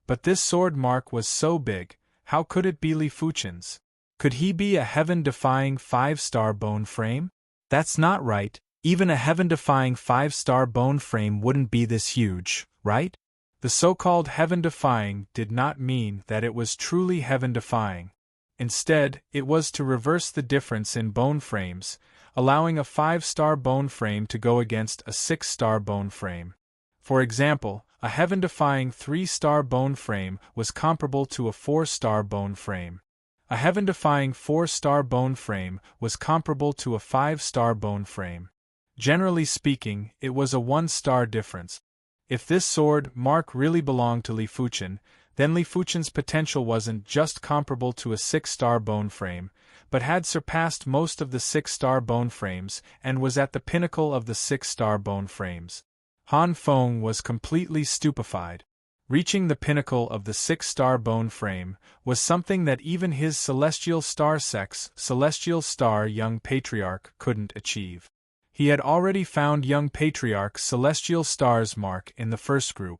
S1: But this sword mark was so big, how could it be Li Fuchen's? Could he be a heaven-defying 5-star bone frame? That's not right, even a heaven-defying 5-star bone frame wouldn't be this huge, right? The so-called heaven-defying did not mean that it was truly heaven-defying. Instead, it was to reverse the difference in bone frames, allowing a 5-star bone frame to go against a 6-star bone frame. For example, a heaven-defying 3-star bone frame was comparable to a 4-star bone frame. A heaven-defying 4-star bone frame was comparable to a 5-star bone frame. Generally speaking, it was a 1-star difference. If this sword mark really belonged to Li Fuchen, then Li Fuchen's potential wasn't just comparable to a 6-star bone frame, but had surpassed most of the 6-star bone frames and was at the pinnacle of the 6-star bone frames. Han Feng was completely stupefied. Reaching the pinnacle of the 6-star bone frame was something that even his celestial star sex, celestial star young patriarch, couldn't achieve. He had already found young patriarch celestial star's mark in the first group.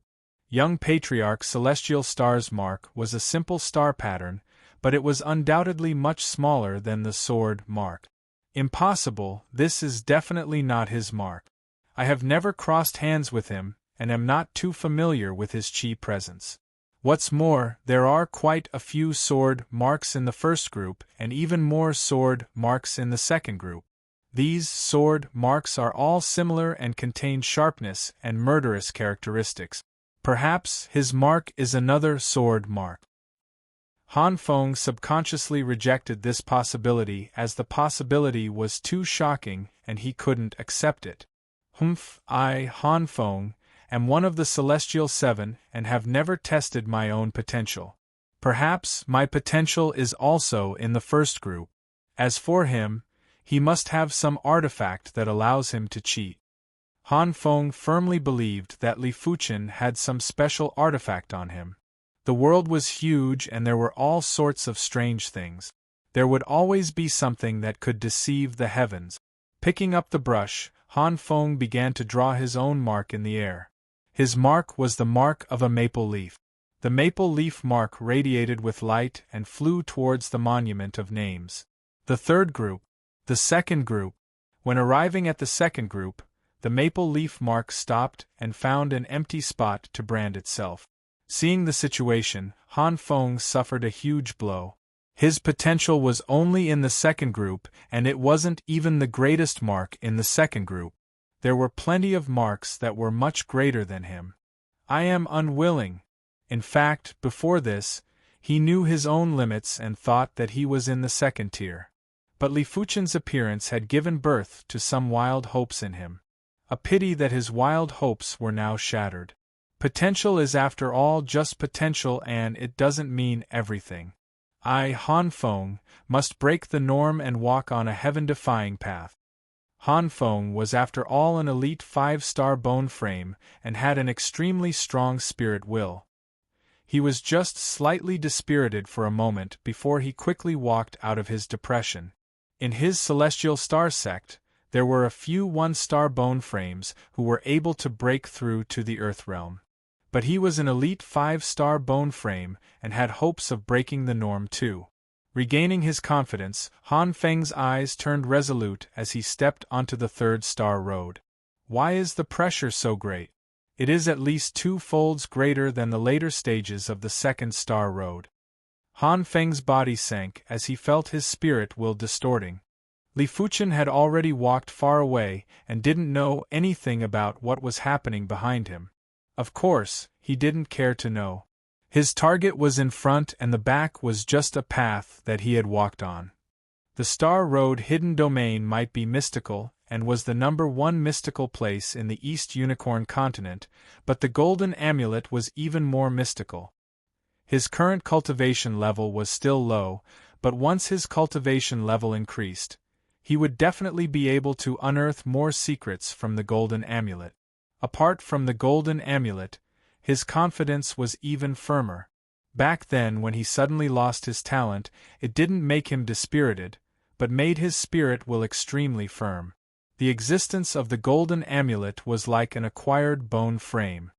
S1: Young patriarch celestial star's mark was a simple star pattern, but it was undoubtedly much smaller than the sword mark. Impossible, this is definitely not his mark. I have never crossed hands with him, and am not too familiar with his chi presence. What's more, there are quite a few sword marks in the first group, and even more sword marks in the second group. These sword marks are all similar and contain sharpness and murderous characteristics. Perhaps his mark is another sword mark. Han Feng subconsciously rejected this possibility as the possibility was too shocking and he couldn't accept it. I, Han Feng, am one of the Celestial Seven and have never tested my own potential. Perhaps my potential is also in the first group. As for him, he must have some artifact that allows him to cheat. Han Feng firmly believed that Li Fuchen had some special artifact on him. The world was huge and there were all sorts of strange things. There would always be something that could deceive the heavens. Picking up the brush, Han Feng began to draw his own mark in the air. His mark was the mark of a maple leaf. The maple leaf mark radiated with light and flew towards the monument of names. The third group. The second group. When arriving at the second group, the maple leaf mark stopped and found an empty spot to brand itself. Seeing the situation, Han Feng suffered a huge blow. His potential was only in the second group, and it wasn't even the greatest mark in the second group. There were plenty of marks that were much greater than him. I am unwilling. In fact, before this, he knew his own limits and thought that he was in the second tier. But Li Fuchen's appearance had given birth to some wild hopes in him. A pity that his wild hopes were now shattered. Potential is after all just potential and it doesn't mean everything. I, Han Feng, must break the norm and walk on a heaven-defying path. Han Feng was after all an elite 5-star bone frame and had an extremely strong spirit will. He was just slightly dispirited for a moment before he quickly walked out of his depression. In his celestial star sect, there were a few 1-star bone frames who were able to break through to the Earth realm. But he was an elite 5-star bone frame and had hopes of breaking the norm too. Regaining his confidence, Han Feng's eyes turned resolute as he stepped onto the 3rd-star road. Why is the pressure so great? It is at least 2 folds greater than the later stages of the 2nd-star road. Han Feng's body sank as he felt his spirit will distorting. Li Fuchen had already walked far away and didn't know anything about what was happening behind him. Of course, he didn't care to know. His target was in front and the back was just a path that he had walked on. The Star Road hidden domain might be mystical, and was the #1 mystical place in the East Unicorn continent, but the Golden Amulet was even more mystical. His current cultivation level was still low, but once his cultivation level increased, he would definitely be able to unearth more secrets from the Golden Amulet. Apart from the Golden Amulet, his confidence was even firmer. Back then, when he suddenly lost his talent, it didn't make him dispirited, but made his spirit will extremely firm. The existence of the Golden Amulet was like an acquired bone frame.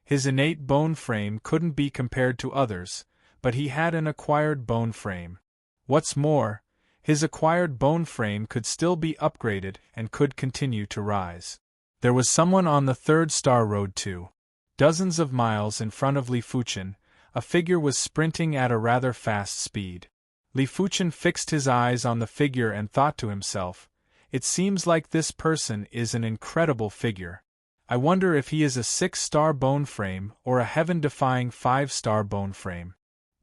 S1: His innate bone frame couldn't be compared to others, but he had an acquired bone frame. What's more, his acquired bone frame could still be upgraded and could continue to rise. There was someone on the 3rd Star Road too. Dozens of miles in front of Li Fuchen, a figure was sprinting at a rather fast speed. Li Fuchen fixed his eyes on the figure and thought to himself, "It seems like this person is an incredible figure. I wonder if he is a 6-star bone frame or a heaven-defying 5-star bone frame."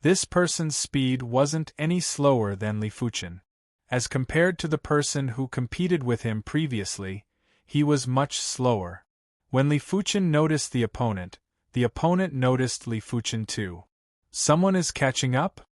S1: This person's speed wasn't any slower than Li Fuchen. As compared to the person who competed with him previously, he was much slower. When Li Fuchen noticed the opponent noticed Li Fuchen too. Someone is catching up?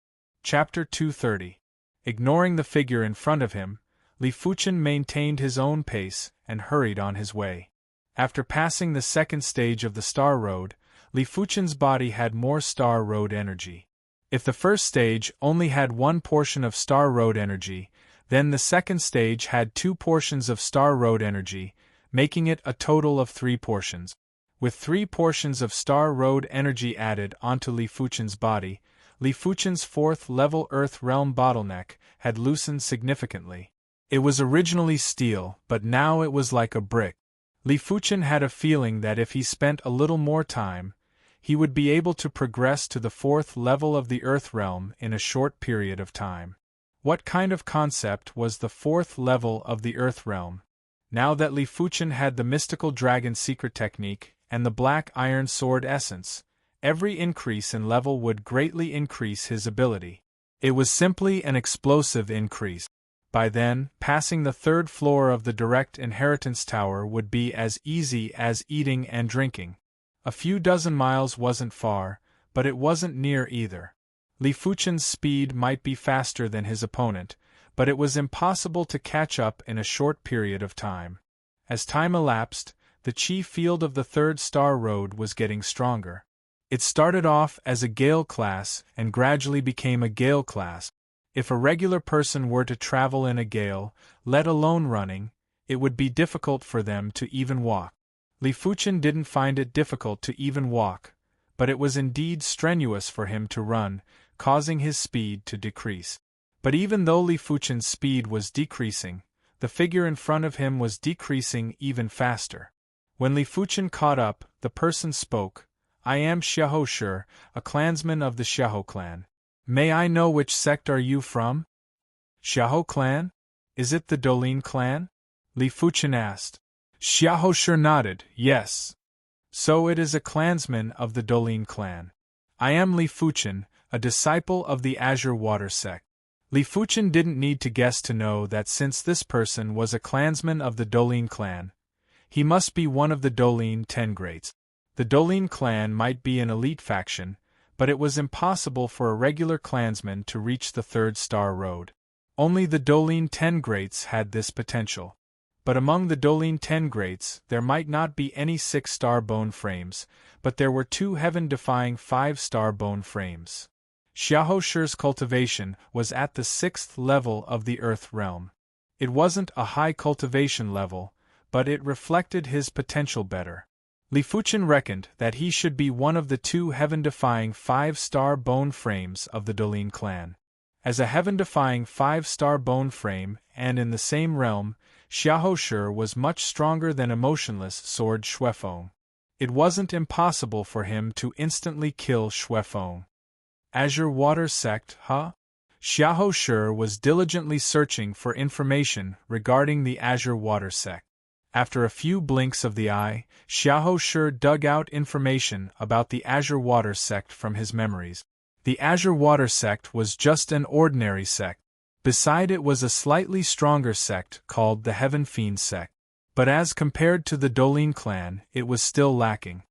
S1: Chapter 230. Ignoring the figure in front of him, Li Fuchen maintained his own pace and hurried on his way. After passing the 2nd stage of the Star Road, Li Fuchen's body had more Star Road energy. If the 1st stage only had 1 portion of Star Road energy, then the 2nd stage had 2 portions of Star Road energy, making it a total of 3 portions. With 3 portions of Star Road energy added onto Li Fuchen's body, Li Fuchen's 4th level Earth Realm bottleneck had loosened significantly. It was originally steel, but now it was like a brick. Li Fuchen had a feeling that if he spent a little more time, he would be able to progress to the 4th level of the Earth Realm in a short period of time. What kind of concept was the 4th level of the Earth Realm? Now that Li Fuchen had the mystical dragon secret technique and the black iron sword essence, every increase in level would greatly increase his ability. It was simply an explosive increase. By then, passing the 3rd floor of the direct inheritance tower would be as easy as eating and drinking. A few dozen miles wasn't far, but it wasn't near either. Li Fuchen's speed might be faster than his opponent, but it was impossible to catch up in a short period of time. As time elapsed, the chi field of the 3rd Star Road was getting stronger. It started off as a Gale class and gradually became a Gale class. If a regular person were to travel in a gale, let alone running, it would be difficult for them to even walk. Li Fuchen didn't find it difficult to even walk, but it was indeed strenuous for him to run, causing his speed to decrease. But even though Li Fuchen's speed was decreasing, the figure in front of him was decreasing even faster. When Li Fuchen caught up, the person spoke, "I am Xiahou Shi, a clansman of the Xiahou clan. May I know which sect are you from?" "Xiahou clan? Is it the Dolin clan?" Li Fuchen asked. Xiahou Shi nodded, "Yes. So it is a clansman of the Dolin clan. I am Li Fuchen, a disciple of the Azure Water sect." Li Fuchen didn't need to guess to know that since this person was a clansman of the Dolin clan, he must be one of the Dolin 10 Greats. The Dolin clan might be an elite faction, but it was impossible for a regular clansman to reach the 3rd Star Road. Only the Dolin 10 Greats had this potential. But among the Dolin 10 Greats, there might not be any 6-star bone frames, but there were 2 heaven-defying 5-star bone frames. Xiahou Shi's cultivation was at the 6th level of the Earth Realm. It wasn't a high cultivation level, but it reflected his potential better. Li Fuchen reckoned that he should be one of the 2 heaven-defying 5-star bone frames of the Dolin clan. As a heaven-defying 5-star bone frame, and in the same realm, Xiahou Shi was much stronger than emotionless sword Xuefeng. It wasn't impossible for him to instantly kill Xuefeng. Azure Water sect, huh? Xiahou Shi was diligently searching for information regarding the Azure Water Sect. After a few blinks of the eye, Xiahou Shi dug out information about the Azure Water Sect from his memories. The Azure Water Sect was just an ordinary sect. Beside it was a slightly stronger sect called the Heaven Fiend Sect. But as compared to the Dolin clan, it was still lacking.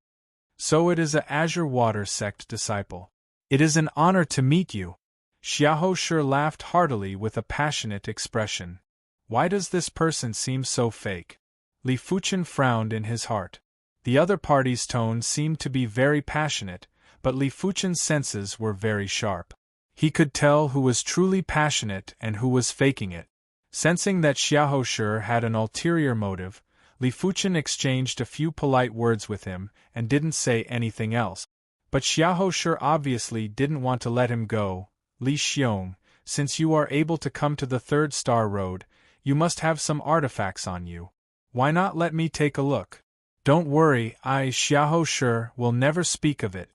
S1: So it is a Azure Water Sect disciple. It is an honor to meet you. Xiahou Shi laughed heartily with a passionate expression. Why does this person seem so fake? Li Fuchen frowned in his heart. The other party's tone seemed to be very passionate, but Li Fuchen's senses were very sharp. He could tell who was truly passionate and who was faking it. Sensing that Xiahou Shi had an ulterior motive, Li Fuchen exchanged a few polite words with him and didn't say anything else. But Xiahou Shi obviously didn't want to let him go. Li Xiong, since you are able to come to the Third Star Road, you must have some artifacts on you. Why not let me take a look? Don't worry, I, Xiahou Shi, will never speak of it.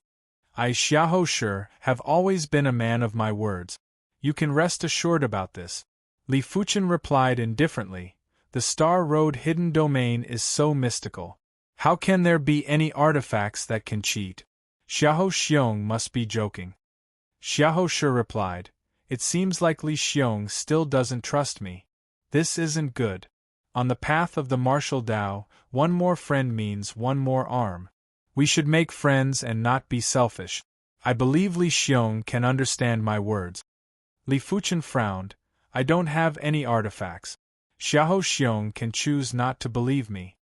S1: I, Xiahou Shi, have always been a man of my words. You can rest assured about this. Li Fuchen replied indifferently. The Star Road hidden domain is so mystical. How can there be any artifacts that can cheat? Xiahou Xiong must be joking. Xiahou Shi replied, It seems like Li Xiong still doesn't trust me. This isn't good. On the path of the martial Tao, one more friend means one more arm. We should make friends and not be selfish. I believe Li Xiong can understand my words. Li Fuchen frowned. I don't have any artifacts. Xiahou Xiong can choose not to believe me.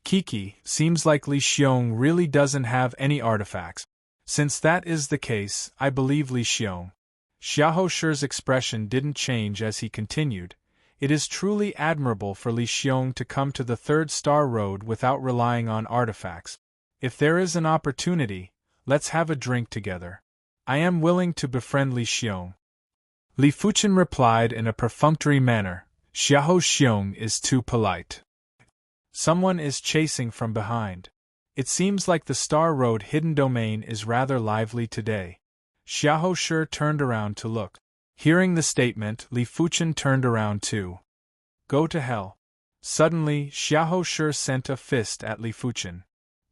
S1: Kiki, seems like Li Xiong really doesn't have any artifacts. Since that is the case, I believe Li Xiong. Xiahou Shi's expression didn't change as he continued. It is truly admirable for Li Xiong to come to the Third Star Road without relying on artifacts. If there is an opportunity, let's have a drink together. I am willing to befriend Li Xiong. Li Fuchen replied in a perfunctory manner. Xiahou Xiong is too polite. Someone is chasing from behind. It seems like the Star Road hidden domain is rather lively today. Xiahou Shi turned around to look. Hearing the statement, Li Fuchen turned around too. Go to hell. Suddenly, Xiahou Shi sent a fist at Li Fuchen.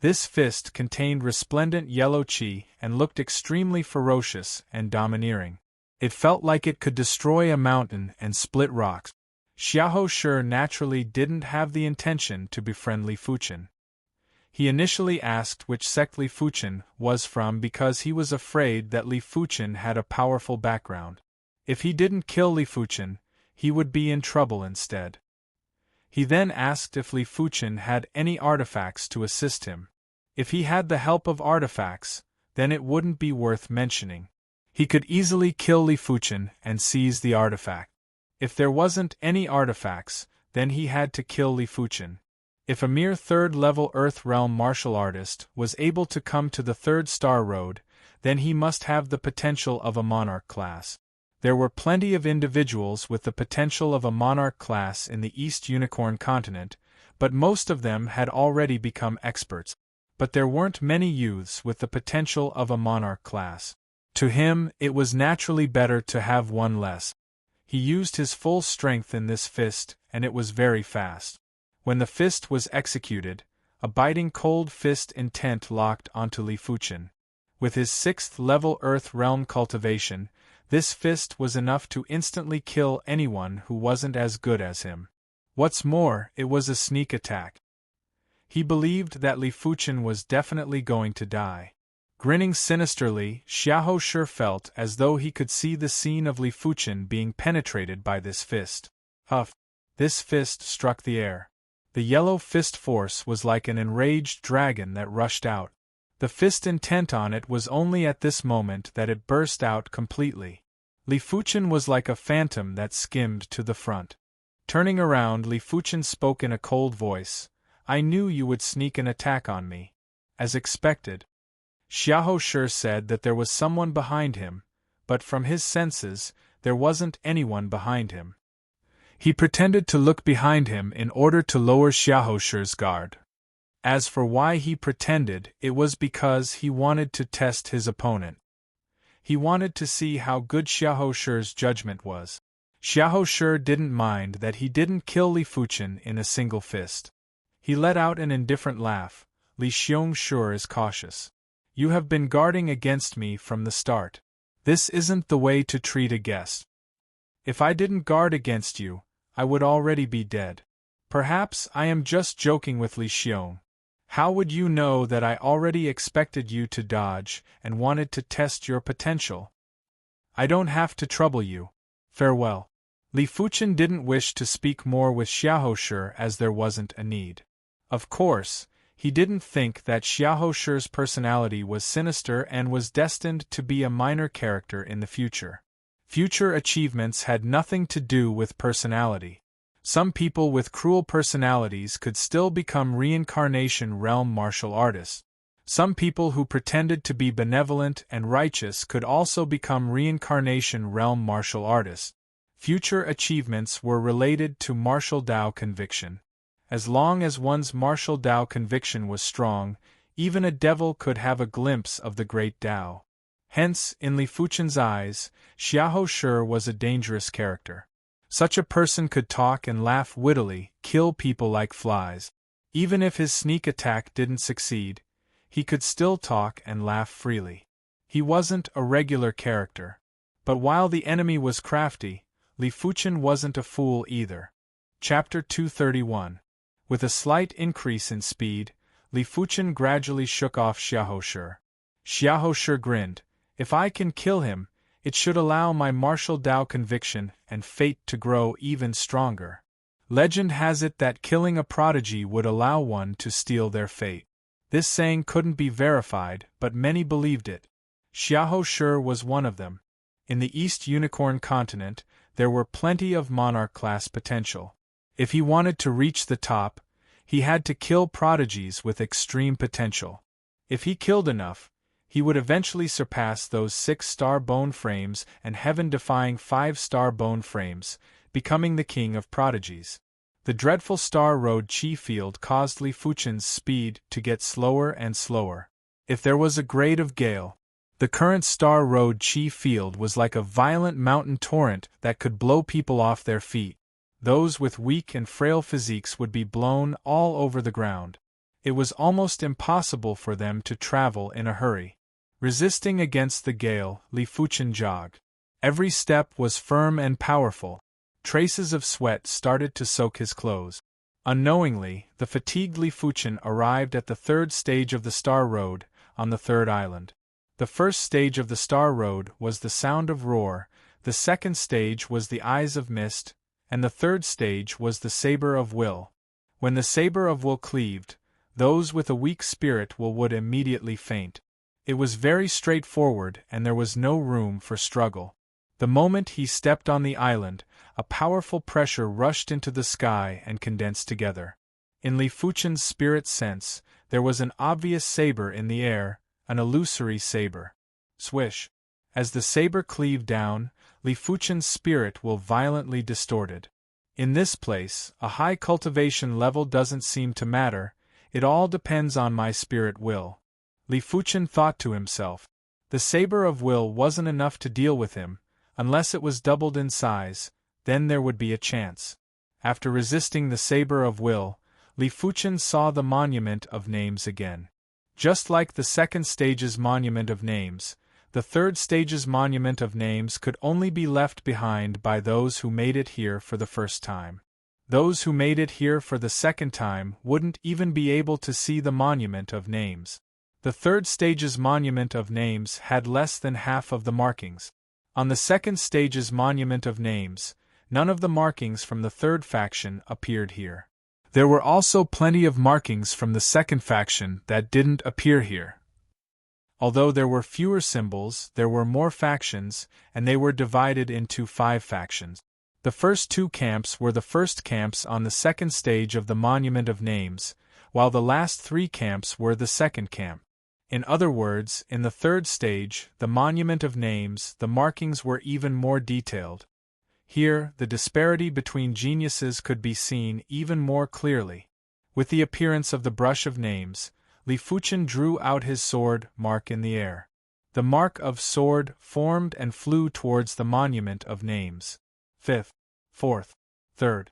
S1: This fist contained resplendent yellow qi and looked extremely ferocious and domineering. It felt like it could destroy a mountain and split rocks. Xiahou Shi naturally didn't have the intention to befriend Li Fuchen. He initially asked which sect Li Fuchen was from because he was afraid that Li Fuchen had a powerful background. If he didn't kill Li Fuchen, he would be in trouble instead. He then asked if Li Fuchen had any artifacts to assist him. If he had the help of artifacts, then it wouldn't be worth mentioning. He could easily kill Li Fuchen and seize the artifact. If there wasn't any artifacts, then he had to kill Li Fuchen. If a mere third-level Earth Realm martial artist was able to come to the Third Star Road, then he must have the potential of a monarch class. There were plenty of individuals with the potential of a monarch class in the East Unicorn continent, but most of them had already become experts. But there weren't many youths with the potential of a monarch class. To him, it was naturally better to have one less. He used his full strength in this fist, and it was very fast. When the fist was executed, a biting cold fist intent locked onto Li Fuchen. With his 6th-level Earth Realm cultivation, this fist was enough to instantly kill anyone who wasn't as good as him. What's more, it was a sneak attack. He believed that Li Fuchen was definitely going to die. Grinning sinisterly, Xiahou Shi felt as though he could see the scene of Li Fuchen being penetrated by this fist. Huff! This fist struck the air. The yellow fist force was like an enraged dragon that rushed out. The fist intent on it was only at this moment that it burst out completely. Li Fuchen was like a phantom that skimmed to the front. Turning around, Li Fuchen spoke in a cold voice. I knew you would sneak an attack on me. As expected. Xiahou Shi said that there was someone behind him, but from his senses, there wasn't anyone behind him. He pretended to look behind him in order to lower Xiahou Shi's guard. As for why he pretended, it was because he wanted to test his opponent. He wanted to see how good Xiahou Shi's judgment was. Xiahou Shi didn't mind that he didn't kill Li Fuchen in a single fist. He let out an indifferent laugh. Li Xiongshi is cautious. You have been guarding against me from the start. This isn't the way to treat a guest. If I didn't guard against you, I would already be dead. Perhaps I am just joking with Li Xiong. How would you know that I already expected you to dodge and wanted to test your potential? I don't have to trouble you. Farewell. Li Fuchen didn't wish to speak more with Xiahou Shi as there wasn't a need. Of course, he didn't think that Xiahou Shi's personality was sinister and was destined to be a minor character in the future. Future achievements had nothing to do with personality. Some people with cruel personalities could still become reincarnation realm martial artists. Some people who pretended to be benevolent and righteous could also become reincarnation realm martial artists. Future achievements were related to martial Dao conviction. As long as one's martial Dao conviction was strong, even a devil could have a glimpse of the great Dao. Hence, in Li Fuchen's eyes, Xiahou Shi was a dangerous character. Such a person could talk and laugh wittily, kill people like flies. Even if his sneak attack didn't succeed, he could still talk and laugh freely. He wasn't a regular character. But while the enemy was crafty, Li Fuchen wasn't a fool either. Chapter 231. With a slight increase in speed, Li Fuchen gradually shook off Xiahou Shi. Xiahou Shi grinned. If I can kill him, it should allow my martial Dao conviction and fate to grow even stronger. Legend has it that killing a prodigy would allow one to steal their fate. This saying couldn't be verified, but many believed it. Xiahou Shi was one of them. In the East Unicorn continent, there were plenty of monarch-class potential. If he wanted to reach the top, he had to kill prodigies with extreme potential. If he killed enough, he would eventually surpass those 6-star bone frames and heaven-defying 5-star bone frames, becoming the king of prodigies. The dreadful Star Road Chi field caused Li Fuchen's speed to get slower and slower. If there was a grade of gale, the current Star Road Chi field was like a violent mountain torrent that could blow people off their feet. Those with weak and frail physiques would be blown all over the ground. It was almost impossible for them to travel in a hurry. Resisting against the gale, Li Fuchen jogged. Every step was firm and powerful. Traces of sweat started to soak his clothes. Unknowingly, the fatigued Li Fuchen arrived at the third stage of the Star Road, on the third island. The first stage of the Star Road was the Sound of Roar, the second stage was the Eyes of Mist, and the third stage was the Saber of Will. When the Saber of Will cleaved, those with a weak spirit would immediately faint. It was very straightforward and there was no room for struggle. The moment he stepped on the island, a powerful pressure rushed into the sky and condensed together. In Li Fuchen's spirit sense, there was an obvious saber in the air, an illusory saber. Swish! As the saber cleaved down, Li Fuchen's spirit will violently distorted. In this place, a high cultivation level doesn't seem to matter, it all depends on my spirit will. Li Fuchen thought to himself. The saber of will wasn't enough to deal with him, unless it was doubled in size, then there would be a chance. After resisting the saber of will, Li Fuchen saw the monument of names again. Just like the second stage's monument of names, the third stage's monument of names could only be left behind by those who made it here for the first time. Those who made it here for the second time wouldn't even be able to see the monument of names. The third stage's monument of names had less than half of the markings. On the second stage's monument of names, none of the markings from the third faction appeared here. There were also plenty of markings from the second faction that didn't appear here. Although there were fewer symbols, there were more factions, and they were divided into 5 factions. The first 2 camps were the first camps on the second stage of the Monument of Names, while the last 3 camps were the second camp. In other words, in the third stage, the Monument of Names, the markings were even more detailed. Here, the disparity between geniuses could be seen even more clearly. With the appearance of the brush of names, Li Fuchen drew out his sword, mark in the air. The mark of sword formed and flew towards the monument of names. 5th, 4th, 3rd,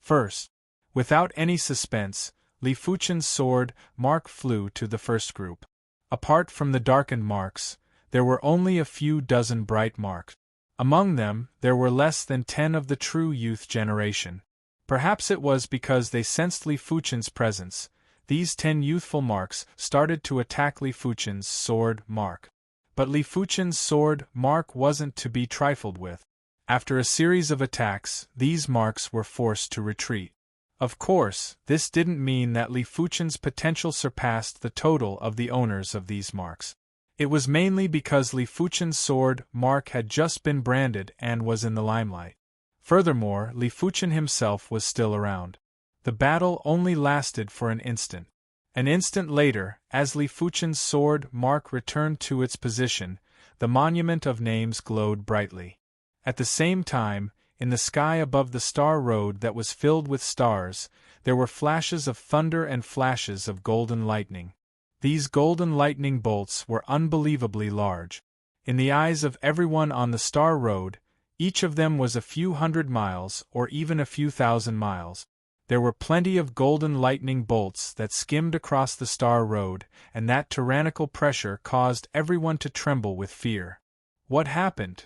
S1: 1st. Without any suspense, Li Fuchen's sword mark flew to the first group. Apart from the darkened marks, there were only a few dozen bright marks. Among them, there were less than 10 of the true youth generation. Perhaps it was because they sensed Li Fuchen's presence. These 10 youthful marks started to attack Li Fuchen's sword mark. But Li Fuchen's sword mark wasn't to be trifled with. After a series of attacks, these marks were forced to retreat. Of course, this didn't mean that Li Fuchen's potential surpassed the total of the owners of these marks. It was mainly because Li Fuchen's sword mark had just been branded and was in the limelight. Furthermore, Li Fuchen himself was still around. The battle only lasted for an instant. An instant later, as Li Fuchen's sword mark returned to its position, the monument of names glowed brightly. At the same time, in the sky above the star road that was filled with stars, there were flashes of thunder and flashes of golden lightning. These golden lightning bolts were unbelievably large. In the eyes of everyone on the star road, each of them was a few hundred miles or even a few thousand miles. There were plenty of golden lightning bolts that skimmed across the star road, and that tyrannical pressure caused everyone to tremble with fear. What happened?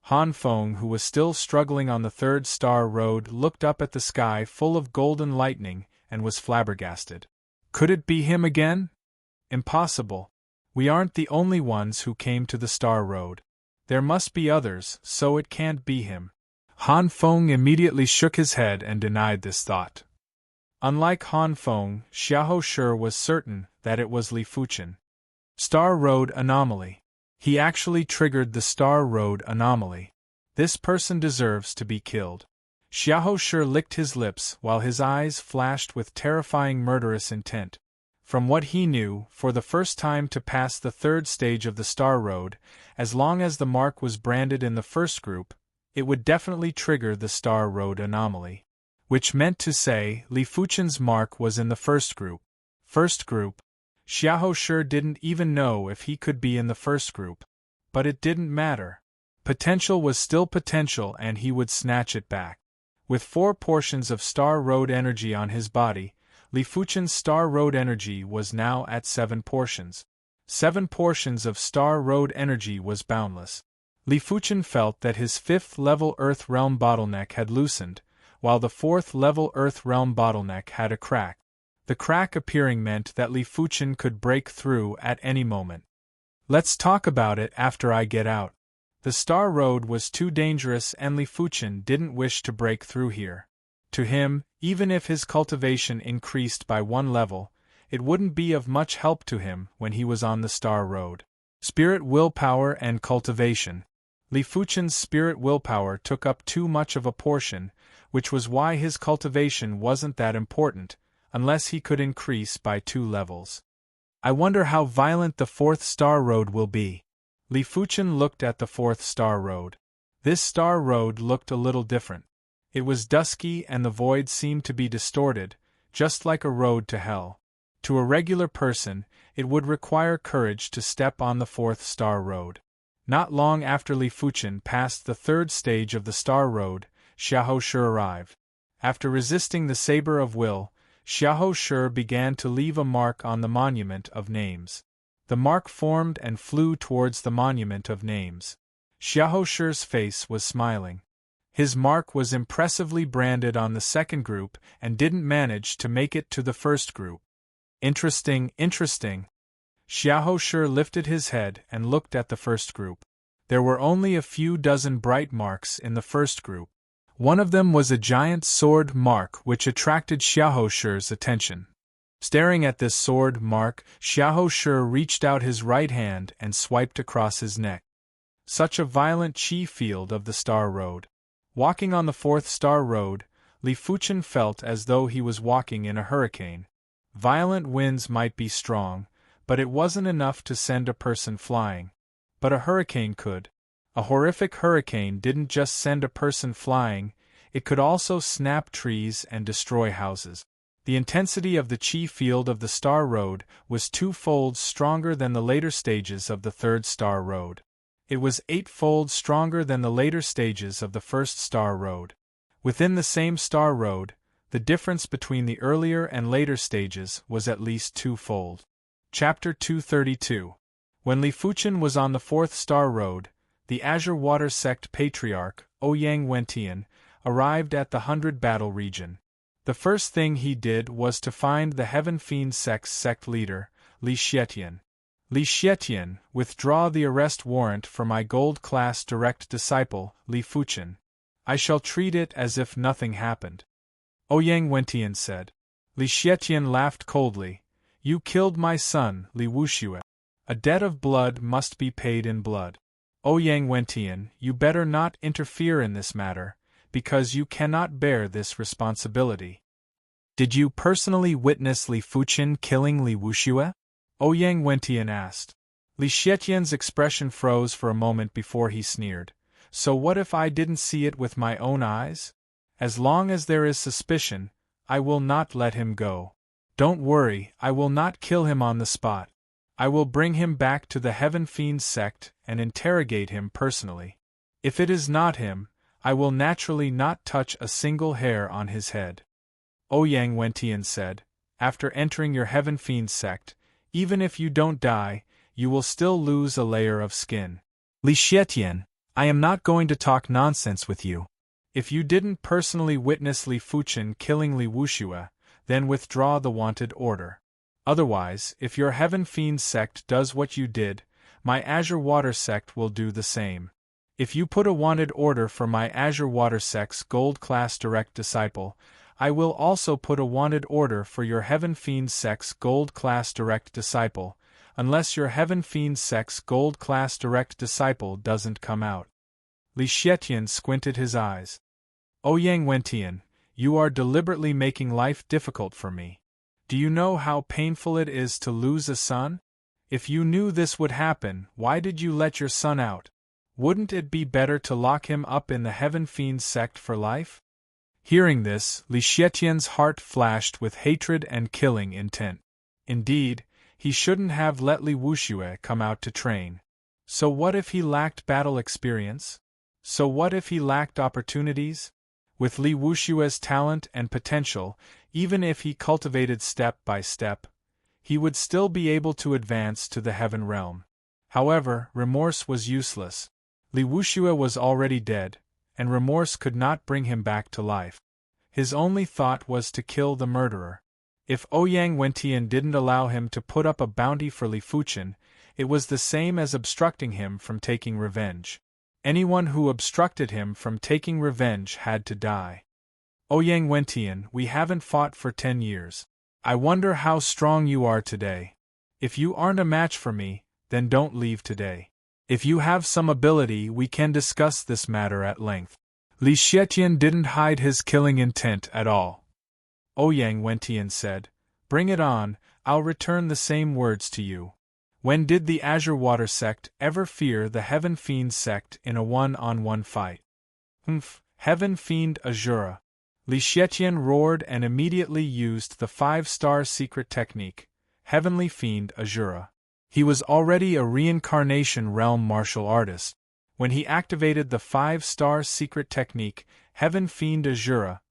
S1: Han Feng, who was still struggling on the third star road, looked up at the sky full of golden lightning and was flabbergasted. Could it be him again? Impossible. We aren't the only ones who came to the star road. There must be others, so it can't be him. Han Feng immediately shook his head and denied this thought. Unlike Han Feng, Xiahou Shi was certain that it was Li Fuchen. Star Road Anomaly. He actually triggered the Star Road Anomaly. This person deserves to be killed. Xiahou Shi licked his lips while his eyes flashed with terrifying murderous intent. From what he knew, for the first time to pass the third stage of the Star Road, as long as the mark was branded in the first group, it would definitely trigger the Star Road Anomaly. Which meant to say, Li Fuchen's mark was in the first group. First group? Xiahou Shi didn't even know if he could be in the first group. But it didn't matter. Potential was still potential and he would snatch it back. With 4 portions of Star Road energy on his body, Li Fuchen's Star Road energy was now at 7 portions. 7 portions of Star Road energy was boundless. Li Fuchen felt that his 5th level Earth Realm bottleneck had loosened, while the 4th level Earth Realm bottleneck had a crack. The crack appearing meant that Li Fuchen could break through at any moment. Let's talk about it after I get out. The Star Road was too dangerous and Li Fuchen didn't wish to break through here. To him, even if his cultivation increased by 1 level, it wouldn't be of much help to him when he was on the Star Road. Spirit willpower and cultivation. Li Fuchen's spirit willpower took up too much of a portion, which was why his cultivation wasn't that important, unless he could increase by 2 levels. I wonder how violent the 4th Star Road will be. Li Fuchen looked at the 4th Star Road. This Star Road looked a little different. It was dusky and the void seemed to be distorted, just like a road to hell. To a regular person, it would require courage to step on the 4th Star Road. Not long after Li Fuchen passed the 3rd stage of the Star Road, Xiahou Shi arrived. After resisting the Saber of Will, Xiahou Shi began to leave a mark on the Monument of Names. The mark formed and flew towards the Monument of Names. Xiahou Shi's face was smiling. His mark was impressively branded on the second group and didn't manage to make it to the first group. Interesting. Xiahou Shi lifted his head and looked at the first group. There were only a few dozen bright marks in the first group. One of them was a giant sword mark which attracted Xiahou Shi's attention. Staring at this sword mark, Xiahou Shi reached out his right hand and swiped across his neck. Such a violent chi field of the Star Road. Walking on the 4th Star Road, Li Fuchen felt as though he was walking in a hurricane. Violent winds might be strong, but it wasn't enough to send a person flying. But a hurricane could. A horrific hurricane didn't just send a person flying, it could also snap trees and destroy houses. The intensity of the chi field of the Star Road was 2-fold stronger than the later stages of the Third Star Road. It was 8-fold stronger than the later stages of the First Star Road. Within the same Star Road, the difference between the earlier and later stages was at least 2-fold. Chapter 232. When Li Fuchen was on the Fourth Star Road, the Azure Water Sect Patriarch, Ouyang Wentian, arrived at the 100 Battle region. The first thing he did was to find the Heaven Fiend Sect's sect leader, Li Xietian. Li Xietian, withdraw the arrest warrant for my gold-class direct disciple, Li Fuchen. I shall treat it as if nothing happened. Ouyang Wentian said. Li Xietian laughed coldly. You killed my son, Li Wuxue. A debt of blood must be paid in blood. Ouyang Wentian, you better not interfere in this matter, because you cannot bear this responsibility. Did you personally witness Li Fuchen killing Li Wuxue? Ouyang Wentian asked. Li Xietian's expression froze for a moment before he sneered. So what if I didn't see it with my own eyes? As long as there is suspicion, I will not let him go. Don't worry, I will not kill him on the spot. I will bring him back to the Heaven Fiend sect and interrogate him personally. If it is not him, I will naturally not touch a single hair on his head. Ouyang Wentian said, after entering your Heaven Fiend sect, even if you don't die, you will still lose a layer of skin. Li Xietian, I am not going to talk nonsense with you. If you didn't personally witness Li Fuchen killing Li Wuxue, then withdraw the wanted order. Otherwise, if your Heaven Fiend sect does what you did, my Azure Water sect will do the same. If you put a wanted order for my Azure Water sect's gold-class direct disciple, I will also put a wanted order for your Heaven Fiend sect's gold-class direct disciple, unless your Heaven Fiend sect's gold-class direct disciple doesn't come out. Li Xietian squinted his eyes. Ouyang Wentian, you are deliberately making life difficult for me. Do you know how painful it is to lose a son? If you knew this would happen, why did you let your son out? Wouldn't it be better to lock him up in the Heaven Fiend sect for life? Hearing this, Li Xietian's heart flashed with hatred and killing intent. Indeed, he shouldn't have let Li Wuxue come out to train. So what if he lacked battle experience? So what if he lacked opportunities? With Li Wuxue's talent and potential, even if he cultivated step by step, he would still be able to advance to the Heaven Realm. However, remorse was useless. Li Wuxue was already dead, and remorse could not bring him back to life. His only thought was to kill the murderer. If Ouyang Wentian didn't allow him to put up a bounty for Li Fuchen, it was the same as obstructing him from taking revenge. Anyone who obstructed him from taking revenge had to die. Ouyang Wentian, we haven't fought for 10 years. I wonder how strong you are today. If you aren't a match for me, then don't leave today. If you have some ability, we can discuss this matter at length. Li Xietian didn't hide his killing intent at all. Ouyang Wentian said, bring it on, I'll return the same words to you. When did the Azure Water sect ever fear the Heaven Fiend sect in a one-on-one fight? Heaven Fiend Azura. Li Xietian roared and immediately used the 5-star secret technique, Heavenly Fiend Azura. He was already a reincarnation realm martial artist. When he activated the 5-star secret technique, Heaven Fiend Azura,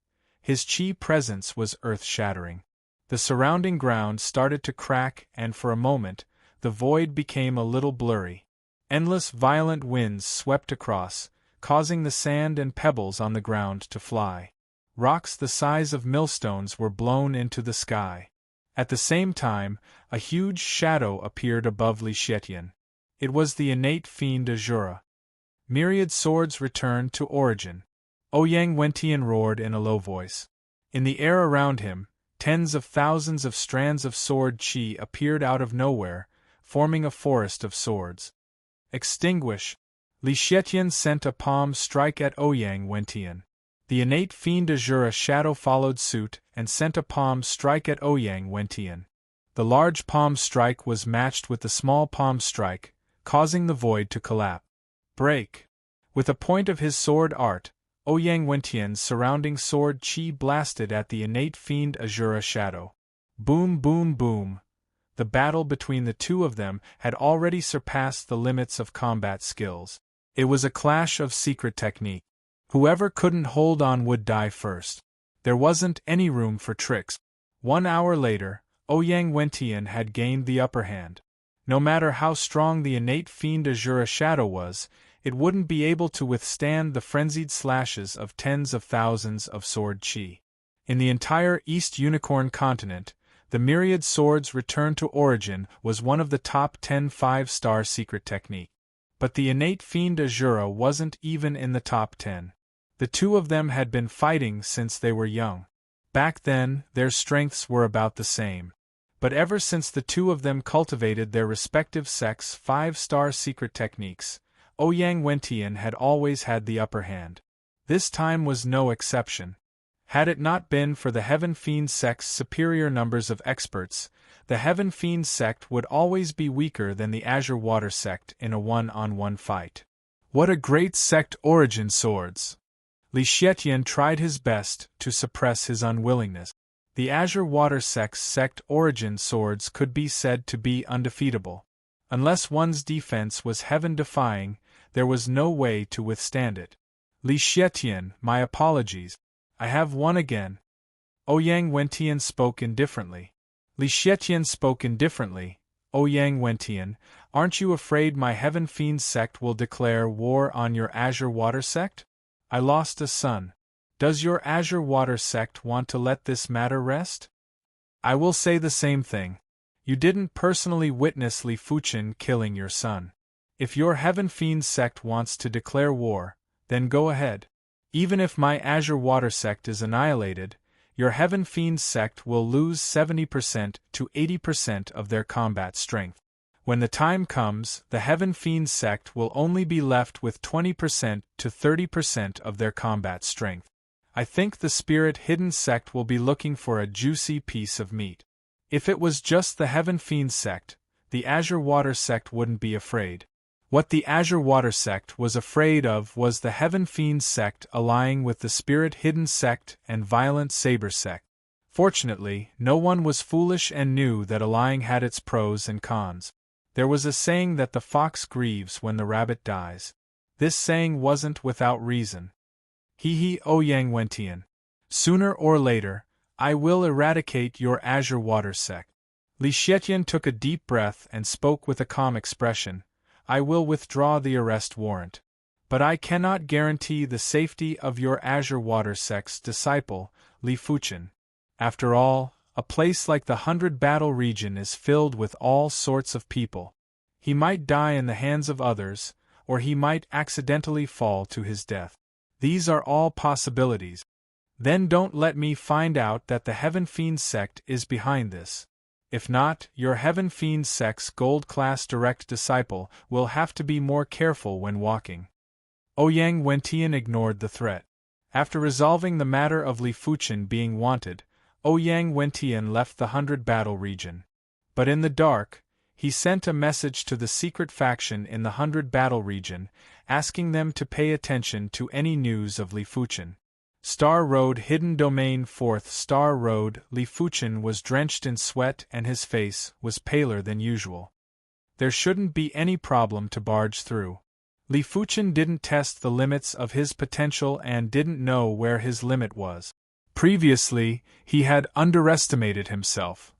S1: his chi presence was earth-shattering. The surrounding ground started to crack and for a moment, the void became a little blurry. Endless violent winds swept across, causing the sand and pebbles on the ground to fly. Rocks the size of millstones were blown into the sky. At the same time, a huge shadow appeared above Li Xietian. It was the innate fiend Azura. Myriad swords returned to origin. Ouyang Wentian roared in a low voice. In the air around him, tens of thousands of strands of sword chi appeared out of nowhere, forming a forest of swords. Extinguish! Li Xietian sent a palm strike at Ouyang Wentian. The innate fiend Azura shadow followed suit and sent a palm strike at Ouyang Wentian. The large palm strike was matched with the small palm strike, causing the void to collapse. Break! With a point of his sword art, Ouyang Wentian's surrounding sword chi blasted at the innate fiend Azura shadow. Boom boom boom. The battle between the two of them had already surpassed the limits of combat skills. It was a clash of secret technique. Whoever couldn't hold on would die first. There wasn't any room for tricks. 1 hour later, Ouyang Wentian had gained the upper hand. No matter how strong the innate fiend Azura shadow was, it wouldn't be able to withstand the frenzied slashes of tens of thousands of sword chi. In the entire East Unicorn continent, the myriad swords return to origin was one of the top 10 5-star secret technique. But the innate fiend Azura wasn't even in the top 10. The two of them had been fighting since they were young. Back then, their strengths were about the same. But ever since the two of them cultivated their respective sex 5-star secret techniques, Ouyang Wentian had always had the upper hand. This time was no exception. Had it not been for the Heaven Fiend sect's superior numbers of experts, the Heaven Fiend sect would always be weaker than the Azure Water sect in a one-on-one fight. What a great sect origin swords! Li Xietian tried his best to suppress his unwillingness. The Azure Water sect's sect origin swords could be said to be undefeatable. Unless one's defense was heaven-defying, there was no way to withstand it. Li Xietian, my apologies. I have won again. Ouyang Wentian spoke indifferently. Li Xietian spoke indifferently. Ouyang Wentian, aren't you afraid my Heaven Fiend sect will declare war on your Azure Water sect? I lost a son. Does your Azure Water sect want to let this matter rest? I will say the same thing. You didn't personally witness Li Fuchen killing your son. If your Heaven Fiend sect wants to declare war, then go ahead. Even if my Azure Water sect is annihilated, your Heaven Fiend sect will lose 70% to 80% of their combat strength. When the time comes, the Heaven Fiend sect will only be left with 20% to 30% of their combat strength. I think the Spirit Hidden sect will be looking for a juicy piece of meat. If it was just the Heaven Fiend sect, the Azure Water sect wouldn't be afraid. What the Azure Water sect was afraid of was the Heaven Fiend sect allying with the Spirit Hidden sect and Violent Saber sect. Fortunately, no one was foolish and knew that allying had its pros and cons. There was a saying that the fox grieves when the rabbit dies. This saying wasn't without reason. He Ouyang Wentian. Sooner or later, I will eradicate your Azure Water sect. Li Xietian took a deep breath and spoke with a calm expression. I will withdraw the arrest warrant. But I cannot guarantee the safety of your Azure Water sect's disciple, Li Fuchen. After all, a place like the 100 Battle region is filled with all sorts of people. He might die in the hands of others, or he might accidentally fall to his death. These are all possibilities. Then don't let me find out that the Heaven Fiend sect is behind this. If not, your Heaven Fiend sect's gold-class direct disciple will have to be more careful when walking. Ouyang Wentian ignored the threat. After resolving the matter of Li Fuchen being wanted, Ouyang Wentian left the 100 Battle region. But in the dark, he sent a message to the secret faction in the 100 Battle region, asking them to pay attention to any news of Li Fuchen. Star Road Hidden Domain 4th Star Road. Li Fuchen was drenched in sweat and his face was paler than usual. There shouldn't be any problem to barge through. Li Fuchen didn't test the limits of his potential and didn't know where his limit was. Previously, he had underestimated himself.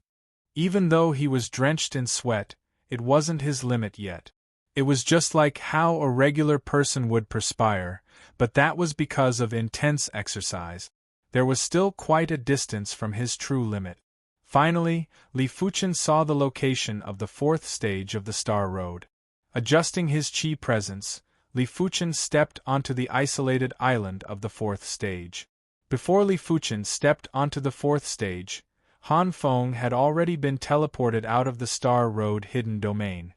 S1: Even though he was drenched in sweat, it wasn't his limit yet. It was just like how a regular person would perspire, but that was because of intense exercise. There was still quite a distance from his true limit. Finally, Li Fuchen saw the location of the 4th stage of the Star Road. Adjusting his chi presence, Li Fuchen stepped onto the isolated island of the 4th stage. Before Li Fuchen stepped onto the 4th stage, Han Feng had already been teleported out of the Star Road hidden domain.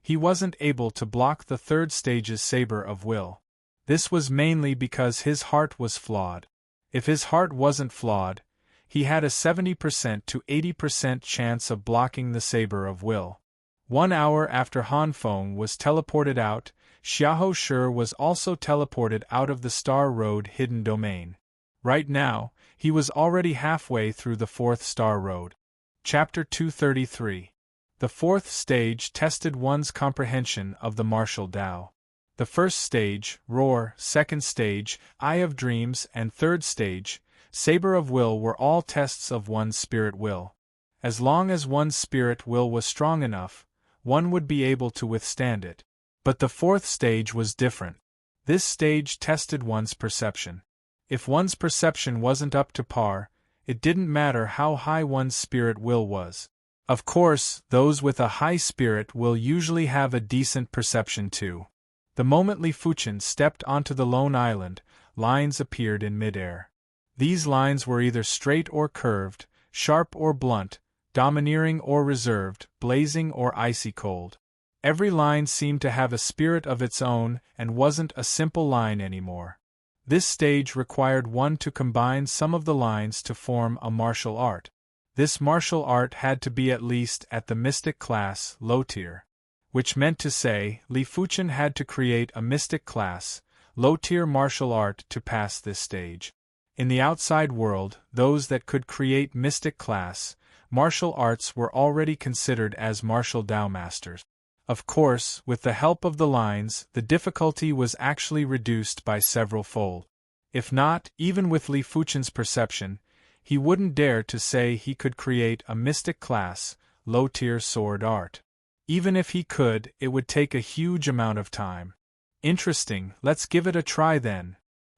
S1: He wasn't able to block the 3rd stage's saber of will. This was mainly because his heart was flawed. If his heart wasn't flawed, he had a 70% to 80% chance of blocking the saber of will. 1 hour after Han Feng was teleported out, Xiahou Shi was also teleported out of the Star Road hidden domain. Right now, he was already halfway through the 4th Star Road. Chapter 233. The 4th stage tested one's comprehension of the martial Tao. The 1st stage, Roar, 2nd stage, Eye of Dreams, and 3rd stage, Saber of Will were all tests of one's spirit will. As long as one's spirit will was strong enough, one would be able to withstand it. But the 4th stage was different. This stage tested one's perception. If one's perception wasn't up to par, it didn't matter how high one's spirit will was. Of course, those with a high spirit will usually have a decent perception too. The moment Li Fuchen stepped onto the lone island, lines appeared in midair. These lines were either straight or curved, sharp or blunt, domineering or reserved, blazing or icy cold. Every line seemed to have a spirit of its own and wasn't a simple line anymore. This stage required one to combine some of the lines to form a martial art. This martial art had to be at least at the mystic class, low tier. Which meant to say, Li Fuchen had to create a mystic class, low tier martial art to pass this stage. In the outside world, those that could create mystic class, martial arts were already considered as martial Tao masters. Of course, with the help of the lines, the difficulty was actually reduced by several fold. If not, even with Li Fuchen's perception, he wouldn't dare to say he could create a mystic class, low-tier sword art. Even if he could, it would take a huge amount of time. Interesting, let's give it a try then.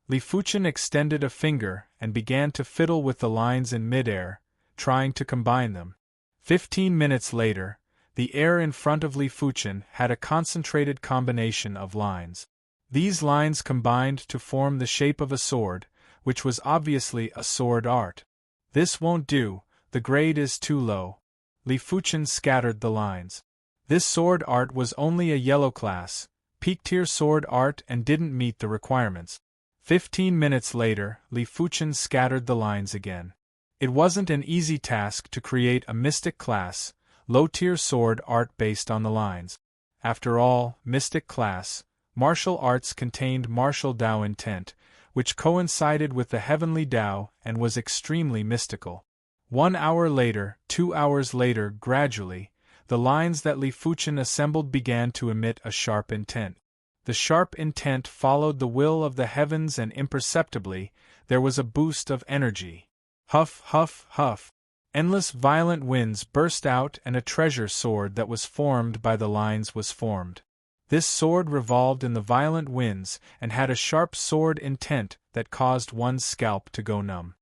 S1: Li Fuchen extended a finger and began to fiddle with the lines in midair, trying to combine them. 15 minutes later, the air in front of Li Fuchen had a concentrated combination of lines. These lines combined to form the shape of a sword, which was obviously a sword art. This won't do, the grade is too low. Li Fuchen scattered the lines. This sword art was only a yellow class, peak-tier sword art and didn't meet the requirements. 15 minutes later, Li Fuchen scattered the lines again. It wasn't an easy task to create a mystic class, low-tier sword art based on the lines. After all, mystic class, martial arts contained martial Tao intent, which coincided with the heavenly Tao and was extremely mystical. 1 hour later, 2 hours later, gradually, the lines that Li Fuchen assembled began to emit a sharp intent. The sharp intent followed the will of the heavens and imperceptibly, there was a boost of energy. Huff, huff, huff. Endless violent winds burst out and a treasure sword that was formed by the lines was formed. This sword revolved in the violent winds and had a sharp sword intent that caused one's scalp to go numb.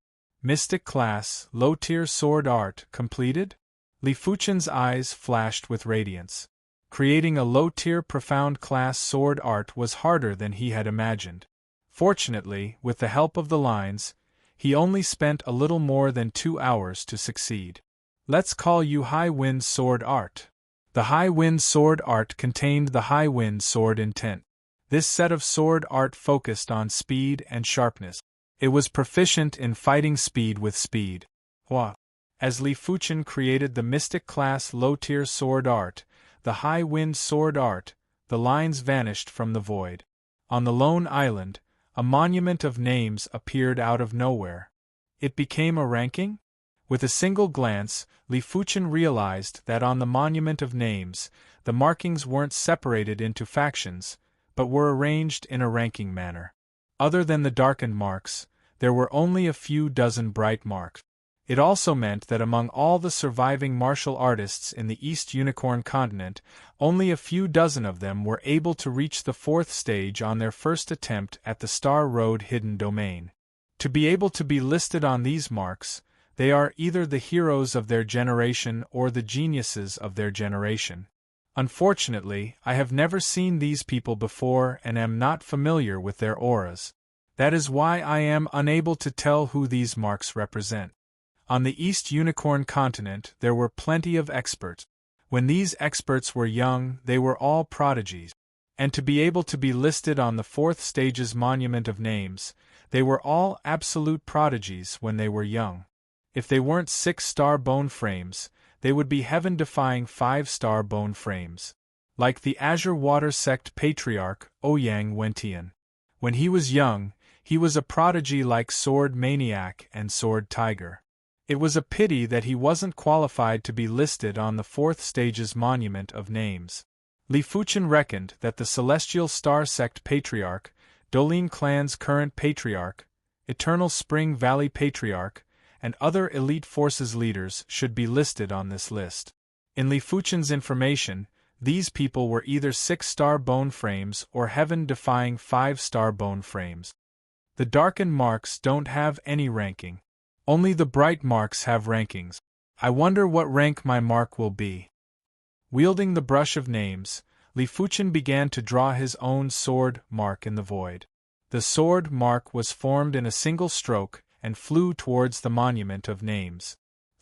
S1: Mystic class, low-tier sword art, completed? Li Fuchen's eyes flashed with radiance. Creating a low-tier profound class sword art was harder than he had imagined. Fortunately, with the help of the lines, he only spent a little more than 2 hours to succeed. Let's call you High Wind Sword Art. The High Wind Sword Art contained the High Wind Sword intent. This set of sword art focused on speed and sharpness. It was proficient in fighting speed with speed. Hua. As Li Fuchen created the mystic class low-tier sword art, the High Wind Sword Art, the lines vanished from the void. On the lone island, a monument of names appeared out of nowhere. It became a ranking? With a single glance, Li Fuchen realized that on the monument of names, the markings weren't separated into factions, but were arranged in a ranking manner. Other than the darkened marks, there were only a few dozen bright marks. It also meant that among all the surviving martial artists in the East Unicorn continent, only a few dozen of them were able to reach the 4th stage on their first attempt at the Star Road hidden domain. To be able to be listed on these marks, they are either the heroes of their generation or the geniuses of their generation. Unfortunately, I have never seen these people before and am not familiar with their auras. That is why I am unable to tell who these marks represent. On the East Unicorn continent there were plenty of experts. When these experts were young, they were all prodigies. And to be able to be listed on the 4th stage's monument of names, they were all absolute prodigies when they were young. If they weren't 6-star bone frames, they would be heaven-defying 5-star bone frames. like the Azure Water Sect patriarch Ouyang Wentian. When he was young, he was a prodigy like Sword Maniac and Sword Tiger. It was a pity that he wasn't qualified to be listed on the 4th stage's monument of names. Li Fuchen reckoned that the Celestial Star Sect Patriarch, Dolin Clan's current Patriarch, Eternal Spring Valley Patriarch, and other elite forces leaders should be listed on this list. In Li Fuchen's information, these people were either 6-star bone frames or heaven-defying 5-star bone frames. The darkened marks don't have any ranking. Only the bright marks have rankings. I wonder what rank my mark will be. Wielding the brush of names, Li Fuchen began to draw his own sword mark in the void. The sword mark was formed in a single stroke and flew towards the monument of names.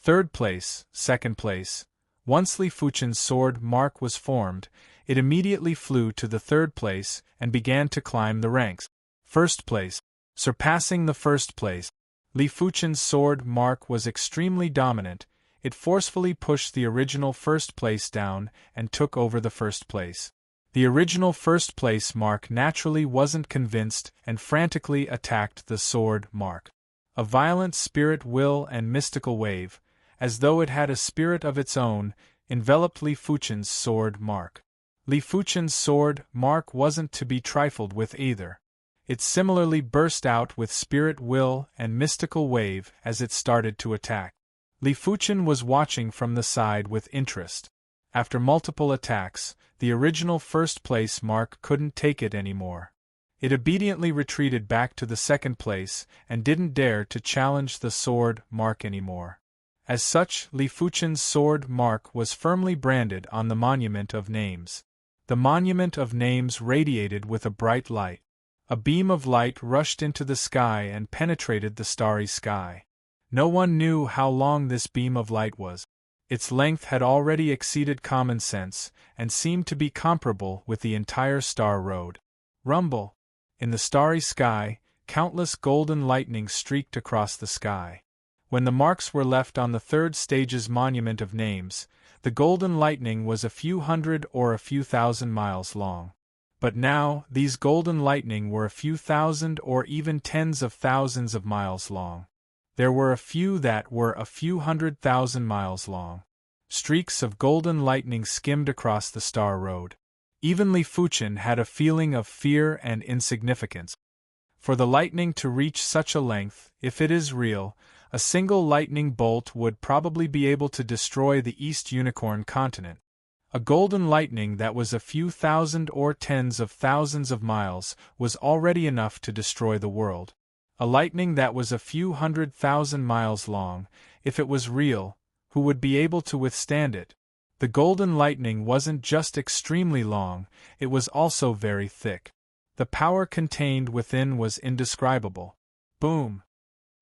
S1: 3rd place, 2nd place. Once Li Fuchen's sword mark was formed, it immediately flew to the 3rd place and began to climb the ranks. 1st place. Surpassing the 1st place, Li Fuchen's sword mark was extremely dominant. It forcefully pushed the original 1st place down and took over the 1st place. The original 1st place mark naturally wasn't convinced and frantically attacked the sword mark. A violent spirit will and mystical wave, as though it had a spirit of its own, enveloped Li Fuchen's sword mark. Li Fuchen's sword mark wasn't to be trifled with either. It similarly burst out with spirit will and mystical wave as it started to attack. Li Fuchen was watching from the side with interest. After multiple attacks, the original 1st place mark couldn't take it anymore. It obediently retreated back to the 2nd place and didn't dare to challenge the sword mark anymore. As such, Li Fuchen's sword mark was firmly branded on the monument of names. The monument of names radiated with a bright light. A beam of light rushed into the sky and penetrated the starry sky. No one knew how long this beam of light was. Its length had already exceeded common sense and seemed to be comparable with the entire star road. Rumble! In the starry sky, countless golden lightnings streaked across the sky. When the marks were left on the 3rd stage's monument of names, the golden lightning was a few hundred or a few thousand miles long. But now, these golden lightning were a few thousand or even tens of thousands of miles long. There were a few that were a few 100,000 miles long. Streaks of golden lightning skimmed across the star road. Even Li Fuchen had a feeling of fear and insignificance. For the lightning to reach such a length, if it is real, a single lightning bolt would probably be able to destroy the East Unicorn continent. A golden lightning that was a few thousand or tens of thousands of miles was already enough to destroy the world. A lightning that was a few 100,000 miles long, if it was real, who would be able to withstand it? The golden lightning wasn't just extremely long, it was also very thick. The power contained within was indescribable. Boom!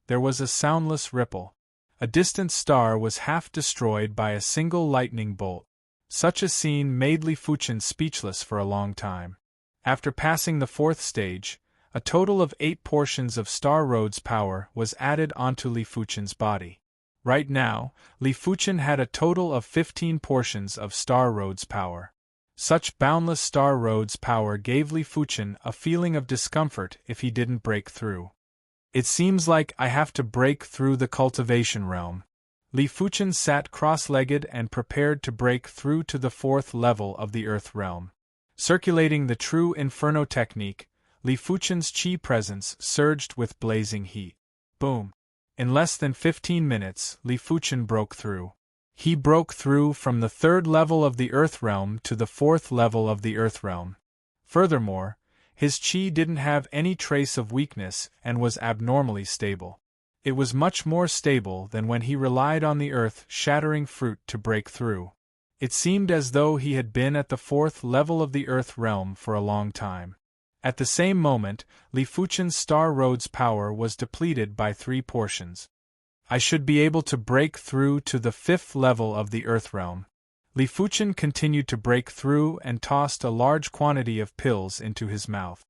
S1: There was a soundless ripple. A distant star was half destroyed by a single lightning bolt. Such a scene made Li Fuchen speechless for a long time. After passing the 4th stage, a total of 8 portions of Star Road's power was added onto Li Fuchen's body. Right now, Li Fuchen had a total of 15 portions of Star Road's power. Such boundless Star Road's power gave Li Fuchen a feeling of discomfort if he didn't break through. It seems like I have to break through the cultivation realm. Li Fuchen sat cross-legged and prepared to break through to the 4th level of the Earth realm. Circulating the true Inferno technique, Li Fuchen's chi presence surged with blazing heat. Boom! In less than 15 minutes, Li Fuchen broke through. He broke through from the 3rd level of the Earth realm to the 4th level of the Earth realm. Furthermore, his chi didn't have any trace of weakness and was abnormally stable. It was much more stable than when he relied on the earth-shattering fruit to break through. It seemed as though he had been at the 4th level of the Earth realm for a long time. At the same moment, Li Fuchen's Star Road's power was depleted by 3 portions. I should be able to break through to the 5th level of the Earth realm. Li Fuchen continued to break through and tossed a large quantity of pills into his mouth.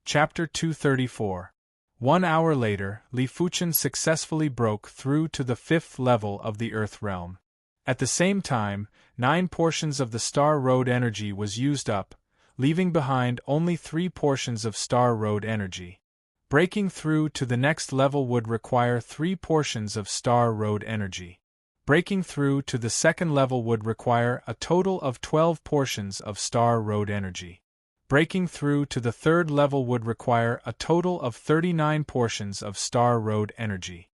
S1: Chapter 234. 1 hour later, Li Fuchen successfully broke through to the 5th level of the Earth realm. At the same time, 9 portions of the Star Road energy was used up, leaving behind only 3 portions of Star Road energy. Breaking through to the next level would require 3 portions of Star Road energy. Breaking through to the second level would require a total of 12 portions of Star Road energy. Breaking through to the third level would require a total of 39 portions of Star Road energy.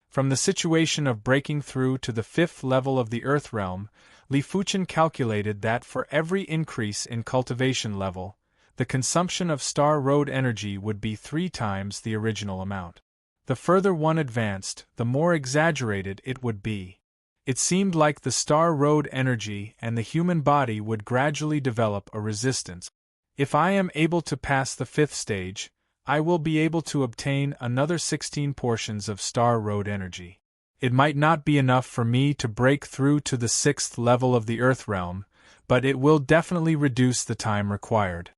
S1: From the situation of breaking through to the 5th level of the Earth realm, Li Fuchen calculated that for every increase in cultivation level, the consumption of Star Road energy would be 3 times the original amount. The further one advanced, the more exaggerated it would be. It seemed like the Star Road energy and the human body would gradually develop a resistance. If I am able to pass the 5th stage, I will be able to obtain another 16 portions of Star Road energy. It might not be enough for me to break through to the 6th level of the Earth realm, but it will definitely reduce the time required.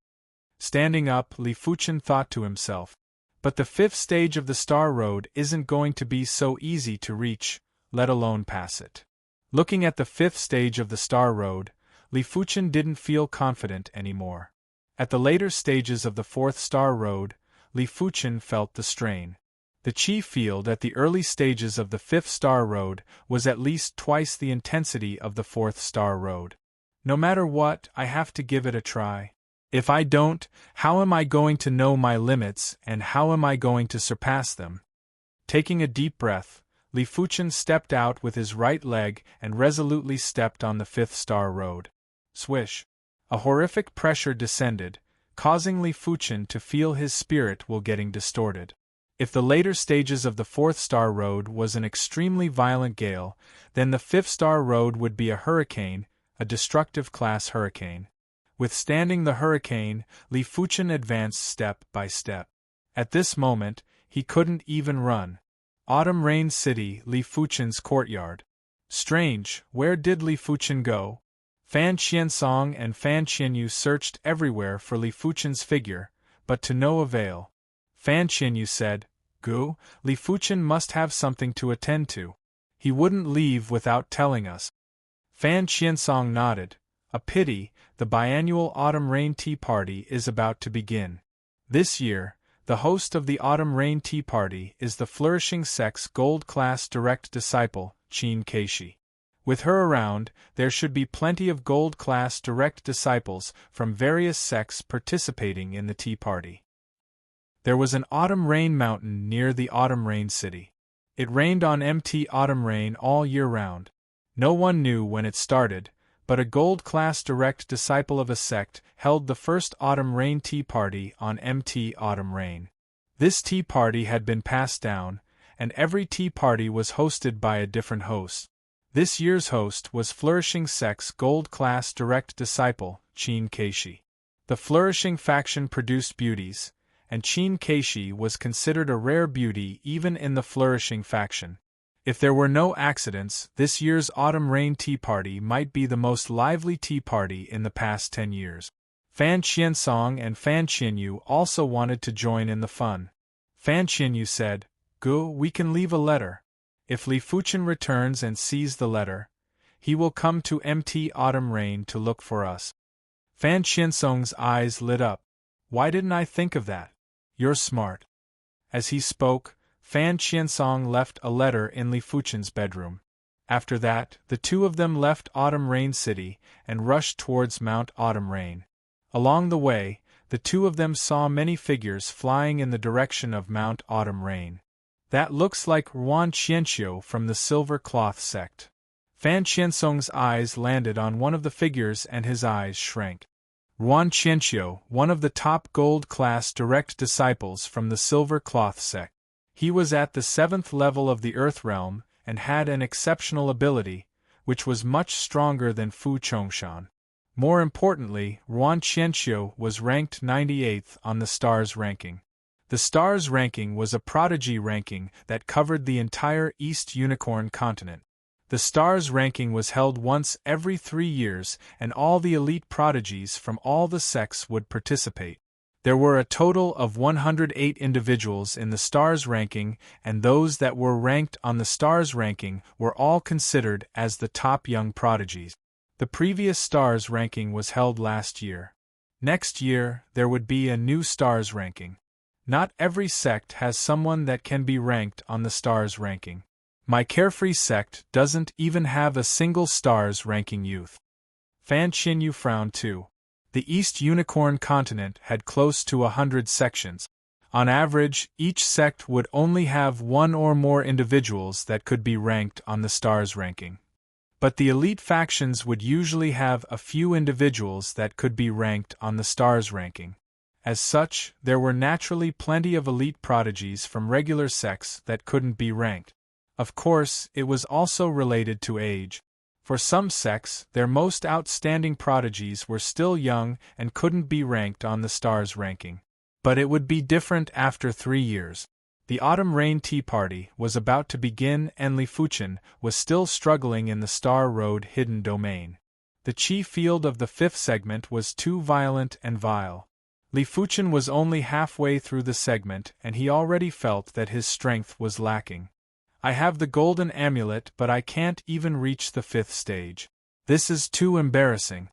S1: Standing up, Li Fuchen thought to himself, but the 5th stage of the Star Road isn't going to be so easy to reach, let alone pass it. Looking at the 5th stage of the Star Road, Li Fuchen didn't feel confident anymore. At the later stages of the 4th Star Road, Li Fuchen felt the strain. The chi field at the early stages of the 5th Star Road was at least twice the intensity of the 4th Star Road. No matter what, I have to give it a try. If I don't, how am I going to know my limits and how am I going to surpass them? Taking a deep breath, Li Fuchen stepped out with his right leg and resolutely stepped on the 5th Star Road. Swish! A horrific pressure descended, causing Li Fuchen to feel his spirit will getting distorted. If the later stages of the 4th Star Road was an extremely violent gale, then the 5th Star Road would be a hurricane, a destructive class hurricane. Withstanding the hurricane, Li Fuchen advanced step by step. At this moment, he couldn't even run. Autumn Rain City, Li Fuchen's courtyard. Strange, where did Li Fuchen go? Fan Qiansong and Fan Qianyu searched everywhere for Li Fuchen's figure, but to no avail. Fan Qianyu said, "Gu, Li Fuchen must have something to attend to. He wouldn't leave without telling us." Fan Qiansong nodded. A pity, the biannual Autumn Rain Tea Party is about to begin. This year, the host of the Autumn Rain Tea Party is the flourishing sex gold class direct disciple, Qin Keishi. With her around, there should be plenty of gold class direct disciples from various sects participating in the tea party. There was an autumn rain mountain near the Autumn Rain City. It rained on MT Autumn Rain all year round. No one knew when it started, but a gold-class direct disciple of a sect held the first Autumn Rain Tea Party on MT Autumn Rain. This tea party had been passed down, and every tea party was hosted by a different host. This year's host was Flourishing Sect's gold-class direct disciple, Qin Keishi. The Flourishing faction produced beauties, and Qin Keishi was considered a rare beauty even in the Flourishing faction. If there were no accidents, this year's Autumn Rain Tea Party might be the most lively tea party in the past 10 years. Fan Qiansong and Fan Qianyu also wanted to join in the fun. Fan Qianyu said, "Gu, we can leave a letter. If Li Fuchen returns and sees the letter, he will come to MT Autumn Rain to look for us." Fan Qiansong's eyes lit up. "Why didn't I think of that? You're smart." As he spoke, Fan Qiansong left a letter in Li Fuchen's bedroom. After that, the two of them left Autumn Rain City and rushed towards Mount Autumn Rain. Along the way, the two of them saw many figures flying in the direction of Mount Autumn Rain. "That looks like Ruan Qianxiu from the Silver Cloth sect." Fan Qiansong's eyes landed on one of the figures and his eyes shrank. Ruan Qianxiu, one of the top gold-class direct disciples from the Silver Cloth sect. He was at the 7th level of the Earth realm and had an exceptional ability, which was much stronger than Fu Chongshan. More importantly, Ruan Qianxiu was ranked 98th on the STARS ranking. The STARS ranking was a prodigy ranking that covered the entire East Unicorn continent. The STARS ranking was held once every 3 years, and all the elite prodigies from all the sects would participate. There were a total of 108 individuals in the stars ranking, and those that were ranked on the stars ranking were all considered as the top young prodigies. The previous stars ranking was held last year. Next year, there would be a new stars ranking. Not every sect has someone that can be ranked on the stars ranking. My carefree sect doesn't even have a single stars ranking youth. Fan Xinyu frowned too. The East Unicorn continent had close to 100 sections. On average, each sect would only have one or more individuals that could be ranked on the stars ranking. But the elite factions would usually have a few individuals that could be ranked on the stars ranking. As such, there were naturally plenty of elite prodigies from regular sects that couldn't be ranked. Of course, it was also related to age. For some sects, their most outstanding prodigies were still young and couldn't be ranked on the stars ranking. But it would be different after 3 years. The Autumn Rain Tea Party was about to begin and Li Fuchen was still struggling in the Star Road hidden domain. The chi field of the 5th segment was too violent and vile. Li Fuchen was only halfway through the segment and he already felt that his strength was lacking. I have the golden amulet but I can't even reach the 5th stage. This is too embarrassing.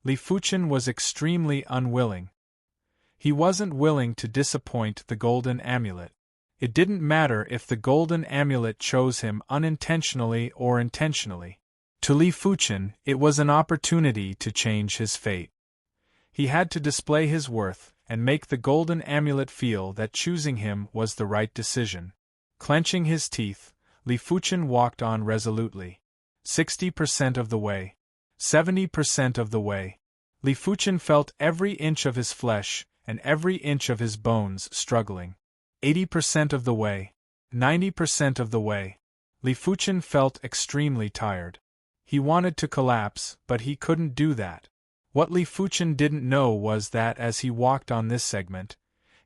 S1: Li Fuchen was extremely unwilling. He wasn't willing to disappoint the golden amulet. It didn't matter if the golden amulet chose him unintentionally or intentionally. To Li Fuchen, it was an opportunity to change his fate. He had to display his worth and make the golden amulet feel that choosing him was the right decision. Clenching his teeth, Li Fuchen walked on resolutely. 60% of the way. 70% of the way. Li Fuchen felt every inch of his flesh and every inch of his bones struggling. 80% of the way. 90% of the way. Li Fuchen felt extremely tired. He wanted to collapse, but he couldn't do that. What Li Fuchen didn't know was that as he walked on this segment,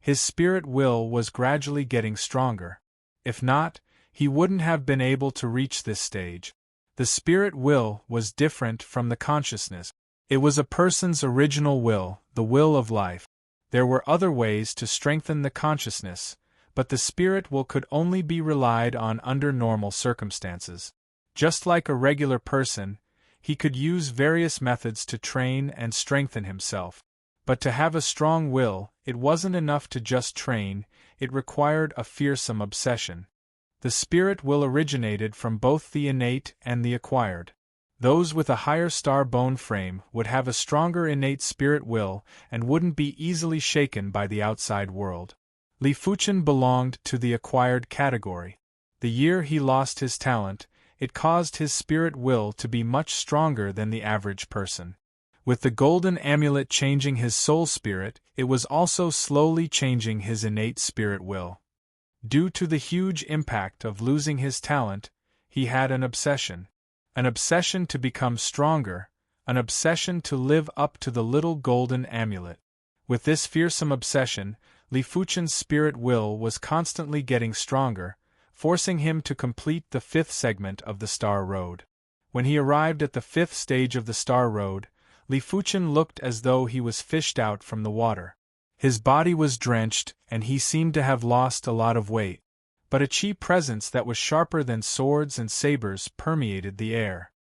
S1: his spirit will was gradually getting stronger. If not, he wouldn't have been able to reach this stage. The spirit will was different from the consciousness. It was a person's original will, the will of life. There were other ways to strengthen the consciousness, but the spirit will could only be relied on under normal circumstances. Just like a regular person, he could use various methods to train and strengthen himself. But to have a strong will, it wasn't enough to just train, it required a fearsome obsession. The spirit will originated from both the innate and the acquired. Those with a higher star bone frame would have a stronger innate spirit will and wouldn't be easily shaken by the outside world. Li Fuchen belonged to the acquired category. The year he lost his talent, it caused his spirit will to be much stronger than the average person. With the golden amulet changing his soul spirit, it was also slowly changing his innate spirit will. Due to the huge impact of losing his talent, he had an obsession. An obsession to become stronger, an obsession to live up to the little golden amulet. With this fearsome obsession, Li Fuchen's spirit will was constantly getting stronger, forcing him to complete the 5th segment of the Star Road. When he arrived at the 5th stage of the Star Road, Li Fuchen looked as though he was fished out from the water. His body was drenched, and he seemed to have lost a lot of weight. But a chi presence that was sharper than swords and sabers permeated the air.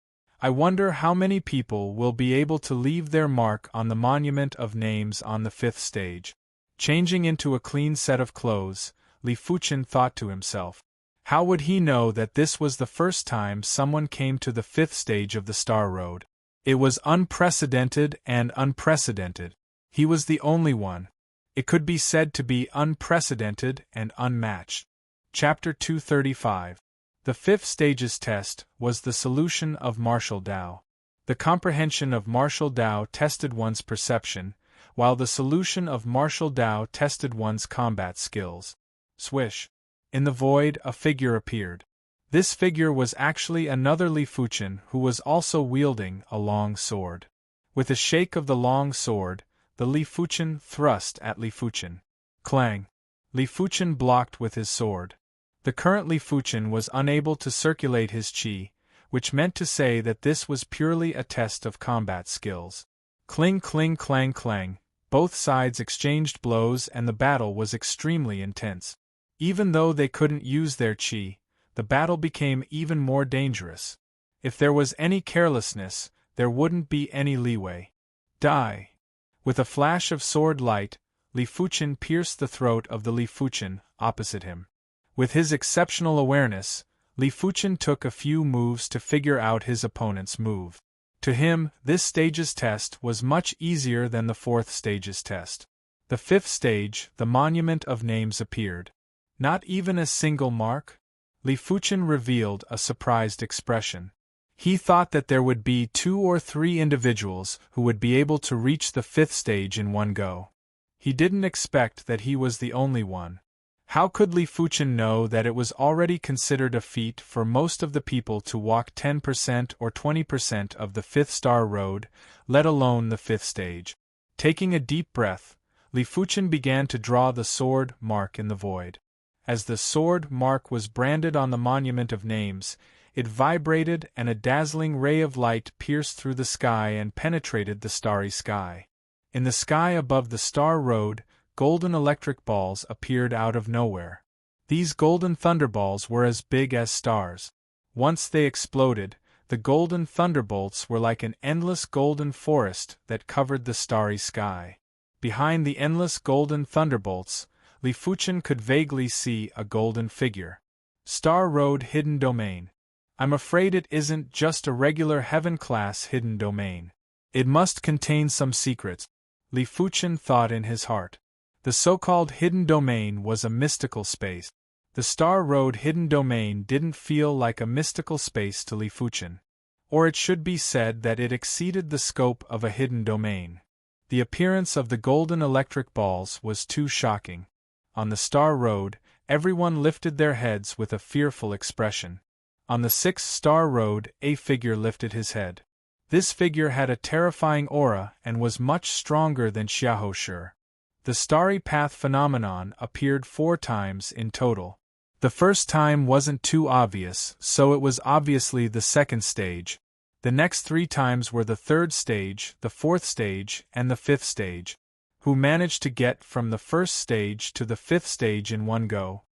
S1: I wonder how many people will be able to leave their mark on the monument of names on the 5th stage. Changing into a clean set of clothes, Li Fuchen thought to himself. How would he know that this was the first time someone came to the 5th stage of the Star Road? It was unprecedented and unprecedented. He was the only one. It could be said to be unprecedented and unmatched. Chapter 235. The 5th stage's test was the solution of martial Tao. The comprehension of martial Tao tested one's perception, while the solution of martial Tao tested one's combat skills. Swish. In the void, a figure appeared. This figure was actually another Li Fuchen who was also wielding a long sword. With a shake of the long sword, the Li Fuchen thrust at Li Fuchen. Clang! Li Fuchen blocked with his sword. The current Li Fuchen was unable to circulate his chi, which meant to say that this was purely a test of combat skills. Cling cling clang clang, Both sides exchanged blows and the battle was extremely intense. Even though they couldn't use their chi, the battle became even more dangerous. If there was any carelessness, there wouldn't be any leeway. Die! With a flash of sword light, Li Fuchen pierced the throat of the Li Fuchen opposite him. With his exceptional awareness, Li Fuchen took a few moves to figure out his opponent's move. To him, this stage's test was much easier than the fourth stage's test. The fifth stage, the monument of names, appeared. Not even a single mark? Li Fuchen revealed a surprised expression. He thought that there would be 2 or 3 individuals who would be able to reach the fifth stage in one go. He didn't expect that he was the only one. How could Li Fuchen know that it was already considered a feat for most of the people to walk 10% or 20% of the fifth star road, let alone the fifth stage? Taking a deep breath, Li Fuchen began to draw the sword mark in the void. As the sword mark was branded on the monument of names, it vibrated and a dazzling ray of light pierced through the sky and penetrated the starry sky. In the sky above the star road, golden electric balls appeared out of nowhere. These golden thunderballs were as big as stars. Once they exploded, the golden thunderbolts were like an endless golden forest that covered the starry sky. Behind the endless golden thunderbolts, Li Fuchen could vaguely see a golden figure. Star Road Hidden Domain. I'm afraid it isn't just a regular heaven-class hidden domain. It must contain some secrets, Li Fuchen thought in his heart. The so-called hidden domain was a mystical space. The Star Road hidden domain didn't feel like a mystical space to Li Fuchen. Or it should be said that it exceeded the scope of a hidden domain. The appearance of the golden electric balls was too shocking. On the Star Road, everyone lifted their heads with a fearful expression. On the sixth Star Road, a figure lifted his head. This figure had a terrifying aura and was much stronger than Xiahou Shi. The Starry Path phenomenon appeared 4 times in total. The first time wasn't too obvious, so it was obviously the second stage. The next 3 times were the third stage, the fourth stage, and the fifth stage. Who managed to get from the first stage to the fifth stage in one go?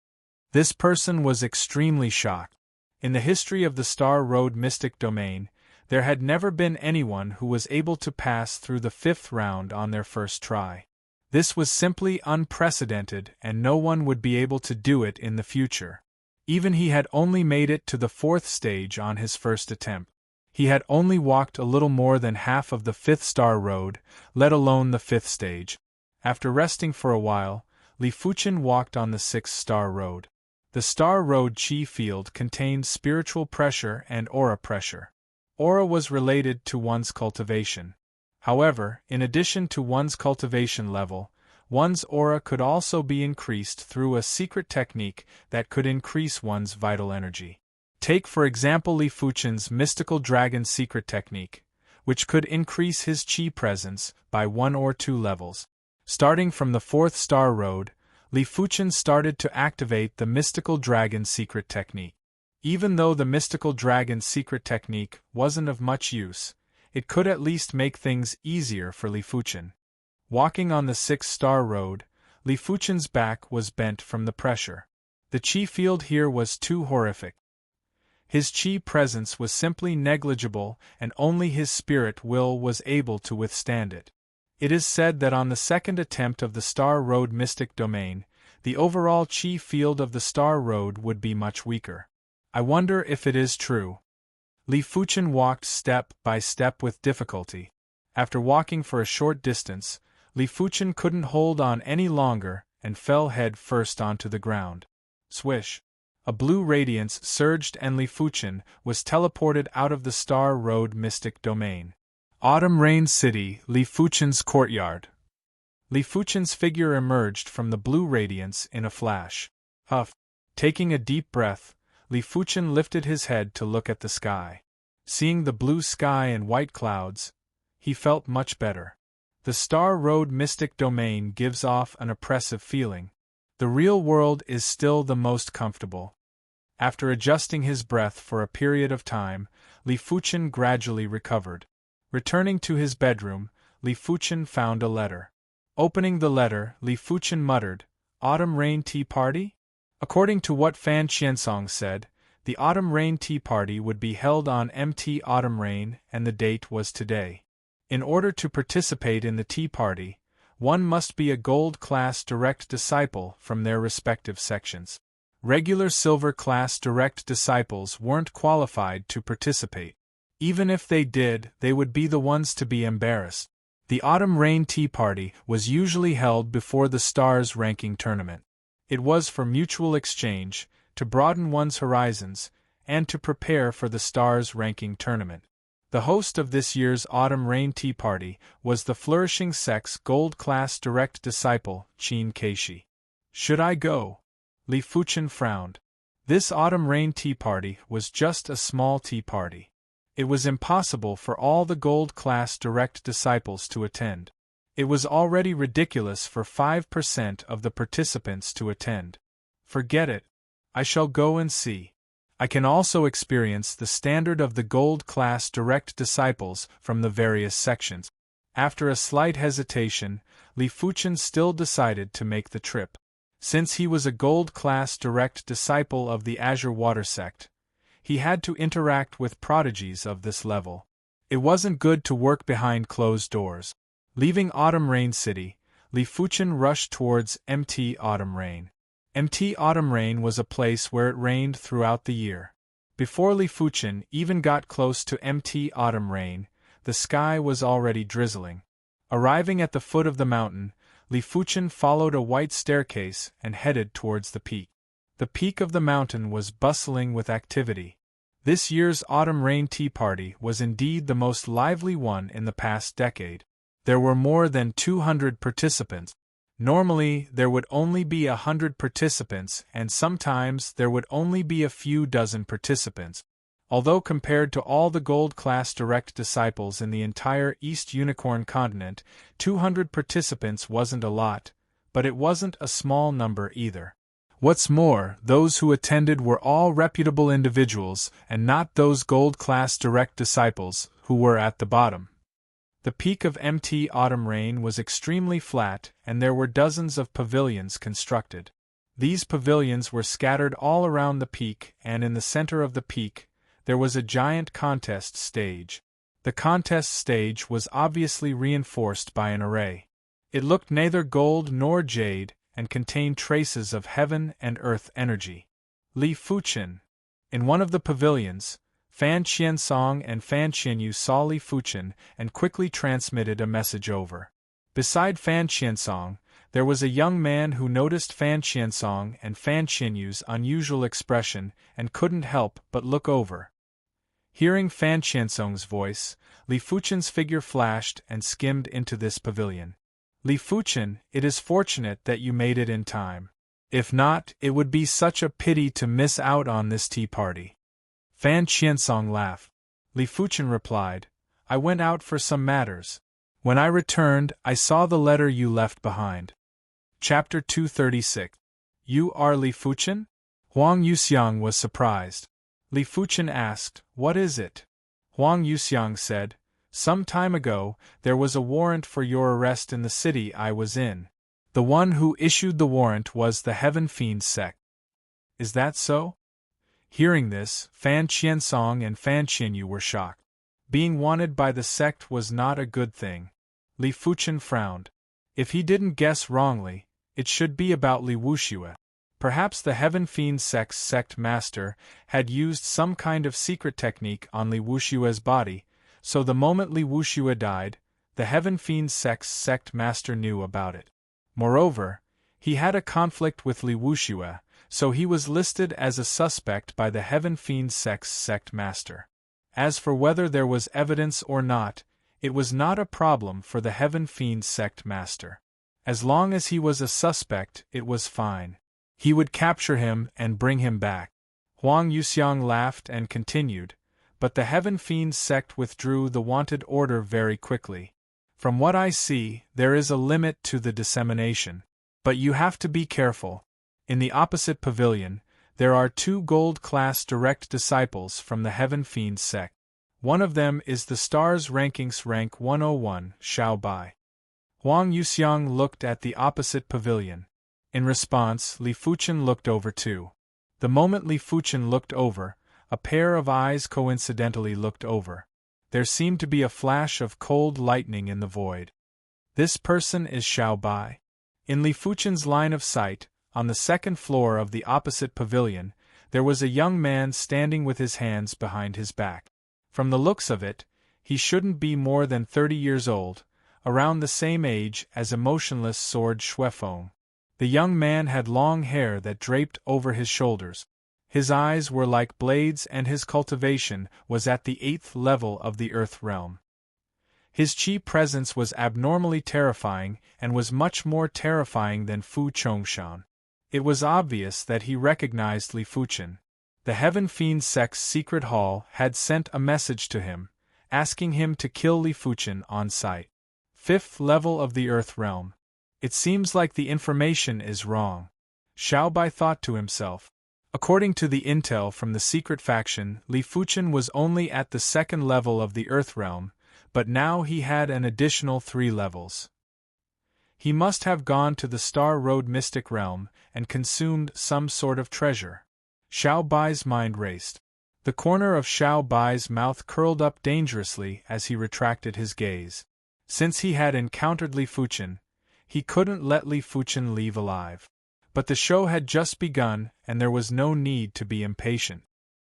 S1: This person was extremely shocked. In the history of the Star Road Mystic Domain, there had never been anyone who was able to pass through the 5th round on their first try. This was simply unprecedented and no one would be able to do it in the future. Even he had only made it to the 4th stage on his first attempt. He had only walked a little more than half of the 5th Star Road, let alone the 5th stage. After resting for a while, Li Fuchen walked on the 6th Star Road. The Star Road Chi field contained spiritual pressure and aura pressure. Aura was related to one's cultivation. However, in addition to one's cultivation level, one's aura could also be increased through a secret technique that could increase one's vital energy. Take for example Li Fuchen's mystical dragon secret technique, which could increase his chi presence by 1 or 2 levels. Starting from the 4th Star Road, Li Fuchen started to activate the mystical dragon secret technique. Even though the mystical dragon secret technique wasn't of much use, it could at least make things easier for Li Fuchen. Walking on the 6th Star Road, Li Fuchen's back was bent from the pressure. The chi field here was too horrific. His chi presence was simply negligible and only his spirit will was able to withstand it. It is said that on the second attempt of the Star Road Mystic Domain, the overall chi field of the Star Road would be much weaker. I wonder if it is true. Li Fuchen walked step by step with difficulty. After walking for a short distance, Li Fuchen couldn't hold on any longer and fell head first onto the ground. Swish! A blue radiance surged and Li Fuchen was teleported out of the Star Road Mystic Domain. Autumn Rain City, Li Fuchen's courtyard. Li Fuchen's figure emerged from the blue radiance in a flash. Huff! Taking a deep breath, Li Fuchen lifted his head to look at the sky. Seeing the blue sky and white clouds, he felt much better. The Star Road Mystic Domain gives off an oppressive feeling. The real world is still the most comfortable. After adjusting his breath for a period of time, Li Fuchen gradually recovered. Returning to his bedroom, Li Fuchen found a letter. Opening the letter, Li Fuchen muttered, "Autumn Rain Tea Party?" According to what Fan Qiansong said, the Autumn Rain Tea Party would be held on MT Autumn Rain, and the date was today. In order to participate in the tea party, one must be a gold class direct disciple from their respective sections. Regular silver class direct disciples weren't qualified to participate. Even if they did, they would be the ones to be embarrassed. The Autumn Rain Tea Party was usually held before the Stars ranking tournament. It was for mutual exchange, to broaden one's horizons, and to prepare for the Stars ranking tournament. The host of this year's Autumn Rain Tea Party was the flourishing sex gold class direct disciple, Qin Keishi. Should I go? Li Fuchen frowned. This Autumn Rain Tea Party was just a small tea party. It was impossible for all the gold class direct disciples to attend. It was already ridiculous for 5% of the participants to attend. Forget it. I shall go and see. I can also experience the standard of the gold class direct disciples from the various sections. After a slight hesitation, Li Fuchen still decided to make the trip. Since he was a gold class direct disciple of the Azure Water sect, he had to interact with prodigies of this level. It wasn't good to work behind closed doors. Leaving Autumn Rain City, Li Fuchen rushed towards MT Autumn Rain. MT Autumn Rain was a place where it rained throughout the year. Before Li Fuchen even got close to MT Autumn Rain, the sky was already drizzling. Arriving at the foot of the mountain, Li Fuchen followed a white staircase and headed towards the peak. The peak of the mountain was bustling with activity. This year's Autumn Rain Tea Party was indeed the most lively one in the past decade. There were more than 200 participants. Normally, there would only be 100 participants, and sometimes there would only be a few dozen participants. Although compared to all the gold class direct disciples in the entire East Unicorn continent, 200 participants wasn't a lot, but it wasn't a small number either. What's more, those who attended were all reputable individuals and not those gold class direct disciples who were at the bottom. The peak of MT Autumn Rain was extremely flat, and there were dozens of pavilions constructed. These pavilions were scattered all around the peak, and in the center of the peak, there was a giant contest stage. The contest stage was obviously reinforced by an array. It looked neither gold nor jade, and contained traces of heaven and earth energy. Li Fuchen. In one of the pavilions, Fan Qiansong and Fan Qianyu saw Li Fuchen and quickly transmitted a message over. Beside Fan Qiansong, there was a young man who noticed Fan Qiansong and Fan Qianyu's unusual expression and couldn't help but look over. Hearing Fan Qiansong's voice, Li Fuchen's figure flashed and skimmed into this pavilion. Li Fuchen, it is fortunate that you made it in time. If not, it would be such a pity to miss out on this tea party. Fan Qiansong laughed. Li Fuchen replied, I went out for some matters. When I returned, I saw the letter you left behind. Chapter 236. You are Li Fuchen? Huang Yuxiang was surprised. Li Fuchen asked, What is it? Huang Yuxiang said, Some time ago, there was a warrant for your arrest in the city I was in. The one who issued the warrant was the Heaven Fiend sect. Is that so? Hearing this, Fan Qiansong and Fan Qianyu were shocked. Being wanted by the sect was not a good thing. Li Fuchen frowned. If he didn't guess wrongly, it should be about Li Wuxue. Perhaps the Heaven Fiend sect's sect master had used some kind of secret technique on Li Wuxue's body, so the moment Li Wuxue died, the Heaven Fiend sect's sect master knew about it. Moreover, he had a conflict with Li Wuxue, so he was listed as a suspect by the Heaven Fiend sect's sect master. As for whether there was evidence or not, it was not a problem for the Heaven Fiend sect master. As long as he was a suspect, it was fine. He would capture him and bring him back. Huang Yuxiang laughed and continued, but the Heaven Fiend sect withdrew the wanted order very quickly. From what I see, there is a limit to the dissemination. But you have to be careful. In the opposite pavilion, there are 2 gold-class direct disciples from the Heaven Fiend sect. One of them is the Stars Rankings Rank 101, Xiao Bai. Huang Yuxiang looked at the opposite pavilion. In response, Li Fuchen looked over too. The moment Li Fuchen looked over, a pair of eyes coincidentally looked over. There seemed to be a flash of cold lightning in the void. This person is Xiao Bai. In Li Fuchen's line of sight, on the second floor of the opposite pavilion, there was a young man standing with his hands behind his back. From the looks of it, he shouldn't be more than 30 years old, around the same age as emotionless sword Xuefeng. The young man had long hair that draped over his shoulders. His eyes were like blades and his cultivation was at the 8th level of the Earth realm. His chi presence was abnormally terrifying and was much more terrifying than Fu Chongshan. It was obvious that he recognized Li Fuchen. The Heaven Fiend Sect's secret hall had sent a message to him, asking him to kill Li Fuchen on sight. 5th level of the Earth realm. It seems like the information is wrong. Xiao Bai thought to himself. According to the intel from the secret faction, Li Fuchen was only at the 2nd level of the Earth realm, but now he had an additional 3 levels. He must have gone to the Star Road Mystic Realm and consumed some sort of treasure. Xiao Bai's mind raced. The corner of Xiao Bai's mouth curled up dangerously as he retracted his gaze. Since he had encountered Li Fuchen, he couldn't let Li Fuchen leave alive. But the show had just begun and there was no need to be impatient.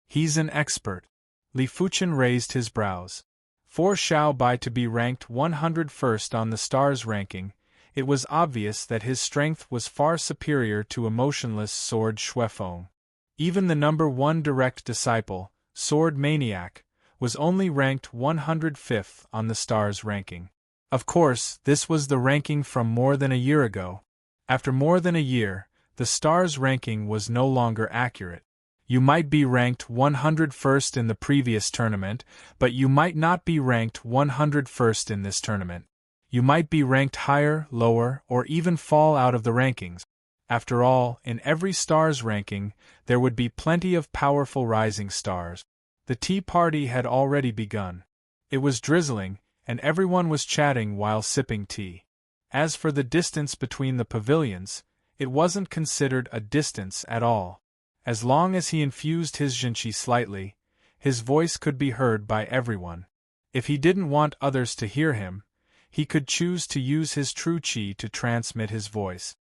S1: He's an expert. Li Fuchen raised his brows. For Xiao Bai to be ranked 101st on the stars ranking, it was obvious that his strength was far superior to emotionless sword Xuefeng. Even the number 1 direct disciple, Sword Maniac, was only ranked 105th on the stars ranking. Of course, this was the ranking from more than a year ago. After more than a year, the stars ranking was no longer accurate. You might be ranked 101st in the previous tournament, but you might not be ranked 101st in this tournament. You might be ranked higher, lower, or even fall out of the rankings. After all, in every stars ranking, there would be plenty of powerful rising stars. The tea party had already begun. It was drizzling, and everyone was chatting while sipping tea. As for the distance between the pavilions, it wasn't considered a distance at all. As long as he infused his Jinqi slightly, his voice could be heard by everyone. If he didn't want others to hear him, he could choose to use his true qi to transmit his voice.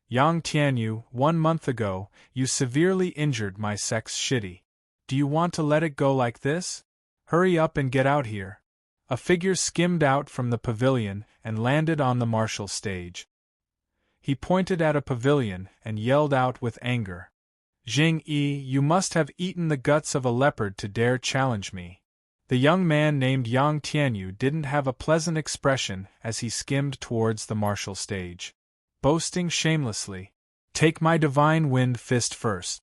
S1: Yang Tianyu, 1 month ago, you severely injured my sex shitty. Do you want to let it go like this? Hurry up and get out here. A figure skimmed out from the pavilion and landed on the martial stage. He pointed at a pavilion and yelled out with anger. Jing Yi, you must have eaten the guts of a leopard to dare challenge me. The young man named Yang Tianyu didn't have a pleasant expression as he skimmed towards the martial stage. Boasting shamelessly. Take my divine wind fist first.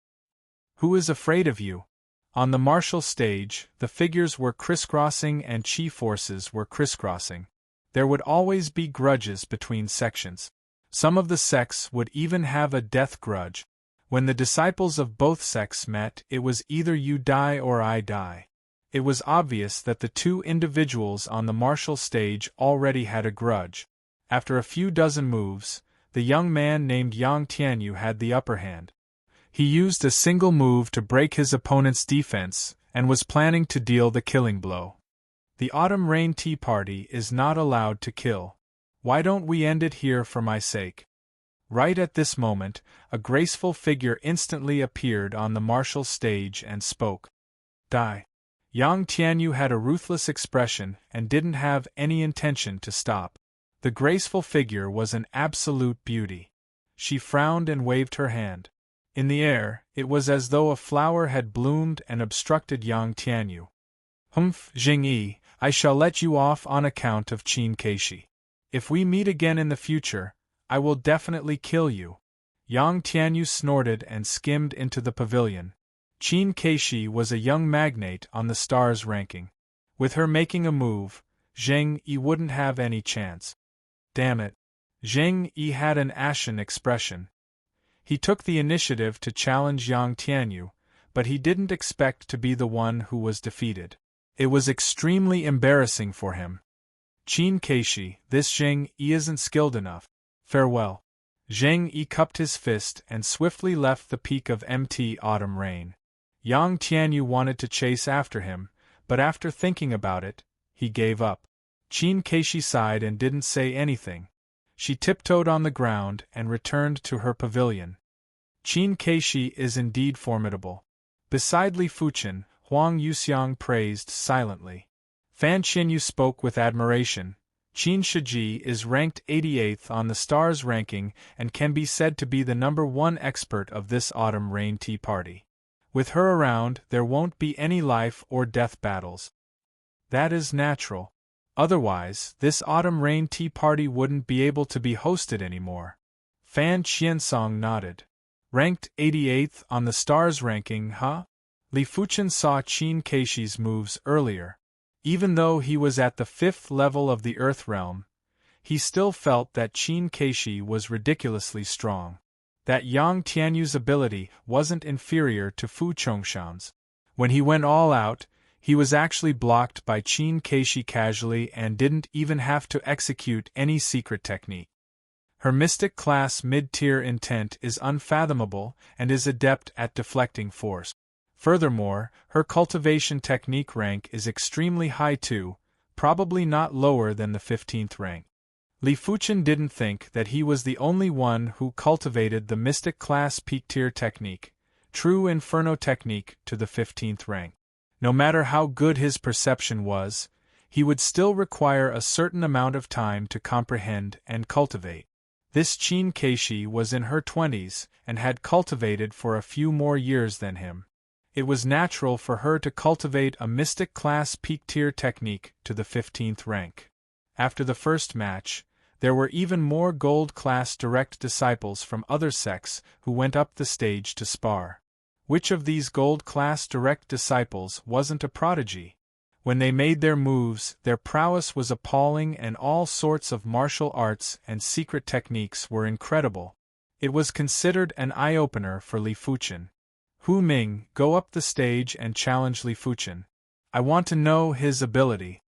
S1: Who is afraid of you? On the martial stage, the figures were crisscrossing and chi forces were crisscrossing. There would always be grudges between sections. Some of the sects would even have a death grudge. When the disciples of both sects met, it was either you die or I die. It was obvious that the two individuals on the martial stage already had a grudge. After a few dozen moves, the young man named Yang Tianyu had the upper hand. He used a single move to break his opponent's defense and was planning to deal the killing blow. The Autumn Rain Tea Party is not allowed to kill. Why don't we end it here for my sake? Right at this moment, a graceful figure instantly appeared on the martial stage and spoke. Die. Yang Tianyu had a ruthless expression and didn't have any intention to stop. The graceful figure was an absolute beauty. She frowned and waved her hand. In the air, it was as though a flower had bloomed and obstructed Yang Tianyu. Humph, Jing Yi, I shall let you off on account of Qin Keishi. If we meet again in the future, I will definitely kill you. Yang Tianyu snorted and skimmed into the pavilion. Qin Keishi was a young magnate on the stars ranking. With her making a move, Zheng Yi wouldn't have any chance. Damn it. Zheng Yi had an ashen expression. He took the initiative to challenge Yang Tianyu, but he didn't expect to be the one who was defeated. It was extremely embarrassing for him. Qin Keishi, this Zheng Yi isn't skilled enough. Farewell. Zheng Yi cupped his fist and swiftly left the peak of MT Autumn Rain. Yang Tianyu wanted to chase after him, but after thinking about it, he gave up. Qin Keishi sighed and didn't say anything. She tiptoed on the ground and returned to her pavilion. Qin Keishi is indeed formidable. Beside Li Fuchen, Huang Yuxiang praised silently. Fan Qianyu spoke with admiration. Qin Shiji is ranked 88th on the stars ranking and can be said to be the #1 expert of this autumn rain tea party. With her around, there won't be any life or death battles. That is natural. Otherwise, this autumn rain tea party wouldn't be able to be hosted anymore. Fan Qiansong nodded. Ranked 88th on the stars ranking, huh? Li Fuchen saw Qin Keishi's moves earlier. Even though he was at the 5th level of the Earth Realm, he still felt that Qin Keishi was ridiculously strong. That Yang Tianyu's ability wasn't inferior to Fu Chongshan's. When he went all out, he was actually blocked by Qin Keishi casually and didn't even have to execute any secret technique. Her mystic class mid-tier intent is unfathomable and is adept at deflecting force. Furthermore, her cultivation technique rank is extremely high too, probably not lower than the 15th rank. Li Fuchen didn't think that he was the only one who cultivated the mystic class peak tier technique, true inferno technique to the 15th rank. No matter how good his perception was, he would still require a certain amount of time to comprehend and cultivate. This Qin Keishi was in her 20s and had cultivated for a few more years than him. It was natural for her to cultivate a mystic class peak tier technique to the 15th rank. After the first match, there were even more gold class direct disciples from other sects who went up the stage to spar. Which of these gold class direct disciples wasn't a prodigy? When they made their moves, their prowess was appalling and all sorts of martial arts and secret techniques were incredible. It was considered an eye-opener for Li Fuchen. Hu Ming, go up the stage and challenge Li Fuchen. I want to know his ability.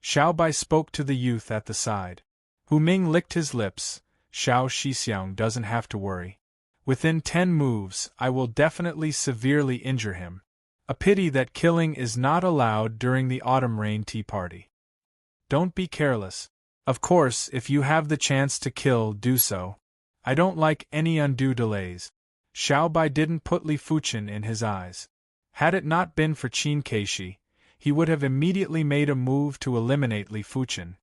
S1: Xiao Bai spoke to the youth at the side. Hu Ming licked his lips. Xiao Shixiang doesn't have to worry. Within 10 moves, I will definitely severely injure him. A pity that killing is not allowed during the autumn rain tea party. Don't be careless. Of course, if you have the chance to kill, do so. I don't like any undue delays. Xiao Bai didn't put Li Fuchen in his eyes. Had it not been for Qin Keishi, he would have immediately made a move to eliminate Li Fuchen.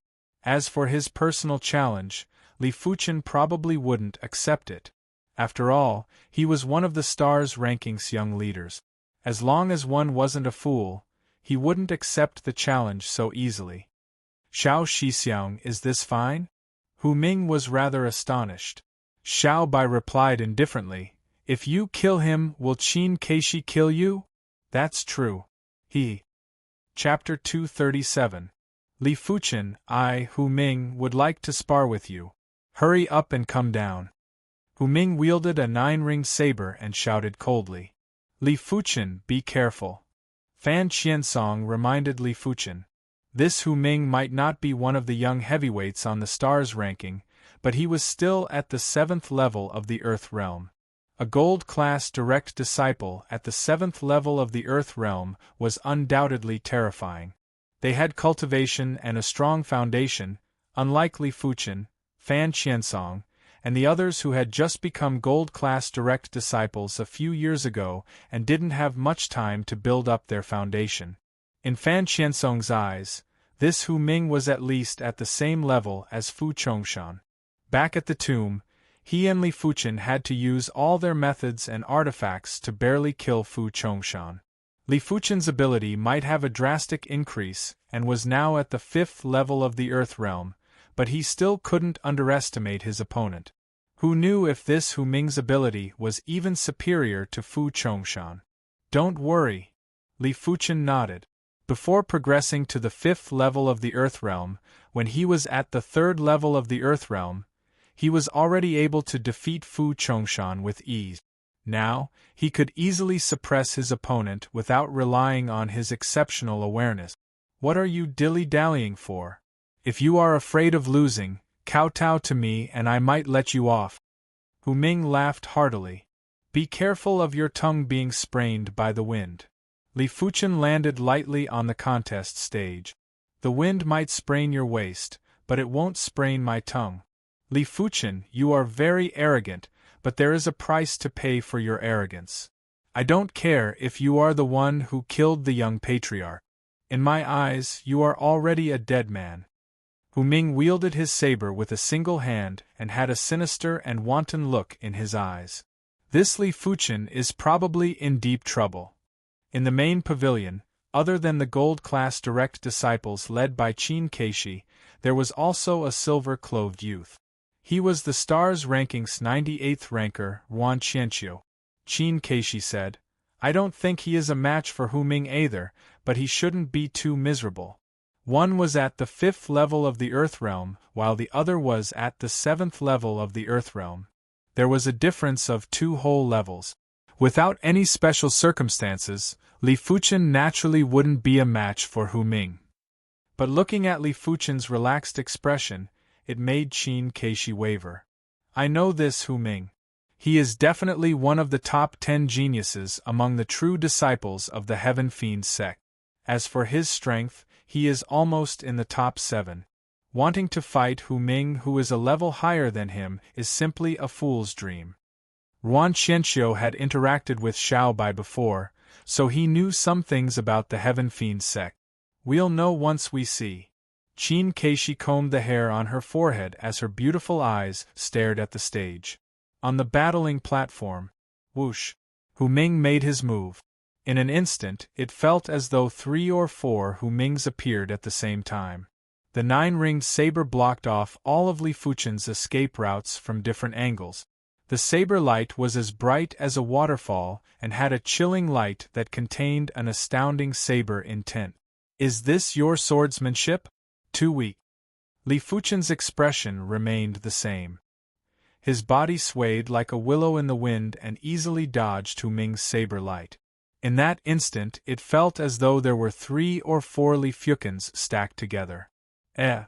S1: As for his personal challenge, Li Fuchen probably wouldn't accept it. After all, he was one of the stars ranking's young leaders. As long as one wasn't a fool, he wouldn't accept the challenge so easily. Xiao Shixiang, is this fine? Hu Ming was rather astonished. Xiao Bai replied indifferently, if you kill him, will Qin Keishi kill you? That's true. Chapter 237. Li Fuchen, I, Hu Ming, would like to spar with you. Hurry up and come down. Hu Ming wielded a 9-ringed saber and shouted coldly. Li Fuchen, be careful. Fan Qiansong reminded Li Fuchen. This Hu Ming might not be one of the young heavyweights on the stars ranking, but he was still at the 7th level of the Earth Realm. A gold-class direct disciple at the 7th level of the Earth Realm was undoubtedly terrifying. They had cultivation and a strong foundation, unlike Li Fuchen, Fan Qiansong, and the others who had just become gold-class direct disciples a few years ago and didn't have much time to build up their foundation. In Fan Qiansong's eyes, this Hu Ming was at least at the same level as Fu Chongshan. Back at the tomb, he and Li Fuchen had to use all their methods and artifacts to barely kill Fu Chongshan. Li Fuchen's ability might have a drastic increase and was now at the 5th level of the Earth Realm, but he still couldn't underestimate his opponent. Who knew if this Hu Ming's ability was even superior to Fu Chongshan? Don't worry. Li Fuchen nodded. Before progressing to the 5th level of the Earth Realm, when he was at the 3rd level of the Earth Realm, he was already able to defeat Fu Chongshan with ease. Now, he could easily suppress his opponent without relying on his exceptional awareness. What are you dilly-dallying for? If you are afraid of losing, kowtow to me and I might let you off. Hu Ming laughed heartily. Be careful of your tongue being sprained by the wind. Li Fuchen landed lightly on the contest stage. The wind might sprain your waist, but it won't sprain my tongue. Li Fuchen, you are very arrogant, but there is a price to pay for your arrogance. I don't care if you are the one who killed the young patriarch. In my eyes, you are already a dead man. Hu Ming wielded his saber with a single hand and had a sinister and wanton look in his eyes. This Li Fuchen is probably in deep trouble. In the main pavilion, other than the gold-class direct disciples led by Qin Keishi, there was also a silver-clothed youth. He was the Stars Rankings 98th ranker, Yuan Qianqiu. Qin Keishi said, I don't think he is a match for Hu Ming either, but he shouldn't be too miserable. One was at the 5th level of the Earth Realm, while the other was at the 7th level of the Earth Realm. There was a difference of 2 whole levels. Without any special circumstances, Li Fuchen naturally wouldn't be a match for Hu Ming. But looking at Li Fuchen's relaxed expression, it made Qin Keishi waver. I know this Hu Ming. He is definitely one of the top 10 geniuses among the true disciples of the Heaven Fiend sect. As for his strength, he is almost in the top 7. Wanting to fight Hu Ming, who is a level higher than him, is simply a fool's dream. Yuan Qianqiu had interacted with Xiao Bai before, so he knew some things about the Heaven Fiend sect. We'll know once we see. Qin Keishi combed the hair on her forehead as her beautiful eyes stared at the stage. On the battling platform, whoosh, Hu Ming made his move. In an instant, it felt as though 3 or 4 Hu Mings appeared at the same time. The 9-ringed saber blocked off all of Li Fuchen's escape routes from different angles. The saber light was as bright as a waterfall and had a chilling light that contained an astounding saber intent. Is this your swordsmanship? Too weak. Li Fuchen's expression remained the same. His body swayed like a willow in the wind and easily dodged Hu Ming's saber light. In that instant it felt as though there were 3 or 4 Li Fuchens stacked together. A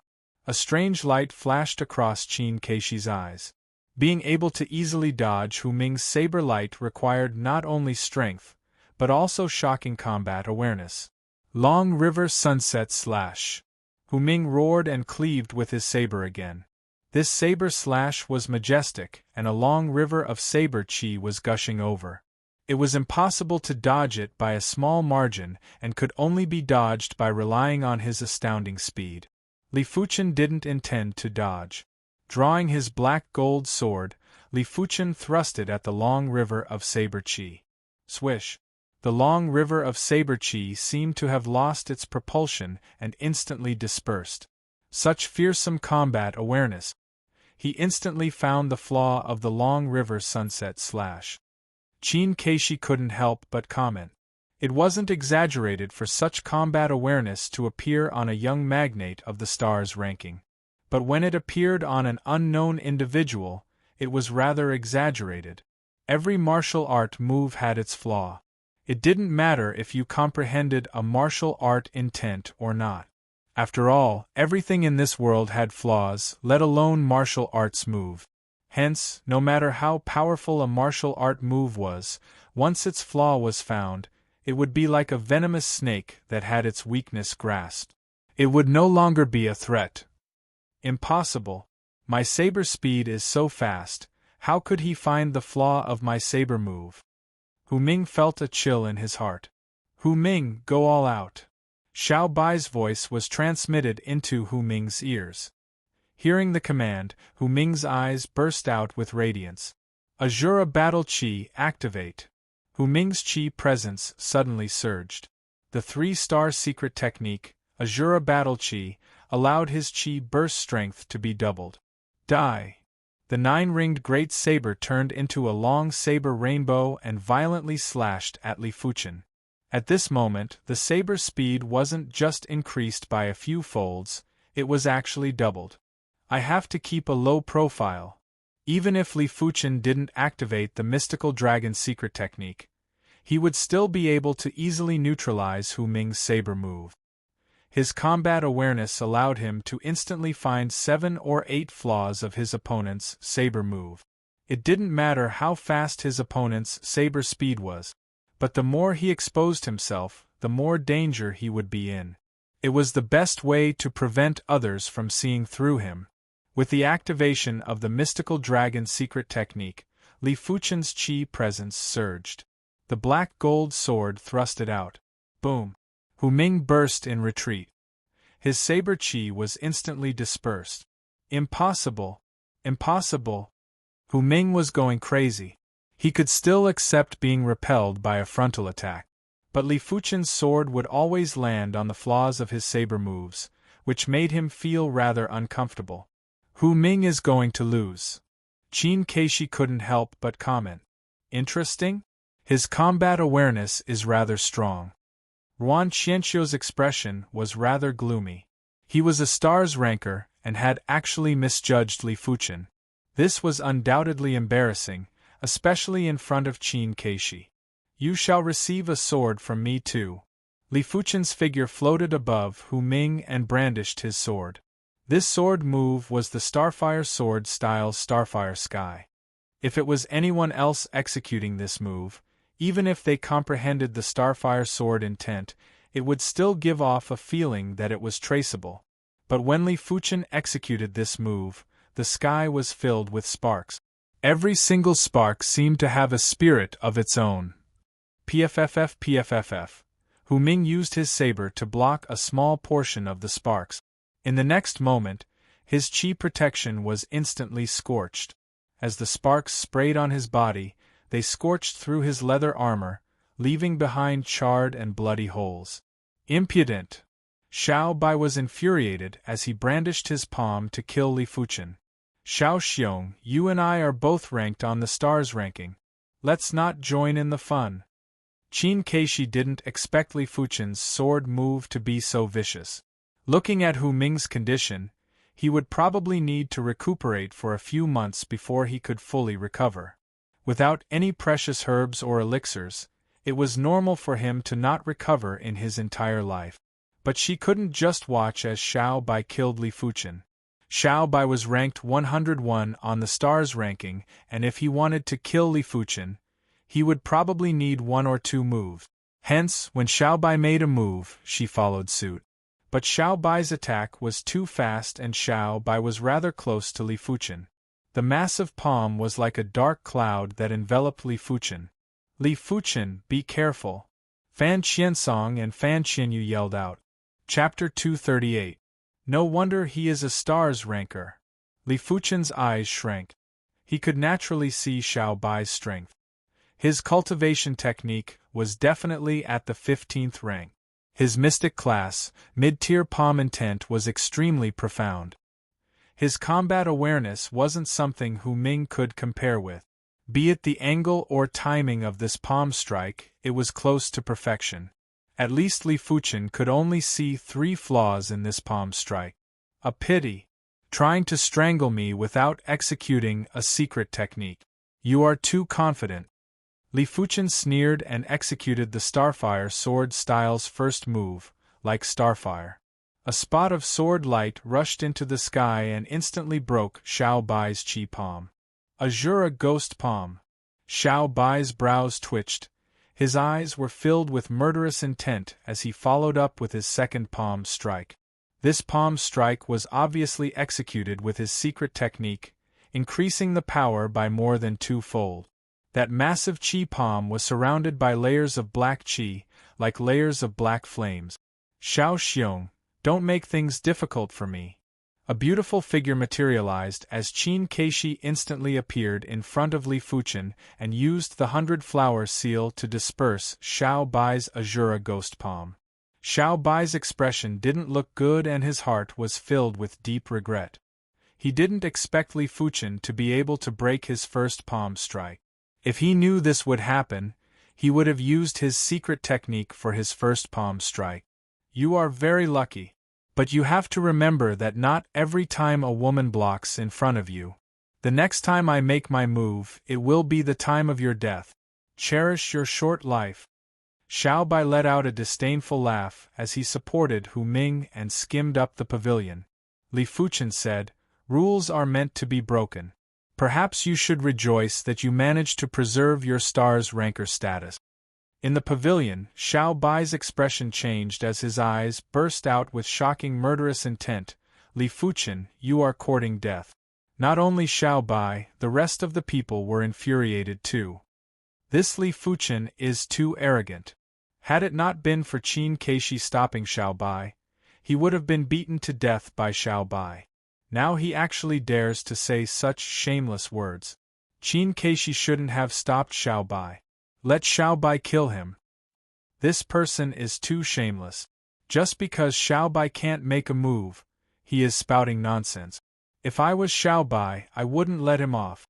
S1: strange light flashed across Qin Keishi's eyes. Being able to easily dodge Hu Ming's saber light required not only strength, but also shocking combat awareness. Long River Sunset Slash. Hu Ming roared and cleaved with his saber again. This saber slash was majestic, and a long river of saber chi was gushing over. It was impossible to dodge it by a small margin and could only be dodged by relying on his astounding speed. Li Fuchen didn't intend to dodge. Drawing his black gold sword, Li Fuchen thrust it at the long river of saber chi. Swish! The long river of saber chi seemed to have lost its propulsion and instantly dispersed. Such fearsome combat awareness! He instantly found the flaw of the long river sunset slash. Qin Keishi couldn't help but comment. It wasn't exaggerated for such combat awareness to appear on a young magnate of the Stars ranking. But when it appeared on an unknown individual, it was rather exaggerated. Every martial art move had its flaw. It didn't matter if you comprehended a martial art intent or not. After all, everything in this world had flaws, let alone martial arts move. Hence, no matter how powerful a martial art move was, once its flaw was found, it would be like a venomous snake that had its weakness grasped. It would no longer be a threat. Impossible. My saber speed is so fast, how could he find the flaw of my saber move? Hu Ming felt a chill in his heart. Hu Ming, go all out. Xiao Bai's voice was transmitted into Hu Ming's ears. Hearing the command, Hu Ming's eyes burst out with radiance. Azura Battle Chi, activate. Hu Ming's chi presence suddenly surged. The 3-star secret technique, Azura Battle Chi, allowed his chi burst strength to be doubled. Die! The 9-ringed great saber turned into a long saber rainbow and violently slashed at Li Fuchen. At this moment, the saber's speed wasn't just increased by a few folds, it was actually doubled. I have to keep a low profile. Even if Li Fuchen didn't activate the mystical dragon secret technique, he would still be able to easily neutralize Hu Ming's saber move. His combat awareness allowed him to instantly find 7 or 8 flaws of his opponent's saber move. It didn't matter how fast his opponent's saber speed was, but the more he exposed himself, the more danger he would be in. It was the best way to prevent others from seeing through him. With the activation of the mystical dragon secret technique, Li Fuchen's chi presence surged. The black gold sword thrusted out. Boom! Hu Ming burst in retreat. His saber chi was instantly dispersed. Impossible! Impossible! Hu Ming was going crazy. He could still accept being repelled by a frontal attack. But Li Fuchen's sword would always land on the flaws of his saber moves, which made him feel rather uncomfortable. Hu Ming is going to lose. Qin Keishi couldn't help but comment. Interesting? His combat awareness is rather strong. Ruan Qianqiu's expression was rather gloomy. He was a stars ranker and had actually misjudged Li Fuchen. This was undoubtedly embarrassing, especially in front of Qin Keishi. You shall receive a sword from me too. Li Fuchen's figure floated above Hu Ming and brandished his sword. This sword move was the Starfire sword style Starfire Sky. If it was anyone else executing this move, even if they comprehended the Starfire sword intent, it would still give off a feeling that it was traceable. But when Li Fuchen executed this move, the sky was filled with sparks. Every single spark seemed to have a spirit of its own. PFFF. Hu Ming used his saber to block a small portion of the sparks. In the next moment, his chi protection was instantly scorched. As the sparks sprayed on his body, they scorched through his leather armor, leaving behind charred and bloody holes. Impudent! Xiao Bai was infuriated as he brandished his palm to kill Li Fuchen. Xiao Xiong, you and I are both ranked on the stars ranking. Let's not join in the fun. Qin Keishi didn't expect Li Fuchen's sword move to be so vicious. Looking at Hu Ming's condition, he would probably need to recuperate for a few months before he could fully recover. Without any precious herbs or elixirs, it was normal for him to not recover in his entire life. But she couldn't just watch as Xiao Bai killed Li Fuchen. Xiao Bai was ranked 101 on the stars ranking, and if he wanted to kill Li Fuchen, he would probably need 1 or 2 moves. Hence, when Xiao Bai made a move, she followed suit. But Xiao Bai's attack was too fast and Xiao Bai was rather close to Li Fuchen. The massive palm was like a dark cloud that enveloped Li Fuchen. Li Fuchen, be careful! Fan Qiansong and Fan Qianyu yelled out. Chapter 238. No wonder he is a stars ranker. Li Fuchen's eyes shrank. He could naturally see Xiao Bai's strength. His cultivation technique was definitely at the 15th rank. His mystic class, mid-tier palm intent was extremely profound. His combat awareness wasn't something Hu Ming could compare with. Be it the angle or timing of this palm strike, it was close to perfection. At least Li Fuchen could only see 3 flaws in this palm strike. A pity. Trying to strangle me without executing a secret technique. You are too confident. Li Fuchen sneered and executed the Starfire sword style's first move, like Starfire. A spot of sword light rushed into the sky and instantly broke Xiao Bai's chi palm. Azura ghost palm. Xiao Bai's brows twitched. His eyes were filled with murderous intent as he followed up with his second palm strike. This palm strike was obviously executed with his secret technique, increasing the power by more than 2-fold. That massive chi palm was surrounded by layers of black chi, like layers of black flames. Xiao Xiong, don't make things difficult for me. A beautiful figure materialized as Qin Keishi instantly appeared in front of Li Fuchen and used the 100-flower seal to disperse Xiao Bai's Azura ghost palm. Xiao Bai's expression didn't look good and his heart was filled with deep regret. He didn't expect Li Fuchen to be able to break his first palm strike. If he knew this would happen, he would have used his secret technique for his first palm strike. You are very lucky. But you have to remember that not every time a woman blocks in front of you. The next time I make my move, it will be the time of your death. Cherish your short life. Xiao Bai let out a disdainful laugh as he supported Hu Ming and skimmed up the pavilion. Li Fuchen said, "Rules are meant to be broken. Perhaps you should rejoice that you managed to preserve your star's ranker status." In the pavilion, Xiao Bai's expression changed as his eyes burst out with shocking murderous intent. "Li Fuchen, you are courting death." Not only Xiao Bai, the rest of the people were infuriated too. This Li Fuchen is too arrogant. Had it not been for Qin Keishi stopping Xiao Bai, he would have been beaten to death by Xiao Bai. Now he actually dares to say such shameless words. Qin Keishi shouldn't have stopped Xiao Bai. Let Xiao Bai kill him. This person is too shameless. Just because Xiao Bai can't make a move, he is spouting nonsense. If I was Xiao Bai, I wouldn't let him off.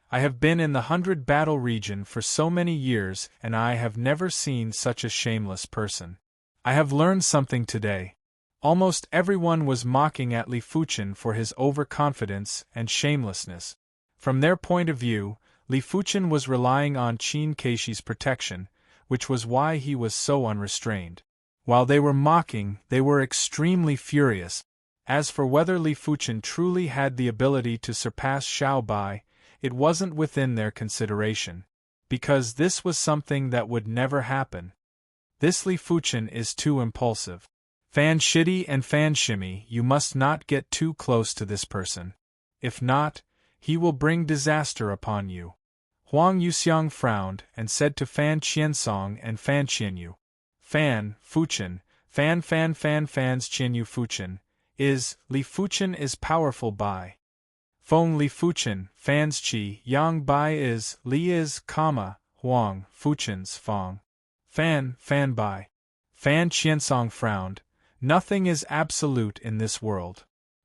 S1: I have been in the 100 battle region for so many years and I have never seen such a shameless person. I have learned something today. Almost everyone was mocking at Li Fuchen for his overconfidence and shamelessness. From their point of view, Li Fuchen was relying on Qin Keishi's protection, which was why he was so unrestrained. While they were mocking, they were extremely furious. As for whether Li Fuchen truly had the ability to surpass Xiao Bai, it wasn't within their consideration, because this was something that would never happen. This Li Fuchen is too impulsive. Fan Shitty and Fan Shimmy, you must not get too close to this person. If not, he will bring disaster upon you. Huang Yuxiang frowned and said to Fan Qiansong and Fan Qianyu, "Fan, Fuchen, Fans Qianyu Fuchen, Li Fuchen is powerful Bai. Feng Li Fuchen, Fans Qi, Yang Bai Li Huang, Fuchen's Fong. Fan Bai." Fan Qiansong frowned. "Nothing is absolute in this world.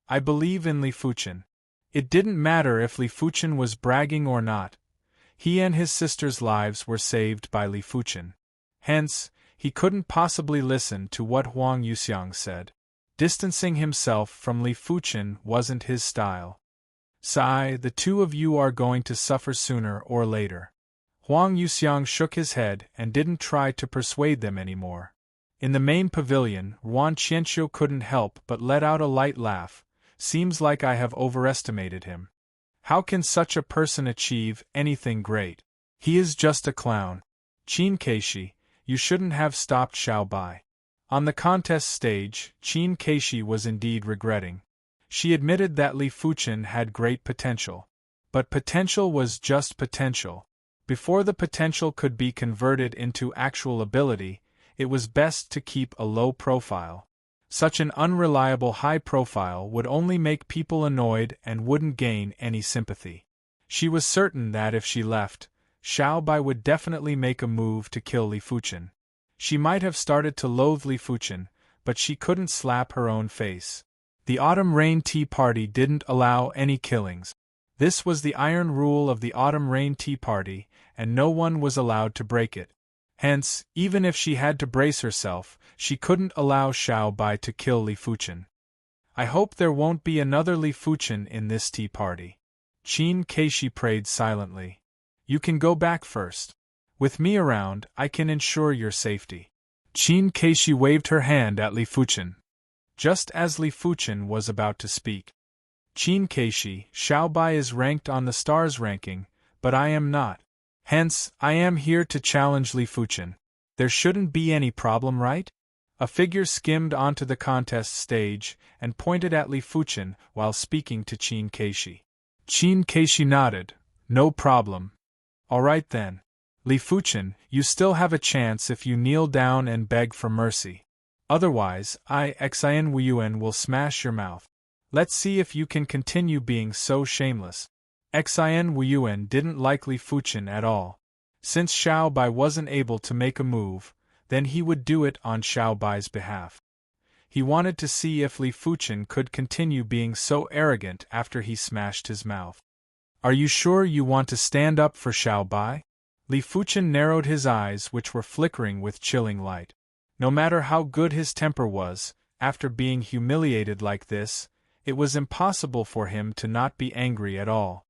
S1: I believe in Li Fuchen." It didn't matter if Li Fuchen was bragging or not. He and his sister's lives were saved by Li Fuchen. Hence, he couldn't possibly listen to what Huang Yuxiang said. Distancing himself from Li Fuchen wasn't his style. "Sai, the two of you are going to suffer sooner or later." Huang Yuxiang shook his head and didn't try to persuade them anymore. In the main pavilion, Yuan Qianqiu couldn't help but let out a light laugh. "Seems like I have overestimated him. How can such a person achieve anything great? He is just a clown. Qin Keishi, you shouldn't have stopped Xiao Bai." On the contest stage, Qin Keishi was indeed regretting. She admitted that Li Fuchen had great potential. But potential was just potential. Before the potential could be converted into actual ability, it was best to keep a low profile. Such an unreliable high profile would only make people annoyed and wouldn't gain any sympathy. She was certain that if she left, Xiao Bai would definitely make a move to kill Li Fuchen. She might have started to loathe Li Fuchen, but she couldn't slap her own face. The Autumn Rain Tea Party didn't allow any killings. This was the iron rule of the Autumn Rain Tea Party, and no one was allowed to break it. Hence, even if she had to brace herself, she couldn't allow Xiao Bai to kill Li Fuchen. "I hope there won't be another Li Fuchen in this tea party." Qin Keishi prayed silently. "You can go back first. With me around, I can ensure your safety." Qin Keishi waved her hand at Li Fuchen. Just as Li Fuchen was about to speak. "Qin Keishi, Xiao Bai is ranked on the stars ranking, but I am not. Hence, I am here to challenge Li Fuchen. There shouldn't be any problem, right?" A figure skimmed onto the contest stage and pointed at Li Fuchen while speaking to Qin Keishi. Qin Keishi nodded. "No problem." "All right then. Li Fuchen, you still have a chance if you kneel down and beg for mercy. Otherwise, Xian Wuyuan will smash your mouth. Let's see if you can continue being so shameless." Xian Wuyuan didn't like Li Fuchen at all. Since Xiao Bai wasn't able to make a move, then he would do it on Xiao Bai's behalf. He wanted to see if Li Fuchen could continue being so arrogant after he smashed his mouth. "Are you sure you want to stand up for Xiao Bai?" Li Fuchen narrowed his eyes, which were flickering with chilling light. No matter how good his temper was, after being humiliated like this, it was impossible for him to not be angry at all.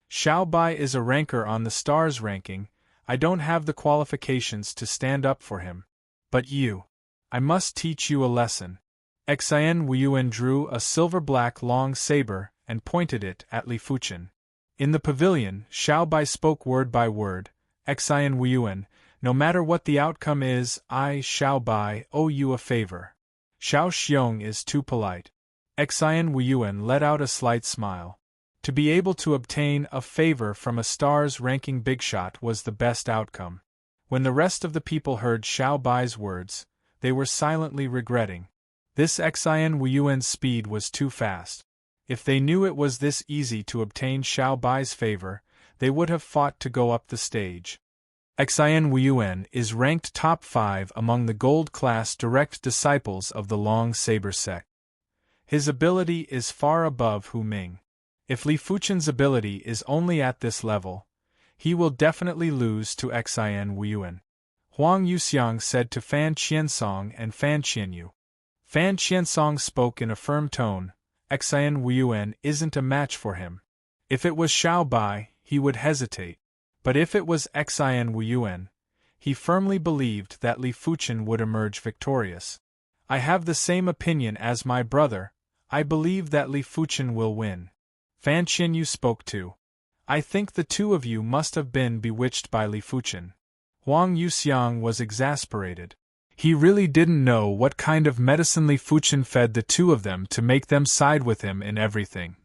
S1: "Xiao Bai is a ranker on the stars ranking, I don't have the qualifications to stand up for him. But you. I must teach you a lesson. Xian Wuyuan drew a silver-black long saber and pointed it at Li Fuchen. In the pavilion, Xiao Bai spoke word by word. Xian Wuyuan, no matter what the outcome is, I, Xiao Bai, owe you a favor. Xiao Xiong is too polite. Xian Wuyuan let out a slight smile. To be able to obtain a favor from a stars-ranking bigshot was the best outcome. When the rest of the people heard Xiao Bai's words, they were silently regretting. This Xian Wuyuan's speed was too fast. If they knew it was this easy to obtain Xiao Bai's favor, they would have fought to go up the stage. Xian Wuyuan is ranked top 5 among the gold-class direct disciples of the Long Saber sect. His ability is far above Hu Ming. If Li Fuchen's ability is only at this level, he will definitely lose to Xian Wuyuan. Huang Yuxiang said to Fan Qiansong and Fan Qianyu. Fan Qiansong spoke in a firm tone. Xian Wuyuan isn't a match for him. If it was Xiao Bai, he would hesitate. But if it was Xian Wuyuan, he firmly believed that Li Fuchen would emerge victorious. I have the same opinion as my brother. I believe that Li Fuchen will win. Fan Qianyu spoke too. I think the two of you must have been bewitched by Li Fuchen. Huang Yuxiang was exasperated. He really didn't know what kind of medicine Li Fuchen fed the two of them to make them side with him in everything.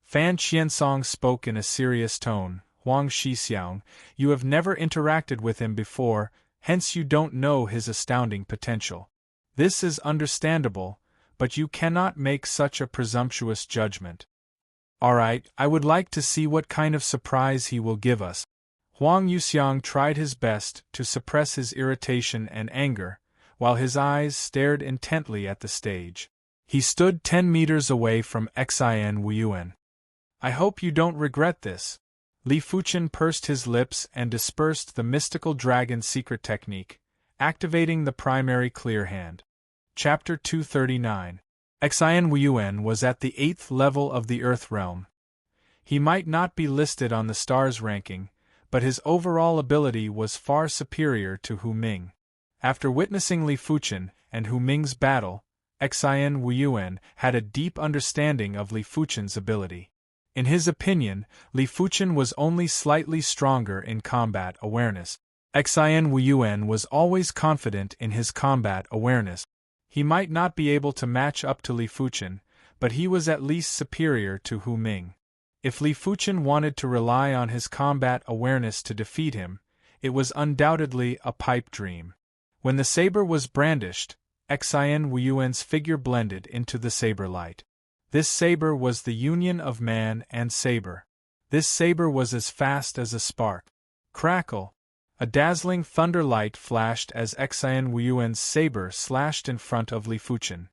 S1: Fan Qiansong spoke in a serious tone. Huang Shixiang, you have never interacted with him before, hence you don't know his astounding potential. This is understandable, but you cannot make such a presumptuous judgment. Alright, I would like to see what kind of surprise he will give us. Huang Yuxiang tried his best to suppress his irritation and anger, while his eyes stared intently at the stage. He stood 10 meters away from Xian Wuyuan. I hope you don't regret this. Li Fuchen pursed his lips and dispersed the mystical dragon secret technique, activating the primary clear hand. Chapter 239. Xian Wuyuan was at the 8th level of the Earth realm. He might not be listed on the stars ranking, but his overall ability was far superior to Hu Ming. After witnessing Li Fuchen and Hu Ming's battle, Xian Wuyuan had a deep understanding of Li Fuchen's ability. In his opinion, Li Fuchen was only slightly stronger in combat awareness. Xian Wuyuan was always confident in his combat awareness. He might not be able to match up to Li Fuchen, but he was at least superior to Hu Ming. If Li Fuchen wanted to rely on his combat awareness to defeat him, it was undoubtedly a pipe dream. When the saber was brandished, Xian Wuyuan's figure blended into the saber light. This saber was the union of man and saber. This saber was as fast as a spark. Crackle! A dazzling thunder light flashed as Xian Wuyuan's saber slashed in front of Li Fuchen.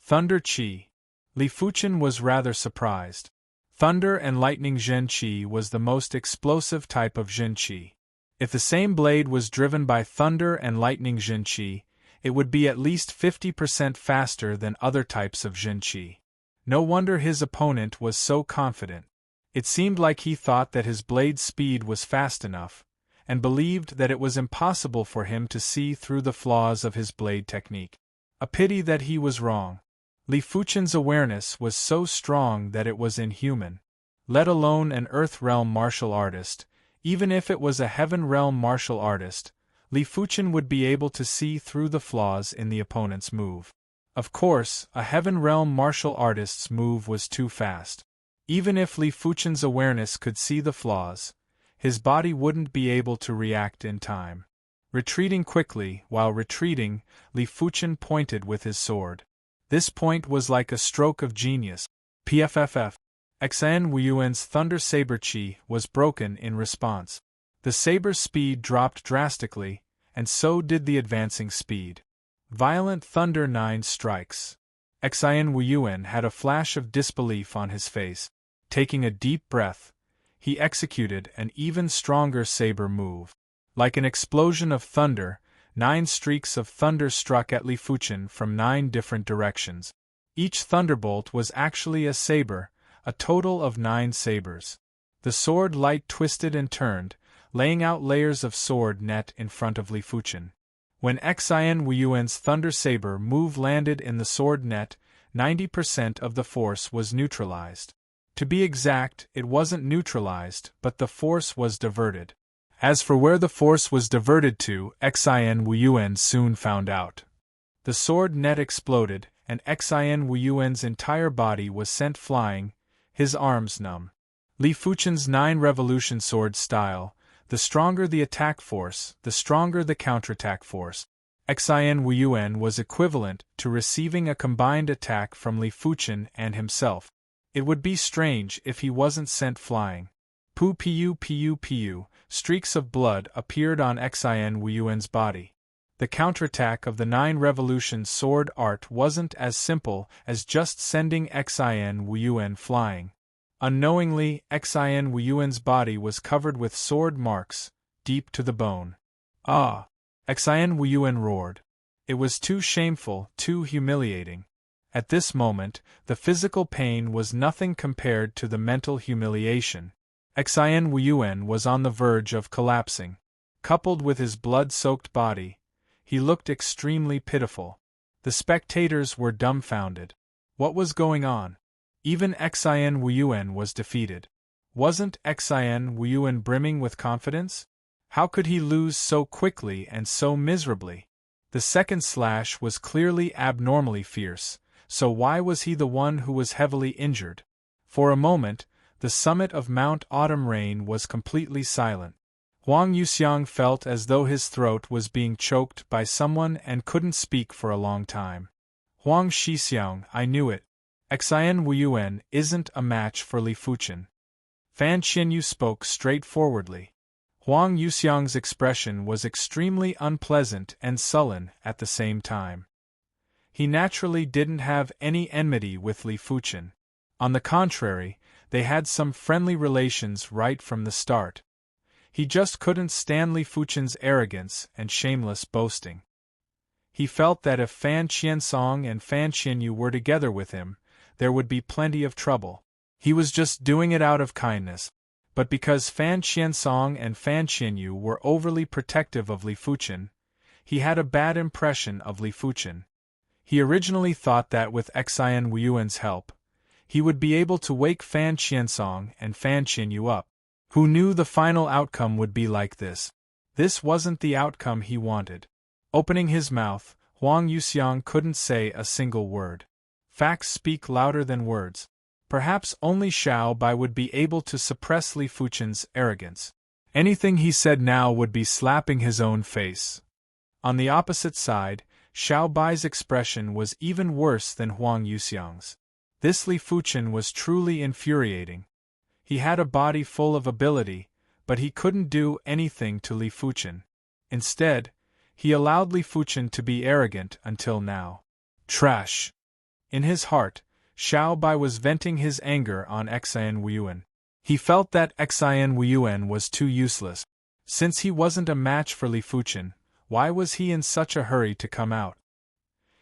S1: Thunder Qi. Li Fuchen was rather surprised. Thunder and lightning Zhen Qi was the most explosive type of Zhen Qi. If the same blade was driven by thunder and lightning Zhen Qi, it would be at least 50% faster than other types of Zhen Qi. No wonder his opponent was so confident. It seemed like he thought that his blade's speed was fast enough, and believed that it was impossible for him to see through the flaws of his blade technique. A pity that he was wrong. Li Fuchen's awareness was so strong that it was inhuman. Let alone an Earth Realm martial artist, even if it was a Heaven Realm martial artist, Li Fuchen would be able to see through the flaws in the opponent's move. Of course, a Heaven Realm martial artist's move was too fast. Even if Li Fuchen's awareness could see the flaws, his body wouldn't be able to react in time. Retreating quickly, while retreating, Li Fuchen pointed with his sword. This point was like a stroke of genius. PFFF. Xian Wuyuan's Thunder Saber Qi was broken in response. The saber's speed dropped drastically, and so did the advancing speed. Violent Thunder 9 strikes. Xian Wuyuan had a flash of disbelief on his face. Taking a deep breath, he executed an even stronger saber move. Like an explosion of thunder, 9 streaks of thunder struck at Li Fuchen from 9 different directions. Each thunderbolt was actually a saber, a total of 9 sabers. The sword light twisted and turned, laying out layers of sword net in front of Li Fuchen. When Xian Wuyuan's thunder saber move landed in the sword net, 90% of the force was neutralized. To be exact, it wasn't neutralized, but the force was diverted. As for where the force was diverted to, Xian Wuyuan soon found out. The sword net exploded, and Xian Wuyuan's entire body was sent flying, his arms numb. Li Fuchen's 9 revolution sword style: the stronger the attack force, the stronger the counterattack force. Xian Wuyuan was equivalent to receiving a combined attack from Li Fuchen and himself. It would be strange if he wasn't sent flying. Pu, streaks of blood appeared on Xian Wuyuan's body. The counterattack of the 9 revolution sword art wasn't as simple as just sending Xian Wuyuan flying. Unknowingly, Xian Wuyuan's body was covered with sword marks, deep to the bone. Ah! Xian Wuyuan roared. It was too shameful, too humiliating. At this moment, the physical pain was nothing compared to the mental humiliation. Xian Wuyuan was on the verge of collapsing. Coupled with his blood-soaked body, he looked extremely pitiful. The spectators were dumbfounded. What was going on? Even Xian Wuyuan was defeated. Wasn't Xian Wuyuan brimming with confidence? How could he lose so quickly and so miserably? The second slash was clearly abnormally fierce, so why was he the one who was heavily injured? For a moment, the summit of Mount Autumn Rain was completely silent. Huang Yuxiang felt as though his throat was being choked by someone and couldn't speak for a long time. Huang Shixiang, I knew it. Xian Wuyuan isn't a match for Li Fuchen. Fan Qinyu spoke straightforwardly. Huang Yuxiang's expression was extremely unpleasant and sullen at the same time. He naturally didn't have any enmity with Li Fuchen. On the contrary, they had some friendly relations right from the start. He just couldn't stand Li Fuchen's arrogance and shameless boasting. He felt that if Fan Qiansong and Fan Qinyu were together with him, there would be plenty of trouble. He was just doing it out of kindness. But because Fan Qiansong and Fan Qinyu were overly protective of Li Fuchen, he had a bad impression of Li Fuchen. He originally thought that with Xian Wuyuan's help, he would be able to wake Fan Qiansong and Fan Qinyu up. Who knew the final outcome would be like this? This wasn't the outcome he wanted. Opening his mouth, Huang Yuxiang couldn't say a single word. Facts speak louder than words. Perhaps only Xiao Bai would be able to suppress Li Fuchen's arrogance. Anything he said now would be slapping his own face. On the opposite side, Xiao Bai's expression was even worse than Huang Yuxiang's. This Li Fuchen was truly infuriating. He had a body full of ability, but he couldn't do anything to Li Fuchen. Instead, he allowed Li Fuchen to be arrogant until now. Trash! In his heart, Xiao Bai was venting his anger on Xian Wuyuan. He felt that Xian Wuyuan was too useless. Since he wasn't a match for Li Fuchen, why was he in such a hurry to come out?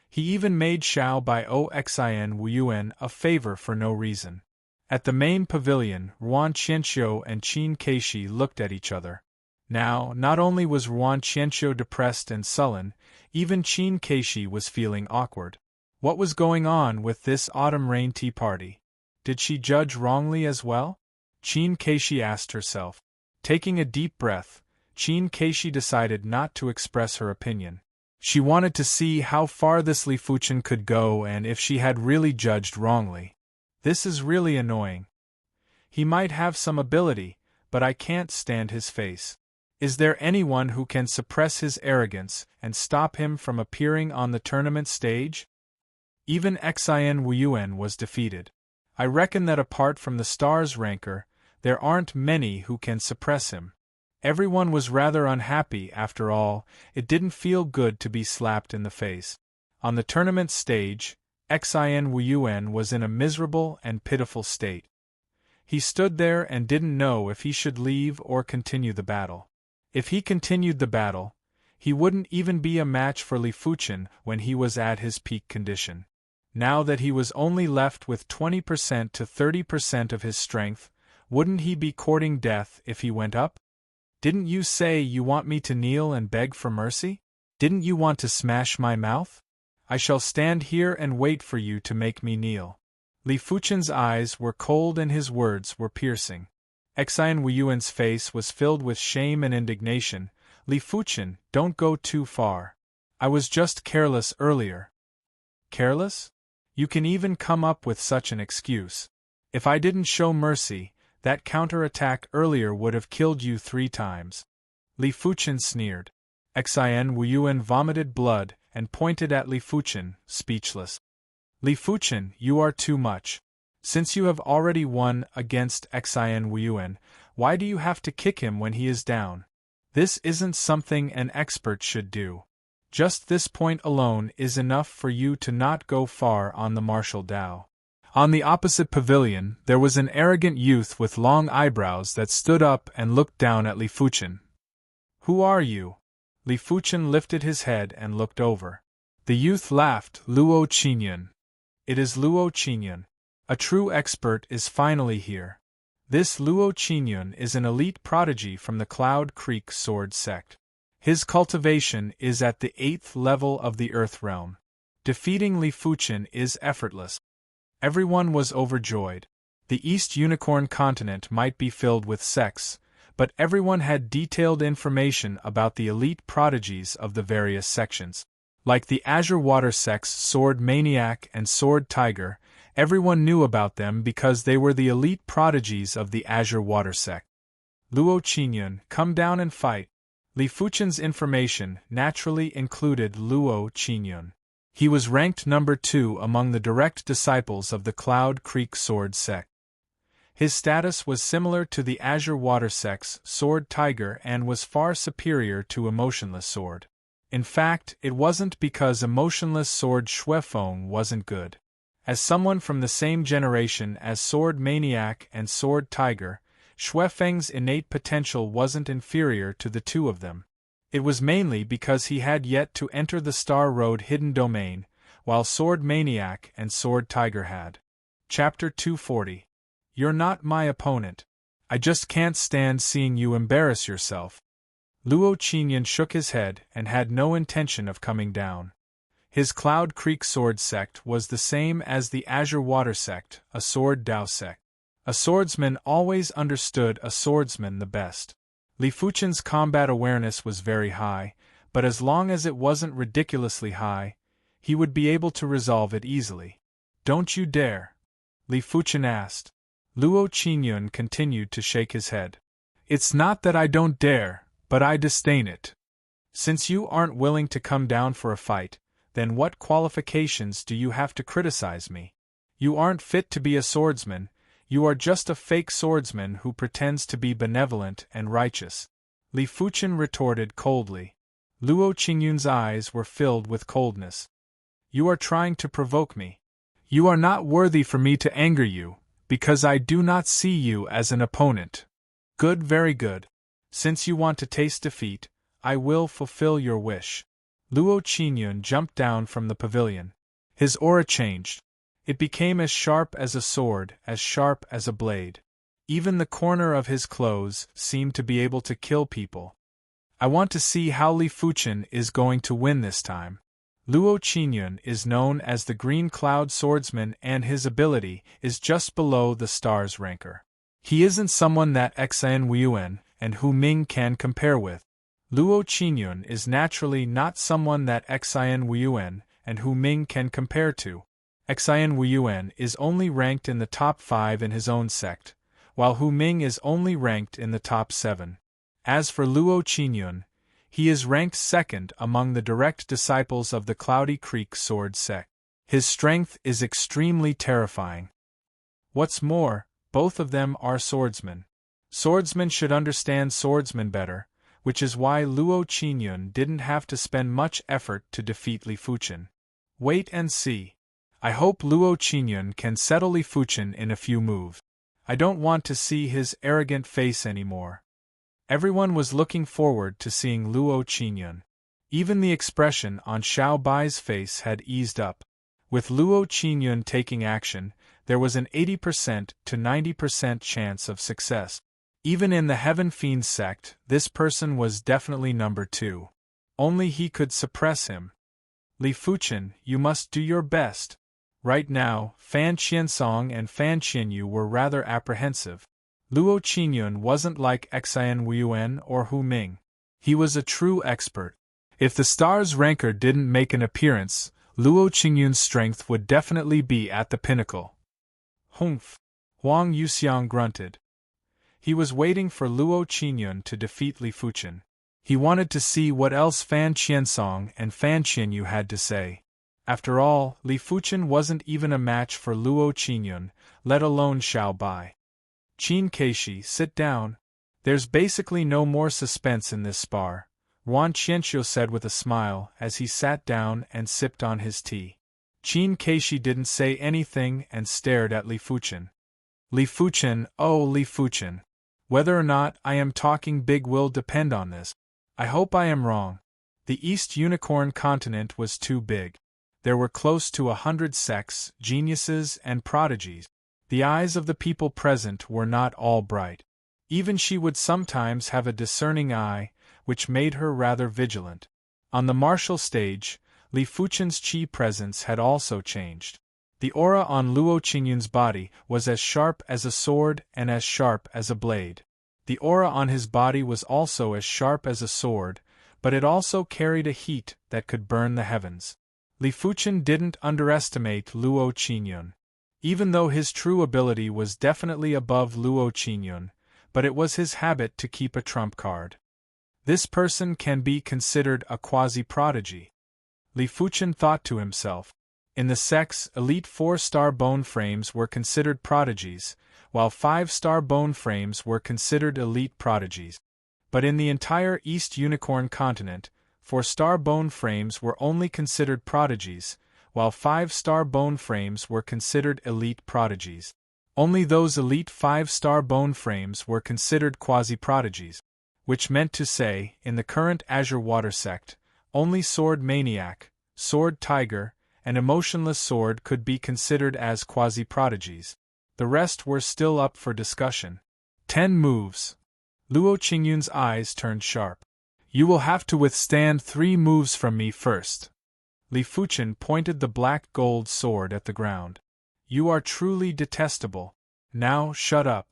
S1: He even made Xiao Bai owe Xian Wuyuan a favor for no reason. At the main pavilion, Ruan Qianxiu and Qin Keishi looked at each other. Now, not only was Ruan Qianxiu depressed and sullen, even Qin Keishi was feeling awkward. What was going on with this autumn rain tea party? Did she judge wrongly as well? Qin Keishi asked herself. Taking a deep breath, Qin Keishi decided not to express her opinion. She wanted to see how far this Li Fuchen could go and if she had really judged wrongly. This is really annoying. He might have some ability, but I can't stand his face. Is there anyone who can suppress his arrogance and stop him from appearing on the tournament stage? Even Xian Wuyuan was defeated. I reckon that apart from the Stars ranker, there aren't many who can suppress him. Everyone was rather unhappy after all. It didn't feel good to be slapped in the face. On the tournament stage, Xian Wuyuan was in a miserable and pitiful state. He stood there and didn't know if he should leave or continue the battle. If he continued the battle, he wouldn't even be a match for Li Fuchen when he was at his peak condition. Now that he was only left with 20% to 30% of his strength, wouldn't he be courting death if he went up? Didn't you say you want me to kneel and beg for mercy? Didn't you want to smash my mouth? I shall stand here and wait for you to make me kneel. Li Fuchen's eyes were cold and his words were piercing. Xian Wuyuan's face was filled with shame and indignation. Li Fuchen, don't go too far. I was just careless earlier. Careless? You can even come up with such an excuse. If I didn't show mercy, that counterattack earlier would have killed you 3 times. Li Fuchen sneered. Xian Wuyuan vomited blood and pointed at Li Fuchen, speechless. Li Fuchen, you are too much. Since you have already won against Xian Wuyuan, why do you have to kick him when he is down? This isn't something an expert should do. Just this point alone is enough for you to not go far on the martial Dao. On the opposite pavilion, there was an arrogant youth with long eyebrows that stood up and looked down at Li Fuchen. Who are you? Li Fuchen lifted his head and looked over. The youth laughed. Luo Qingyun. It is Luo Qingyun. A true expert is finally here. This Luo Qingyun is an elite prodigy from the Cloud Creek Sword Sect. His cultivation is at the 8th level of the Earth Realm. Defeating Li Fuchen is effortless. Everyone was overjoyed. The East Unicorn continent might be filled with sects, but everyone had detailed information about the elite prodigies of the various sections. Like the Azure Water sects Sword Maniac and Sword Tiger, everyone knew about them because they were the elite prodigies of the Azure Water sect. Luo Qingyun, come down and fight. Li Fuchen's information naturally included Luo Qingyun. He was ranked number 2 among the direct disciples of the Cloud Creek Sword sect. His status was similar to the Azure Water sect's Sword Tiger and was far superior to Emotionless Sword. In fact, it wasn't because Emotionless Sword Xuefeng wasn't good. As someone from the same generation as Sword Maniac and Sword Tiger, Xuefeng's innate potential wasn't inferior to the two of them. It was mainly because he had yet to enter the Star Road hidden domain, while Sword Maniac and Sword Tiger had. Chapter 240. You're not my opponent. I just can't stand seeing you embarrass yourself. Luo Qingyun shook his head and had no intention of coming down. His Cloud Creek Sword sect was the same as the Azure Water sect, a Sword Dao sect. A swordsman always understood a swordsman the best. Li Fuchen's combat awareness was very high, but as long as it wasn't ridiculously high, he would be able to resolve it easily. Don't you dare? Li Fuchen asked. Luo Qingyun continued to shake his head. It's not that I don't dare, but I disdain it. Since you aren't willing to come down for a fight, then what qualifications do you have to criticize me? You aren't fit to be a swordsman. You are just a fake swordsman who pretends to be benevolent and righteous. Li Fuchen retorted coldly. Luo Qingyun's eyes were filled with coldness. You are trying to provoke me. You are not worthy for me to anger you, because I do not see you as an opponent. Good, very good. Since you want to taste defeat, I will fulfill your wish. Luo Qingyun jumped down from the pavilion. His aura changed. It became as sharp as a sword, as sharp as a blade. Even the corner of his clothes seemed to be able to kill people. I want to see how Li Fuchen is going to win this time. Luo Qingyun is known as the Green Cloud Swordsman and his ability is just below the Stars ranker. He isn't someone that Xian Wuyuan and Hu Ming can compare with. Luo Qingyun is naturally not someone that Xian Wuyuan and Hu Ming can compare to. Xian Wuyuan is only ranked in the top 5 in his own sect, while Hu Ming is only ranked in the top 7. As for Luo Qingyun, he is ranked 2nd among the direct disciples of the Cloudy Creek Sword sect. His strength is extremely terrifying. What's more, both of them are swordsmen. Swordsmen should understand swordsmen better, which is why Luo Qingyun didn't have to spend much effort to defeat Li Fuchen. Wait and see. I hope Luo Qingyun can settle Li Fuchen in a few moves. I don't want to see his arrogant face anymore. Everyone was looking forward to seeing Luo Qingyun. Even the expression on Xiao Bai's face had eased up. With Luo Qingyun taking action, there was an 80% to 90% chance of success. Even in the Heaven Fiend sect, this person was definitely number 2. Only he could suppress him. Li Fuchen, you must do your best. Right now, Fan Qiansong and Fan Qianyu were rather apprehensive. Luo Qingyun wasn't like Xian Weiyuan or Hu Ming. He was a true expert. If the star's rancor didn't make an appearance, Luo Qingyun's strength would definitely be at the pinnacle. Humph! Huang Yuxiang grunted. He was waiting for Luo Qingyun to defeat Li Fuchen. He wanted to see what else Fan Qiansong and Fan Qianyu had to say. After all, Li Fuchen wasn't even a match for Luo Qingyun, let alone Xiao Bai. Qin Keishi, sit down. There's basically no more suspense in this spar, Wan Qianxiu said with a smile as he sat down and sipped on his tea. Qin Keishi didn't say anything and stared at Li Fuchen. Li Fuchen, oh Li Fuchen. Whether or not I am talking big will depend on this. I hope I am wrong. The East Unicorn continent was too big. There were close to 100 sects, geniuses, and prodigies. The eyes of the people present were not all bright. Even she would sometimes have a discerning eye, which made her rather vigilant. On the martial stage, Li Fuchen's qi presence had also changed. The aura on Luo Qingyun's body was as sharp as a sword and as sharp as a blade. The aura on his body was also as sharp as a sword, but it also carried a heat that could burn the heavens. Li Fuchen didn't underestimate Luo Qingyun. Even though his true ability was definitely above Luo Qingyun, but it was his habit to keep a trump card. This person can be considered a quasi-prodigy. Li Fuchen thought to himself. In the sects, elite 4-star bone frames were considered prodigies, while 5-star bone frames were considered elite prodigies. But in the entire East Unicorn continent, 4-star bone frames were only considered prodigies, while 5-star bone frames were considered elite prodigies. Only those elite 5-star bone frames were considered quasi-prodigies, which meant to say, in the current Azure Water sect, only Sword Maniac, Sword Tiger, and Emotionless Sword could be considered as quasi-prodigies. The rest were still up for discussion. 10 moves. Luo Qingyun's eyes turned sharp. You will have to withstand 3 moves from me first. Li Fuchen pointed the black gold sword at the ground. You are truly detestable. Now shut up.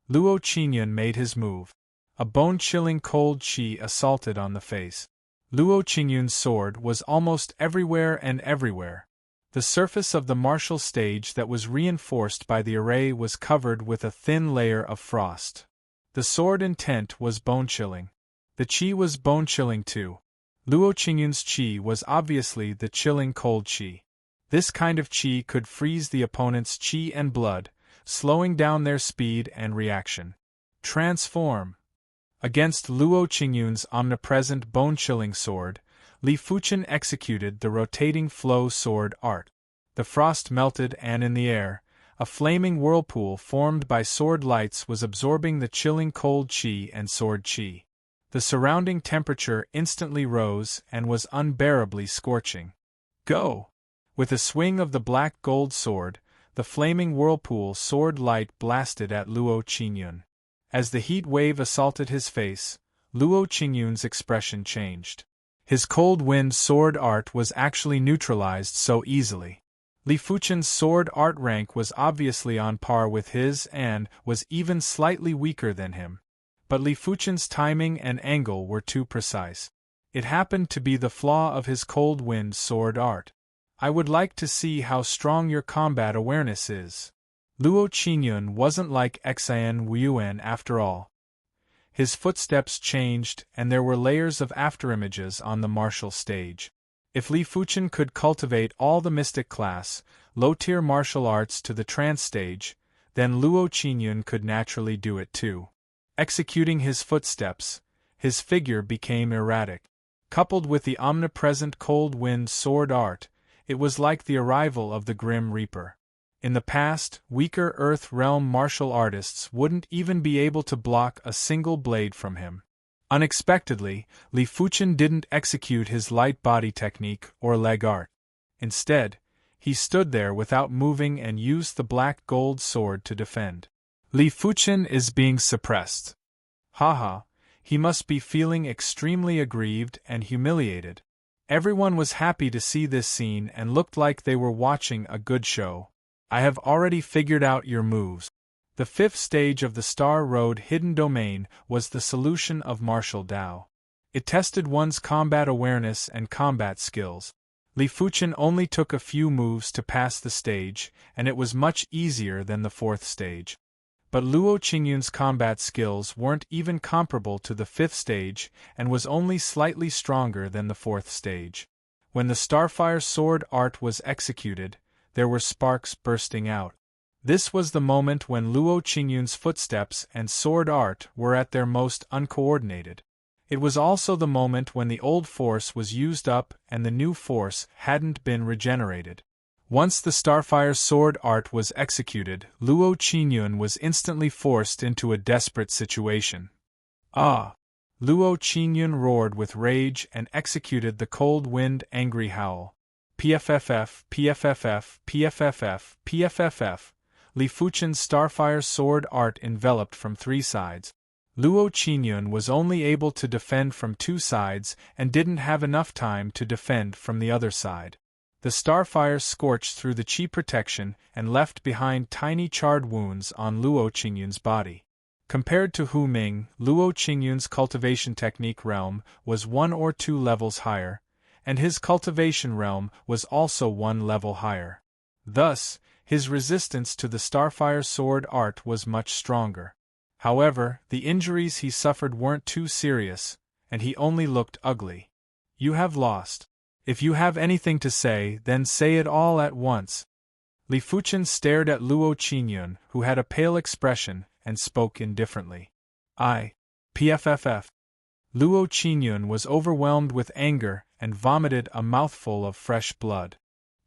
S1: Luo Qingyun made his move. A bone-chilling cold qi assaulted on the face. Luo Qingyun's sword was almost everywhere and everywhere. The surface of the martial stage that was reinforced by the array was covered with a thin layer of frost. The sword intent was bone-chilling. The qi was bone-chilling too. Luo Qingyun's qi was obviously the chilling cold qi. This kind of qi could freeze the opponent's qi and blood, slowing down their speed and reaction. Transform. Against Luo Qingyun's omnipresent bone-chilling sword, Li Fuchen executed the rotating flow sword art. The frost melted and in the air, a flaming whirlpool formed by sword lights was absorbing the chilling cold qi and sword qi. The surrounding temperature instantly rose and was unbearably scorching. Go! With a swing of the black gold sword, the flaming whirlpool sword light blasted at Luo Qingyun. As the heat wave assaulted his face, Luo Qingyun's expression changed. His cold wind sword art was actually neutralized so easily. Li Fuchen's sword art rank was obviously on par with his and was even slightly weaker than him. But Li Fuchen's timing and angle were too precise. It happened to be the flaw of his cold wind sword art. I would like to see how strong your combat awareness is. Luo Qingyun wasn't like Xian Weiyuan after all. His footsteps changed and there were layers of afterimages on the martial stage. If Li Fuchen could cultivate all the mystic class, low-tier martial arts to the trance stage, then Luo Qingyun could naturally do it too. Executing his footsteps, his figure became erratic. Coupled with the omnipresent cold wind sword art, it was like the arrival of the Grim Reaper. In the past, weaker Earth Realm martial artists wouldn't even be able to block a single blade from him. Unexpectedly, Li Fuchen didn't execute his light body technique or leg art. Instead, he stood there without moving and used the black gold sword to defend. Li Fuchen is being suppressed. Haha, he must be feeling extremely aggrieved and humiliated. Everyone was happy to see this scene and looked like they were watching a good show. I have already figured out your moves. The fifth stage of the Star Road Hidden Domain was the solution of martial Dao. It tested one's combat awareness and combat skills. Li Fuchen only took a few moves to pass the stage, and it was much easier than the fourth stage. But Luo Qingyun's combat skills weren't even comparable to the fifth stage and was only slightly stronger than the fourth stage. When the Starfire Sword art was executed, there were sparks bursting out. This was the moment when Luo Qingyun's footsteps and sword art were at their most uncoordinated. It was also the moment when the old force was used up and the new force hadn't been regenerated. Once the Starfire Sword art was executed, Luo Qingyun was instantly forced into a desperate situation. Ah! Luo Qingyun roared with rage and executed the Cold Wind Angry Howl. PFFF, PFFF, PFFF, PFFF. Li Fuchen's Starfire Sword art enveloped from three sides. Luo Qingyun was only able to defend from two sides and didn't have enough time to defend from the other side. The starfire scorched through the chi protection and left behind tiny charred wounds on Luo Qingyun's body. Compared to Hu Ming, Luo Qingyun's cultivation technique realm was 1 or 2 levels higher, and his cultivation realm was also 1 level higher. Thus, his resistance to the Starfire Sword art was much stronger. However, the injuries he suffered weren't too serious, and he only looked ugly. You have lost. If you have anything to say, then say it all at once. Li Fuchen stared at Luo Qingyun, who had a pale expression, and spoke indifferently. PFFF. Luo Qingyun was overwhelmed with anger and vomited a mouthful of fresh blood.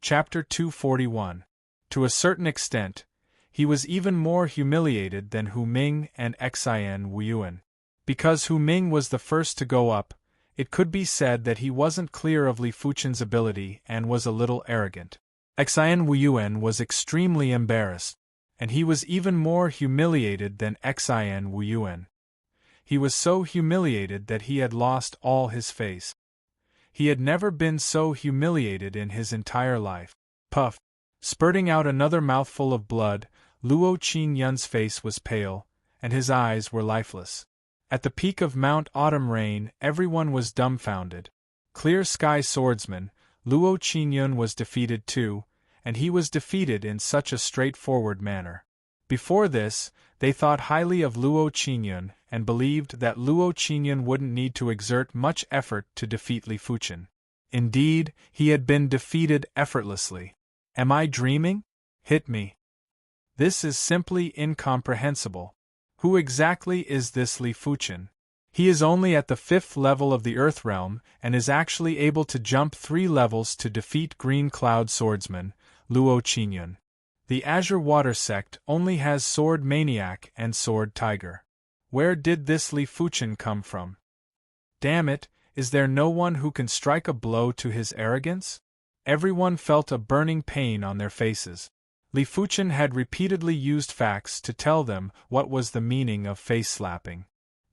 S1: Chapter 241. To a certain extent, he was even more humiliated than Hu Ming and Xian Wuyuan. Because Hu Ming was the first to go up, it could be said that he wasn't clear of Li Fuchen's ability and was a little arrogant. Xian Wuyuan was extremely embarrassed, and he was even more humiliated than Xian Wuyuan. He was so humiliated that he had lost all his face. He had never been so humiliated in his entire life. Puff! Spurting out another mouthful of blood, Luo Qingyun's face was pale, and his eyes were lifeless. At the peak of Mount Autumn Rain, everyone was dumbfounded. Clear Sky Swordsman, Luo Qingyun was defeated too, and he was defeated in such a straightforward manner. Before this, they thought highly of Luo Qingyun and believed that Luo Qingyun wouldn't need to exert much effort to defeat Li Fuchen. Indeed, he had been defeated effortlessly. Am I dreaming? Hit me. This is simply incomprehensible. Who exactly is this Li Fuchen? He is only at the 5th level of the Earth Realm and is actually able to jump 3 levels to defeat Green Cloud Swordsman, Luo Qingyun. The Azure Water Sect only has Sword Maniac and Sword Tiger. Where did this Li Fuchen come from? Damn it, is there no one who can strike a blow to his arrogance? Everyone felt a burning pain on their faces. Li Fuchen had repeatedly used facts to tell them what was the meaning of face-slapping.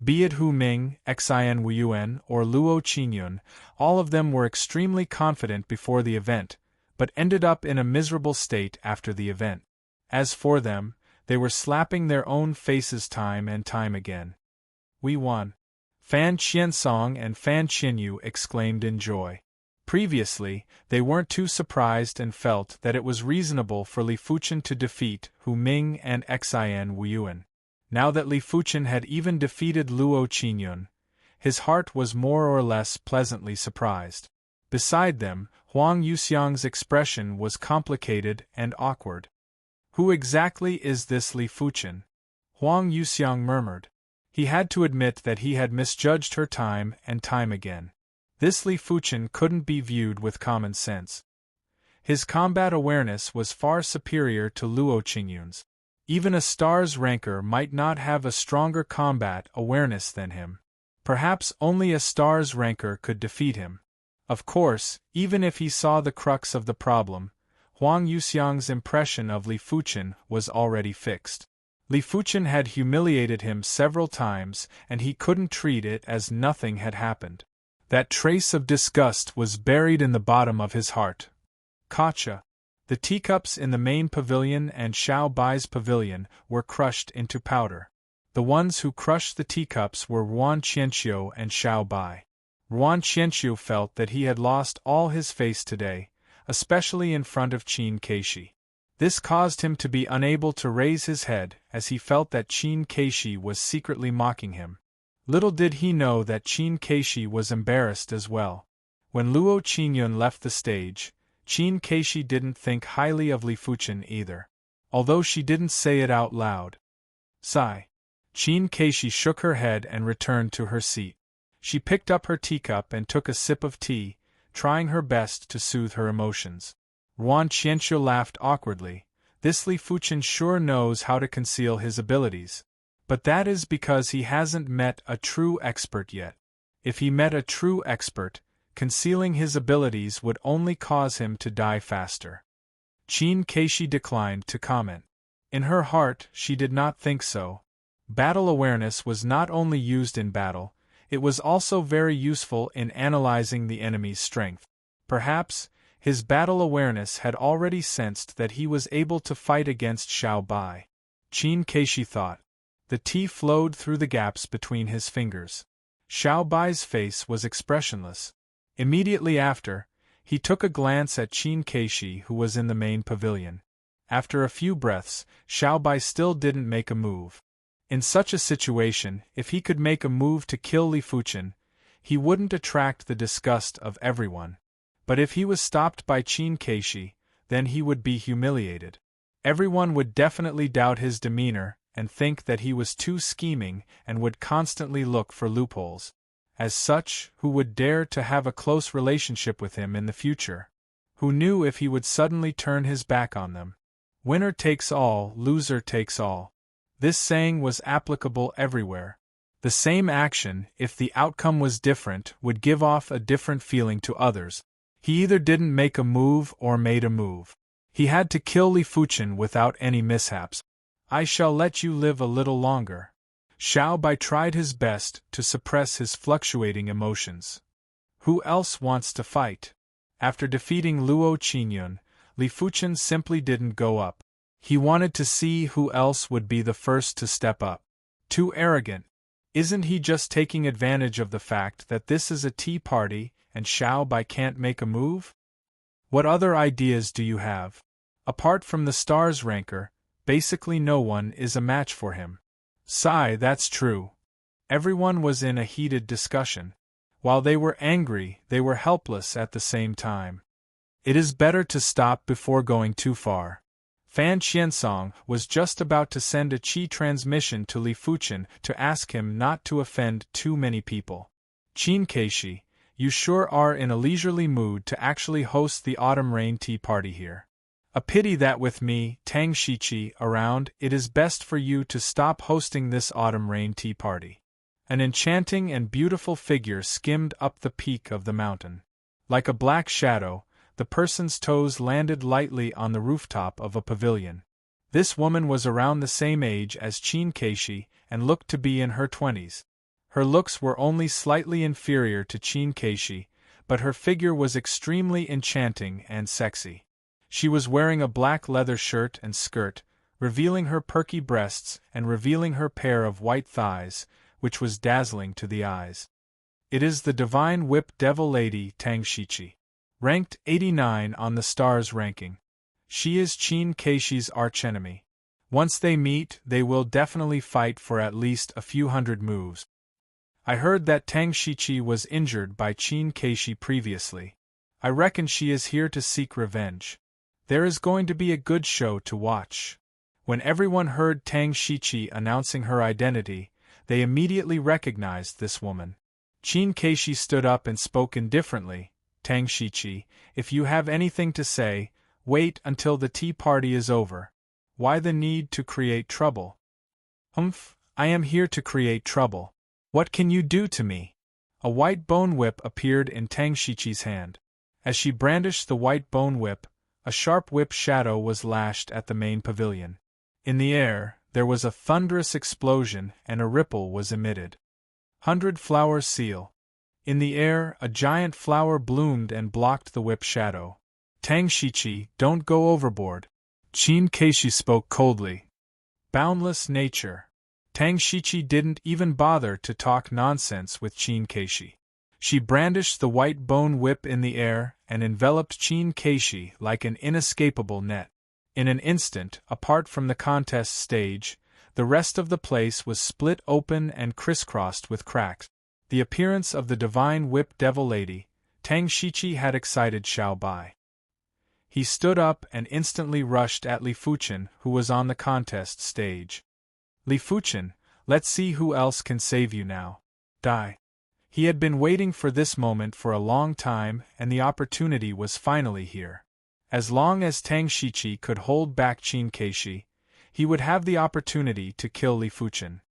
S1: Be it Hu Ming, Xian Wuyuan, or Luo Qingyun, all of them were extremely confident before the event, but ended up in a miserable state after the event. As for them, they were slapping their own faces time and time again. We won! Fan Qiansong and Fan Qinyu exclaimed in joy. Previously, they weren't too surprised and felt that it was reasonable for Li Fuchen to defeat Hu Ming and Xian Wuyuan. Now that Li Fuchen had even defeated Luo Qingyun, his heart was more or less pleasantly surprised. Beside them, Huang Yuxiang's expression was complicated and awkward. Who exactly is this Li Fuchen? Huang Yuxiang murmured. He had to admit that he had misjudged her time and time again. This Li Fuchen couldn't be viewed with common sense. His combat awareness was far superior to Luo Qingyun's. Even a star's ranker might not have a stronger combat awareness than him. Perhaps only a star's ranker could defeat him. Of course, even if he saw the crux of the problem, Huang Yuxiang's impression of Li Fuchen was already fixed. Li Fuchen had humiliated him several times, and he couldn't treat it as nothing had happened. That trace of disgust was buried in the bottom of his heart. Gotcha. The teacups in the main pavilion and Xiao Bai's pavilion were crushed into powder. The ones who crushed the teacups were Ruan Qianqiu and Xiao Bai. Ruan Qianqiu felt that he had lost all his face today, especially in front of Qin Keishi. This caused him to be unable to raise his head, as he felt that Qin Keishi was secretly mocking him. Little did he know that Qin Keishi was embarrassed as well. When Luo Qingyun left the stage, Qin Keishi didn't think highly of Li Fuchen either, although she didn't say it out loud. Sigh. Qin Keishi shook her head and returned to her seat. She picked up her teacup and took a sip of tea, trying her best to soothe her emotions. Ruan Qianqiu laughed awkwardly. This Li Fuchen sure knows how to conceal his abilities. But that is because he hasn't met a true expert yet. If he met a true expert, concealing his abilities would only cause him to die faster. Qin Keishi declined to comment. In her heart, she did not think so. Battle awareness was not only used in battle, it was also very useful in analyzing the enemy's strength. Perhaps, his battle awareness had already sensed that he was able to fight against Xiao Bai. Qin Keishi thought. The tea flowed through the gaps between his fingers. Xiao Bai's face was expressionless. Immediately after, he took a glance at Qin Keishi, who was in the main pavilion. After a few breaths, Xiao Bai still didn't make a move. In such a situation, if he could make a move to kill Li Fuchen, he wouldn't attract the disgust of everyone. But if he was stopped by Qin Keishi, then he would be humiliated. Everyone would definitely doubt his demeanor and think that he was too scheming and would constantly look for loopholes. As such, who would dare to have a close relationship with him in the future? Who knew if he would suddenly turn his back on them? Winner takes all, loser takes all. This saying was applicable everywhere. The same action, if the outcome was different, would give off a different feeling to others. He either didn't make a move or made a move. He had to kill Li Fuchen without any mishaps. I shall let you live a little longer. Xiao Bai tried his best to suppress his fluctuating emotions. Who else wants to fight? After defeating Luo Qingyun, Li Fuchen simply didn't go up. He wanted to see who else would be the first to step up. Too arrogant. Isn't he just taking advantage of the fact that this is a tea party and Xiao Bai can't make a move? What other ideas do you have? Apart from the stars ranker, basically no one is a match for him. Sigh, that's true. Everyone was in a heated discussion. While they were angry, they were helpless at the same time. It is better to stop before going too far. Fan Qiansong was just about to send a qi transmission to Li Fuchen to ask him not to offend too many people. Qin Keishi, you sure are in a leisurely mood to actually host the autumn rain tea party here. A pity that with me, Tang Shiqi, around, it is best for you to stop hosting this autumn rain tea party. An enchanting and beautiful figure skimmed up the peak of the mountain. Like a black shadow, the person's toes landed lightly on the rooftop of a pavilion. This woman was around the same age as Qin Keishi and looked to be in her 20s. Her looks were only slightly inferior to Qin Keishi, but her figure was extremely enchanting and sexy. She was wearing a black leather shirt and skirt, revealing her perky breasts and revealing her pair of white thighs, which was dazzling to the eyes. It is the divine whip devil lady Tang Shiqi. Ranked 89 on the stars ranking. She is Qin Keishi's archenemy. Once they meet, they will definitely fight for at least a few hundred moves. I heard that Tang Shiqi was injured by Qin Keishi previously. I reckon she is here to seek revenge. There is going to be a good show to watch. When everyone heard Tang Shiqi announcing her identity, they immediately recognized this woman. Qin Keishi stood up and spoke indifferently. Tang Shiqi, if you have anything to say, wait until the tea party is over. Why the need to create trouble? I am here to create trouble. What can you do to me? A white bone whip appeared in Tang Shiqi's hand. As she brandished the white bone whip, a sharp whip shadow was lashed at the main pavilion. In the air, there was a thunderous explosion and a ripple was emitted. 100-flower seal. In the air, a giant flower bloomed and blocked the whip shadow. Tang Shichi, don't go overboard. Qin Keishi spoke coldly. Boundless nature. Tang Shichi didn't even bother to talk nonsense with Qin Keishi. She brandished the white bone whip in the air and enveloped Qin Keishi like an inescapable net. In an instant, apart from the contest stage, the rest of the place was split open and crisscrossed with cracks. The appearance of the divine whip devil lady, Tang Shichi, had excited Xiao Bai. He stood up and instantly rushed at Li Fuchen, who was on the contest stage. Li Fuchen, let's see who else can save you now. Die. He had been waiting for this moment for a long time, and the opportunity was finally here. As long as Tang Shichi could hold back Qin Keishi, he would have the opportunity to kill Li Fuchen.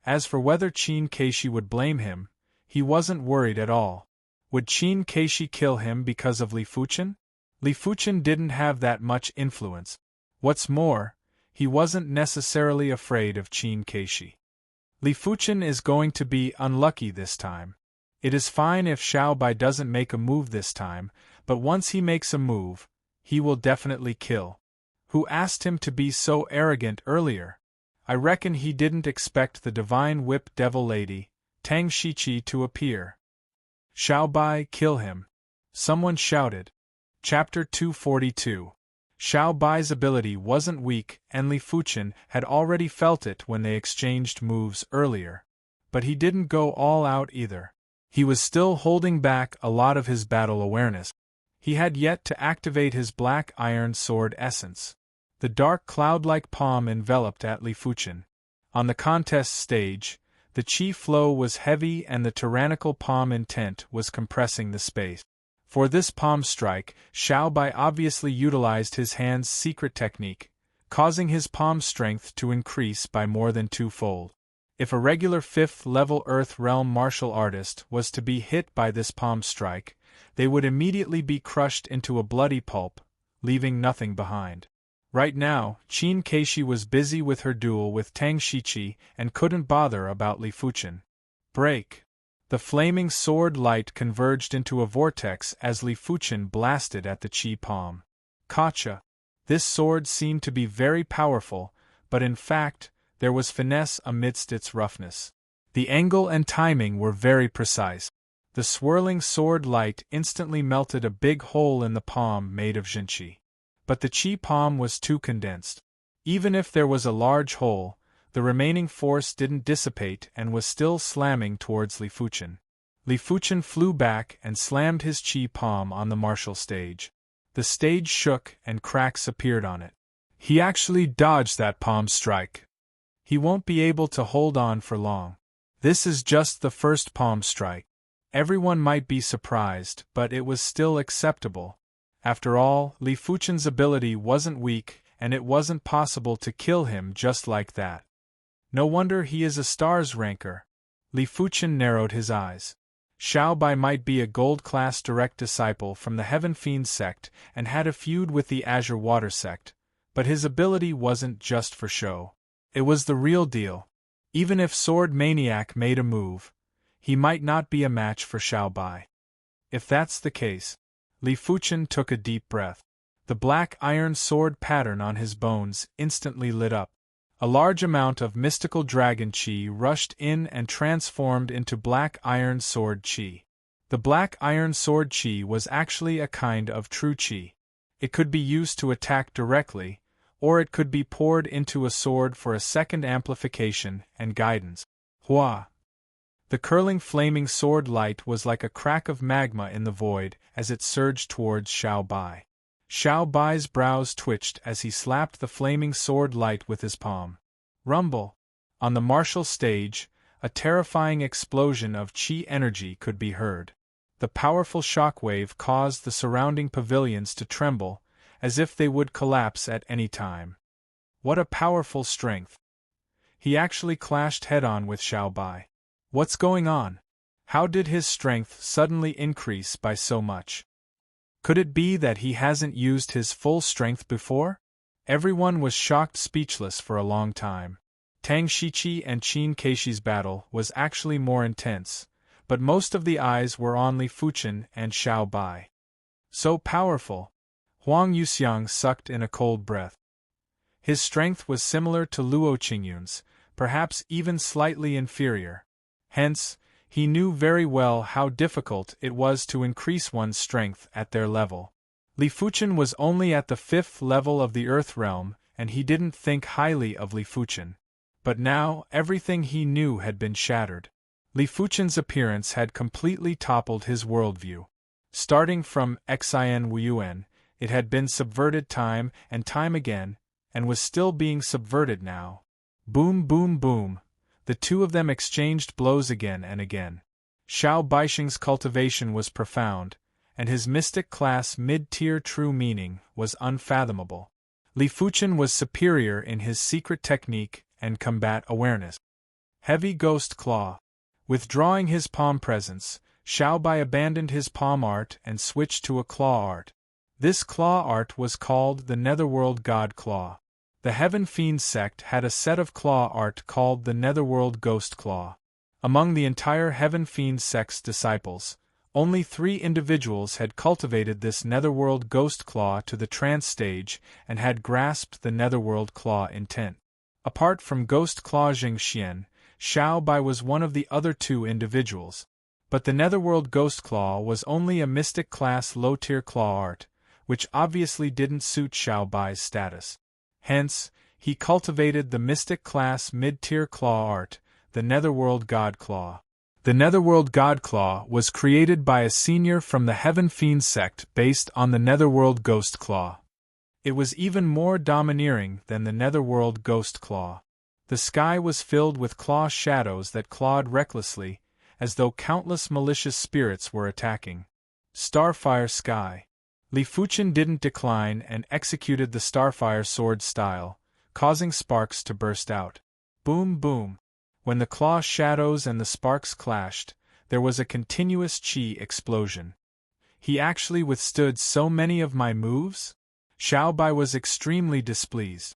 S1: As for whether Qin Keishi would blame him, he wasn't worried at all. Would Qin Keishi kill him because of Li Fuchen? Li Fuchen didn't have that much influence. What's more, he wasn't necessarily afraid of Qin Keishi. Li Fuchen is going to be unlucky this time. It is fine if Xiao Bai doesn't make a move this time, but once he makes a move, he will definitely kill. Who asked him to be so arrogant earlier? I reckon he didn't expect the divine whip devil lady, Tang Shichi, to appear. Xiao Bai, kill him. Someone shouted. Chapter 242. Xiao Bai's ability wasn't weak, and Li Fuchen had already felt it when they exchanged moves earlier. But he didn't go all out either. He was still holding back a lot of his battle awareness. He had yet to activate his black iron sword essence. The dark cloud-like palm enveloped at Li Fuchen. On the contest stage, the chi flow was heavy and the tyrannical palm intent was compressing the space. For this palm strike, Xiao Bai obviously utilized his hand's secret technique, causing his palm strength to increase by more than twofold. If a regular 5th-level Earth Realm martial artist was to be hit by this palm strike, they would immediately be crushed into a bloody pulp, leaving nothing behind. Right now, Qin Keishi was busy with her duel with Tang Shichi and couldn't bother about Li Fuchen. Break! The flaming sword light converged into a vortex as Li Fuchen blasted at the chi palm. Gotcha! This sword seemed to be very powerful, but in fact, there was finesse amidst its roughness. The angle and timing were very precise. The swirling sword light instantly melted a big hole in the palm made of jinchi. But the chi palm was too condensed. Even if there was a large hole, the remaining force didn't dissipate and was still slamming towards Li Fuchen. Li Fuchen flew back and slammed his chi palm on the martial stage. The stage shook and cracks appeared on it. He actually dodged that palm strike. He won't be able to hold on for long. This is just the first palm strike. Everyone might be surprised, but it was still acceptable. After all, Li Fuchen's ability wasn't weak, and it wasn't possible to kill him just like that. No wonder he is a stars ranker. Li Fuchen narrowed his eyes. Xiao Bai might be a gold-class direct disciple from the Heaven Fiend sect and had a feud with the Azure Water sect, but his ability wasn't just for show. It was the real deal. Even if Sword Maniac made a move, he might not be a match for Xiao Bai. If that's the case, Li Fuchen took a deep breath. The black iron sword pattern on his bones instantly lit up. A large amount of mystical dragon chi rushed in and transformed into black iron sword chi. The black iron sword chi was actually a kind of true chi. It could be used to attack directly, or it could be poured into a sword for a second amplification and guidance. Hua! The curling flaming sword light was like a crack of magma in the void as it surged towards Xiao Bai. Xiao Bai's brows twitched as he slapped the flaming sword light with his palm. Rumble! On the martial stage, a terrifying explosion of chi energy could be heard. The powerful shockwave caused the surrounding pavilions to tremble, as if they would collapse at any time. What a powerful strength! He actually clashed head-on with Xiao Bai. What's going on? How did his strength suddenly increase by so much? Could it be that he hasn't used his full strength before? Everyone was shocked, speechless for a long time. Tang Shichi and Qin Keishi's battle was actually more intense, but most of the eyes were on Li Fuchen and Xiao Bai. So powerful! Huang Yuxiang sucked in a cold breath. His strength was similar to Luo Qingyun's, perhaps even slightly inferior. Hence, he knew very well how difficult it was to increase one's strength at their level. Li Fuchen was only at the 5th level of the Earth Realm, and he didn't think highly of Li Fuchen. But now, everything he knew had been shattered. Li Fuchen's appearance had completely toppled his worldview. Starting from Xin Wuyuan, it had been subverted time and time again, and was still being subverted now. Boom, boom, boom. The two of them exchanged blows again and again. Xiao Baixing's cultivation was profound, and his mystic class mid-tier true meaning was unfathomable. Li Fuchen was superior in his secret technique and combat awareness. Heavy Ghost Claw. Withdrawing his palm presence, Xiao Bai abandoned his palm art and switched to a claw art. This claw art was called the Netherworld God Claw. The Heaven Fiend sect had a set of claw art called the Netherworld Ghost Claw. Among the entire Heaven Fiend sect's disciples, only 3 individuals had cultivated this Netherworld Ghost Claw to the trance stage and had grasped the Netherworld Claw intent. Apart from Ghost Claw Jingxian, Xiao Bai was one of the other 2 individuals. But the Netherworld Ghost Claw was only a mystic class low-tier claw art, which obviously didn't suit Xiao Bai's status. Hence, he cultivated the mystic class mid-tier claw art, the Netherworld God Claw. The Netherworld God Claw was created by a senior from the Heaven Fiend sect based on the Netherworld Ghost Claw. It was even more domineering than the Netherworld Ghost Claw. The sky was filled with claw shadows that clawed recklessly, as though countless malicious spirits were attacking. Starfire Sky. Li Fuchen didn't decline and executed the Starfire sword style, causing sparks to burst out. Boom boom. When the claw shadows and the sparks clashed, there was a continuous chi explosion. He actually withstood so many of my moves? Xiao Bai was extremely displeased.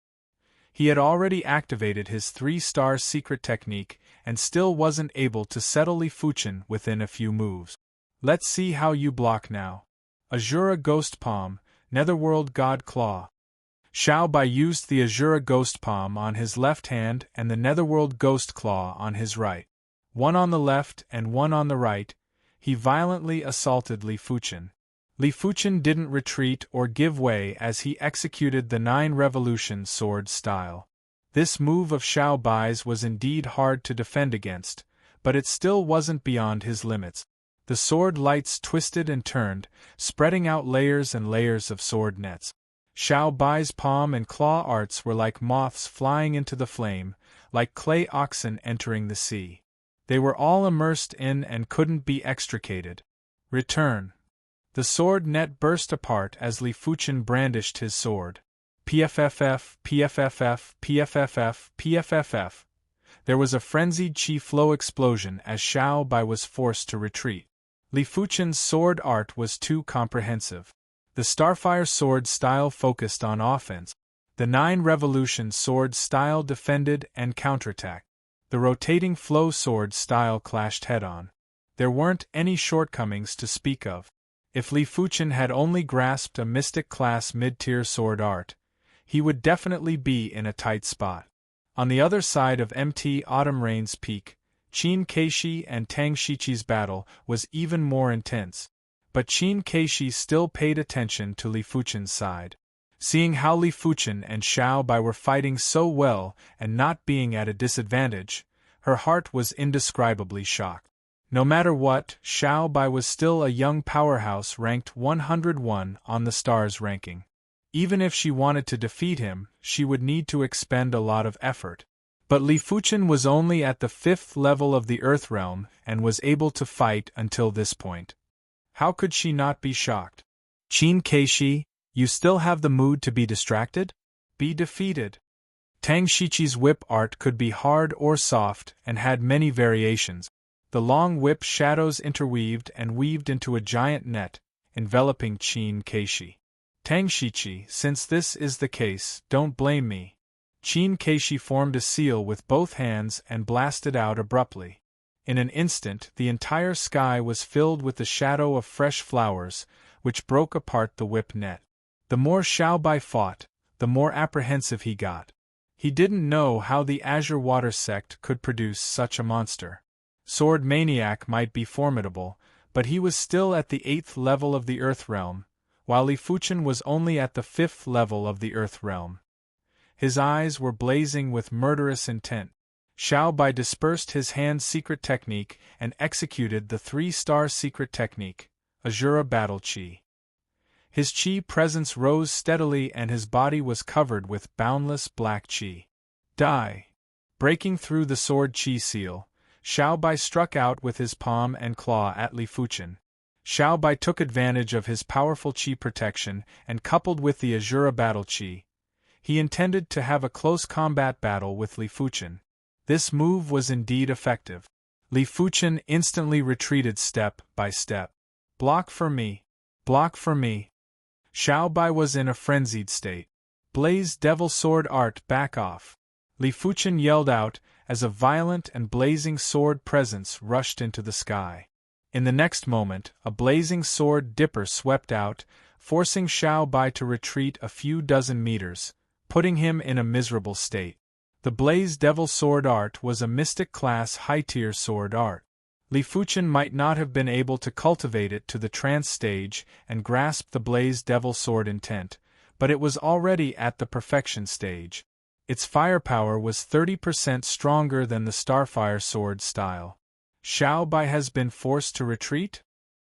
S1: He had already activated his 3-star secret technique and still wasn't able to settle Li Fuchen within a few moves. Let's see how you block now. Azura Ghost Palm, Netherworld God Claw. Xiao Bai used the Azura Ghost Palm on his left hand and the Netherworld Ghost Claw on his right. One on the left and one on the right, he violently assaulted Li Fuchen. Li Fuchen didn't retreat or give way as he executed the 9 Revolution sword style. This move of Xiao Bai's was indeed hard to defend against, but it still wasn't beyond his limits. The sword lights twisted and turned, spreading out layers and layers of sword nets. Xiao Bai's palm and claw arts were like moths flying into the flame, like clay oxen entering the sea. They were all immersed in and couldn't be extricated. Return. The sword net burst apart as Li Fuchen brandished his sword. PFFF, PFFF, PFFF, PFFF. There was a frenzied chi flow explosion as Xiao Bai was forced to retreat. Li Fuchen's sword art was too comprehensive. The Starfire sword style focused on offense. The 9 Revolution sword style defended and counterattacked. The rotating flow sword style clashed head-on. There weren't any shortcomings to speak of. If Li Fuchen had only grasped a mystic class mid-tier sword art, he would definitely be in a tight spot. On the other side of MT Autumn Rain's peak, Qin Keishi and Tang Shichi's battle was even more intense. But Qin Keishi still paid attention to Li Fuchen's side. Seeing how Li Fuchen and Xiao Bai were fighting so well and not being at a disadvantage, her heart was indescribably shocked. No matter what, Xiao Bai was still a young powerhouse ranked 101 on the stars ranking. Even if she wanted to defeat him, she would need to expend a lot of effort. But Li Fuchen was only at the 5th level of the Earth Realm and was able to fight until this point. How could she not be shocked? Qin Keishi, you still have the mood to be distracted? Be defeated. Tang Shichi's whip art could be hard or soft and had many variations. The long whip shadows interweaved and weaved into a giant net, enveloping Qin Keishi. Tang Shichi, since this is the case, don't blame me. Qin Keishi formed a seal with both hands and blasted out abruptly. In an instant the entire sky was filled with the shadow of fresh flowers, which broke apart the whip net. The more Xiao Bai fought, the more apprehensive he got. He didn't know how the Azure Water Sect could produce such a monster. Sword Maniac might be formidable, but he was still at the 8th level of the Earth Realm, while Li Fuchen was only at the 5th level of the Earth Realm. His eyes were blazing with murderous intent. Xiao Bai dispersed his hand's secret technique and executed the 3-star secret technique, Azura Battle Chi. His chi presence rose steadily and his body was covered with boundless black chi. Die! Breaking through the sword chi seal, Xiao Bai struck out with his palm and claw at Li Fuchen. Xiao Bai took advantage of his powerful chi protection and coupled with the Azura Battle Chi. He intended to have a close combat battle with Li Fuchen. This move was indeed effective. Li Fuchen instantly retreated step by step. Block for me! Block for me! Xiao Bai was in a frenzied state. Blaze Devil Sword Art, back off! Li Fuchen yelled out as a violent and blazing sword presence rushed into the sky. In the next moment, a blazing sword dipper swept out, forcing Xiao Bai to retreat a few dozen meters, putting him in a miserable state. The Blaze Devil Sword Art was a mystic class high-tier sword art. Li Fuchen might not have been able to cultivate it to the trance stage and grasp the Blaze Devil Sword intent, but it was already at the perfection stage. Its firepower was 30% stronger than the Starfire sword style. Xiao Bai has been forced to retreat?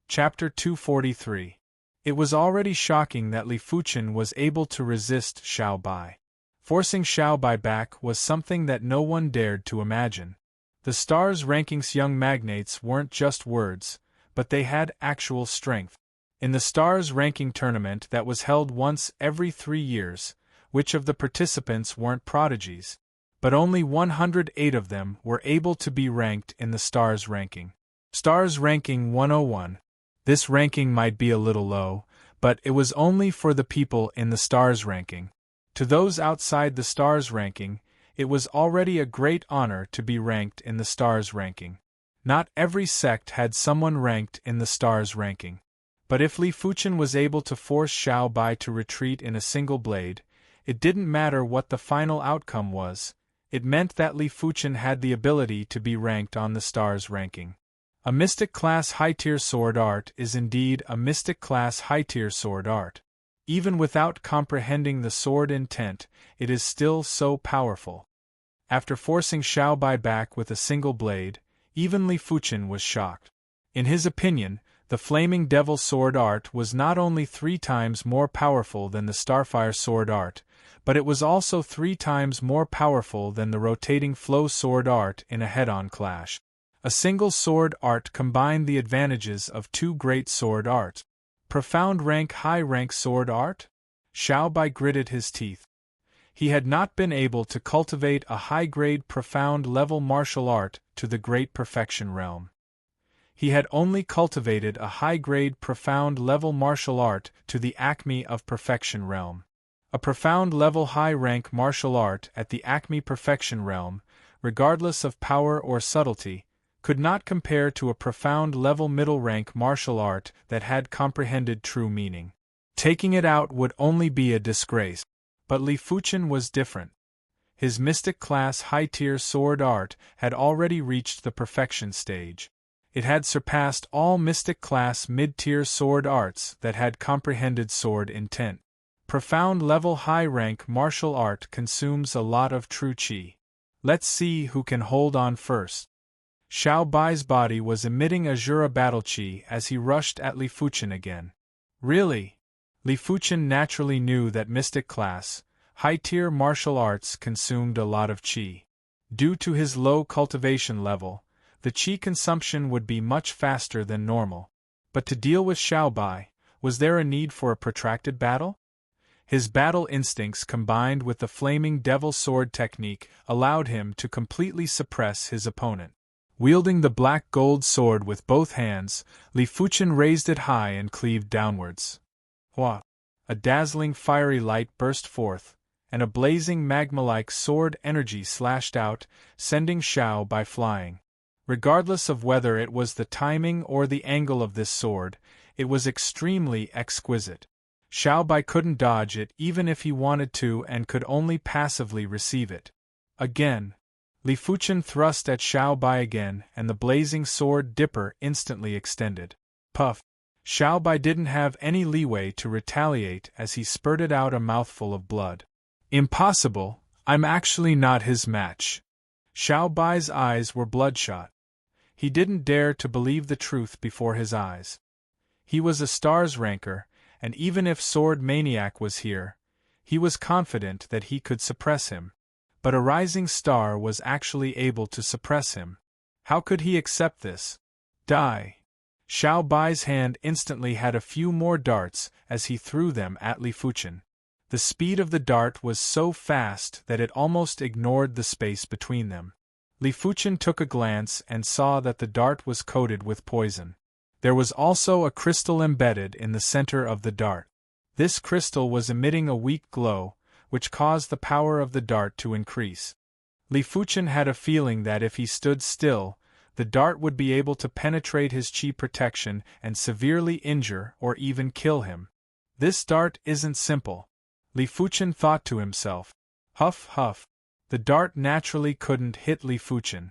S1: Chapter 243. It was already shocking that Li Fuchen was able to resist Xiao Bai. Forcing Xiao Bai back was something that no one dared to imagine. The Stars Rankings young magnates weren't just words, but they had actual strength. In the Stars Ranking tournament that was held once every 3 years, which of the participants weren't prodigies? But only 108 of them were able to be ranked in the Stars Ranking. Stars Ranking 101. This ranking might be a little low, but it was only for the people in the Stars Ranking. To those outside the Stars Ranking, it was already a great honor to be ranked in the Stars Ranking. Not every sect had someone ranked in the Stars Ranking. But if Li Fuchen was able to force Xiao Bai to retreat in a single blade, it didn't matter what the final outcome was. It meant that Li Fuchen had the ability to be ranked on the Stars Ranking. A Mystic Class High-Tier Sword Art is indeed a Mystic Class High-Tier Sword Art. Even without comprehending the sword intent, it is still so powerful. After forcing Xiao Bai back with a single blade, even Li Fuchen was shocked. In his opinion, the Flaming Devil Sword Art was not only 3 times more powerful than the Starfire Sword Art, but it was also 3 times more powerful than the Rotating Flow Sword Art in a head-on clash. A single sword art combined the advantages of 2 great sword arts. Profound rank high rank sword art? Xiao Bai gritted his teeth. He had not been able to cultivate a high-grade profound level martial art to the great perfection realm. He had only cultivated a high-grade profound level martial art to the acme of perfection realm. A profound level high-rank martial art at the acme perfection realm, regardless of power or subtlety, could not compare to a profound level middle-rank martial art that had comprehended true meaning. Taking it out would only be a disgrace. But Li Fuchen was different. His Mystic Class high-tier sword art had already reached the perfection stage. It had surpassed all Mystic Class mid-tier sword arts that had comprehended sword intent. Profound level high-rank martial art consumes a lot of true chi. Let's see who can hold on first. Xiao Bai's body was emitting Azura Battle Chi as he rushed at Li Fuchen again. Really? Li Fuchen naturally knew that Mystic Class, high-tier martial arts consumed a lot of chi. Due to his low cultivation level, the chi consumption would be much faster than normal. But to deal with Xiao Bai, was there a need for a protracted battle? His battle instincts combined with the Flaming Devil Sword technique allowed him to completely suppress his opponent. Wielding the black gold sword with both hands, Li Fuchen raised it high and cleaved downwards. Hua! A dazzling fiery light burst forth, and a blazing magma-like sword energy slashed out, sending Xiao Bai flying. Regardless of whether it was the timing or the angle of this sword, it was extremely exquisite. Xiao Bai couldn't dodge it even if he wanted to and could only passively receive it. Again. Li Fuchen thrust at Xiao Bai again, and the blazing sword dipper instantly extended. Puff! Xiao Bai didn't have any leeway to retaliate as he spurted out a mouthful of blood. Impossible, I'm actually not his match. Xiao Bai's eyes were bloodshot. He didn't dare to believe the truth before his eyes. He was a stars ranker, and even if Sword Maniac was here, he was confident that he could suppress him. But a rising star was actually able to suppress him. How could he accept this? Die! Xiao Bai's hand instantly had a few more darts as he threw them at Li Fuchen. The speed of the dart was so fast that it almost ignored the space between them. Li Fuchen took a glance and saw that the dart was coated with poison. There was also a crystal embedded in the center of the dart. This crystal was emitting a weak glow, which caused the power of the dart to increase. Li Fuchen had a feeling that if he stood still, the dart would be able to penetrate his chi protection and severely injure or even kill him. This dart isn't simple, Li Fuchen thought to himself. Huff huff. The dart naturally couldn't hit Li Fuchen.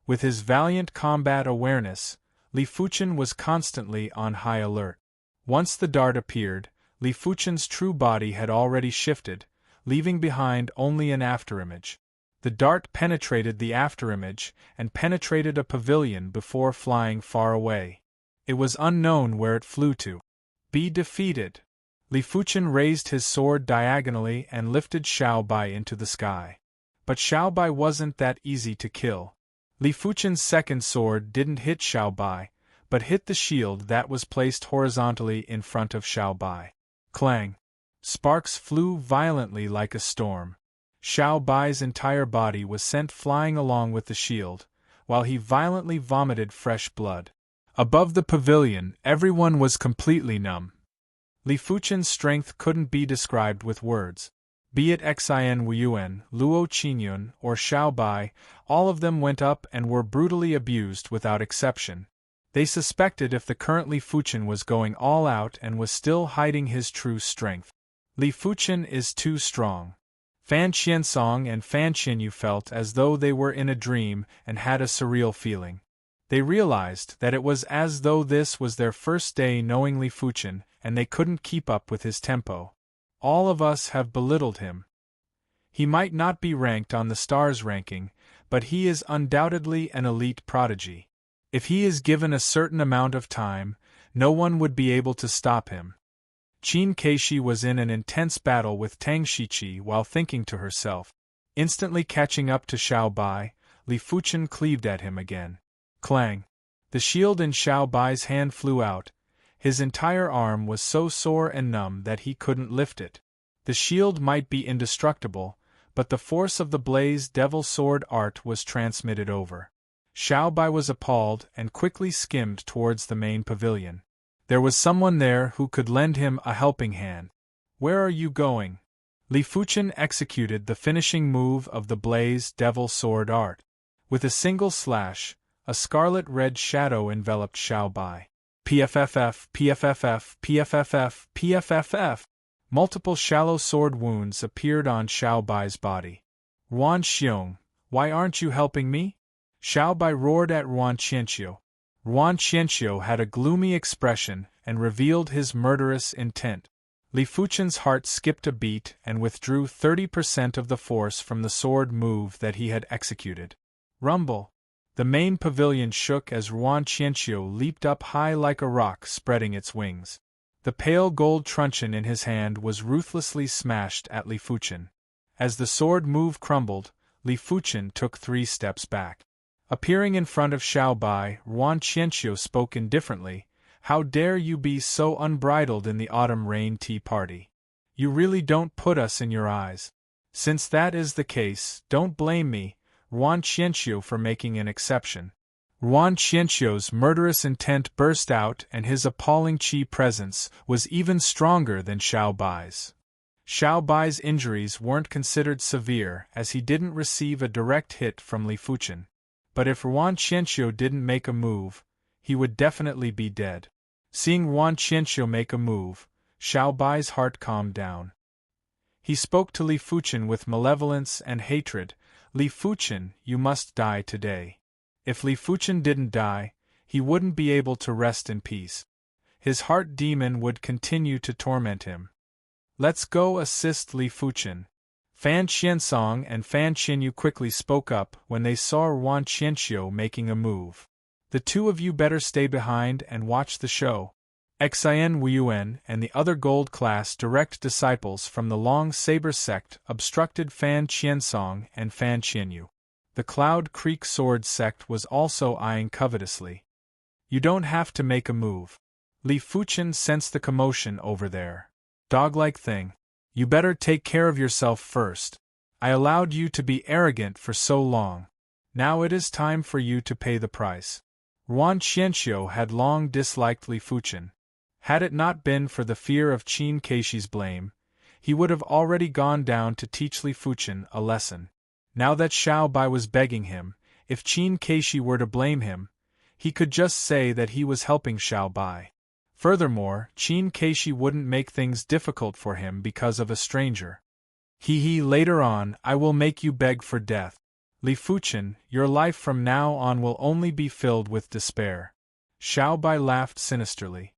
S1: With his valiant combat awareness, Li Fuchen was constantly on high alert. Once the dart appeared, Li Fuchen's true body had already shifted, leaving behind only an afterimage. The dart penetrated the afterimage and penetrated a pavilion before flying far away. It was unknown where it flew to. Be defeated. Li Fuchen raised his sword diagonally and lifted Xiao Bai into the sky. But Xiao Bai wasn't that easy to kill. Li Fuchen's second sword didn't hit Xiao Bai, but hit the shield that was placed horizontally in front of Xiao Bai. Clang! Sparks flew violently like a storm. Xiao Bai's entire body was sent flying along with the shield, while he violently vomited fresh blood. Above the pavilion, everyone was completely numb. Li Fuchen's strength couldn't be described with words. Be it Xin Wuyuan, Luo Qingyun, or Xiao Bai, all of them went up and were brutally abused without exception. They suspected if the current Li Fuchen was going all out and was still hiding his true strength. Li Fuchen is too strong. Fan Qiansong and Fan Qianyu felt as though they were in a dream and had a surreal feeling. They realized that it was as though this was their first day knowing Li Fuchen, and they couldn't keep up with his tempo. All of us have belittled him. He might not be ranked on the stars ranking, but he is undoubtedly an elite prodigy. If he is given a certain amount of time, no one would be able to stop him. Qin Keishi was in an intense battle with Tang Shiqi while thinking to herself. Instantly catching up to Xiao Bai, Li Fuchen cleaved at him again. Clang! The shield in Xiao Bai's hand flew out. His entire arm was so sore and numb that he couldn't lift it. The shield might be indestructible, but the force of the Blaze Devil Sword art was transmitted over. Xiao Bai was appalled and quickly skimmed towards the main pavilion. There was someone there who could lend him a helping hand. Where are you going? Li Fuchen executed the finishing move of the Blaze Devil Sword art. With a single slash, a scarlet-red shadow enveloped Xiao Bai. PFFF, PFFF, PFFF, PFFF. Multiple shallow sword wounds appeared on Xiao Bai's body. Ruan Xiong, why aren't you helping me? Xiao Bai roared at Ruan Qianxiu. Ruan Qianxiu had a gloomy expression and revealed his murderous intent. Li Fuchen's heart skipped a beat and withdrew 30% of the force from the sword move that he had executed. Rumble! The main pavilion shook as Ruan Qianxiu leaped up high like a rock, spreading its wings. The pale gold truncheon in his hand was ruthlessly smashed at Li Fuchen. As the sword move crumbled, Li Fuchen took 3 steps back. Appearing in front of Xiao Bai, Ruan Qianxiu spoke indifferently. How dare you be so unbridled in the autumn rain tea party? You really don't put us in your eyes. Since that is the case, don't blame me, Ruan Qianxiu, for making an exception. Ruan Qianxiu's murderous intent burst out and his appalling qi presence was even stronger than Xiao Bai's. Xiao Bai's injuries weren't considered severe as he didn't receive a direct hit from Li Fuchen. But if Ruan Qianxiu didn't make a move, he would definitely be dead. Seeing Ruan Qianxiu make a move, Xiao Bai's heart calmed down. He spoke to Li Fuchen with malevolence and hatred. Li Fuchen, you must die today. If Li Fuchen didn't die, he wouldn't be able to rest in peace. His heart demon would continue to torment him. Let's go assist Li Fuchen. Fan Qiansong and Fan Qianyu quickly spoke up when they saw Ruan Qianxiu making a move. The two of you better stay behind and watch the show. Xian Wuyuan and the other gold-class direct disciples from the Long Saber sect obstructed Fan Qiansong and Fan Qianyu. The Cloud Creek Sword sect was also eyeing covetously. You don't have to make a move. Li Fuchen sensed the commotion over there. Dog-like thing. You better take care of yourself first. I allowed you to be arrogant for so long. Now it is time for you to pay the price. Ruan Qianxiu had long disliked Li Fuchen. Had it not been for the fear of Qin Keishi's blame, he would have already gone down to teach Li Fuchen a lesson. Now that Xiao Bai was begging him, if Qin Keishi were to blame him, he could just say that he was helping Xiao Bai. Furthermore, Qin Keishi wouldn't make things difficult for him because of a stranger. Later on, I will make you beg for death. Li Fuchen, your life from now on will only be filled with despair. Xiao Bai laughed sinisterly.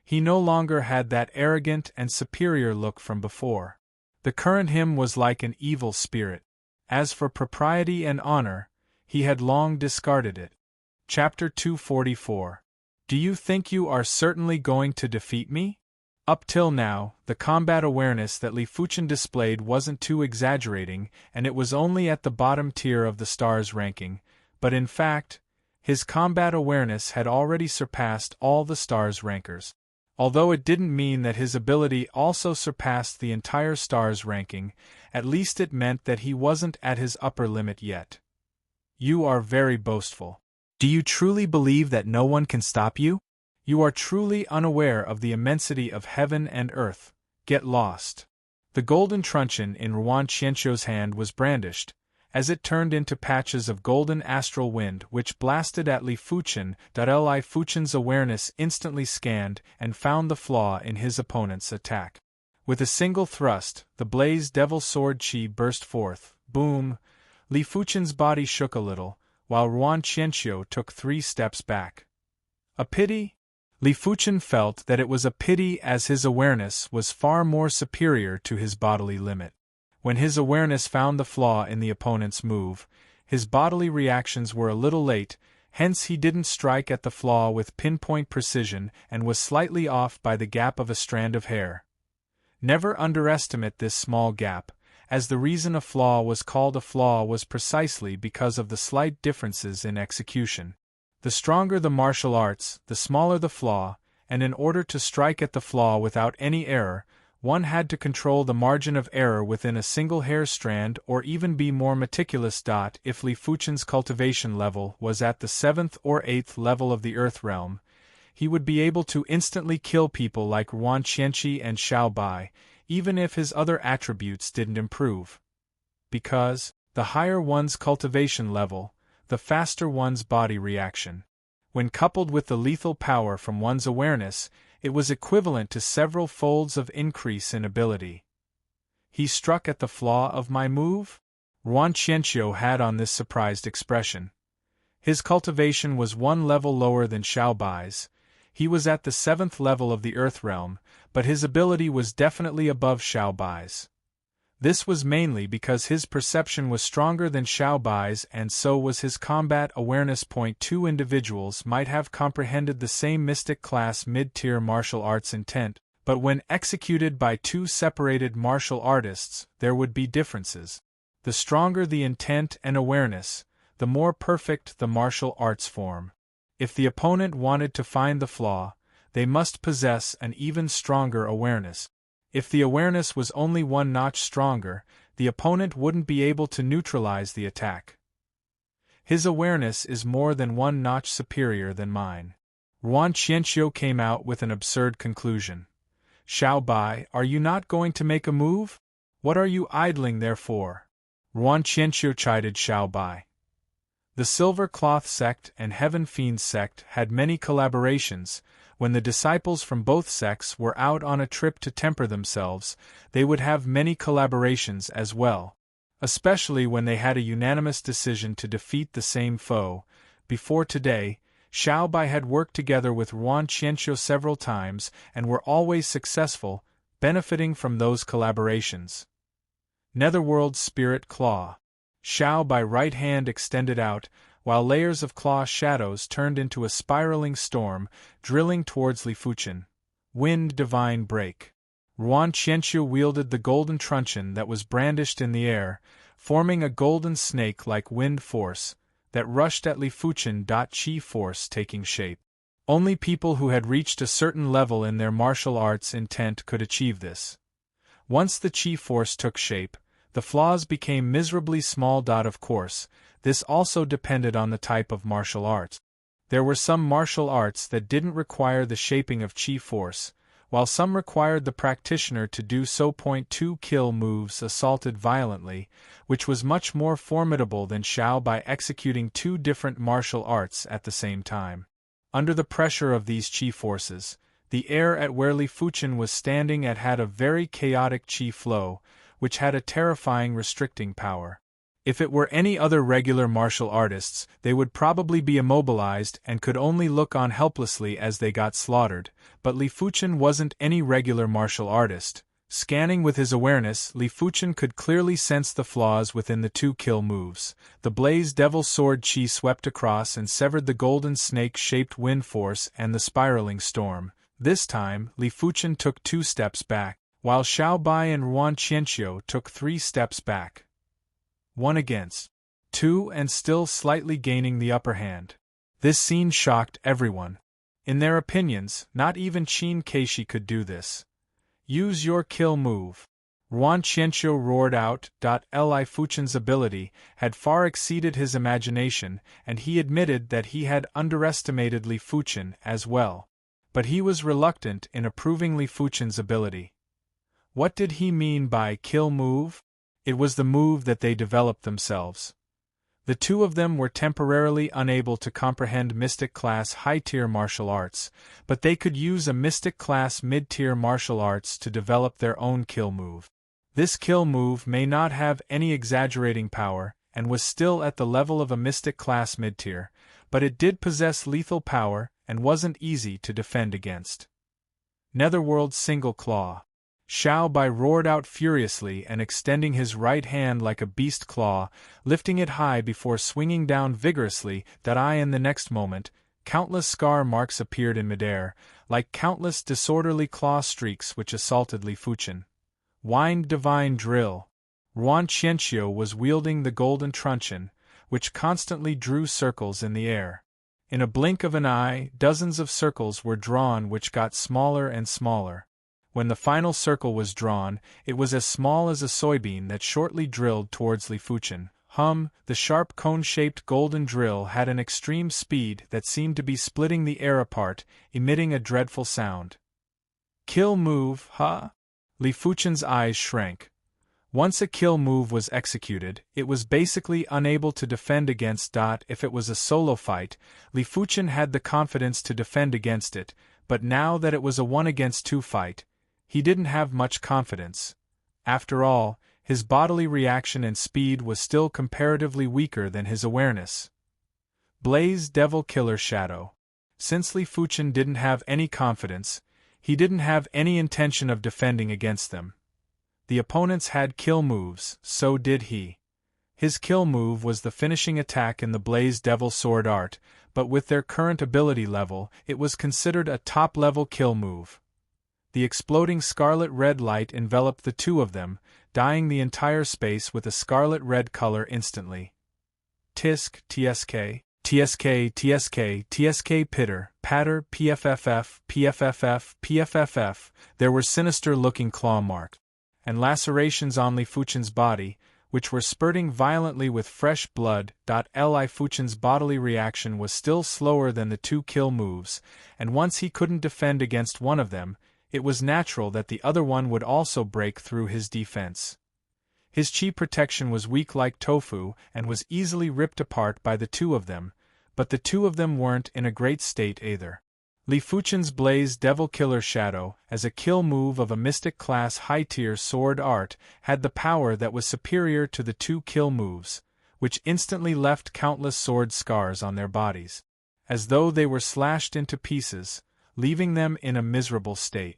S1: He no longer had that arrogant and superior look from before. The current him was like an evil spirit. As for propriety and honor, he had long discarded it. Chapter 244. Do you think you are certainly going to defeat me? Up till now, the combat awareness that Li Fuchen displayed wasn't too exaggerating, and it was only at the bottom tier of the stars ranking, but in fact, his combat awareness had already surpassed all the stars rankers. Although it didn't mean that his ability also surpassed the entire stars ranking, at least it meant that he wasn't at his upper limit yet. You are very boastful. Do you truly believe that no one can stop you? You are truly unaware of the immensity of heaven and earth. Get lost. The golden truncheon in Ruan Qianxiu's hand was brandished, as it turned into patches of golden astral wind which blasted at Li Fuchen. Li Fuchen's awareness instantly scanned and found the flaw in his opponent's attack. With a single thrust, the blaze devil sword chi burst forth. Boom! Li Fuchen's body shook a little, while Ruan Qianxiu took 3 steps back. A pity? Li Fuchen felt that it was a pity as his awareness was far more superior to his bodily limit. When his awareness found the flaw in the opponent's move, his bodily reactions were a little late, hence he didn't strike at the flaw with pinpoint precision and was slightly off by the gap of a strand of hair. Never underestimate this small gap, as the reason a flaw was called a flaw was precisely because of the slight differences in execution. The stronger the martial arts, the smaller the flaw, and in order to strike at the flaw without any error, one had to control the margin of error within a single hair strand or even be more meticulous. If Li Fuchen's cultivation level was at the 7th or 8th level of the Earth realm, he would be able to instantly kill people like Ruan Qianxi and Xiao Bai, even if his other attributes didn't improve. Because, the higher one's cultivation level, the faster one's body reaction. When coupled with the lethal power from one's awareness, it was equivalent to several folds of increase in ability. He struck at the flaw of my move? Ruan Qianxiu had on this surprised expression. His cultivation was 1 level lower than Xiao Bai's. He was at the 7th level of the Earth realm, but his ability was definitely above Xiao Bai's. This was mainly because his perception was stronger than Xiao Bai's and so was his combat awareness. 2 individuals might have comprehended the same mystic class mid-tier martial arts intent, but when executed by 2 separated martial artists, there would be differences. The stronger the intent and awareness, the more perfect the martial arts form. If the opponent wanted to find the flaw, they must possess an even stronger awareness. If the awareness was only 1 notch stronger, the opponent wouldn't be able to neutralize the attack. His awareness is more than 1 notch superior than mine. Ruan Qianxiu came out with an absurd conclusion. Xiao Bai, are you not going to make a move? What are you idling there for? Ruan Qianqiu chided Xiao Bai. The Silver Cloth sect and Heaven Fiend sect had many collaborations. When the disciples from both sects were out on a trip to temper themselves, they would have many collaborations as well. Especially when they had a unanimous decision to defeat the same foe. Before today, Xiao Bai had worked together with Ruan Qianqiu several times and were always successful, benefiting from those collaborations. Netherworld Spirit Claw. Xiao Bai right hand extended out, while layers of claw shadows turned into a spiraling storm, drilling towards Li Fuchen. Wind Divine Break. Ruan Qianqiu wielded the golden truncheon that was brandished in the air, forming a golden snake-like wind force that rushed at Li Fuchen. Qi force taking shape. Only people who had reached a certain level in their martial arts intent could achieve this. Once the Qi force took shape, the flaws became miserably small. Of course, this also depended on the type of martial art. There were some martial arts that didn't require the shaping of Qi force, while some required the practitioner to do so. 2 Kill moves assaulted violently, which was much more formidable than Xiao Bai executing 2 different martial arts at the same time. Under the pressure of these Qi forces, the air at where Li Fuchen was standing had a very chaotic Qi flow, which had a terrifying restricting power. If it were any other regular martial artists, they would probably be immobilized and could only look on helplessly as they got slaughtered, but Li Fuchen wasn't any regular martial artist. Scanning with his awareness, Li Fuchen could clearly sense the flaws within the 2 kill moves. The Blaze Devil Sword Qi swept across and severed the golden snake-shaped wind force and the spiraling storm. This time, Li Fuchen took 2 steps back, while Xiao Bai and Ruan Qianqiu took 3 steps back. 1 against 2 and still slightly gaining the upper hand. This scene shocked everyone. In their opinions, not even Qin Keishi could do this. Use your kill move. Ruan Qianqiu roared out. Li Fuchen's ability had far exceeded his imagination, and he admitted that he had underestimated Li Fuchen as well. But he was reluctant in approving Li Fuchen's ability. What did he mean by kill move? It was the move that they developed themselves. The two of them were temporarily unable to comprehend Mystic-class high-tier martial arts, but they could use a Mystic-class mid-tier martial arts to develop their own kill move. This kill move may not have any exaggerating power, and was still at the level of a Mystic-class mid-tier, but it did possess lethal power and wasn't easy to defend against. Netherworld Single Claw. Xiao Bai roared out furiously and extending his right hand like a beast claw, lifting it high before swinging down vigorously. In the next moment, countless scar marks appeared in midair, like countless disorderly claw streaks which assaulted Li Fuchen. Wind Divine Drill. Ruan Qianqiu was wielding the golden truncheon, which constantly drew circles in the air. In a blink of an eye, dozens of circles were drawn which got smaller and smaller. When the final circle was drawn, it was as small as a soybean that shortly drilled towards Li Fuchen. The sharp cone-shaped golden drill had an extreme speed that seemed to be splitting the air apart, emitting a dreadful sound. Kill move, huh? Li Fuchen's eyes shrank. Once a kill move was executed, it was basically unable to defend against. If it was a solo fight, Li Fuchen had the confidence to defend against it, but now that it was a 1-against-2 fight, he didn't have much confidence. After all, his bodily reaction and speed was still comparatively weaker than his awareness. Blaze Devil Killer Shadow. Since Li Fuchen didn't have any confidence, he didn't have any intention of defending against them. The opponents had kill moves, so did he. His kill move was the finishing attack in the Blaze Devil Sword art, but with their current ability level, it was considered a top-level kill move. The exploding scarlet-red light enveloped the two of them, dyeing the entire space with a scarlet-red color instantly. Tisk, TSK, TSK, TSK, TSK Pitter, Patter, PFFF, PFFF, PFFF. There were sinister-looking claw marks and lacerations on Li Fuchen's body, which were spurting violently with fresh blood. Li Fuchen's bodily reaction was still slower than the 2 kill moves, and once he couldn't defend against one of them, it was natural that the other one would also break through his defense. His chi protection was weak like tofu and was easily ripped apart by the two of them, but the two of them weren't in a great state either. Li Fuchen's Blaze Devil Killer Shadow, as a kill move of a Mystic class high-tier sword art, had the power that was superior to the two kill moves, which instantly left countless sword scars on their bodies, as though they were slashed into pieces, leaving them in a miserable state.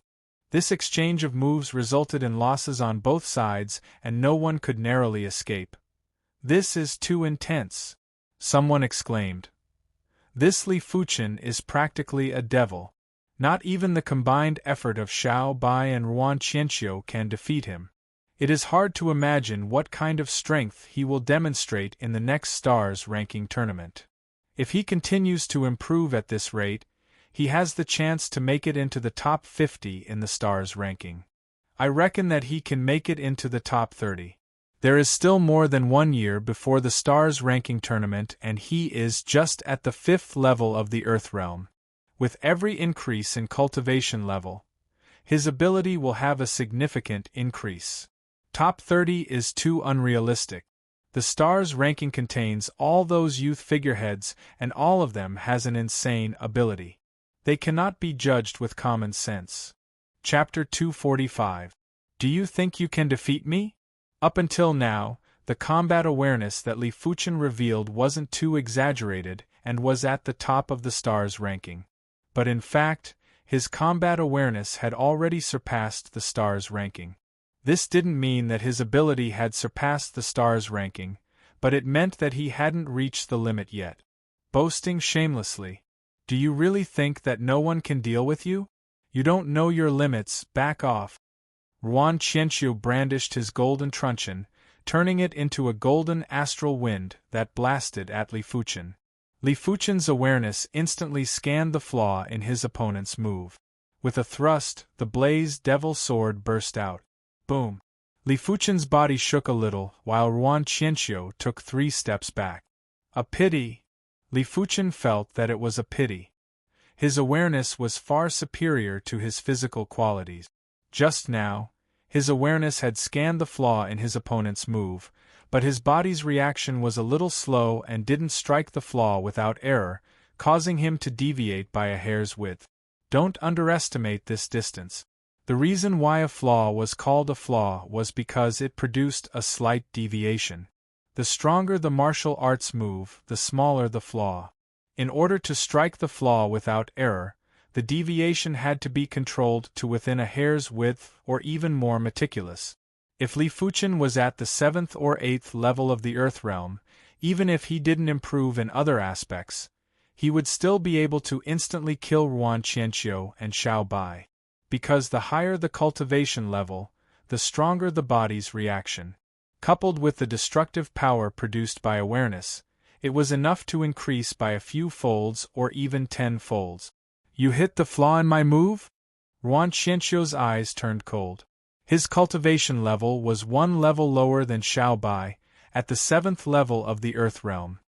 S1: This exchange of moves resulted in losses on both sides, and no one could narrowly escape. "This is too intense," someone exclaimed. "This Li Fuchen is practically a devil. Not even the combined effort of Xiao Bai and Ruan Qianxiu can defeat him. It is hard to imagine what kind of strength he will demonstrate in the next Stars ranking tournament. If he continues to improve at this rate, he has the chance to make it into the top 50 in the Stars ranking. I reckon that he can make it into the top 30. There is still more than 1 year before the Stars ranking tournament, and he is just at the 5th level of the Earth realm. With every increase in cultivation level, his ability will have a significant increase. Top 30 is too unrealistic. The Stars ranking contains all those youth figureheads, and all of them has an insane ability. They cannot be judged with common sense. Chapter 245. Do you think you can defeat me? Up until now, the combat awareness that Li Fuchen revealed wasn't too exaggerated and was at the top of the Stars ranking. But in fact, his combat awareness had already surpassed the Stars ranking. This didn't mean that his ability had surpassed the Stars ranking, but it meant that he hadn't reached the limit yet. Boasting shamelessly. Do you really think that no one can deal with you? You don't know your limits, back off. Ruan Qianxiu brandished his golden truncheon, turning it into a golden astral wind that blasted at Li Fuchen. Li Fuchen's awareness instantly scanned the flaw in his opponent's move. With a thrust, the Blaze Devil Sword burst out. Boom! Li Fuchen's body shook a little, while Ruan Qianxiu took 3 steps back. A pity! Li Fuchen felt that it was a pity. His awareness was far superior to his physical qualities. Just now, his awareness had scanned the flaw in his opponent's move, but his body's reaction was a little slow and didn't strike the flaw without error, causing him to deviate by a hair's width. Don't underestimate this distance. The reason why a flaw was called a flaw was because it produced a slight deviation. The stronger the martial arts move, the smaller the flaw. In order to strike the flaw without error, the deviation had to be controlled to within a hair's width or even more meticulous. If Li Fuchen was at the 7th or 8th level of the Earth realm, even if he didn't improve in other aspects, he would still be able to instantly kill Ruan Qianxiu and Xiao Bai. Because the higher the cultivation level, the stronger the body's reaction. Coupled with the destructive power produced by awareness, it was enough to increase by a few folds or even 10 folds. You hit the flaw in my move? Ruan Qianxiu's eyes turned cold. His cultivation level was 1 level lower than Xiao Bai, at the 7th level of the Earth realm.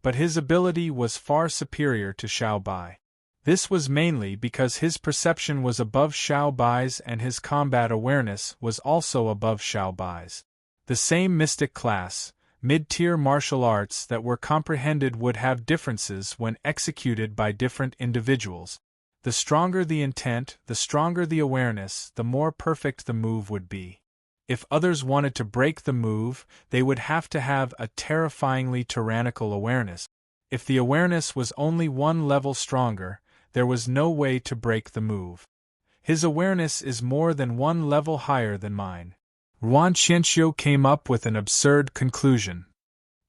S1: But his ability was far superior to Xiao Bai. This was mainly because his perception was above Xiao Bai's and his combat awareness was also above Xiao Bai's. The same mystic class, mid-tier martial arts that were comprehended would have differences when executed by different individuals. The stronger the intent, the stronger the awareness, the more perfect the move would be. If others wanted to break the move, they would have to have a terrifyingly tyrannical awareness. If the awareness was only 1 level stronger, there was no way to break the move. His awareness is more than 1 level higher than mine. Ruan Qianxiu came up with an absurd conclusion.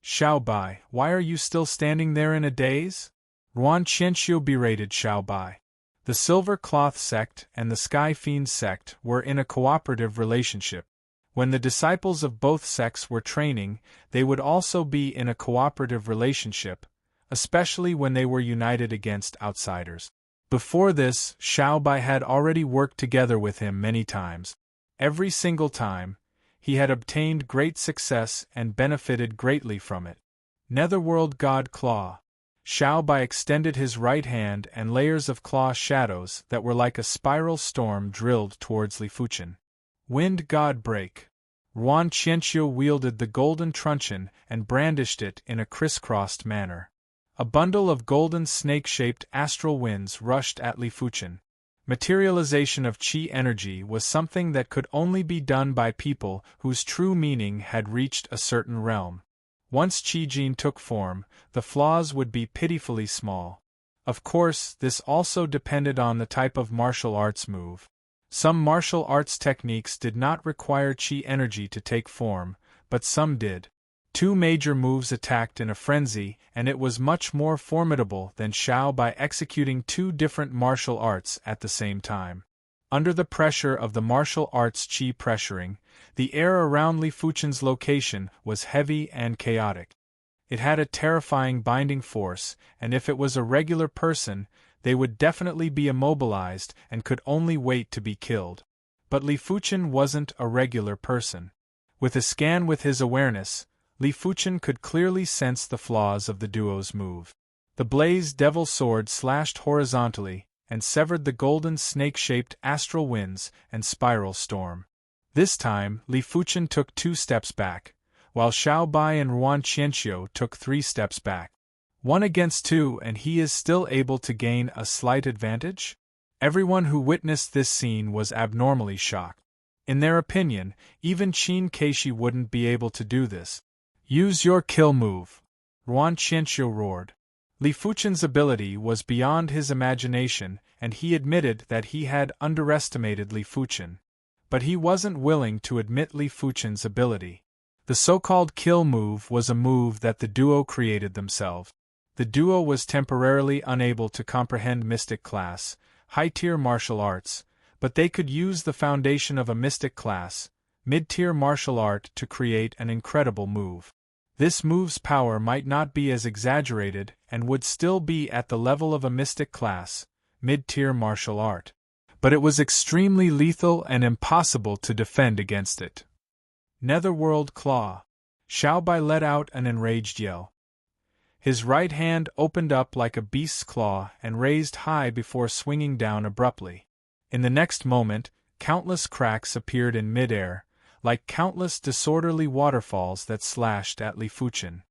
S1: Xiao Bai, why are you still standing there in a daze? Ruan Qianxiu berated Xiao Bai. The Silver Cloth sect and the Sky Fiend sect were in a cooperative relationship. When the disciples of both sects were training, they would also be in a cooperative relationship, especially when they were united against outsiders. Before this, Xiao Bai had already worked together with him many times. Every single time, he had obtained great success and benefited greatly from it. Netherworld God Claw. Xiao Bai extended his right hand and layers of claw shadows that were like a spiral storm drilled towards Li Fuchen. Wind God break. Ruan Qianqiu wielded the golden truncheon and brandished it in a crisscrossed manner. A bundle of golden snake-shaped astral winds rushed at Li Fuchen. Materialization of qi energy was something that could only be done by people whose true meaning had reached a certain realm. Once qi jin took form, the flaws would be pitifully small. Of course, this also depended on the type of martial arts move. Some martial arts techniques did not require qi energy to take form, but some did. 2 major moves attacked in a frenzy, and it was much more formidable than Xiao by executing 2 different martial arts at the same time. Under the pressure of the martial arts qi pressuring, the air around Li Fuchen's location was heavy and chaotic. It had a terrifying binding force, and if it was a regular person, they would definitely be immobilized and could only wait to be killed. But Li Fuchen wasn't a regular person. With a scan with his awareness, Li Fuchen could clearly sense the flaws of the duo's move. The blaze devil sword slashed horizontally and severed the golden snake-shaped astral winds and spiral storm. This time, Li Fuchen took 2 steps back, while Xiao Bai and Ruan Qianqiu took 3 steps back. 1 against 2, and he is still able to gain a slight advantage? Everyone who witnessed this scene was abnormally shocked. In their opinion, even Qin Keishi wouldn't be able to do this. Use your kill move, Ruan Qianqiu roared. Li Fuchen's ability was beyond his imagination, and he admitted that he had underestimated Li Fuchen. But he wasn't willing to admit Li Fuchen's ability. The so-called kill move was a move that the duo created themselves. The duo was temporarily unable to comprehend mystic class, high-tier martial arts, but they could use the foundation of a mystic class, mid-tier martial art to create an incredible move. This move's power might not be as exaggerated and would still be at the level of a mystic class, mid-tier martial art. But it was extremely lethal and impossible to defend against it. Netherworld Claw. Xiao Bai let out an enraged yell. His right hand opened up like a beast's claw and raised high before swinging down abruptly. In the next moment, countless cracks appeared in midair, like countless disorderly waterfalls that slashed at Li Fuchen.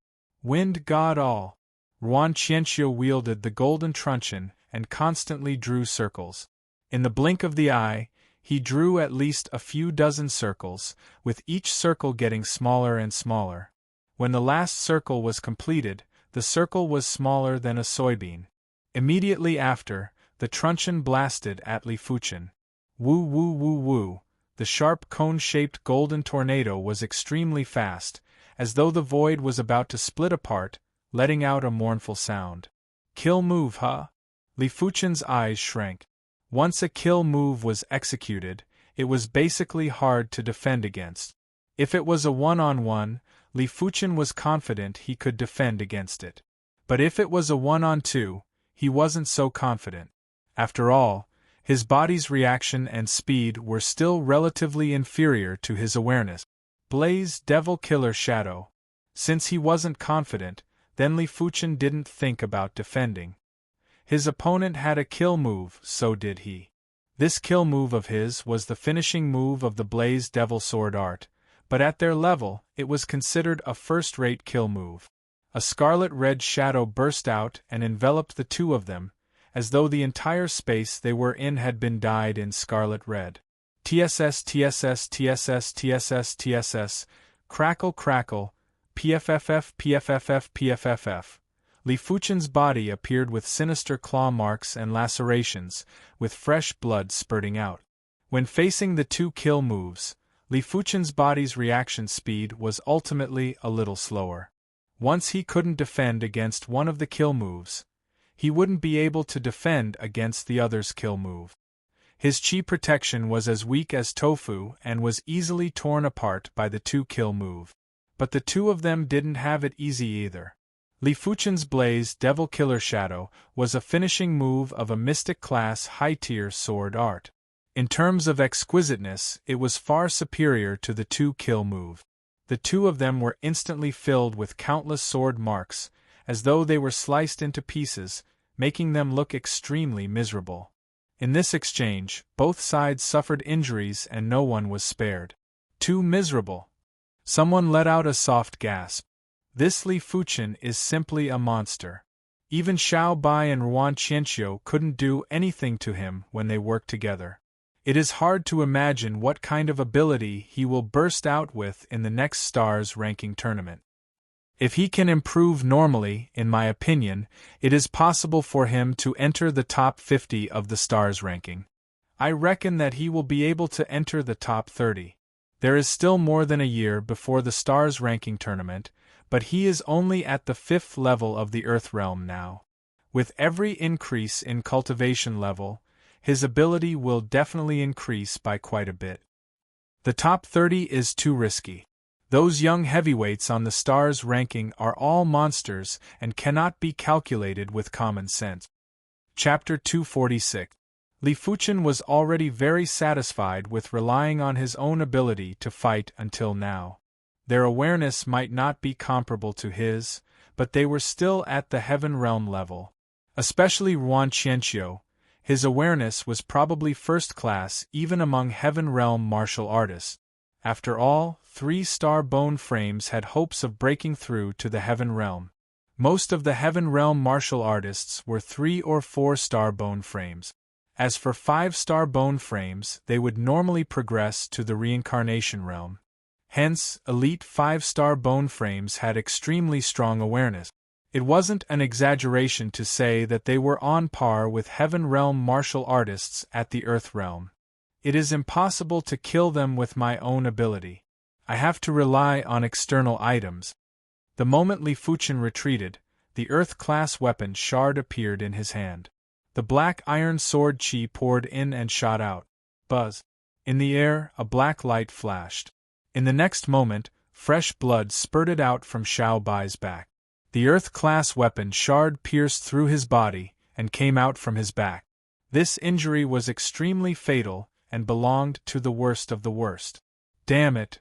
S1: Wind God all. Ruan Qianqiu wielded the golden truncheon and constantly drew circles. In the blink of the eye, he drew at least a few dozen circles, with each circle getting smaller and smaller. When the last circle was completed, the circle was smaller than a soybean. Immediately after, the truncheon blasted at Li Fuchen. Woo woo woo woo. The sharp cone-shaped golden tornado was extremely fast, as though the void was about to split apart, letting out a mournful sound. Kill move, huh? Li Fuchen's eyes shrank. Once a kill move was executed, it was basically hard to defend against. If it was a one-on-one, Li Fuchen was confident he could defend against it. But if it was a one-on-two, he wasn't so confident. After all, his body's reaction and speed were still relatively inferior to his awareness. Blaze Devil Killer Shadow. Since he wasn't confident, then Li Fuchen didn't think about defending. His opponent had a kill move, so did he. This kill move of his was the finishing move of the Blaze Devil Sword art, but at their level, it was considered a first-rate kill move. A scarlet-red shadow burst out and enveloped the two of them, as though the entire space they were in had been dyed in scarlet red. TSS TSS TSS TSS TSS, crackle crackle, PFFF PFFF PFFF. Li Fuchen's body appeared with sinister claw marks and lacerations, with fresh blood spurting out. When facing the 2 kill moves, Li Fuchen's body's reaction speed was ultimately a little slower. Once he couldn't defend against one of the kill moves, he wouldn't be able to defend against the other's kill move. His chi protection was as weak as tofu and was easily torn apart by the 2 kill move. But the two of them didn't have it easy either. Li Fuchen's Blaze Devil Killer Shadow was a finishing move of a mystic class high-tier sword art. In terms of exquisiteness, it was far superior to the 2 kill move. The two of them were instantly filled with countless sword marks, as though they were sliced into pieces, making them look extremely miserable. In this exchange, both sides suffered injuries and no one was spared. Too miserable. Someone let out a soft gasp. This Li Fuchen is simply a monster. Even Xiao Bai and Ruan Qianqiu couldn't do anything to him when they worked together. It is hard to imagine what kind of ability he will burst out with in the next stars ranking tournament. If he can improve normally, in my opinion, it is possible for him to enter the top 50 of the stars ranking. I reckon that he will be able to enter the top 30. There is still more than a year before the stars ranking tournament, but he is only at the 5th level of the Earth realm now. With every increase in cultivation level, his ability will definitely increase by quite a bit. The top 30 is too risky. Those young heavyweights on the stars ranking are all monsters and cannot be calculated with common sense. Chapter 246. Li Fuchen was already very satisfied with relying on his own ability to fight until now. Their awareness might not be comparable to his, but they were still at the heaven realm level. Especially Ruan Qianqiu, his awareness was probably first class even among heaven realm martial artists. After all, 3-star bone frames had hopes of breaking through to the heaven realm. Most of the heaven realm martial artists were 3 or 4-star bone frames. As for 5-star bone frames, they would normally progress to the reincarnation realm. Hence, elite 5-star bone frames had extremely strong awareness. It wasn't an exaggeration to say that they were on par with heaven realm martial artists at the earth realm. It is impossible to kill them with my own ability. I have to rely on external items. The moment Li Fuchen retreated, the earth-class weapon shard appeared in his hand. The black iron sword chi poured in and shot out. Buzz. In the air, a black light flashed. In the next moment, fresh blood spurted out from Xiao Bai's back. The earth-class weapon shard pierced through his body and came out from his back. This injury was extremely fatal and belonged to the worst of the worst. Damn it!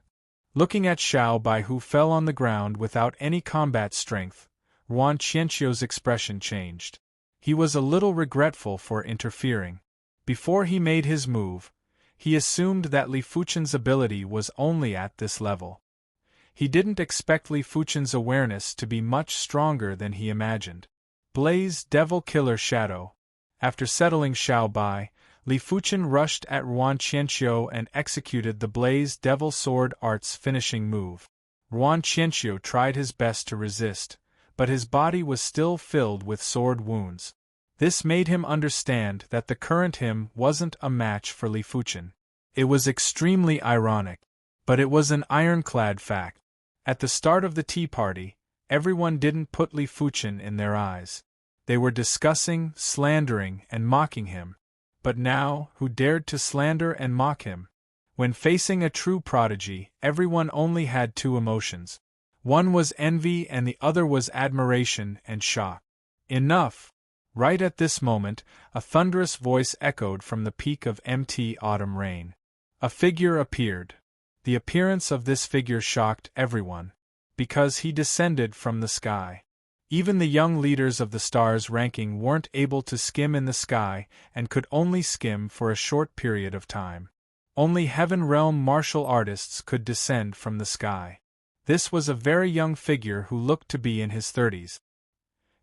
S1: Looking at Xiao Bai, who fell on the ground without any combat strength, Ruan Qianqiu's expression changed. He was a little regretful for interfering. Before he made his move, he assumed that Li Fuchen's ability was only at this level. He didn't expect Li Fuchen's awareness to be much stronger than he imagined. Blaze Devil Killer Shadow. After settling Xiao Bai, Li Fuchen rushed at Ruan Qianqiu and executed the Blaze Devil Sword Art's finishing move. Ruan Qianqiu tried his best to resist, but his body was still filled with sword wounds. This made him understand that the current him wasn't a match for Li Fuchen. It was extremely ironic, but it was an ironclad fact. At the start of the tea party, everyone didn't put Li Fuchen in their eyes. They were discussing, slandering, and mocking him. But now, who dared to slander and mock him? When facing a true prodigy, everyone only had 2 emotions. One was envy and the other was admiration and shock. Enough! Right at this moment, a thunderous voice echoed from the peak of Mt. Autumn Rain. A figure appeared. The appearance of this figure shocked everyone, because he descended from the sky. Even the young leaders of the stars ranking weren't able to skim in the sky and could only skim for a short period of time. Only heaven realm martial artists could descend from the sky. This was a very young figure who looked to be in his 30s.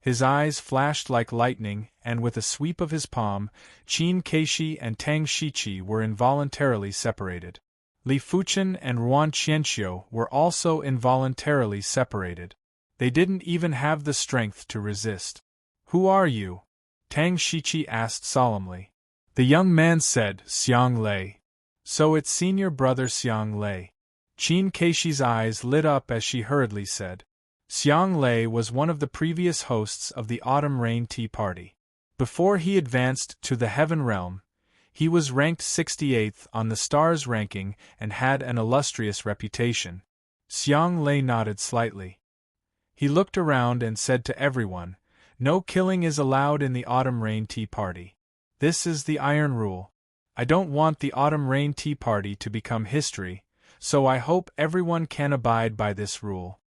S1: His eyes flashed like lightning, and with a sweep of his palm, Qin Keishi and Tang Shiqi were involuntarily separated. Li Fuchen and Ruan Qianqiu were also involuntarily separated. They didn't even have the strength to resist. "Who are you?" Tang Shiqi asked solemnly. The young man said, "Xiang Lei." "So it's senior brother Xiang Lei." Qin Keishi's eyes lit up as she hurriedly said. Xiang Lei was one of the previous hosts of the Autumn Rain Tea Party. Before he advanced to the Heaven Realm, he was ranked 68th on the stars ranking and had an illustrious reputation. Xiang Lei nodded slightly. He looked around and said to everyone, "No killing is allowed in the Autumn Rain Tea Party. This is the Iron Rule. I don't want the Autumn Rain Tea Party to become history, so I hope everyone can abide by this rule."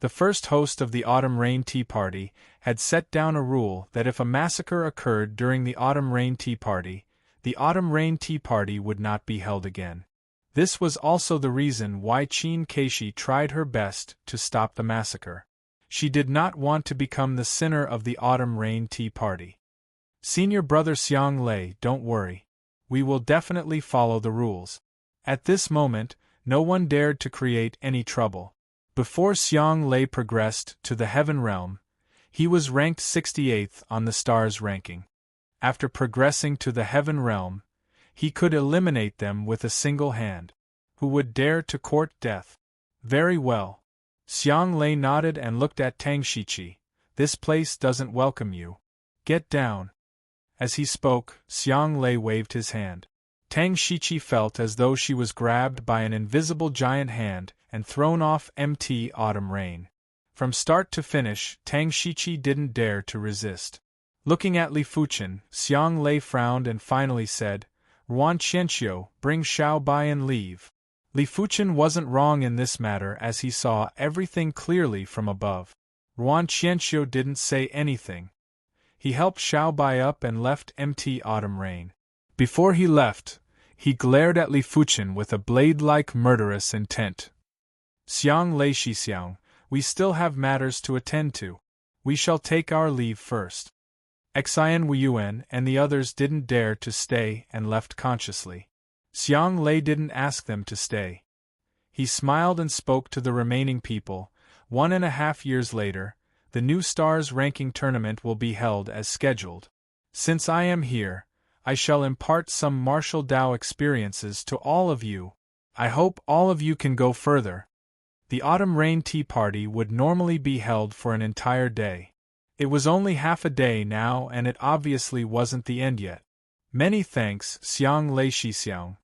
S1: The first host of the Autumn Rain Tea Party had set down a rule that if a massacre occurred during the Autumn Rain Tea Party, the Autumn Rain Tea Party would not be held again. This was also the reason why Chin Keishi tried her best to stop the massacre. She did not want to become the sinner of the Autumn Rain Tea Party. Senior brother Xiang Lei, don't worry. We will definitely follow the rules. At this moment, no one dared to create any trouble. Before Xiang Lei progressed to the Heaven Realm, he was ranked 68th on the stars ranking. After progressing to the Heaven Realm, he could eliminate them with a single hand. Who would dare to court death? Very well. Xiang Lei nodded and looked at Tang Shiqi. This place doesn't welcome you. Get down. As he spoke, Xiang Lei waved his hand. Tang Shiqi felt as though she was grabbed by an invisible giant hand and thrown off MT Autumn Rain. From start to finish, Tang Shiqi didn't dare to resist. Looking at Li Fuchen, Xiang Lei frowned and finally said, Ruan Qianxiu, bring Xiao Bai and leave. Li Fuchen wasn't wrong in this matter as he saw everything clearly from above. Ruan Qianxiu didn't say anything. He helped Xiao Bai up and left MT Autumn Rain. Before he left, he glared at Li Fuchen with a blade-like murderous intent. Xiang Lei Shixiang, we still have matters to attend to. We shall take our leave first. Xian Weiyuan and the others didn't dare to stay and left consciously. Xiang Lei didn't ask them to stay. He smiled and spoke to the remaining people. 1.5 years later, the new stars ranking tournament will be held as scheduled. Since I am here, I shall impart some martial Dao experiences to all of you. I hope all of you can go further. The Autumn Rain Tea Party would normally be held for an entire day. It was only half a day now and it obviously wasn't the end yet. Many thanks, Xiang Lei Shixiang.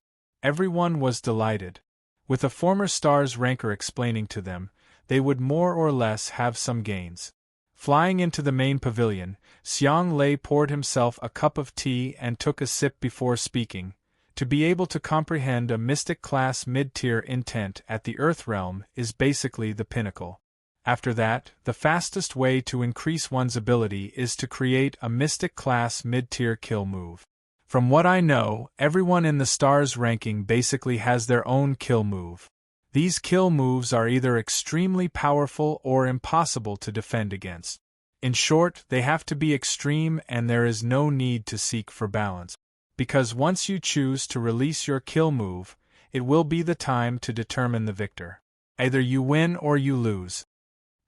S1: Everyone was delighted. With a former stars ranker explaining to them, they would more or less have some gains. Flying into the main pavilion, Xiang Lei poured himself a cup of tea and took a sip before speaking. To be able to comprehend a mystic class mid-tier intent at the Earth Realm is basically the pinnacle. After that, the fastest way to increase one's ability is to create a mystic class mid-tier kill move. From what I know, everyone in the stars ranking basically has their own kill move. These kill moves are either extremely powerful or impossible to defend against. In short, they have to be extreme and there is no need to seek for balance. Because once you choose to release your kill move, it will be the time to determine the victor. Either you win or you lose.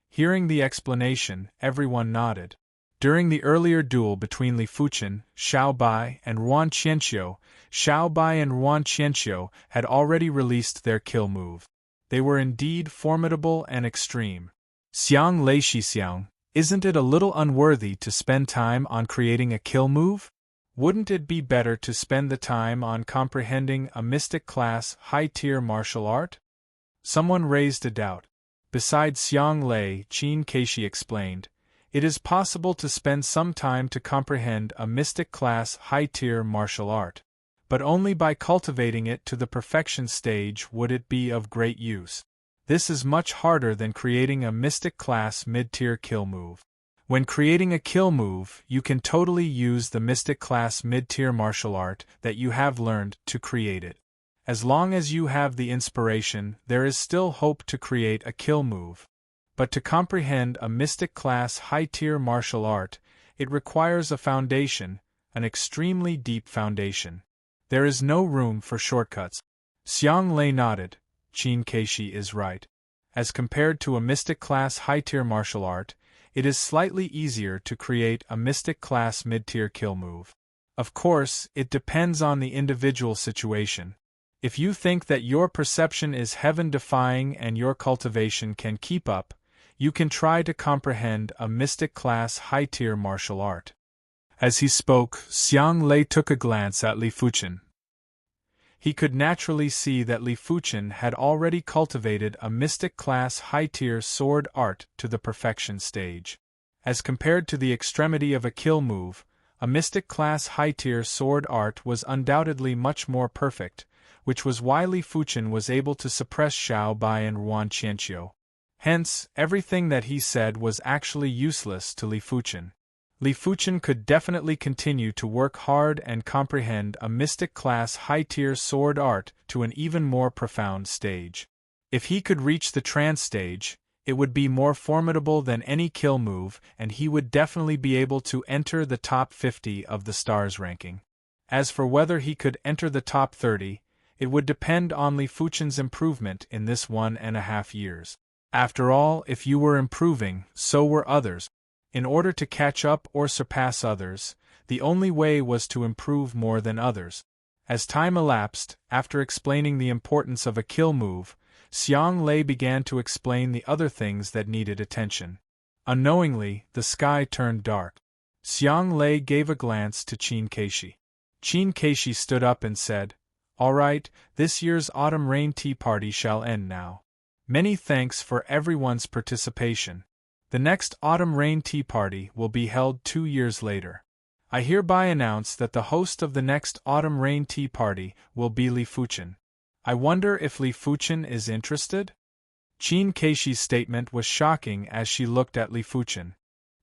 S1: Hearing the explanation, everyone nodded. During the earlier duel between Li Fuchen, Xiao Bai, and Ruan Qianxiu, Xiao Bai and Ruan Qianxiu had already released their kill move. They were indeed formidable and extreme. Xiang Lei Shixiang, isn't it a little unworthy to spend time on creating a kill move? Wouldn't it be better to spend the time on comprehending a mystic class high-tier martial art? Someone raised a doubt. Besides Xiang Lei, Chin Keishi explained, it is possible to spend some time to comprehend a mystic class high-tier martial art. But only by cultivating it to the perfection stage would it be of great use. This is much harder than creating a mystic class mid-tier kill move. When creating a kill move, you can totally use the mystic class mid-tier martial art that you have learned to create it. As long as you have the inspiration, there is still hope to create a kill move. But to comprehend a mystic class high-tier martial art, it requires a foundation, an extremely deep foundation. There is no room for shortcuts. Xiang Lei nodded. Chin Keishi is right. As compared to a mystic class high-tier martial art, it is slightly easier to create a mystic class mid-tier kill move. Of course, it depends on the individual situation. If you think that your perception is heaven-defying and your cultivation can keep up, you can try to comprehend a mystic class high-tier martial art. As he spoke, Xiang Lei took a glance at Li Fuchen. He could naturally see that Li Fuchen had already cultivated a mystic class high-tier sword art to the perfection stage. As compared to the extremity of a kill move, a mystic class high-tier sword art was undoubtedly much more perfect, which was why Li Fuchen was able to suppress Xiao Bai and Ruan Qianxiu. Hence, everything that he said was actually useless to Li Fuchen. Li Fuchen could definitely continue to work hard and comprehend a mystic-class high-tier sword art to an even more profound stage. If he could reach the trance stage, it would be more formidable than any kill move, and he would definitely be able to enter the top 50 of the stars ranking. As for whether he could enter the top 30, it would depend on Li Fuchen's improvement in this 1.5 years. After all, if you were improving, so were others. In order to catch up or surpass others, the only way was to improve more than others. As time elapsed, after explaining the importance of a kill move, Xiang Lei began to explain the other things that needed attention. Unknowingly, the sky turned dark. Xiang Lei gave a glance to Qin Keishi. Qin Keishi stood up and said, "All right, this year's autumn rain tea party shall end now. Many thanks for everyone's participation. The next autumn rain tea party will be held 2 years later. I hereby announce that the host of the next autumn rain tea party will be Li Fuchen. I wonder if Li Fuchen is interested?" Qin Keishi's statement was shocking as she looked at Li Fuchen.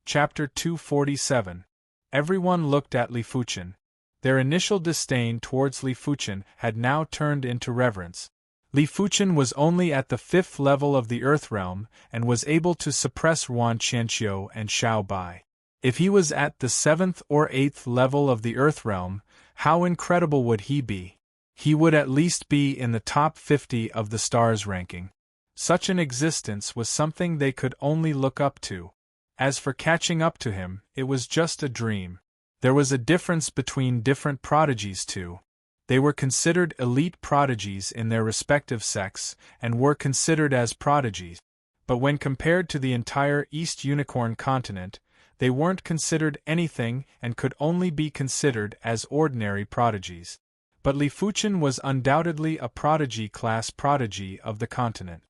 S1: Chapter 247. Everyone looked at Li Fuchen. Their initial disdain towards Li Fuchen had now turned into reverence. Li Fuchen was only at the 5th level of the Earth Realm and was able to suppress Yuan Qianqiu and Xiao Bai. If he was at the 7th or 8th level of the Earth Realm, how incredible would he be? He would at least be in the top 50 of the stars ranking. Such an existence was something they could only look up to. As for catching up to him, it was just a dream. There was a difference between different prodigies too. They were considered elite prodigies in their respective sects and were considered as prodigies. But when compared to the entire East Unicorn continent, they weren't considered anything and could only be considered as ordinary prodigies. But Li Fuchen was undoubtedly a prodigy-class prodigy of the continent.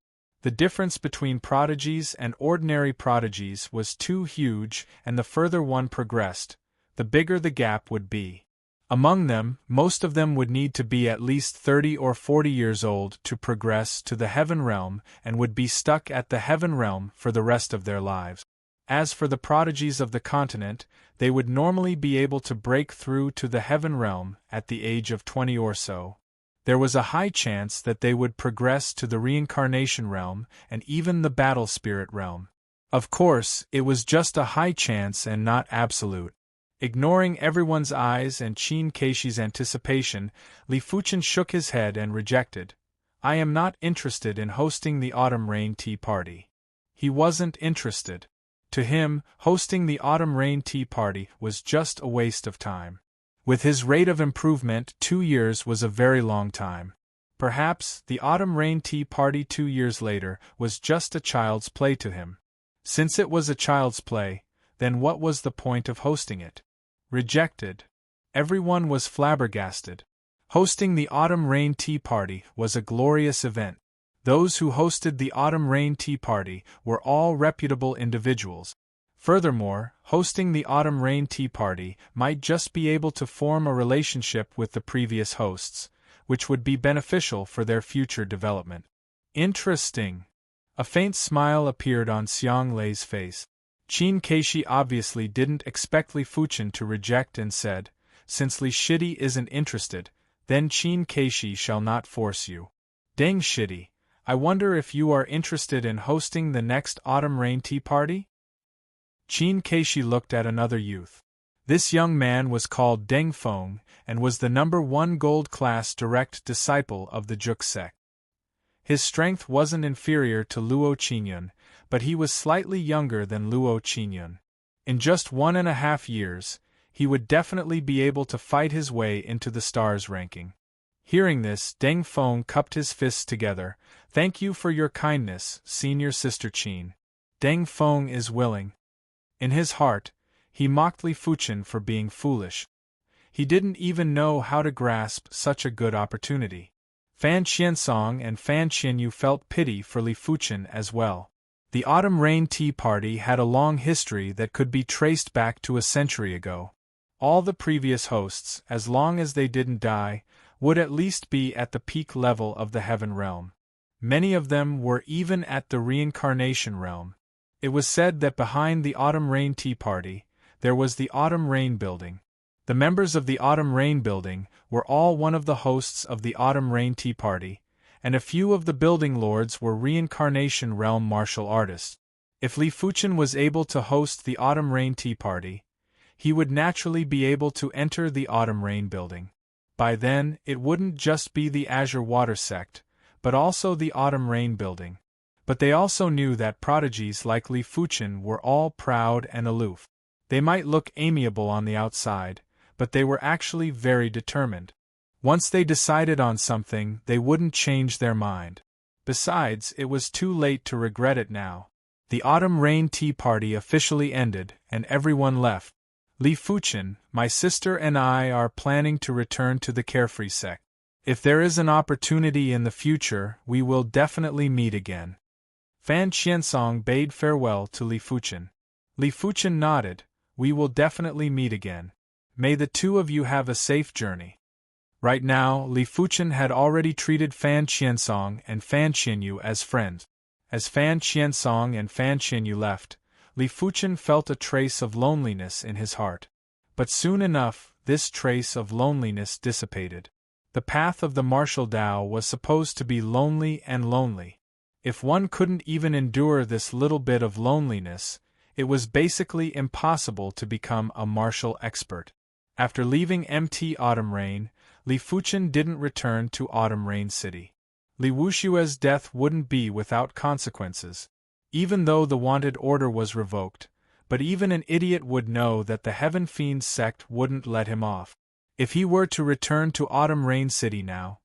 S1: The difference between prodigies and ordinary prodigies was too huge, and the further one progressed, the bigger the gap would be. Among them, most of them would need to be at least 30 or 40 years old to progress to the Heaven Realm and would be stuck at the Heaven Realm for the rest of their lives. As for the prodigies of the continent, they would normally be able to break through to the Heaven Realm at the age of 20 or so. There was a high chance that they would progress to the Reincarnation Realm and even the Battle Spirit Realm. Of course, it was just a high chance and not absolute. Ignoring everyone's eyes and Qin Keishi's anticipation, Li Fuchen shook his head and rejected. "I am not interested in hosting the autumn rain tea party." He wasn't interested. To him, hosting the autumn rain tea party was just a waste of time. With his rate of improvement, 2 years was a very long time. Perhaps the autumn rain tea party 2 years later was just a child's play to him. Since it was a child's play, then what was the point of hosting it? Rejected. Everyone was flabbergasted. Hosting the autumn rain tea party was a glorious event. Those who hosted the autumn rain tea party were all reputable individuals. Furthermore, hosting the autumn rain tea party might just be able to form a relationship with the previous hosts, which would be beneficial for their future development. Interesting. A faint smile appeared on Xiang Lei's face. Qin Keishi obviously didn't expect Li Fuchen to reject and said, "Since Li Shidi isn't interested, then Qin Keishi shall not force you. Deng Shidi, I wonder if you are interested in hosting the next autumn rain tea party?" Qin Keishi looked at another youth. This young man was called Deng Feng and was the #1 gold-class direct disciple of the Juk sect. His strength wasn't inferior to Luo Qingyun, but he was slightly younger than Luo Qingyun. In just 1.5 years, he would definitely be able to fight his way into the stars ranking. Hearing this, Deng Feng cupped his fists together. "Thank you for your kindness, senior sister Qin. Deng Feng is willing." In his heart, he mocked Li Fuchen for being foolish. He didn't even know how to grasp such a good opportunity. Fan Qiansong and Fan Qianyu felt pity for Li Fuchen as well. The autumn rain tea party had a long history that could be traced back to a century ago. All the previous hosts, as long as they didn't die, would at least be at the peak level of the Heaven Realm. Many of them were even at the reincarnation realm. It was said that behind the Autumn Rain Tea Party, there was the Autumn Rain Building. The members of the Autumn Rain Building were all one of the hosts of the Autumn Rain Tea Party, and a few of the building lords were reincarnation realm martial artists. If Li Fuchen was able to host the Autumn Rain Tea Party, he would naturally be able to enter the Autumn Rain Building. By then, it wouldn't just be the Azure Water Sect, but also the Autumn Rain Building. But they also knew that prodigies like Li Fuchen were all proud and aloof. They might look amiable on the outside, but they were actually very determined. Once they decided on something, they wouldn't change their mind. Besides, it was too late to regret it now. The Autumn Rain Tea Party officially ended, and everyone left. Li Fuchen, my sister and I are planning to return to the Carefree Sect. If there is an opportunity in the future, we will definitely meet again. Fan Qiansong bade farewell to Li Fuchen. Li Fuchen nodded. We will definitely meet again. May the two of you have a safe journey. Right now, Li Fuchen had already treated Fan Qiansong and Fan Qianyu as friends. As Fan Qiansong and Fan Qianyu left, Li Fuchen felt a trace of loneliness in his heart. But soon enough, this trace of loneliness dissipated. The path of the martial Tao was supposed to be lonely and lonely. If one couldn't even endure this little bit of loneliness, it was basically impossible to become a martial expert. After leaving MT Autumn Rain, Li Fuchen didn't return to Autumn Rain City. Li Wushue's death wouldn't be without consequences. Even though the wanted order was revoked, but even an idiot would know that the Heaven Fiends sect wouldn't let him off. If he were to return to Autumn Rain City now,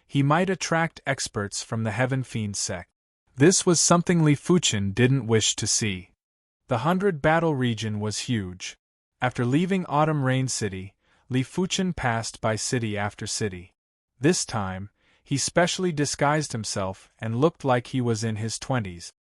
S1: he might attract experts from the Heaven Fiends sect. This was something Li Fuchen didn't wish to see. The 100 Battle region was huge. After leaving Autumn Rain City, Li Fuchen passed by city after city. This time, he specially disguised himself and looked like he was in his 20s.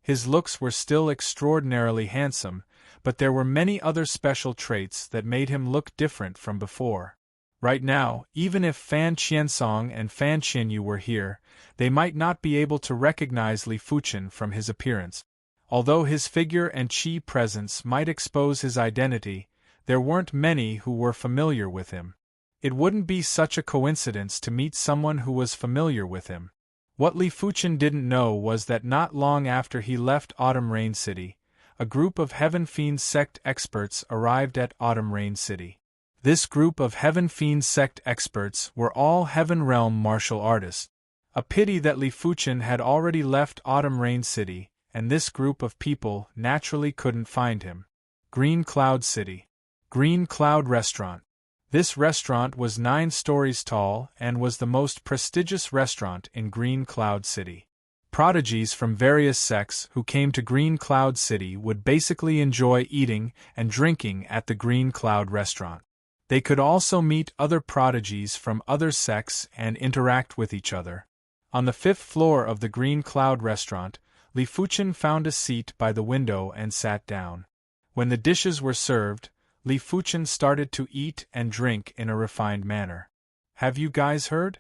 S1: His looks were still extraordinarily handsome, but there were many other special traits that made him look different from before. Right now, even if Fan Qiansong and Fan Qianyu were here, they might not be able to recognize Li Fuchen from his appearance. Although his figure and qi presence might expose his identity, there weren't many who were familiar with him. It wouldn't be such a coincidence to meet someone who was familiar with him. What Li Fuchen didn't know was that not long after he left Autumn Rain City, a group of Heaven Fiends sect experts arrived at Autumn Rain City. This group of Heaven Fiends sect experts were all Heaven Realm martial artists. A pity that Li Fuchen had already left Autumn Rain City, and this group of people naturally couldn't find him. Green Cloud City. Green Cloud Restaurant. This restaurant was 9 stories tall and was the most prestigious restaurant in Green Cloud City. Prodigies from various sects who came to Green Cloud City would basically enjoy eating and drinking at the Green Cloud restaurant. They could also meet other prodigies from other sects and interact with each other. On the 5th floor of the Green Cloud restaurant, Li Fuchen found a seat by the window and sat down. When the dishes were served, Li Fuchen started to eat and drink in a refined manner. Have you guys heard?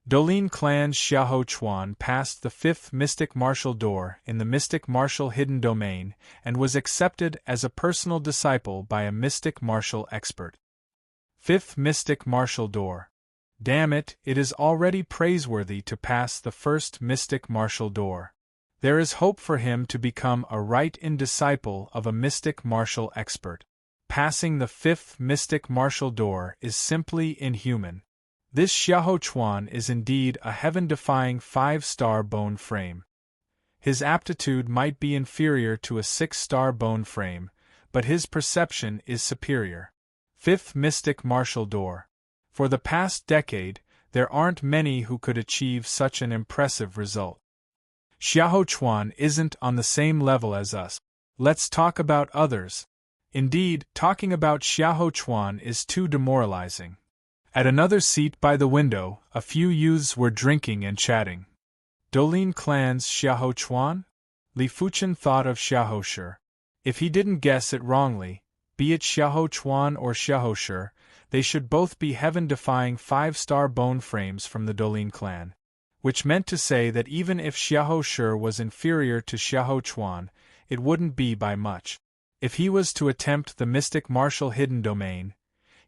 S1: Dolin Clan's Xiahou Chuan passed the 5th Mystic Martial Door in the Mystic Martial Hidden Domain and was accepted as a personal disciple by a Mystic Martial expert. 5th Mystic Martial Door. Damn it, it is already praiseworthy to pass the 1st Mystic Martial Door. There is hope for him to become a right-in disciple of a Mystic Martial expert. Passing the 5th Mystic Martial Door is simply inhuman. This Xiahou Chuan is indeed a heaven-defying 5-star bone frame. His aptitude might be inferior to a 6-star bone frame, but his perception is superior. 5th Mystic Martial Door. For the past decade, there aren't many who could achieve such an impressive result. Xiahou Chuan isn't on the same level as us. Let's talk about others. Indeed, talking about Xiahou Chuan is too demoralizing. At another seat by the window, a few youths were drinking and chatting. Dolin Clan's Xiahou Chuan? Li Fuchen thought of Xiahou Shi. If he didn't guess it wrongly, be it Xiahou Chuan or Xiahou Shi, they should both be heaven-defying 5-star bone frames from the Dolin clan. which meant to say that even if Xiahou Shi was inferior to Xiahou Chuan, it wouldn't be by much. If he was to attempt the mystic martial hidden domain,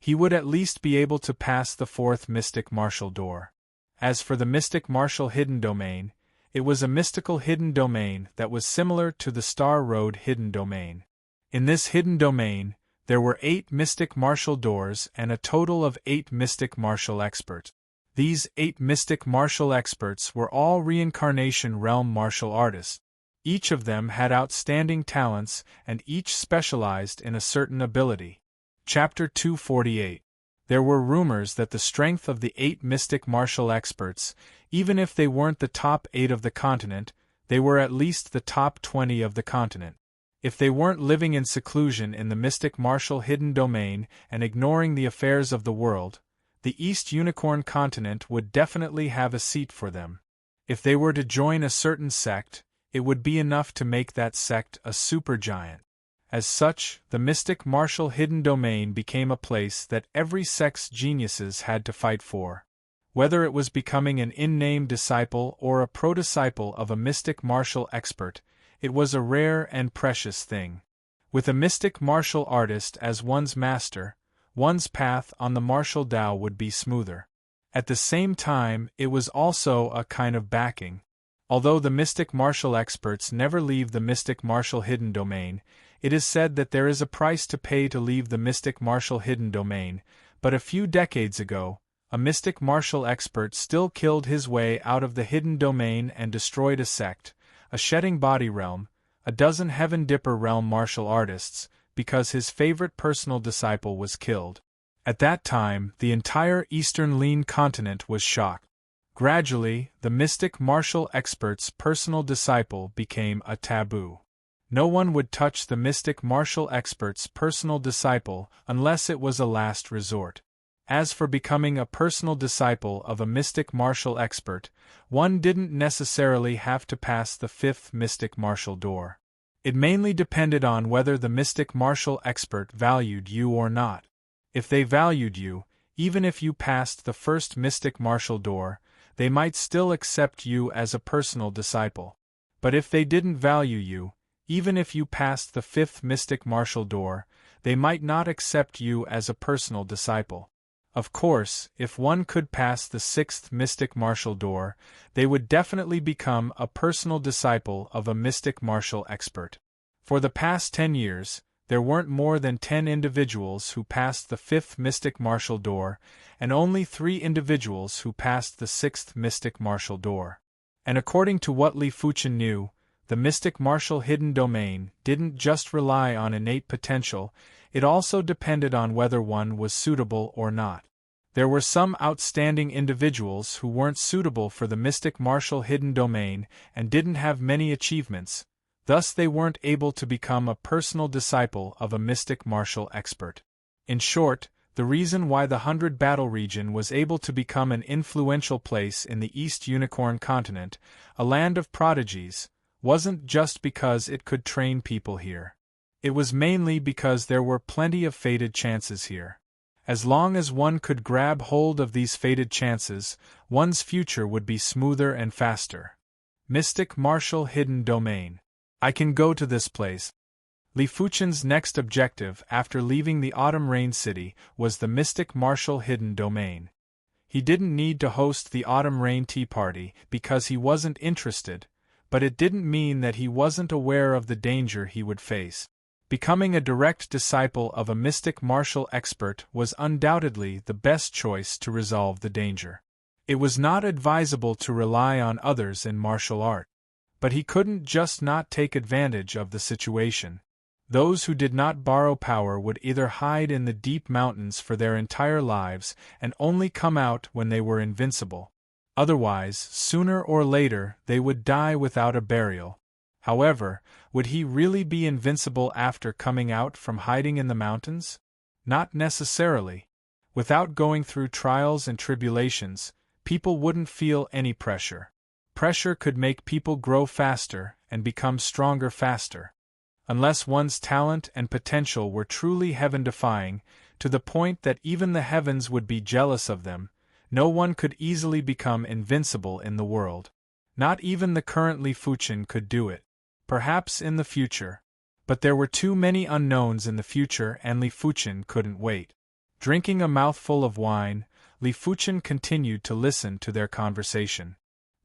S1: he would at least be able to pass the fourth mystic martial door. As for the mystic martial hidden domain, it was a mystical hidden domain that was similar to the Star Road hidden domain. In this hidden domain, there were 8 mystic martial doors and a total of 8 mystic martial experts. These 8 mystic martial experts were all reincarnation realm martial artists. Each of them had outstanding talents and each specialized in a certain ability. Chapter 248. There were rumors that the strength of the 8 mystic martial experts, even if they weren't the top 8 of the continent, they were at least the top 20 of the continent. If they weren't living in seclusion in the mystic martial hidden domain and ignoring the affairs of the world, the East Unicorn continent would definitely have a seat for them. If they were to join a certain sect, it would be enough to make that sect a supergiant. As such, the mystic martial hidden domain became a place that every sect's geniuses had to fight for. Whether it was becoming an in-name disciple or a pro-disciple of a mystic martial expert, it was a rare and precious thing. With a mystic martial artist as one's master, one's path on the martial Tao would be smoother. At the same time, it was also a kind of backing. Although the mystic martial experts never leave the mystic martial hidden domain, it is said that there is a price to pay to leave the mystic martial hidden domain, but a few decades ago, a mystic martial expert still killed his way out of the hidden domain and destroyed a sect, a shedding body realm, a dozen heaven dipper realm martial artists, because his favorite personal disciple was killed. At that time, the entire Eastern Lean continent was shocked. Gradually, the mystic martial expert's personal disciple became a taboo. No one would touch the mystic martial expert's personal disciple unless it was a last resort. As for becoming a personal disciple of a mystic martial expert, one didn't necessarily have to pass the 5th mystic martial door. It mainly depended on whether the mystic martial expert valued you or not. If they valued you, even if you passed the 1st mystic martial door, they might still accept you as a personal disciple. But if they didn't value you, even if you passed the 5th mystic martial door, they might not accept you as a personal disciple. Of course, if one could pass the 6th mystic martial door, they would definitely become a personal disciple of a mystic martial expert. For the past 10 years, there weren't more than 10 individuals who passed the 5th mystic martial door, and only 3 individuals who passed the 6th mystic martial door. And according to what Li Fuchen knew, the mystic martial hidden domain didn't just rely on innate potential, it also depended on whether one was suitable or not. There were some outstanding individuals who weren't suitable for the mystic martial hidden domain and didn't have many achievements, thus they weren't able to become a personal disciple of a mystic martial expert. In short, the reason why the 100 Battle region was able to become an influential place in the East Unicorn continent, a land of prodigies, wasn't just because it could train people here. It was mainly because there were plenty of fated chances here. As long as one could grab hold of these fated chances, one's future would be smoother and faster. Mystic martial hidden domain. I can go to this place. Li Fuchen's next objective after leaving the Autumn Rain City was the mystic martial hidden domain. He didn't need to host the Autumn Rain Tea Party because he wasn't interested, but it didn't mean that he wasn't aware of the danger he would face. Becoming a direct disciple of a mystic martial expert was undoubtedly the best choice to resolve the danger. It was not advisable to rely on others in martial art. But he couldn't just not take advantage of the situation. Those who did not borrow power would either hide in the deep mountains for their entire lives and only come out when they were invincible. Otherwise, sooner or later, they would die without a burial. However, would he really be invincible after coming out from hiding in the mountains? Not necessarily. Without going through trials and tribulations, people wouldn't feel any pressure. Pressure could make people grow faster and become stronger faster. Unless one's talent and potential were truly heaven-defying, to the point that even the heavens would be jealous of them, No one could easily become invincible in the world. Not even the current Li Fuchen could do it. Perhaps in the future. But there were too many unknowns in the future and Li Fuchen couldn't wait. Drinking a mouthful of wine, Li Fuchen continued to listen to their conversation.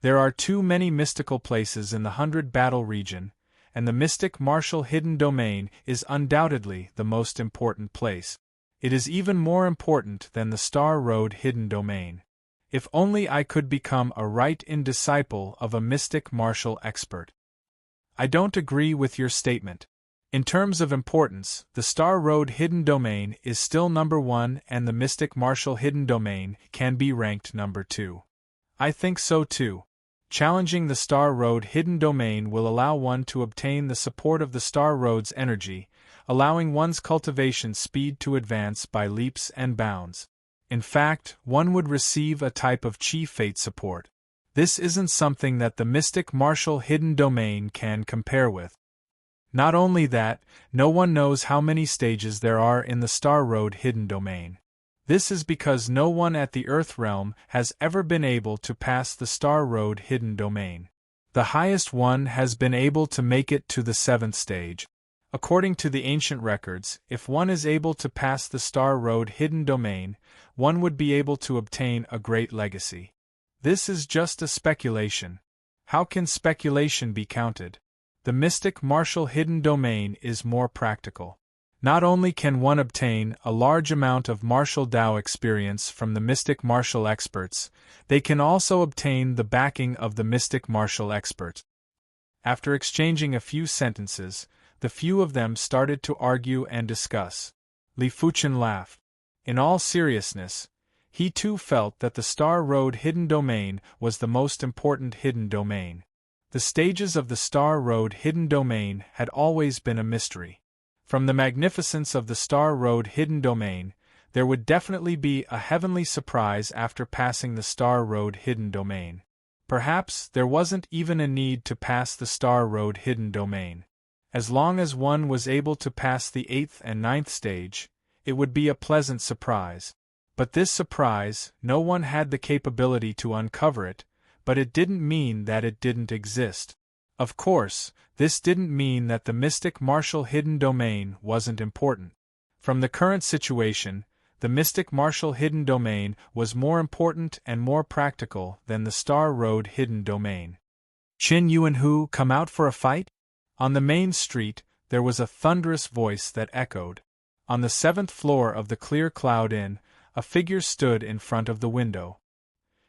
S1: There are too many mystical places in the 100 Battle region, and the mystic martial hidden domain is undoubtedly the most important place. It is even more important than the Star Road hidden domain. If only I could become a right-in disciple of a mystic martial expert. I don't agree with your statement. In terms of importance, the Star Road hidden domain is still number 1 and the mystic martial hidden domain can be ranked number 2. I think so too. Challenging the Star Road hidden domain will allow one to obtain the support of the Star Road's energy, allowing one's cultivation speed to advance by leaps and bounds. In fact, one would receive a type of Chi Fate support. This isn't something that the mystic martial hidden domain can compare with. Not only that, no one knows how many stages there are in the Star Road hidden domain. This is because no one at the Earth realm has ever been able to pass the Star Road hidden domain. The highest one has been able to make it to the 7th stage. According to the ancient records, if one is able to pass the Star Road hidden domain, one would be able to obtain a great legacy. This is just a speculation. How can speculation be counted? The mystic martial hidden domain is more practical. Not only can one obtain a large amount of martial Dao experience from the mystic martial experts, they can also obtain the backing of the mystic martial expert. After exchanging a few sentences, the few of them started to argue and discuss. Li Fuchen laughed. In all seriousness, he too felt that the Star Road hidden domain was the most important hidden domain. The stages of the Star Road hidden domain had always been a mystery. From the magnificence of the Star Road hidden domain, there would definitely be a heavenly surprise after passing the Star Road hidden domain. Perhaps there wasn't even a need to pass the Star Road hidden domain. As long as one was able to pass the 8th and 9th stage, it would be a pleasant surprise. But this surprise, no one had the capability to uncover it, but it didn't mean that it didn't exist. Of course, this didn't mean that the mystic martial hidden domain wasn't important. From the current situation, the mystic martial hidden domain was more important and more practical than the Star Road hidden domain. Qin Yuanhu come out for a fight? On the main street, there was a thunderous voice that echoed. On the 7th floor of the Clear Cloud Inn, a figure stood in front of the window.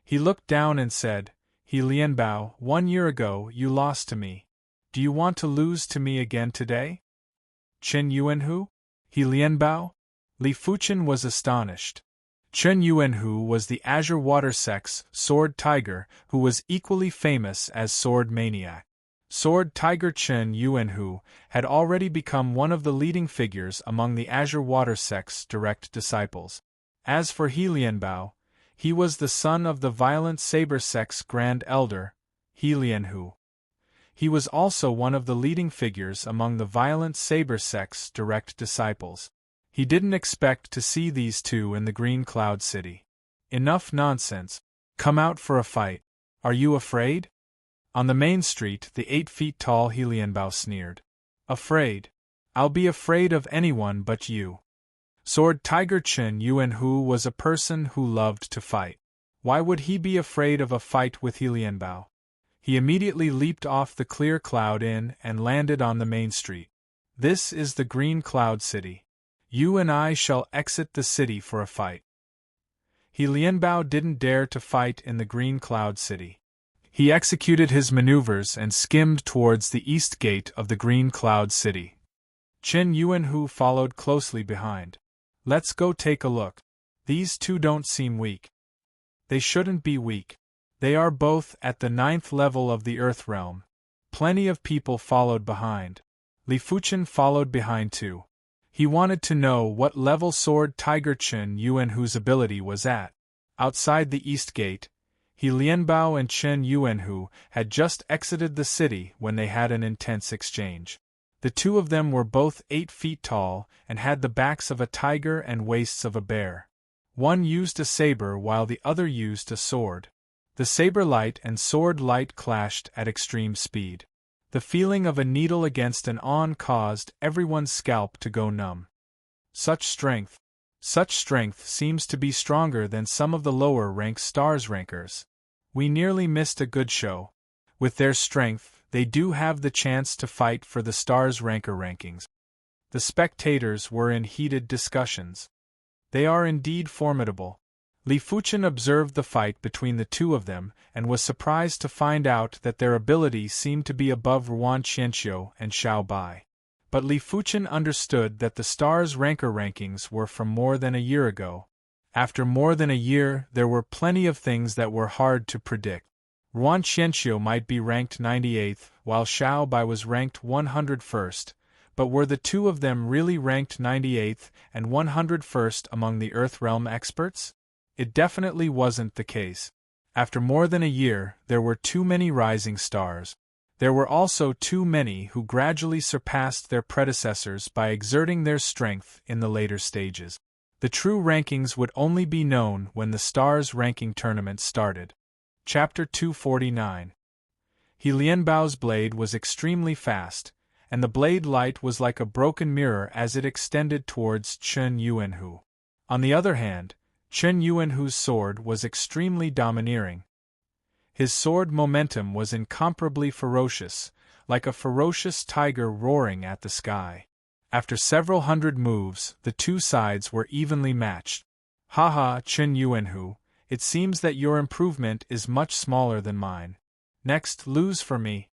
S1: He looked down and said, "He Lianbao, 1 year ago you lost to me. Do you want to lose to me again today?" Qin Yuanhu? He Lianbao? Li Fuchen was astonished. Qin Yuanhu was the Azure Water Sect's Sword Tiger, who was equally famous as Sword Maniac. Sword Tiger Qin Yuanhu had already become one of the leading figures among the Azure Water Sect's direct disciples. As for He Lianbao, he was the son of the Violent Saber Sect's Grand Elder, He Lianhu. He was also one of the leading figures among the Violent Saber Sect's direct disciples. He didn't expect to see these two in the Green Cloud City. Enough nonsense. Come out for a fight. Are you afraid? On the main street, the 8 feet tall He Lianbao sneered. Afraid? I'll be afraid of anyone but you. Sword Tiger Qin Yuanhu was a person who loved to fight. Why would he be afraid of a fight with He Lianbao? He immediately leaped off the Clear Cloud Inn and landed on the main street. This is the Green Cloud City. You and I shall exit the city for a fight. He Lianbao didn't dare to fight in the Green Cloud City. He executed his maneuvers and skimmed towards the east gate of the Green Cloud City. Qin Yuanhu followed closely behind. Let's go take a look. These two don't seem weak. They shouldn't be weak. They are both at the 9th level of the Earth realm. Plenty of people followed behind. Li Fuchen followed behind too. He wanted to know what level Sword Tiger Qin Yuanhu's ability was at. Outside the East Gate, He Lianbao and Qin Yuanhu had just exited the city when they had an intense exchange. The two of them were both 8 feet tall and had the backs of a tiger and waists of a bear. One used a saber while the other used a sword. The saber light and sword light clashed at extreme speed. The feeling of a needle against an awn caused everyone's scalp to go numb. Such strength seems to be stronger than some of the lower-ranked stars rankers. We nearly missed a good show. With their strength, they do have the chance to fight for the stars ranker rankings. The spectators were in heated discussions. They are indeed formidable. Li Fuchen observed the fight between the two of them and was surprised to find out that their ability seemed to be above Ruan Qianxiu and Xiao Bai. But Li Fuchen understood that the stars ranker rankings were from more than a year ago. After more than a year, there were plenty of things that were hard to predict. Ruan Qianxiu might be ranked 98th, while Xiao Bai was ranked 101st, but were the two of them really ranked 98th and 101st among the Earth Realm experts? It definitely wasn't the case. After more than a year, there were too many rising stars. There were also too many who gradually surpassed their predecessors by exerting their strength in the later stages. The true rankings would only be known when the stars ranking tournament started. Chapter 249. He Lianbao's blade was extremely fast, and the blade light was like a broken mirror as it extended towards Chen Yuanhu. On the other hand, Chen Yuanhu's sword was extremely domineering. His sword momentum was incomparably ferocious, like a ferocious tiger roaring at the sky. After several hundred moves, the two sides were evenly matched. Haha, Chen Yuanhu, it seems that your improvement is much smaller than mine. Next, lose for me.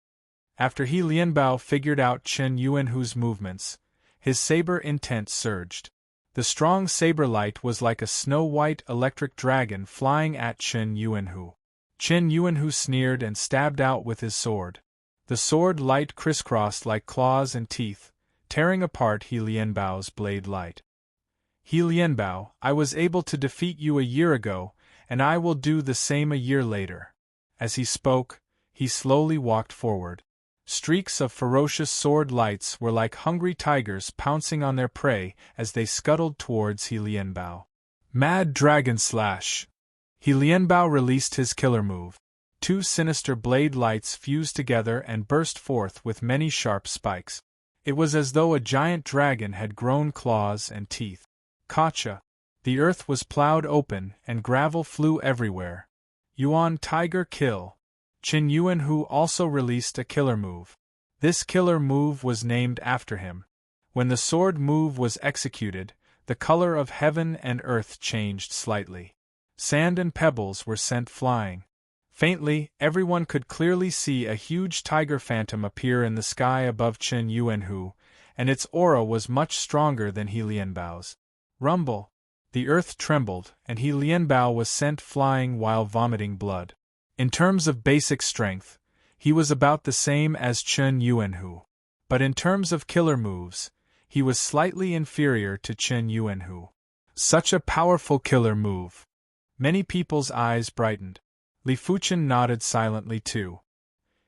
S1: After He Lianbao figured out Chen Yuanhu's movements, his saber intent surged. The strong saber light was like a snow-white electric dragon flying at Chen Yuanhu. Chen Yuanhu sneered and stabbed out with his sword. The sword light crisscrossed like claws and teeth, tearing apart He Lianbao's blade light. He Lianbao, I was able to defeat you a year ago, and I will do the same a year later. As he spoke, he slowly walked forward. Streaks of ferocious sword lights were like hungry tigers pouncing on their prey as they scuttled towards He Lianbao. Mad Dragon Slash! He Lianbao released his killer move. Two sinister blade lights fused together and burst forth with many sharp spikes. It was as though a giant dragon had grown claws and teeth. Gotcha! The earth was plowed open and gravel flew everywhere. Yuan Tiger Kill! Chen Yuanhu also released a killer move. This killer move was named after him. When the sword move was executed, the color of heaven and earth changed slightly. Sand and pebbles were sent flying. Faintly, everyone could clearly see a huge tiger phantom appear in the sky above Chen Yuanhu, and its aura was much stronger than He Lianbao's. Rumble! The earth trembled, and He Lianbao was sent flying while vomiting blood. In terms of basic strength, he was about the same as Chen Yuanhu. But in terms of killer moves, he was slightly inferior to Chen Yuanhu. Such a powerful killer move! Many people's eyes brightened. Li Fuchen nodded silently too.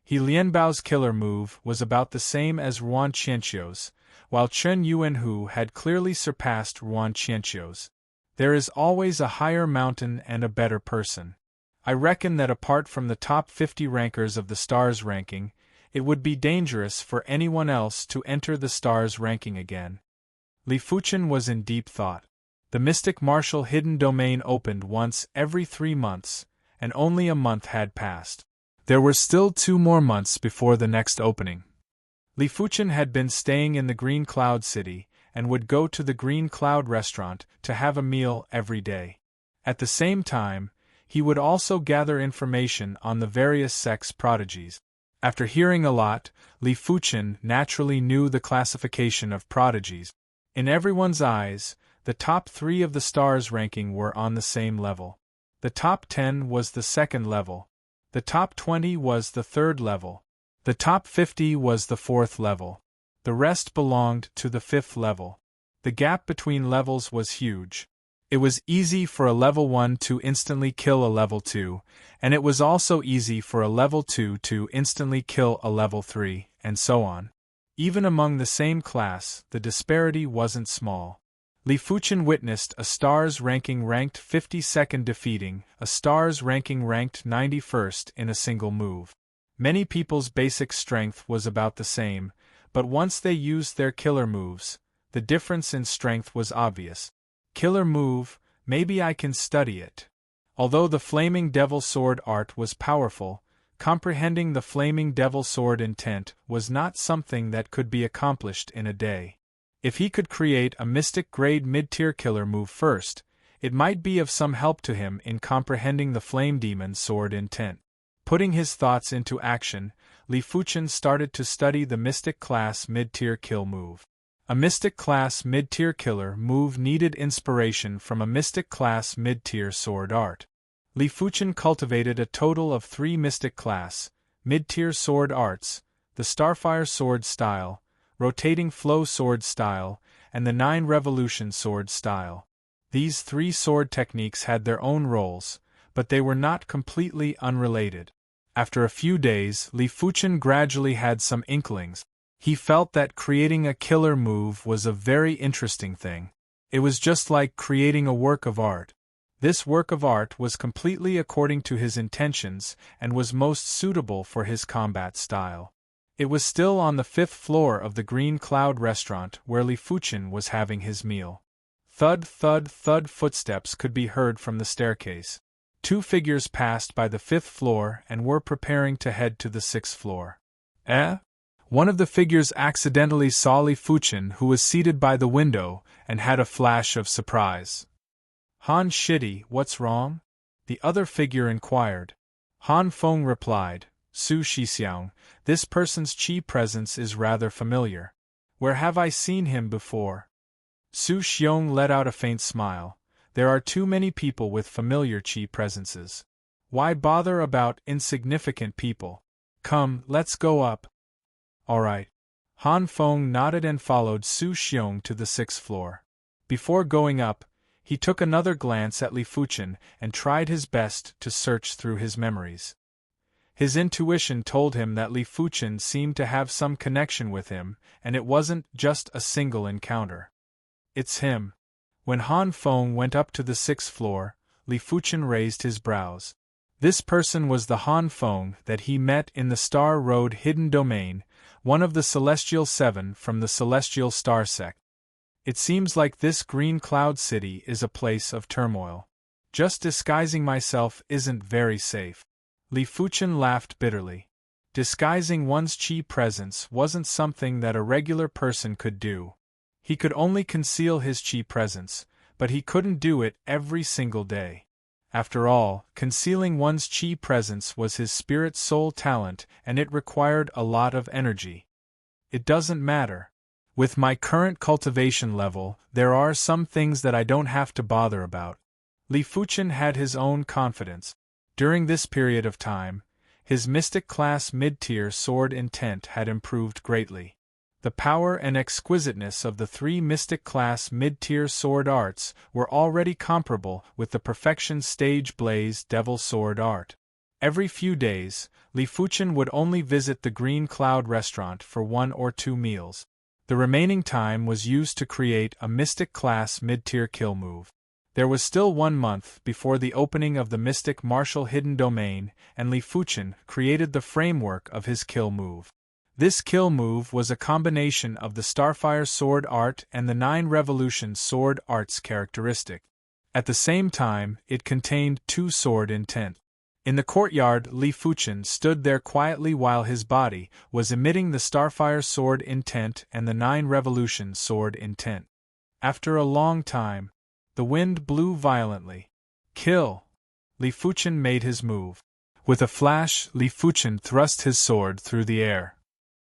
S1: He Lianbao's killer move was about the same as Ruan Qianxiu's, while Chen Yuanhu had clearly surpassed Ruan Qianxiu's. There is always a higher mountain and a better person. I reckon that apart from the top 50 rankers of the stars ranking, it would be dangerous for anyone else to enter the stars ranking again. Li Fuchen was in deep thought. The mystic martial hidden domain opened once every 3 months, and only a month had passed. There were still 2 more months before the next opening. Li Fuchen had been staying in the Green Cloud City, and would go to the Green Cloud restaurant to have a meal every day. At the same time, he would also gather information on the various sex prodigies. After hearing a lot, Li Fuchen naturally knew the classification of prodigies. In everyone's eyes, the top 3 of the stars ranking were on the same level. The top 10 was the second level. The top 20 was the third level. The top 50 was the fourth level. The rest belonged to the fifth level. The gap between levels was huge. It was easy for a level 1 to instantly kill a level 2, and it was also easy for a level 2 to instantly kill a level 3, and so on. Even among the same class, the disparity wasn't small. Li Fuchen witnessed a stars ranking ranked 52nd defeating a stars ranking ranked 91st in a single move. Many people's basic strength was about the same, but once they used their killer moves, the difference in strength was obvious. Killer move, maybe I can study it. Although the Flaming Devil Sword art was powerful, comprehending the Flaming Devil Sword intent was not something that could be accomplished in a day. If he could create a mystic grade mid-tier killer move first, it might be of some help to him in comprehending the Flame Demon Sword intent. Putting his thoughts into action, Li Fuchen started to study the Mystic Class mid-tier kill move. A Mystic Class mid-tier killer move needed inspiration from a Mystic Class mid-tier sword art. Li Fuchen cultivated a total of 3 Mystic Class mid-tier sword arts, the Starfire Sword style, Rotating Flow Sword style, and the 9 Revolution Sword style. These 3 sword techniques had their own roles, but they were not completely unrelated. After a few days, Li Fuchen gradually had some inklings. He felt that creating a killer move was a very interesting thing. It was just like creating a work of art. This work of art was completely according to his intentions and was most suitable for his combat style. It was still on the 5th floor of the Green Cloud restaurant where Li Fuchen was having his meal. Thud, thud, thud footsteps could be heard from the staircase. 2 figures passed by the 5th floor and were preparing to head to the 6th floor. One of the figures accidentally saw Li Fuchen, who was seated by the window, and had a flash of surprise. Han Shitty, what's wrong? The other figure inquired. Han Feng replied, Su Shixiang, this person's qi presence is rather familiar. Where have I seen him before? Su Xiong let out a faint smile. There are too many people with familiar qi presences. Why bother about insignificant people? Come, let's go up. All right. Han Feng nodded and followed Su Xiong to the 6th floor. Before going up, he took another glance at Li Fuchen and tried his best to search through his memories. His intuition told him that Li Fuchen seemed to have some connection with him, and it wasn't just a single encounter. It's him. When Han Feng went up to the 6th floor, Li Fuchen raised his brows. This person was the Han Feng that he met in the Star Road Hidden Domain, one of the Celestial 7 from the Celestial Star Sect. It seems like this Green Cloud City is a place of turmoil. Just disguising myself isn't very safe. Li Fuchen laughed bitterly. Disguising one's qi presence wasn't something that a regular person could do. He could only conceal his qi presence, but he couldn't do it every single day. After all, concealing one's qi presence was his spirit soul talent, and it required a lot of energy. It doesn't matter. With my current cultivation level, there are some things that I don't have to bother about. Li Fuchen had his own confidence. During this period of time, his Mystic Class mid-tier sword intent had improved greatly. The power and exquisiteness of the 3 Mystic Class mid-tier sword arts were already comparable with the Perfection Stage Blaze Devil Sword art. Every few days, Li Fuchen would only visit the Green Cloud restaurant for 1 or 2 meals. The remaining time was used to create a Mystic Class mid-tier kill move. There was still 1 month before the opening of the Mystic Martial Hidden Domain, and Li Fuchen created the framework of his kill move. This kill move was a combination of the Starfire Sword art and the 9 Revolution Sword arts characteristic. At the same time, it contained 2 sword intent. In the courtyard, Li Fuchen stood there quietly while his body was emitting the Starfire Sword intent and the 9 Revolution Sword intent. After a long time, the wind blew violently. Kill! Li Fuchen made his move. With a flash, Li Fuchen thrust his sword through the air.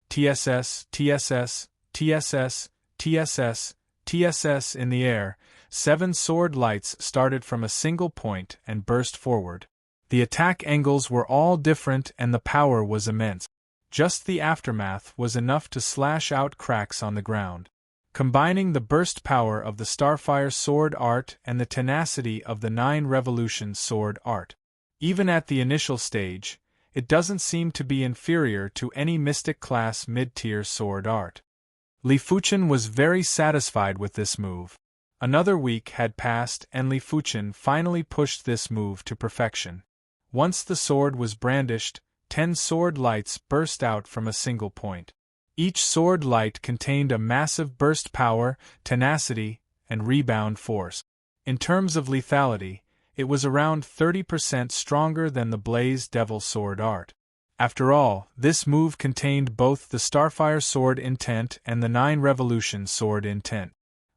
S1: TSS, TSS, TSS, TSS, TSS in the air, 7 sword lights started from a single point and burst forward. The attack angles were all different and the power was immense. Just the aftermath was enough to slash out cracks on the ground. Combining the burst power of the Starfire Sword art and the tenacity of the 9 Revolution Sword art. Even at the initial stage, it doesn't seem to be inferior to any Mystic Class mid-tier sword art. Li Fuchen was very satisfied with this move. Another week had passed and Li Fuchen finally pushed this move to perfection. Once the sword was brandished, 10 sword lights burst out from a single point. Each sword light contained a massive burst power, tenacity, and rebound force. In terms of lethality, it was around 30% stronger than the Blaze Devil Sword art. After all, this move contained both the Starfire Sword intent and the 9 Revolution Sword intent.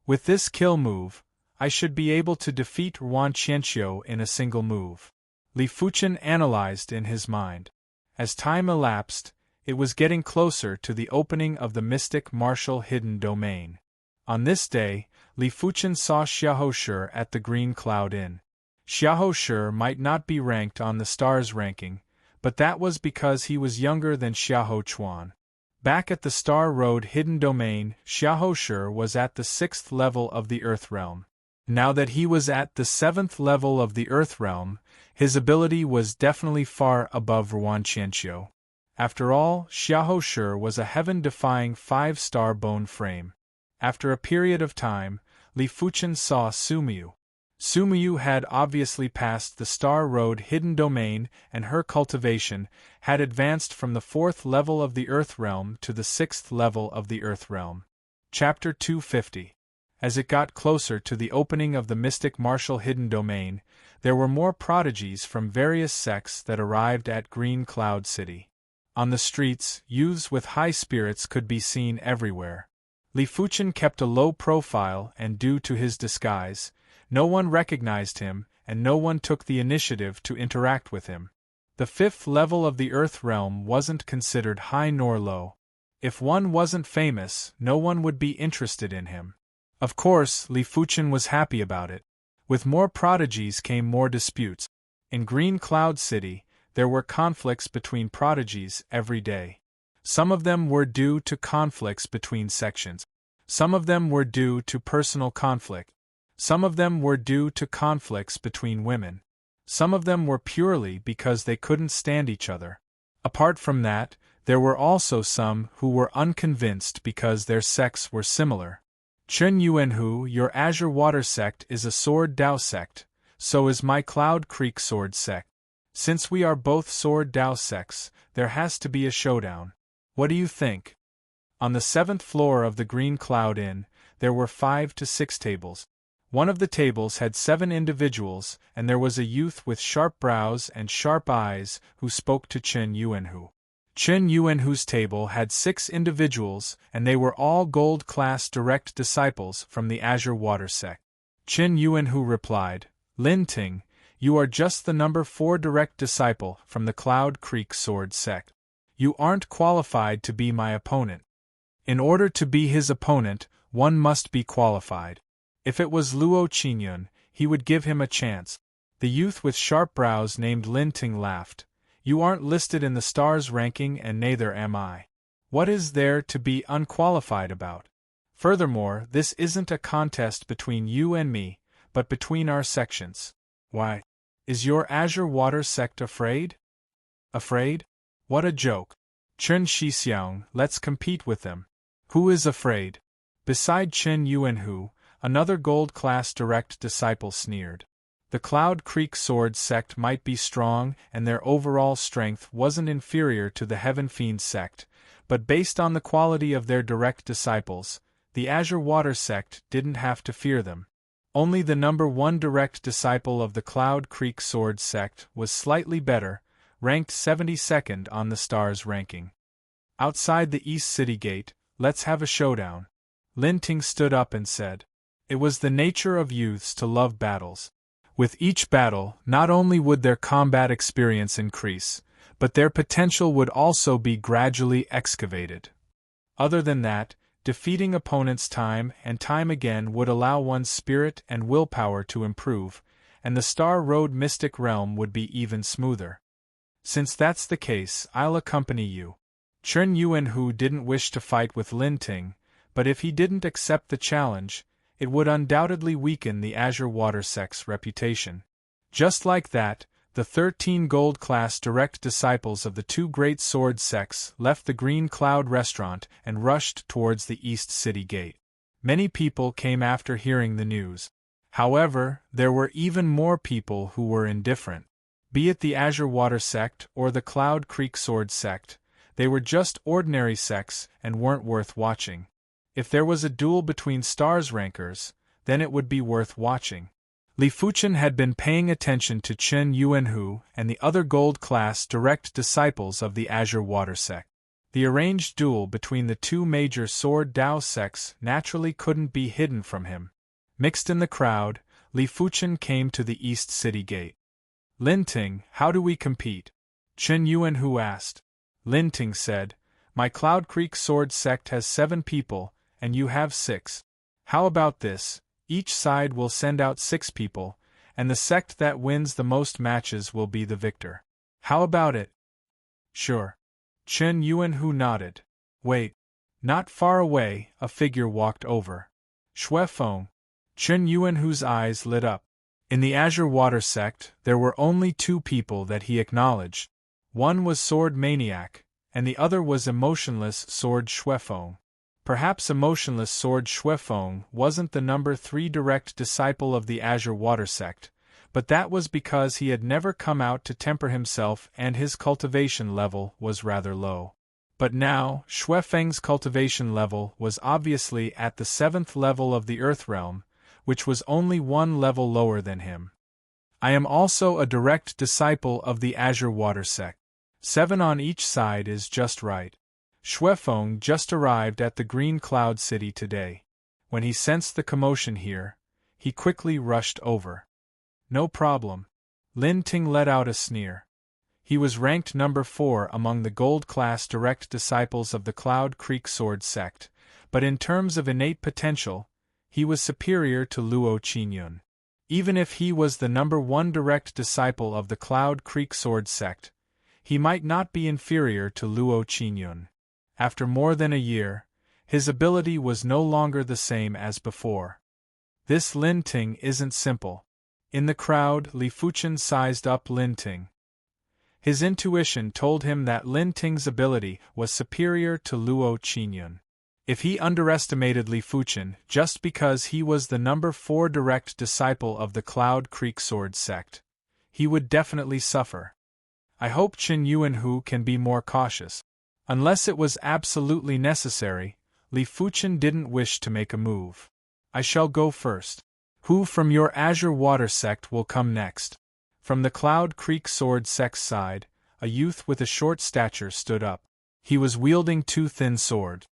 S1: With this kill move, I should be able to defeat Ruan Qianqiu in a single move. Li Fuchen analyzed in his mind. As time elapsed, it was getting closer to the opening of the mystic martial hidden domain. On this day, Li Fuchen saw Xiahou Shi at the Green Cloud Inn. Xiahou Shi might not be ranked on the stars ranking, but that was because he was younger than Xiahou Chuan. Back at the Star Road Hidden Domain, Xiahou Shi was at the 6th level of the Earth Realm. Now that he was at the 7th level of the Earth Realm, his ability was definitely far above Ruan Qianqiu. After all, Xiahou Shi was a heaven-defying 5-star bone frame. After a period of time, Li Fuchen saw Sumiyu. Sumiyu had obviously passed the Star Road Hidden Domain, and her cultivation had advanced from the 4th level of the Earth Realm to the 6th level of the Earth Realm. Chapter 250. As it got closer to the opening of the mystic martial hidden domain, there were more prodigies from various sects that arrived at Green Cloud City. On the streets, youths with high spirits could be seen everywhere. Li Fuchen kept a low profile, and due to his disguise, no one recognized him, and no one took the initiative to interact with him. The 5th level of the Earth Realm wasn't considered high nor low. If one wasn't famous, no one would be interested in him. Of course, Li Fuchen was happy about it. With more prodigies came more disputes. In Green Cloud City, there were conflicts between prodigies every day. Some of them were due to conflicts between sections. Some of them were due to personal conflict. Some of them were due to conflicts between women. Some of them were purely because they couldn't stand each other. Apart from that, there were also some who were unconvinced because their sects were similar. Chen Yuanhu, your Azure Water sect is a Sword Dao sect, so is my Cloud Creek Sword sect. Since we are both Sword Dao sects, there has to be a showdown. What do you think? On the 7th floor of the Green Cloud Inn, there were 5 to 6 tables. One of the tables had 7 individuals, and there was a youth with sharp brows and sharp eyes who spoke to Chen Yuanhu. Chen Yuanhu's table had 6 individuals, and they were all gold-class direct disciples from the Azure Water sect. Chen Yuanhu replied, Lin Ting, you are just the number 4 direct disciple from the Cloud Creek Sword sect. You aren't qualified to be my opponent. In order to be his opponent, one must be qualified. If it was Luo Qingyun, he would give him a chance. The youth with sharp brows named Lin Ting laughed. You aren't listed in the stars ranking and neither am I. What is there to be unqualified about? Furthermore, this isn't a contest between you and me, but between our sections. Why? Is your Azure Water sect afraid? Afraid? What a joke. Chen Shixiang, let's compete with them. Who is afraid? Beside Chen Yuanhu, another gold-class direct disciple sneered. The Cloud Creek Sword sect might be strong and their overall strength wasn't inferior to the Heaven Fiend sect, but based on the quality of their direct disciples, the Azure Water sect didn't have to fear them. Only the number 1 direct disciple of the Cloud Creek Sword sect was slightly better, ranked 72nd on the stars ranking. Outside the East City Gate, let's have a showdown. Lin Ting stood up and said. It was the nature of youths to love battles. With each battle, not only would their combat experience increase, but their potential would also be gradually excavated. Other than that, defeating opponents time and time again would allow one's spirit and willpower to improve, and the Star Road Mystic Realm would be even smoother. Since that's the case, I'll accompany you. Chen Yuanhu didn't wish to fight with Lin Ting, but if he didn't accept the challenge, it would undoubtedly weaken the Azure Water sect's reputation. Just like that, the 13 gold-class direct disciples of the 2 great sword sects left the Green Cloud restaurant and rushed towards the East City Gate. Many people came after hearing the news. However, there were even more people who were indifferent. Be it the Azure Water sect or the Cloud Creek Sword sect, they were just ordinary sects and weren't worth watching. If there was a duel between stars rankers, then it would be worth watching. Li Fuchen had been paying attention to Chen Yuanhu and the other gold-class direct disciples of the Azure Water sect. The arranged duel between the two major Sword Dao sects naturally couldn't be hidden from him. Mixed in the crowd, Li Fuchen came to the East City Gate. Lin Ting, how do we compete? Chen Yuanhu asked. Lin Ting said, My Cloud Creek Sword sect has 7 people, and you have 6. How about this? Each side will send out 6 people, and the sect that wins the most matches will be the victor. How about it? Sure. Chen Yuanhu nodded. Wait. Not far away, a figure walked over. Xue Feng. Chen Yuanhu's eyes lit up. In the Azure Water sect, there were only 2 people that he acknowledged. One was Sword Maniac, and the other was emotionless Sword Xue Feng. Perhaps emotionless Sword Xue Feng wasn't the number 3 direct disciple of the Azure Water sect, but that was because he had never come out to temper himself and his cultivation level was rather low. But now, Xue Feng's cultivation level was obviously at the 7th level of the Earth Realm, which was only 1 level lower than him. I am also a direct disciple of the Azure Water sect. 7 on each side is just right. Xue Feng just arrived at the Green Cloud City today. When he sensed the commotion here, he quickly rushed over. No problem. Lin Ting let out a sneer. He was ranked number 4 among the gold-class direct disciples of the Cloud Creek Sword sect, but in terms of innate potential, he was superior to Luo Qinyun. Even if he was the number 1 direct disciple of the Cloud Creek Sword sect, he might not be inferior to Luo Qinyun. After more than a year, his ability was no longer the same as before. This Lin Ting isn't simple. In the crowd, Li Fuchen sized up Lin Ting. His intuition told him that Lin Ting's ability was superior to Luo Qinyun. If he underestimated Li Fuchen just because he was the number 4 direct disciple of the Cloud Creek Sword sect, he would definitely suffer. I hope Chen Yuanhu can be more cautious. Unless it was absolutely necessary, Li Fuchen didn't wish to make a move. I shall go first. Who from your Azure Water sect will come next? From the Cloud Creek Sword sect's side, a youth with a short stature stood up. He was wielding 2 thin swords.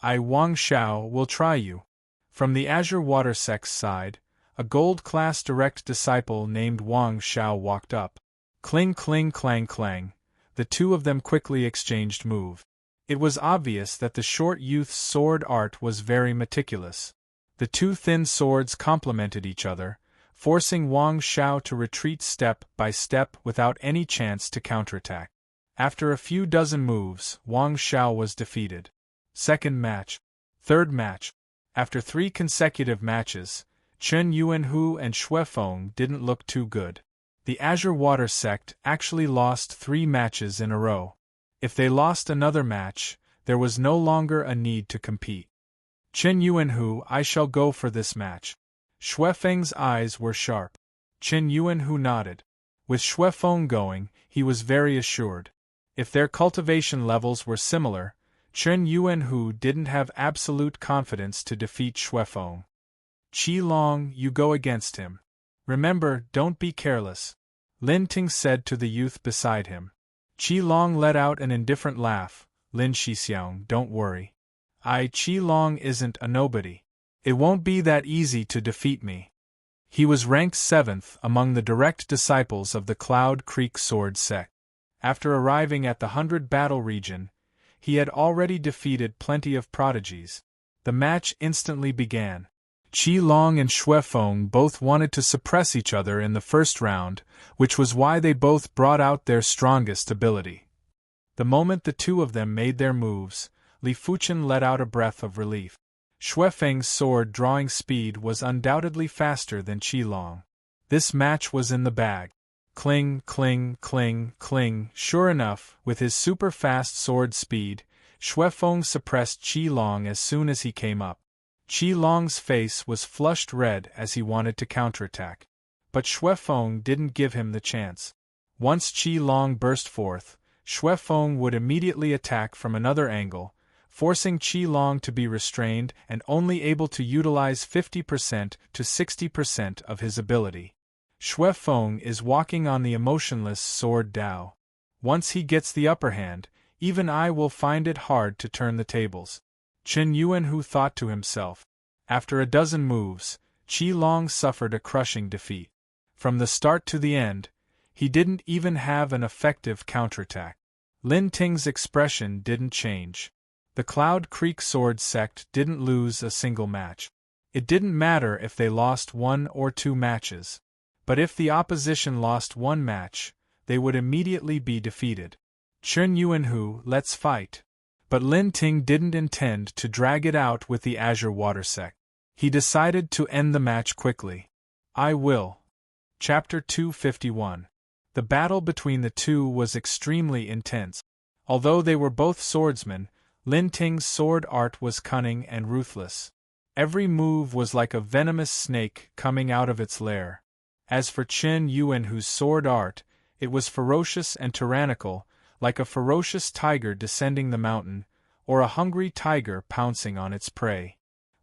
S1: I, Wang Xiao, will try you. From the Azure Water sect's side, a gold-class direct disciple named Wang Xiao walked up. Cling cling clang clang, the 2 of them quickly exchanged moves. It was obvious that the short youth's sword art was very meticulous. The 2 thin swords complemented each other, forcing Wang Xiao to retreat step by step without any chance to counterattack. After a few dozen moves, Wang Xiao was defeated. Second match. Third match. After 3 consecutive matches, Chen Yuanhu and Xue Feng didn't look too good. The Azure Water sect actually lost 3 matches in a row. If they lost another match, there was no longer a need to compete. Chen Yuanhu, I shall go for this match. Xue Feng's eyes were sharp. Chen Yuanhu nodded. With Xue Feng going, he was very assured. If their cultivation levels were similar, Chen Yuanhu didn't have absolute confidence to defeat Xue Feng. Qi Long, you go against him. Remember, don't be careless. Lin Ting said to the youth beside him. Qi Long let out an indifferent laugh. Lin Shixiang, don't worry. Qi Long isn't a nobody. It won't be that easy to defeat me. He was ranked 7th among the direct disciples of the Cloud Creek Sword sect. After arriving at the 100 battle region, he had already defeated plenty of prodigies. The match instantly began. Qi Long and Xue Feng both wanted to suppress each other in the first round, which was why they both brought out their strongest ability. The moment the 2 of them made their moves, Li Fuchen let out a breath of relief. Xue Feng's sword drawing speed was undoubtedly faster than Qi Long. This match was in the bag. Cling, cling, cling, cling. Sure enough, with his super-fast sword speed, Xue Feng suppressed Qi Long as soon as he came up. Qi Long's face was flushed red as he wanted to counterattack. But Xue Feng didn't give him the chance. Once Qi Long burst forth, Xue Feng would immediately attack from another angle, forcing Qi Long to be restrained and only able to utilize 50% to 60% of his ability. Xue Feng is walking on the emotionless sword Dao. Once he gets the upper hand, even I will find it hard to turn the tables. Chen Yuanhu thought to himself. After a dozen moves, Qi Long suffered a crushing defeat. From the start to the end, he didn't even have an effective counterattack. Lin Ting's expression didn't change. The Cloud Creek Sword Sect didn't lose a single match. It didn't matter if they lost 1 or 2 matches. But if the opposition lost 1 match, they would immediately be defeated. Chen Yuanhu, let's fight. But Lin Ting didn't intend to drag it out with the Azure Water Sect. He decided to end the match quickly. I will. Chapter 251. The battle between the two was extremely intense. Although they were both swordsmen, Lin Ting's sword art was cunning and ruthless. Every move was like a venomous snake coming out of its lair. As for Chen Yuanhu's sword art, it was ferocious and tyrannical, like a ferocious tiger descending the mountain, or a hungry tiger pouncing on its prey.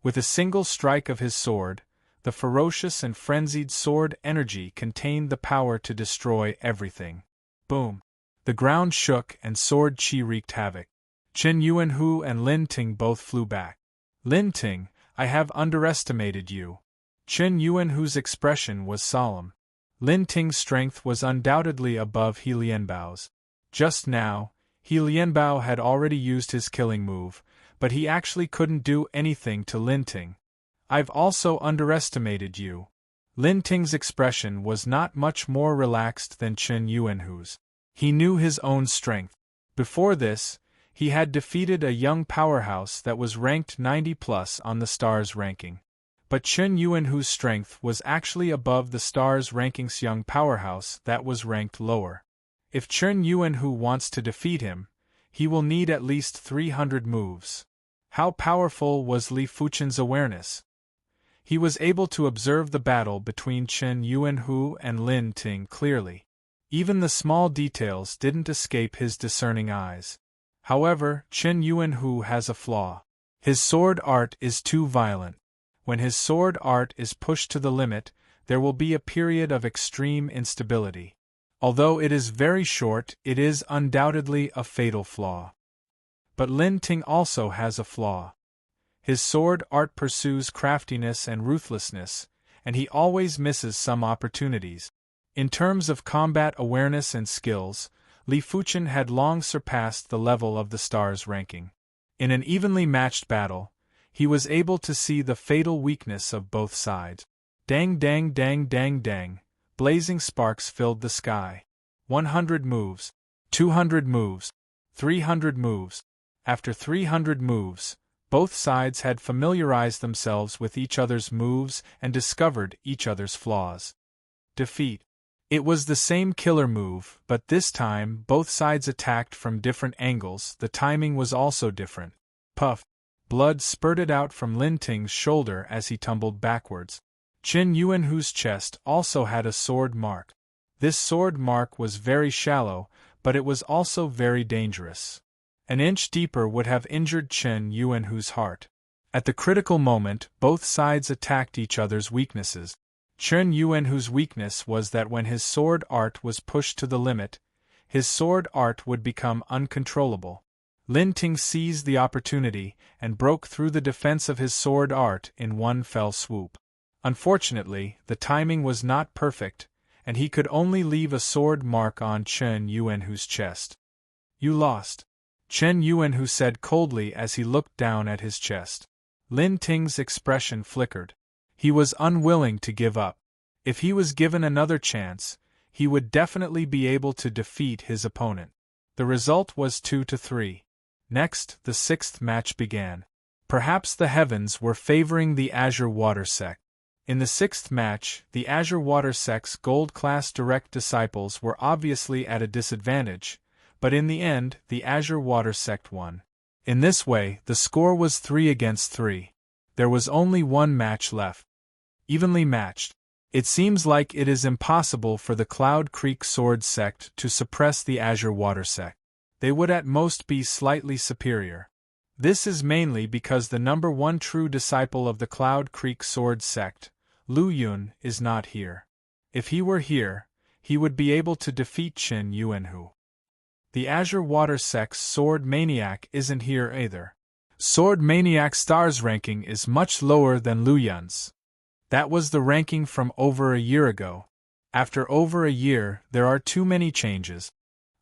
S1: With a single strike of his sword, the ferocious and frenzied sword energy contained the power to destroy everything. Boom! The ground shook and sword qi wreaked havoc. Chen Yuanhu and Lin Ting both flew back. Lin Ting, I have underestimated you. Chen Yuanhu's expression was solemn. Lin Ting's strength was undoubtedly above He Lianbao's. Just now, He Lianbao had already used his killing move, but he actually couldn't do anything to Lin Ting. I've also underestimated you. Lin Ting's expression was not much more relaxed than Chen Yuanhu's. He knew his own strength. Before this, he had defeated a young powerhouse that was ranked 90+ on the STARS ranking. But Chen Yuanhu's strength was actually above the STARS ranking's young powerhouse that was ranked lower. If Chen Yuanhu wants to defeat him, he will need at least 300 moves. How powerful was Li Fuchen's awareness? He was able to observe the battle between Chen Yuanhu and Lin Ting clearly. Even the small details didn't escape his discerning eyes. However, Chen Yuanhu has a flaw. His sword art is too violent. When his sword art is pushed to the limit, there will be a period of extreme instability. Although it is very short, it is undoubtedly a fatal flaw. But Lin Ting also has a flaw. His sword art pursues craftiness and ruthlessness, and he always misses some opportunities. In terms of combat awareness and skills, Li Fuchen had long surpassed the level of the STARS ranking. In an evenly matched battle, he was able to see the fatal weakness of both sides. Dang dang dang dang dang, blazing sparks filled the sky. 100 moves, 200 moves, 300 moves. After 300 moves, both sides had familiarized themselves with each other's moves and discovered each other's flaws. Defeat. It was the same killer move, but this time both sides attacked from different angles. The timing was also different. Puff. Blood spurted out from Lin Ting's shoulder as he tumbled backwards. Chen Yuanhu's chest also had a sword mark. This sword mark was very shallow, but it was also very dangerous. An inch deeper would have injured Chen Yuanhu's heart. At the critical moment, both sides attacked each other's weaknesses. Chen Yuanhu's weakness was that when his sword art was pushed to the limit, his sword art would become uncontrollable. Lin Ting seized the opportunity and broke through the defense of his sword art in one fell swoop. Unfortunately, the timing was not perfect, and he could only leave a sword mark on Chen Yuanhu's chest. You lost, Chen Yuanhu said coldly as he looked down at his chest. Lin Ting's expression flickered. He was unwilling to give up. If he was given another chance, he would definitely be able to defeat his opponent. The result was 2-3. Next, the 6th match began. Perhaps the heavens were favoring the Azure Water Sect. In the 6th match, the Azure Water Sect's gold-class direct disciples were obviously at a disadvantage, but in the end, the Azure Water Sect won. In this way, the score was 3-3. There was only one match left. Evenly matched. It seems like it is impossible for the Cloud Creek Sword sect to suppress the Azure Water sect. They would at most be slightly superior. This is mainly because the number one true disciple of the Cloud Creek Sword sect, Lu Yun, is not here. If he were here, he would be able to defeat Chen Yuanhu. The Azure Water sect's Sword Maniac isn't here either. Sword Maniac Stars ranking is much lower than Lu Yun's. That was the ranking from over a year ago. After over a year, there are too many changes.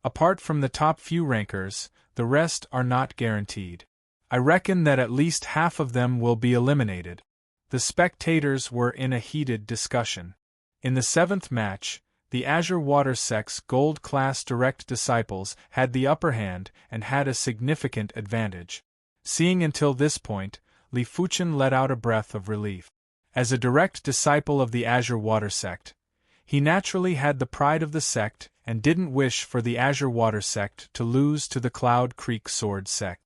S1: Apart from the top few rankers, the rest are not guaranteed. I reckon that at least half of them will be eliminated. The spectators were in a heated discussion. In the 7th match, the Azure Water sect's gold-class direct disciples had the upper hand and had a significant advantage. Seeing until this point, Li Fuchen let out a breath of relief. As a direct disciple of the Azure Water sect, he naturally had the pride of the sect and didn't wish for the Azure Water sect to lose to the Cloud Creek Sword sect.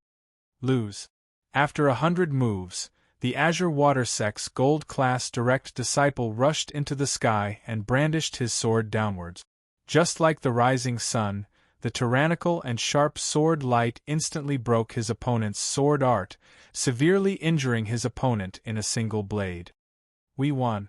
S1: Lose. After 100 moves, the Azure Water sect's gold-class direct disciple rushed into the sky and brandished his sword downwards. Just like the rising sun, the tyrannical and sharp sword light instantly broke his opponent's sword art, severely injuring his opponent in a single blade. We won.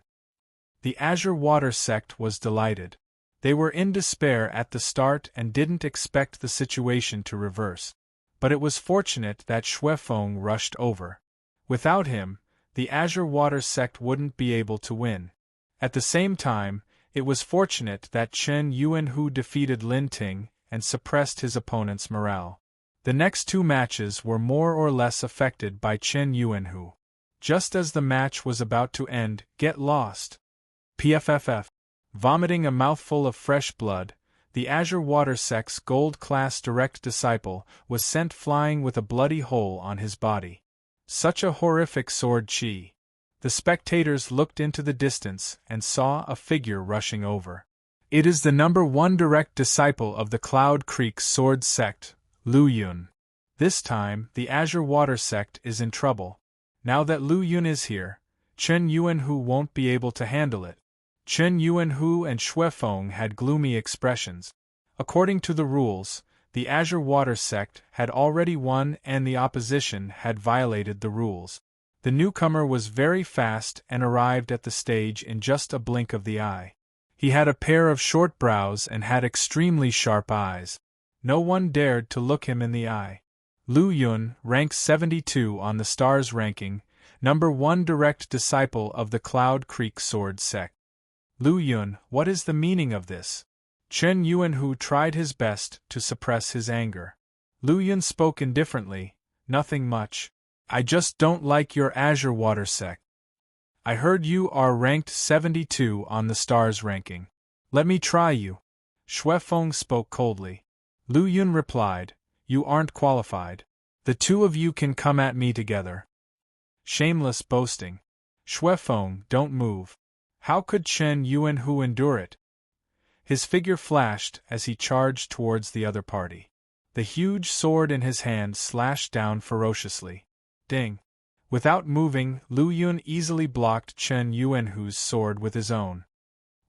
S1: The Azure Water sect was delighted. They were in despair at the start and didn't expect the situation to reverse. But it was fortunate that Xuefeng rushed over. Without him, the Azure Water sect wouldn't be able to win. At the same time, it was fortunate that Chen Yuanhu defeated Lin Ting and suppressed his opponent's morale. The next two matches were more or less affected by Chen Yuanhu. Just as the match was about to end, get lost. PFFF. Vomiting a mouthful of fresh blood, the Azure Water sect's gold-class direct disciple was sent flying with a bloody hole on his body. Such a horrific sword chi. The spectators looked into the distance and saw a figure rushing over. It is the number one direct disciple of the Cloud Creek Sword sect, Lu Yun. This time, the Azure Water sect is in trouble. Now that Lu Yun is here, Chen Yuanhu won't be able to handle it. Chen Yuanhu and Xuefeng had gloomy expressions. According to the rules, the Azure Water sect had already won and the opposition had violated the rules. The newcomer was very fast and arrived at the stage in just a blink of the eye. He had a pair of short brows and had extremely sharp eyes. No one dared to look him in the eye. Lu Yun, rank 72 on the stars ranking, number 1 direct disciple of the Cloud Creek Sword sect. Lu Yun, what is the meaning of this? Chen Yuanhu tried his best to suppress his anger. Lu Yun spoke indifferently, nothing much. I just don't like your Azure Water sect. I heard you are ranked 72 on the stars ranking. Let me try you. Xuefeng spoke coldly. Lu Yun replied, you aren't qualified. The two of you can come at me together. Shameless boasting. Xuefeng, don't move. How could Chen Yuanhu endure it? His figure flashed as he charged towards the other party. The huge sword in his hand slashed down ferociously. Ding! Without moving, Lu Yun easily blocked Chen Yuanhu's sword with his own.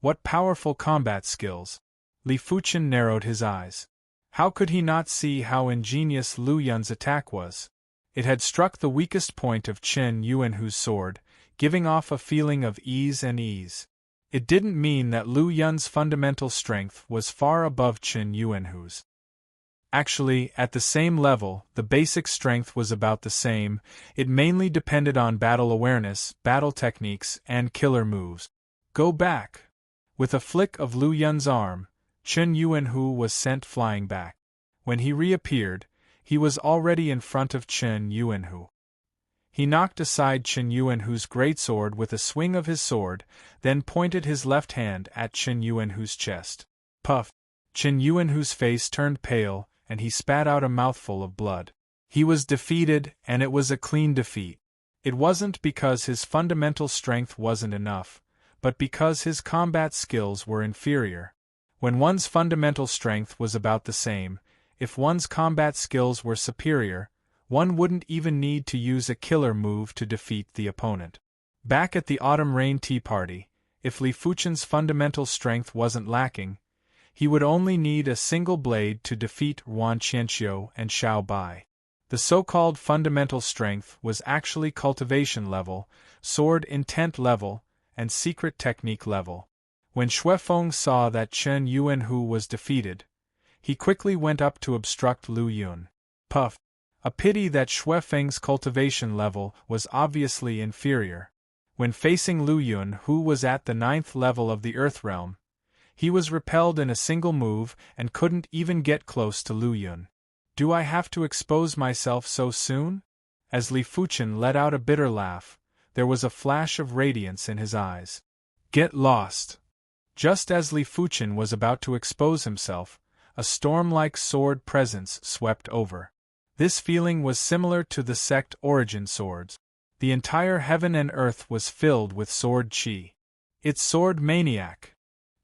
S1: What powerful combat skills! Li Fuchen narrowed his eyes. How could he not see how ingenious Lu Yun's attack was? It had struck the weakest point of Chen Yuanhu's sword, giving off a feeling of ease and ease. It didn't mean that Lu Yun's fundamental strength was far above Chen Yuanhu's. Actually, at the same level, the basic strength was about the same. It mainly depended on battle awareness, battle techniques, and killer moves. Go back! With a flick of Lu Yun's arm, Chen Yuanhu was sent flying back. When he reappeared, he was already in front of Chen Yuanhu. He knocked aside Chen Yuanhu's greatsword with a swing of his sword, then pointed his left hand at Chen Yuanhu's chest. Puff! Chen Yuanhu's face turned pale, and he spat out a mouthful of blood. He was defeated, and it was a clean defeat. It wasn't because his fundamental strength wasn't enough, but because his combat skills were inferior. When one's fundamental strength was about the same, if one's combat skills were superior, One wouldn't even need to use a killer move to defeat the opponent. Back at the Autumn Rain Tea Party, if Li Fuchen's fundamental strength wasn't lacking, he would only need a single blade to defeat Yuan Qianxiu and Xiao Bai. The so-called fundamental strength was actually cultivation level, sword intent level, and secret technique level. When Xuefeng saw that Chen Yuanhu was defeated, he quickly went up to obstruct Lu Yun. Puff! A pity that Xuefeng's cultivation level was obviously inferior. When facing Lu Yun, who was at the 9th level of the Earth Realm, he was repelled in a single move and couldn't even get close to Lu Yun. Do I have to expose myself so soon? As Li Fuchen let out a bitter laugh, there was a flash of radiance in his eyes. Get lost! Just as Li Fuchen was about to expose himself, a storm-like sword presence swept over. This feeling was similar to the sect origin swords. The entire heaven and earth was filled with sword chi. It's Sword Maniac.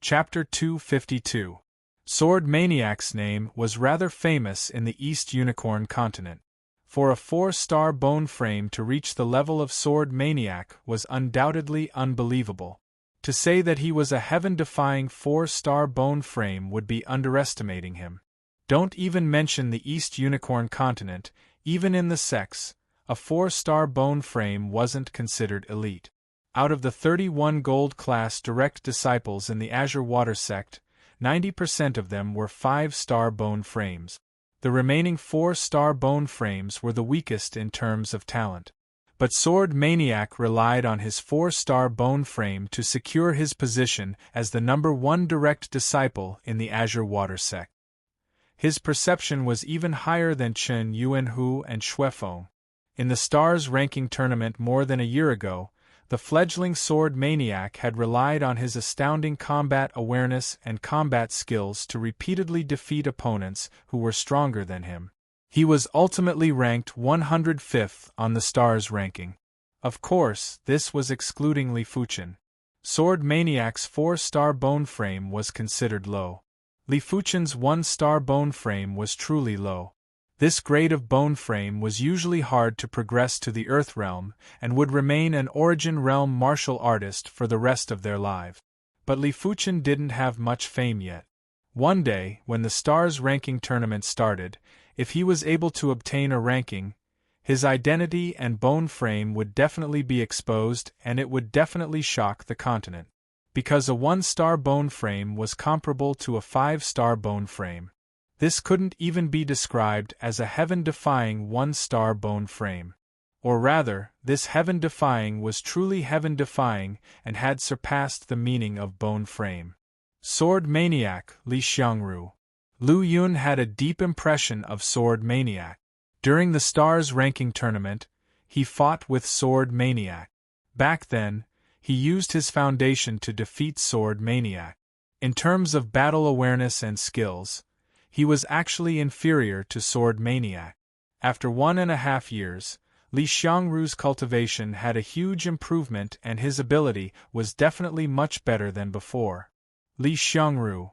S1: Chapter 252. Sword Maniac's name was rather famous in the East Unicorn continent. For a 4-star bone frame to reach the level of Sword Maniac was undoubtedly unbelievable. To say that he was a heaven-defying 4-star bone frame would be underestimating him. Don't even mention the East Unicorn continent, even in the sects, a 4-star bone frame wasn't considered elite. Out of the 31 gold-class direct disciples in the Azure Water sect, 90% of them were 5-star bone frames. The remaining 4-star bone frames were the weakest in terms of talent. But Sword Maniac relied on his 4-star bone frame to secure his position as the #1 direct disciple in the Azure Water sect. His perception was even higher than Chen Yuanhu and Xuefeng. In the Stars ranking tournament more than a year ago, the fledgling Sword Maniac had relied on his astounding combat awareness and combat skills to repeatedly defeat opponents who were stronger than him. He was ultimately ranked 105th on the Stars ranking. Of course, this was excluding Li Fuchen. Sword Maniac's 4-star bone frame was considered low. Li Fuchen's 1-star bone frame was truly low. This grade of bone frame was usually hard to progress to the Earth Realm, and would remain an Origin Realm martial artist for the rest of their lives. But Li Fuchen didn't have much fame yet. One day, when the Stars ranking tournament started, if he was able to obtain a ranking, his identity and bone frame would definitely be exposed, and it would definitely shock the continent. Because a 1-star bone frame was comparable to a 5-star bone frame. This couldn't even be described as a heaven-defying 1-star bone frame. Or rather, this heaven-defying was truly heaven-defying and had surpassed the meaning of bone frame. Sword Maniac, Li Xiangru. Lu Yun had a deep impression of Sword Maniac. During the Stars ranking tournament, he fought with Sword Maniac. Back then, he used his foundation to defeat Sword Maniac. In terms of battle awareness and skills, he was actually inferior to Sword Maniac. After 1.5 years, Li Xiangru's cultivation had a huge improvement and his ability was definitely much better than before. Li Xiangru.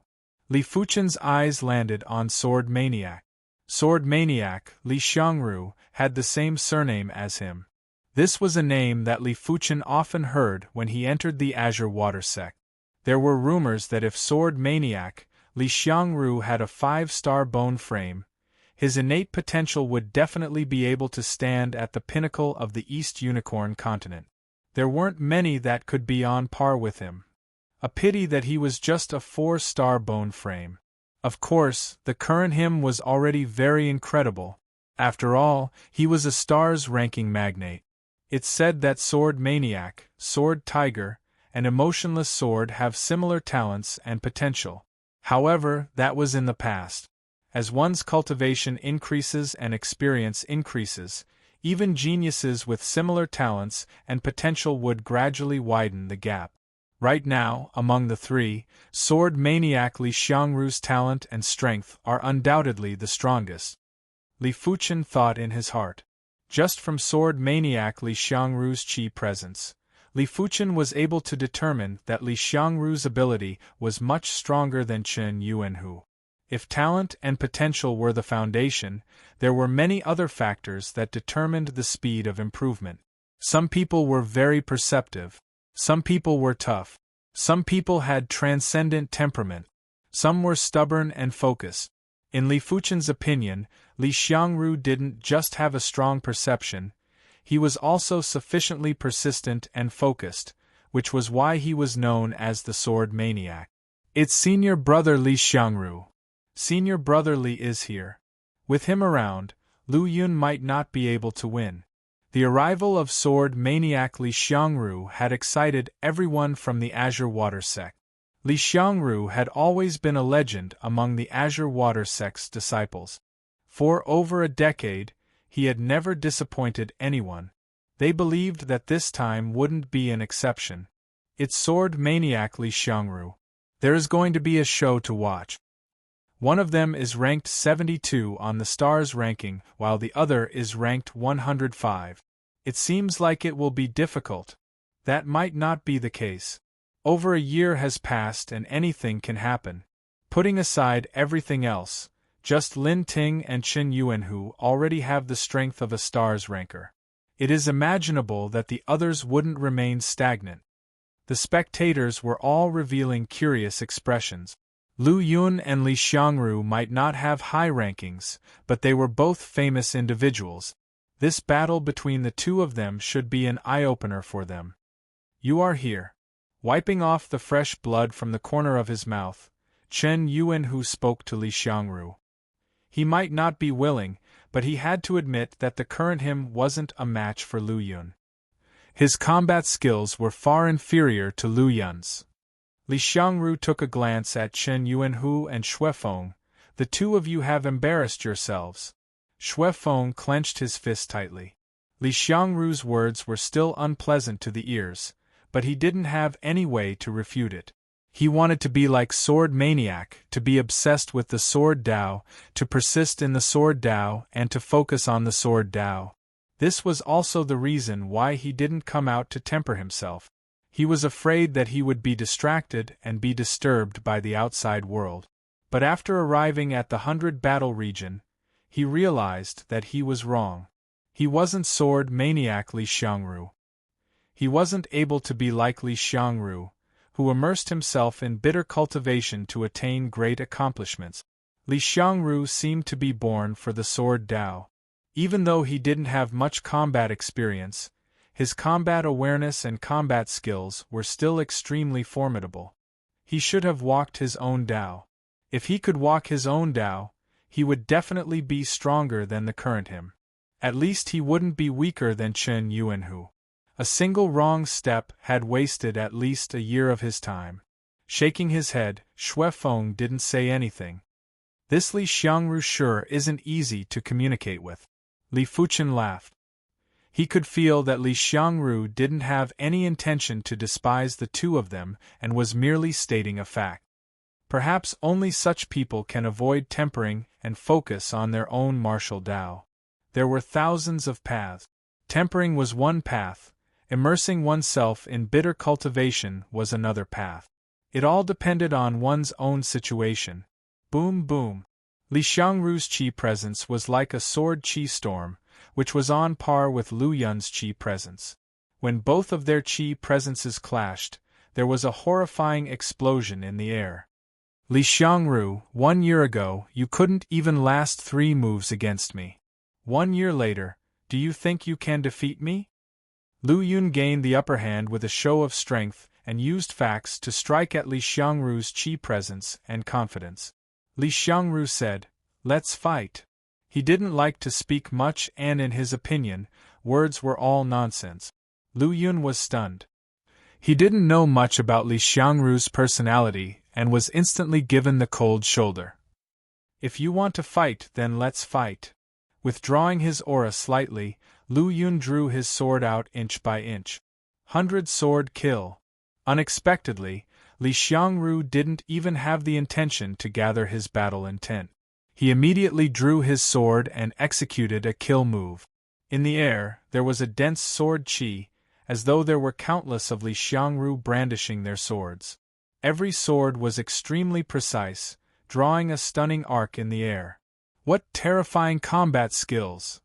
S1: Li Fuchen's eyes landed on Sword Maniac. Sword Maniac, Li Xiangru, had the same surname as him. This was a name that Li Fuchen often heard when he entered the Azure Water sect. There were rumors that if Sword Maniac, Li Xiangru had a 5-star bone frame, his innate potential would definitely be able to stand at the pinnacle of the East Unicorn continent. There weren't many that could be on par with him. A pity that he was just a 4-star bone frame. Of course, the current him was already very incredible. After all, he was a Stars ranking magnate. It's said that Sword Maniac, Sword Tiger, and Emotionless Sword have similar talents and potential. However, that was in the past. As one's cultivation increases and experience increases, even geniuses with similar talents and potential would gradually widen the gap. Right now, among the three, Sword Maniac Li Xiangru's talent and strength are undoubtedly the strongest. Li Fuchen thought in his heart. Just from Sword Maniac Li Xiangru's chi presence, Li Fuchen was able to determine that Li Xiangru's ability was much stronger than Chen Yuanhu. If talent and potential were the foundation, there were many other factors that determined the speed of improvement. Some people were very perceptive. Some people were tough. Some people had transcendent temperament. Some were stubborn and focused. In Li Fuchen's opinion, Li Xiangru didn't just have a strong perception, he was also sufficiently persistent and focused, which was why he was known as the Sword Maniac. It's senior brother Li Xiangru. Senior brother Li is here. With him around, Lu Yun might not be able to win. The arrival of Sword Maniac Li Xiangru had excited everyone from the Azure Water sect. Li Xiangru had always been a legend among the Azure Water sect's disciples. For over a decade, he had never disappointed anyone. They believed that this time wouldn't be an exception. It's Sword Maniac Li Xiangru. There is going to be a show to watch. One of them is ranked 72 on the stars ranking, while the other is ranked 105. It seems like it will be difficult. That might not be the case. Over a year has passed and anything can happen. Putting aside everything else, just Lin Ting and Chen Yuanhu already have the strength of a stars ranker. It is imaginable that the others wouldn't remain stagnant. The spectators were all revealing curious expressions. Lu Yun and Li Xiangru might not have high rankings, but they were both famous individuals. This battle between the two of them should be an eye-opener for them. You are here. Wiping off the fresh blood from the corner of his mouth, Chen Yuanhu spoke to Li Xiangru. He might not be willing, but he had to admit that the current him wasn't a match for Lu Yun. His combat skills were far inferior to Lu Yun's. Li Xiangru took a glance at Chen Yuanhu and Xuefeng. The two of you have embarrassed yourselves. Xuefeng clenched his fist tightly. Li Xiangru's words were still unpleasant to the ears, but he didn't have any way to refute it. He wanted to be like Sword Maniac, to be obsessed with the Sword Dao, to persist in the Sword Dao and to focus on the Sword Dao. This was also the reason why he didn't come out to temper himself. He was afraid that he would be distracted and be disturbed by the outside world. But after arriving at the 100 battle region, he realized that he was wrong. He wasn't Sword Maniac Li Xiangru. He wasn't able to be like Li Xiangru, who immersed himself in bitter cultivation to attain great accomplishments. Li Xiangru seemed to be born for the Sword Dao. Even though he didn't have much combat experience, his combat awareness and combat skills were still extremely formidable. He should have walked his own Dao. If he could walk his own Dao, he would definitely be stronger than the current him. At least he wouldn't be weaker than Chen Yuanhu. A single wrong step had wasted at least a year of his time. Shaking his head, Xuefeng didn't say anything. This Li Xiangru sure isn't easy to communicate with. Li Fuchen laughed. He could feel that Li Xiangru didn't have any intention to despise the two of them and was merely stating a fact. Perhaps only such people can avoid tempering and focus on their own martial Dao. There were thousands of paths. Tempering was one path. Immersing oneself in bitter cultivation was another path. It all depended on one's own situation. Boom boom. Li Xiangru's qi presence was like a sword qi storm, which was on par with Lu Yun's qi presence. When both of their qi presences clashed, there was a horrifying explosion in the air. Li Xiangru, 1 year ago, you couldn't even last 3 moves against me. 1 year later, do you think you can defeat me? Lu Yun gained the upper hand with a show of strength and used facts to strike at Li Xiangru's qi presence and confidence. Li Xiangru said, "Let's fight." He didn't like to speak much and in his opinion, words were all nonsense. Lu Yun was stunned. He didn't know much about Li Xiangru's personality and was instantly given the cold shoulder. If you want to fight, then let's fight. Withdrawing his aura slightly, Lu Yun drew his sword out inch by inch. 100 sword kill. Unexpectedly, Li Xiangru didn't even have the intention to gather his battle intent. He immediately drew his sword and executed a kill move. In the air, there was a dense sword qi, as though there were countless of Li Xiangru brandishing their swords. Every sword was extremely precise, drawing a stunning arc in the air. What terrifying combat skills!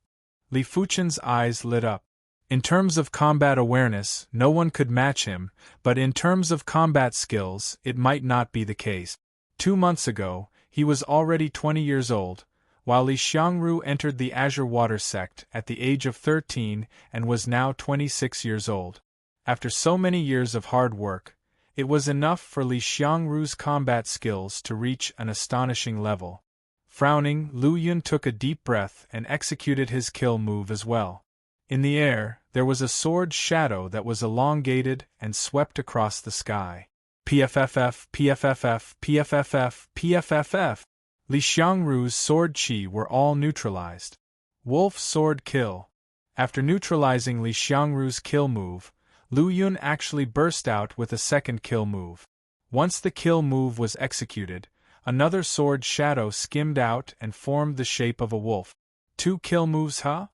S1: Li Fuchen's eyes lit up. In terms of combat awareness, no one could match him, but in terms of combat skills, it might not be the case. 2 months ago, he was already 20 years old, while Li Xiangru entered the Azure Water Sect at the age of 13 and was now 26 years old. After so many years of hard work, it was enough for Li Xiangru's combat skills to reach an astonishing level. Frowning, Lu Yun took a deep breath and executed his kill move as well. In the air, there was a sword shadow that was elongated and swept across the sky. PFFF, PFFF, PFFF, PFFF. Li Xiangru's sword chi were all neutralized. Wolf sword kill. After neutralizing Li Xiangru's kill move, Lu Yun actually burst out with a second kill move. Once the kill move was executed, another sword shadow skimmed out and formed the shape of a wolf. 2 kill moves, huh?